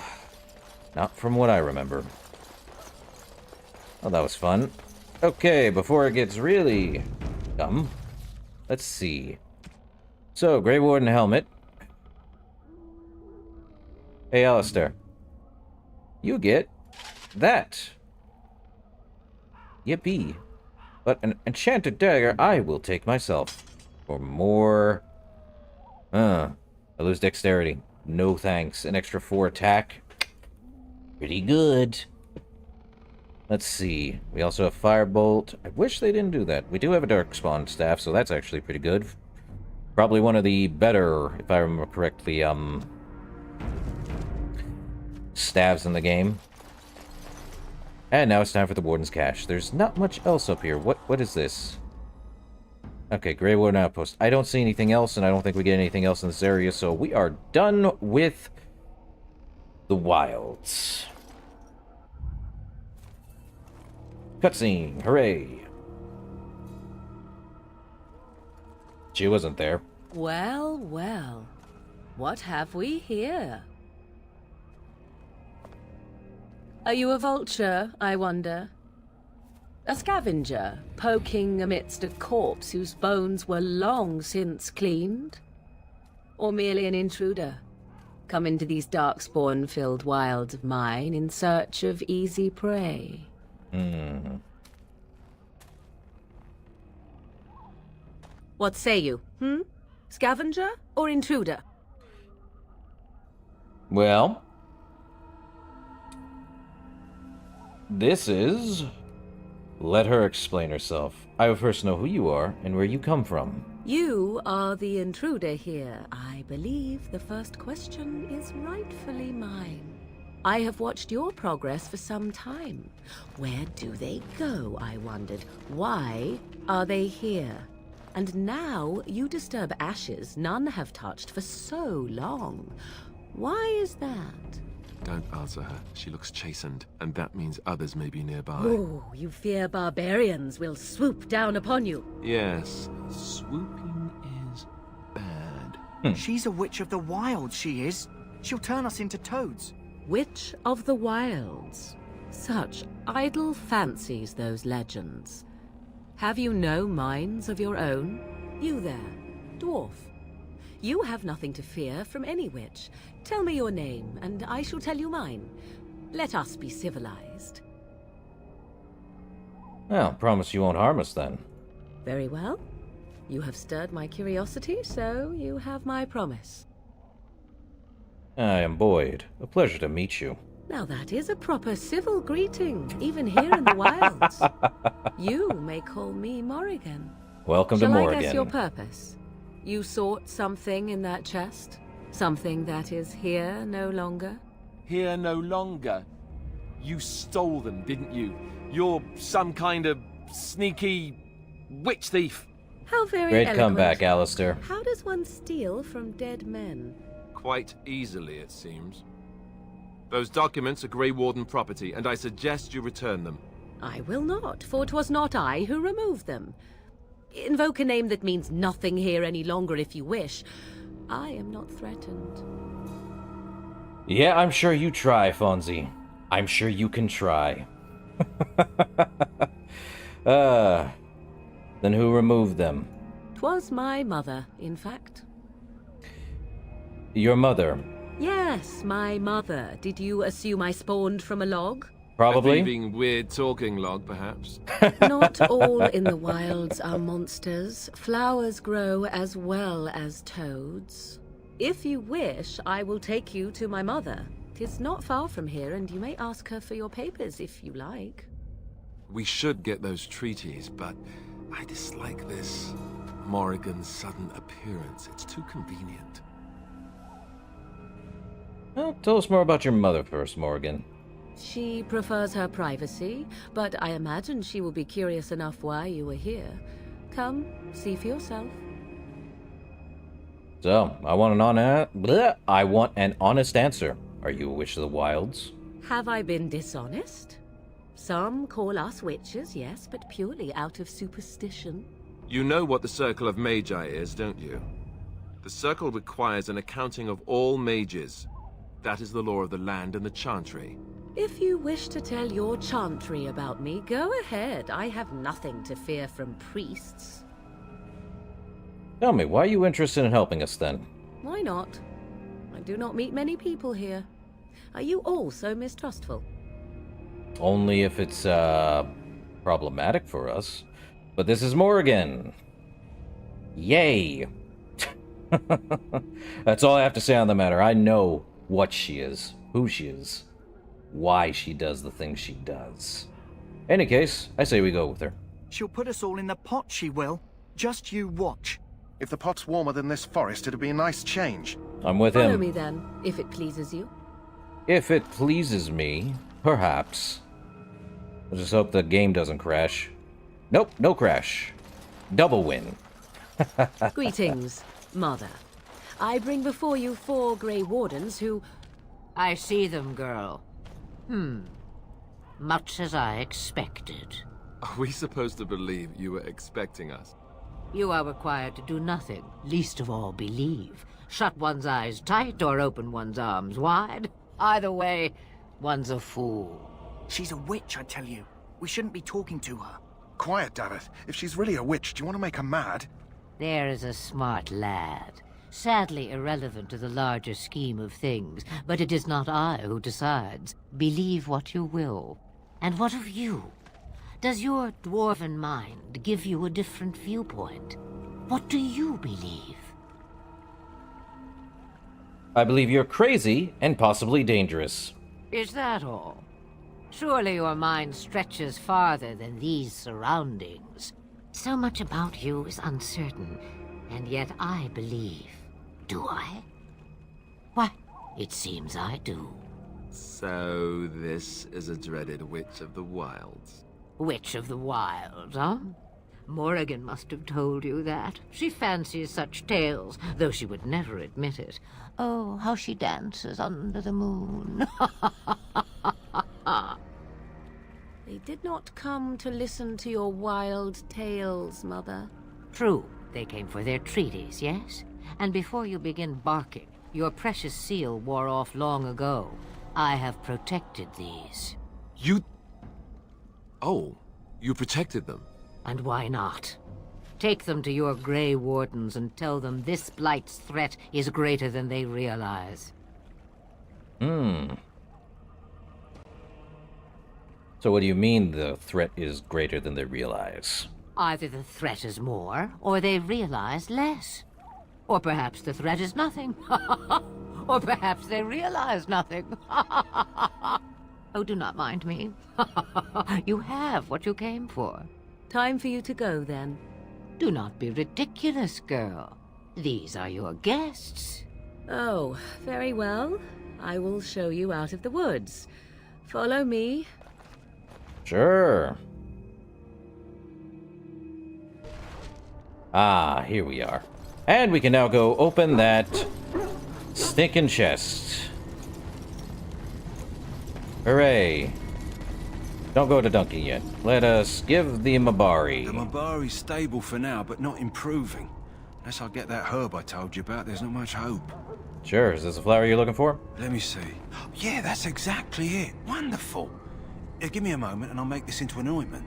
Not from what I remember. Oh, that was fun. Okay, before it gets really dumb, let's see. So, Grey Warden helmet. Hey, Alistair. You get that. Yippee. But an enchanted dagger I will take myself. For more... I lose dexterity. No thanks. An extra 4 attack. Pretty good. Let's see. We also have Firebolt. I wish they didn't do that. We do have a Darkspawn staff, so that's actually pretty good. Probably one of the better, if I remember correctly, staves in the game. And now it's time for the Warden's Cache. There's not much else up here. What is this? Okay, Grey Warden Outpost. I don't see anything else, and I don't think we get anything else in this area, so we are done with the wilds. Cutscene. Hooray. She wasn't there. Well, well. What have we here? Are you a vulture, I wonder? A scavenger, poking amidst a corpse whose bones were long since cleaned? Or merely an intruder, come into these darkspawn-filled wilds of mine in search of easy prey? What say you, Scavenger or intruder? Well... this is... let her explain herself. I would first know who you are and where you come from. You are the intruder here. I believe the first question is rightfully mine. I have watched your progress for some time. Where do they go, I wondered. Why are they here? And now you disturb ashes none have touched for so long. Why is that? Don't answer her. She looks chastened, and that means others may be nearby. Oh, you fear barbarians will swoop down upon you. Yes, swooping is bad. She's a witch of the wilds, she is. She'll turn us into toads. Witch of the wilds. Such idle fancies, those legends. Have you no minds of your own? You there, dwarf. You have nothing to fear from any witch. Tell me your name, and I shall tell you mine. Let us be civilized. Well, promise you won't harm us then. Very well. You have stirred my curiosity, so you have my promise. I am Boyd. A pleasure to meet you. Now that is a proper civil greeting, even here in the wilds. You may call me Morrigan. Welcome Shall to I Morrigan. guess your purpose? You sought something in that chest? Something that is here no longer? Here no longer? You stole them, didn't you? You're some kind of sneaky witch thief. How very Great eloquent. comeback, Alistair. How does one steal from dead men? Quite easily, it seems. Those documents are Grey Warden property, and I suggest you return them. I will not, for 'twas not I who removed them. Invoke a name that means nothing here any longer if you wish. I am not threatened. Yeah, I'm sure you try, Fonzie. I'm sure you can try. Then who removed them? 'Twas my mother, in fact. Your mother? Yes, my mother. Did you assume I spawned from a log? Probably. A thieving, weird talking log, perhaps. Not all in the wilds are monsters. Flowers grow as well as toads. If you wish, I will take you to my mother. 'Tis not far from here, and you may ask her for your papers if you like. We should get those treaties, but I dislike this Morrigan's sudden appearance. It's too convenient. Well, tell us more about your mother first, Morrigan. She prefers her privacy, but I imagine she will be curious enough why you were here. Come, see for yourself. So, I want an honest answer. Are you a witch of the wilds? Have I been dishonest? Some call us witches, yes, but purely out of superstition. You know what the Circle of Magi is, don't you? The Circle requires an accounting of all mages. That is the law of the land and the Chantry. If you wish to tell your chantry about me, go ahead. I have nothing to fear from priests. Tell me, why are you interested in helping us then? Why not? I do not meet many people here. Are you all so mistrustful? Only if it's, problematic for us. But this is Morrigan. Yay! That's all I have to say on the matter. I know what she is, who she is, why she does the things she does. Any case, I say we go with her. She'll put us all in the pot, she will. Just you watch. If the pot's warmer than this forest, it'd be a nice change. I'm with Follow him. me then, if it pleases you. If it pleases me, perhaps. I just hope the game doesn't crash. Nope, no crash. Double win. Greetings, Mother. I bring before you 4 Grey Wardens who... I see them, girl. Much as I expected. Are we supposed to believe you were expecting us? You are required to do nothing, least of all believe. Shut one's eyes tight or open one's arms wide. Either way, one's a fool. She's a witch, I tell you. We shouldn't be talking to her. Quiet, Davith. If she's really a witch, do you want to make her mad? There is a smart lad. Sadly irrelevant to the larger scheme of things, but it is not I who decides. Believe what you will. And what of you? Does your dwarven mind give you a different viewpoint? What do you believe? I believe you're crazy and possibly dangerous. Is that all? Surely your mind stretches farther than these surroundings. So much about you is uncertain, and yet I believe. Do I? Why, it seems I do. So this is a dreaded Witch of the Wilds. Witch of the Wilds, huh? Morrigan must have told you that. She fancies such tales, though she would never admit it. Oh, how she dances under the moon. They did not come to listen to your wild tales, Mother. True, they came for their treaties, yes? And before you begin barking, your precious seal wore off long ago. I have protected these. You... Oh, you protected them. And why not? Take them to your Grey Wardens and tell them this Blight's threat is greater than they realize. So what do you mean the threat is greater than they realize? Either the threat is more, or they realize less. Or perhaps the threat is nothing. Or perhaps they realize nothing. Oh, do not mind me. You have what you came for. Time for you to go, then. Do not be ridiculous, girl. These are your guests. Oh, very well. I will show you out of the woods. Follow me. Sure. Ah, here we are. And we can now go open that stinking chest. Hooray. Don't go to Duncan yet. Let us give the Mabari. The Mabari's stable for now, but not improving. Unless I get that herb I told you about, there's not much hope. Sure, is this the flower you're looking for? Let me see. Yeah, that's exactly it. Wonderful. Give me a moment and I'll make this into an ointment.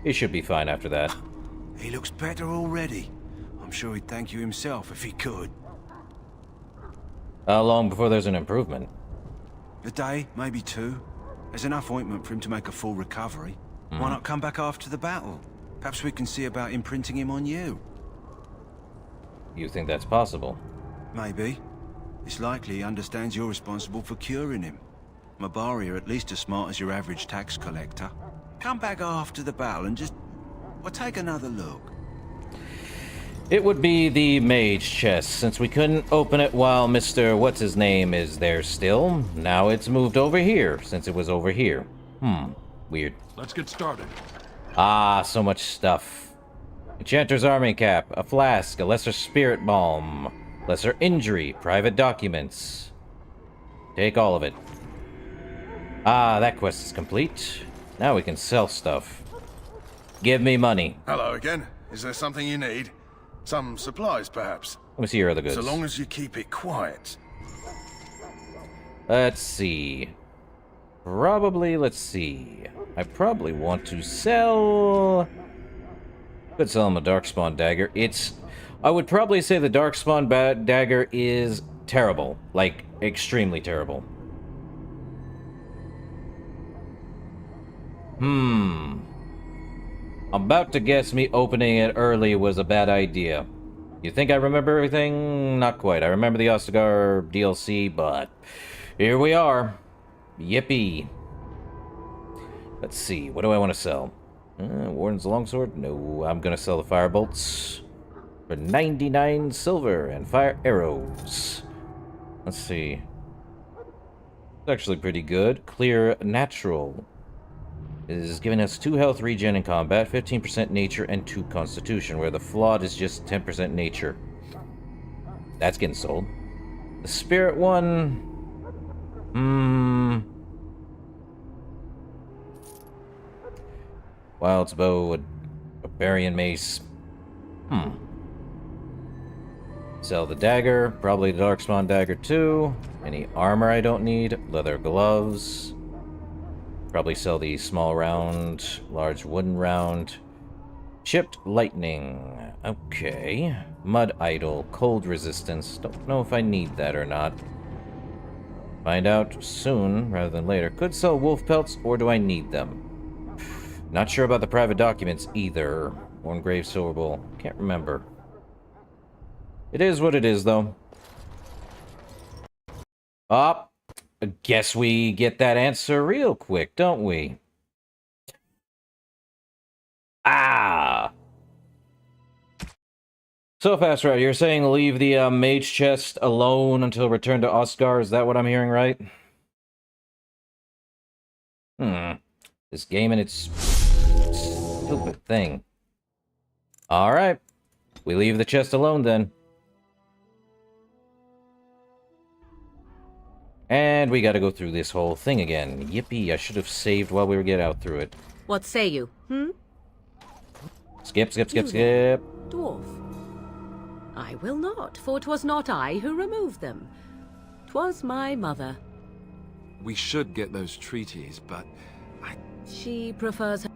He should be fine after that. He looks better already. I'm sure he'd thank you himself if he could. How long before there's an improvement? A day, maybe 2. There's enough ointment for him to make a full recovery. Why not come back after the battle? Perhaps we can see about imprinting him on you. You think that's possible? Maybe. It's likely he understands you're responsible for curing him. Mabari are at least as smart as your average tax collector. Come back after the battle and just... well, take another look. It would be the mage chest, since we couldn't open it while Mr. What's-His-Name is there still. Now it's moved over here, since it was over here. Weird. Let's get started. Ah, so much stuff. Enchanter's army cap, a flask, a lesser spirit balm, lesser injury, private documents. Take all of it. Ah, that quest is complete. Now we can sell stuff. Give me money. Hello again. Is there something you need? Some supplies, perhaps? Let me see your other goods. So long as you keep it quiet. Let's see. Let's see. I probably want to sell... Could sell him a Darkspawn dagger. I would probably say the Darkspawn dagger is terrible. Like, extremely terrible. I'm about to guess me opening it early was a bad idea. You think I remember everything? Not quite. I remember the Ostagar DLC, but here we are. Yippee. Let's see. What do I want to sell? Warden's Longsword? No, I'm going to sell the Firebolts for 99 silver and fire arrows. Let's see. It's actually pretty good. Clear Natural is giving us 2 health regen in combat, 15% nature, and 2 constitution, where the flawed is just 10% nature. That's getting sold. The spirit one... Wild's bow, a barbarian mace. Sell the dagger, probably the Darkspawn dagger too. Any armor I don't need, leather gloves. Probably sell the small round, large wooden round. Chipped lightning. Okay. Mud idol, cold resistance. Don't know if I need that or not. Find out soon rather than later. Could sell wolf pelts, or do I need them? Not sure about the private documents either. Worn-grave silver bowl. Can't remember. It is what it is, though. I guess we get that answer real quick, don't we? Ah! So fast, right? You're saying leave the mage chest alone until return to Oscar? Is that what I'm hearing, right? This game and its stupid thing. Alright. We leave the chest alone then. And we gotta go through this whole thing again. Yippee, I should have saved while we were getting out through it. What say you, Skip, skip, skip, You there, skip. Dwarf. I will not, for 'twas not I who removed them. 'Twas my mother. We should get those treaties, but She prefers her.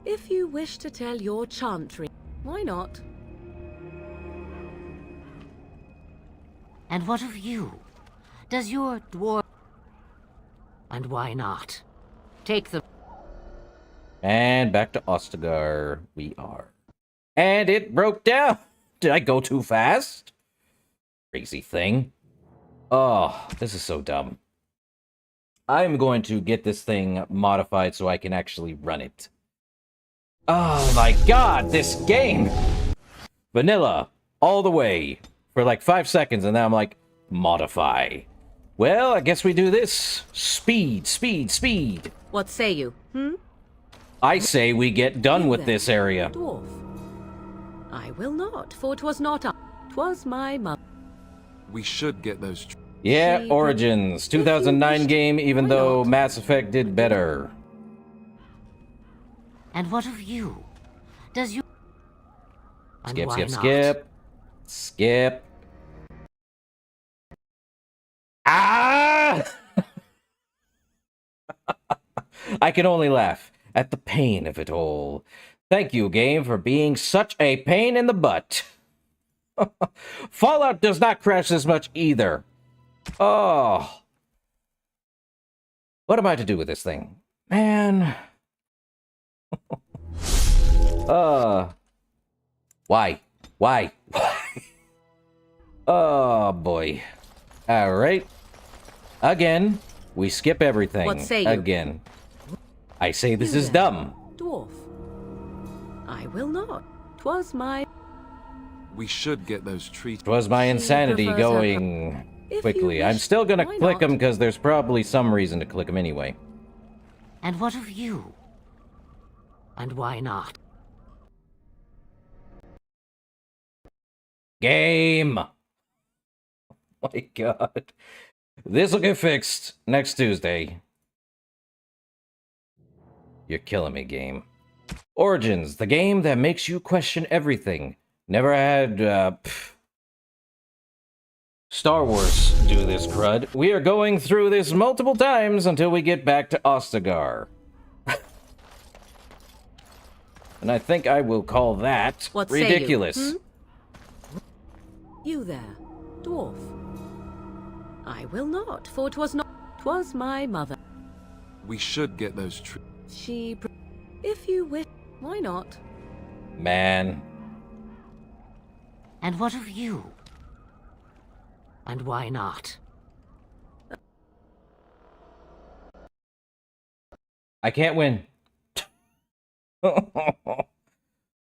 If you wish to tell your chantry, why not? And what of you? Does your dwarf... And why not? Take the... And back to Ostagar we are. And it broke down! Did I go too fast? Crazy thing. Oh, this is so dumb. I'm going to get this thing modified so I can actually run it. Oh my god, this game! Vanilla, all the way, for like 5 seconds, and then I'm like, modify. Well, I guess we do this. Speed, speed, speed. What say you, I say we get done with this area. Dwarf. I will not, for 'twas not I. 'Twas my mother. we should get those Yeah, Origins, 2009 game, even though Mass Effect did better. And what of you? Does you... And Skip, why skip, not? skip. Skip. Ah! I can only laugh at the pain of it all. Thank you, game, for being such a pain in the butt. Fallout does not crash this much either. Oh. What am I to do with this thing? Man. Why? Why? Oh, boy. Alright. Again, we skip everything. What say you? Again. I say this You is there, dumb. Dwarf. I will not. 'Twas my... We should get those treaties. It was my insanity prefers her going If you quickly. I'm wish, still gonna why click not? them because there's probably some reason to click them anyway. And what of you? And why not? Game! Oh my god. This will get fixed next Tuesday. You're killing me, game. Origins, the game that makes you question everything. Never had, Star Wars do this crud. We are going through this multiple times until we get back to Ostagar. And I think I will call that What say you, ridiculous. You there, dwarf. I will not, for 'twas not... 'Twas my mother. We should get those She... If you wish, why not? Man. And what of you? And why not? I can't win.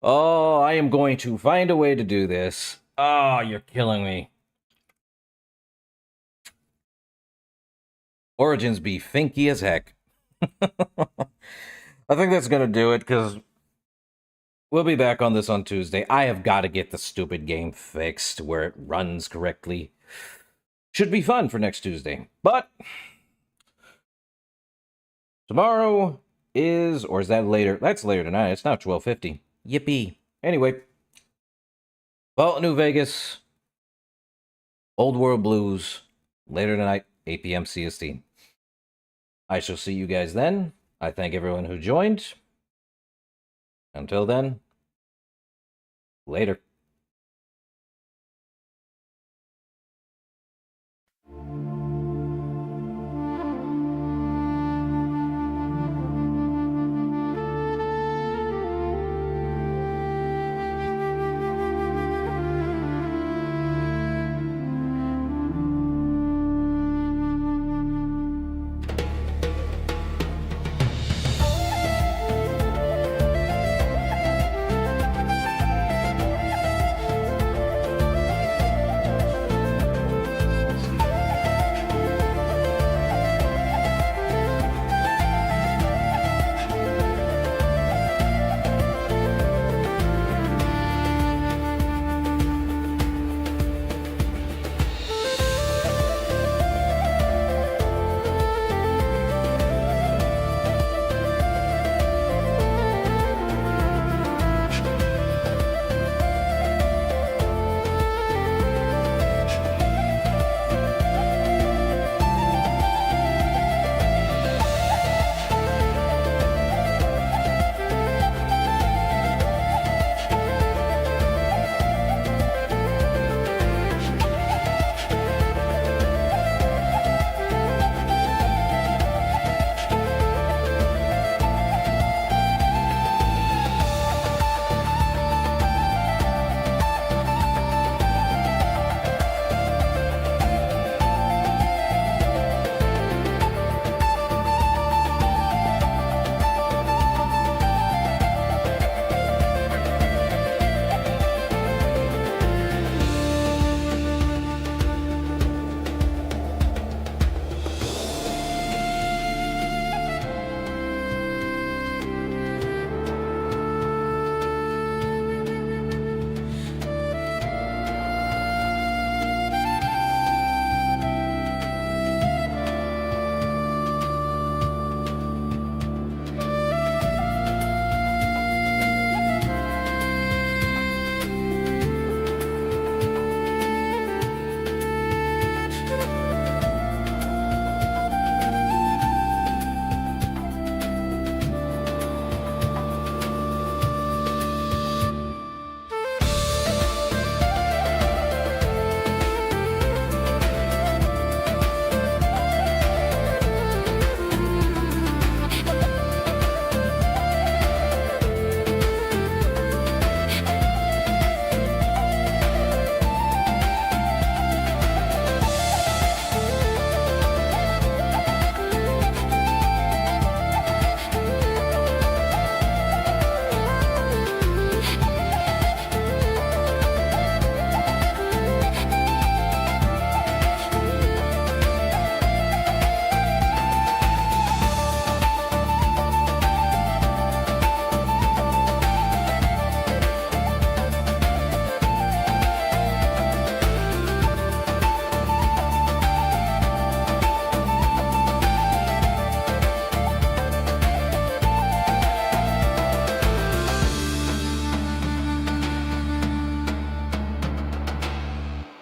Oh, I am going to find a way to do this. Oh, you're killing me. Origins be finky as heck. I think that's gonna do it, because we'll be back on this on Tuesday. I have got to get the stupid game fixed where it runs correctly. Should be fun for next Tuesday. But tomorrow is, or is that later? That's later tonight. It's now 12:50. Yippee. Anyway, Fallout New Vegas, Old World Blues, later tonight, 8 p.m. CST. I shall see you guys then. I thank everyone who joined. Until then, later.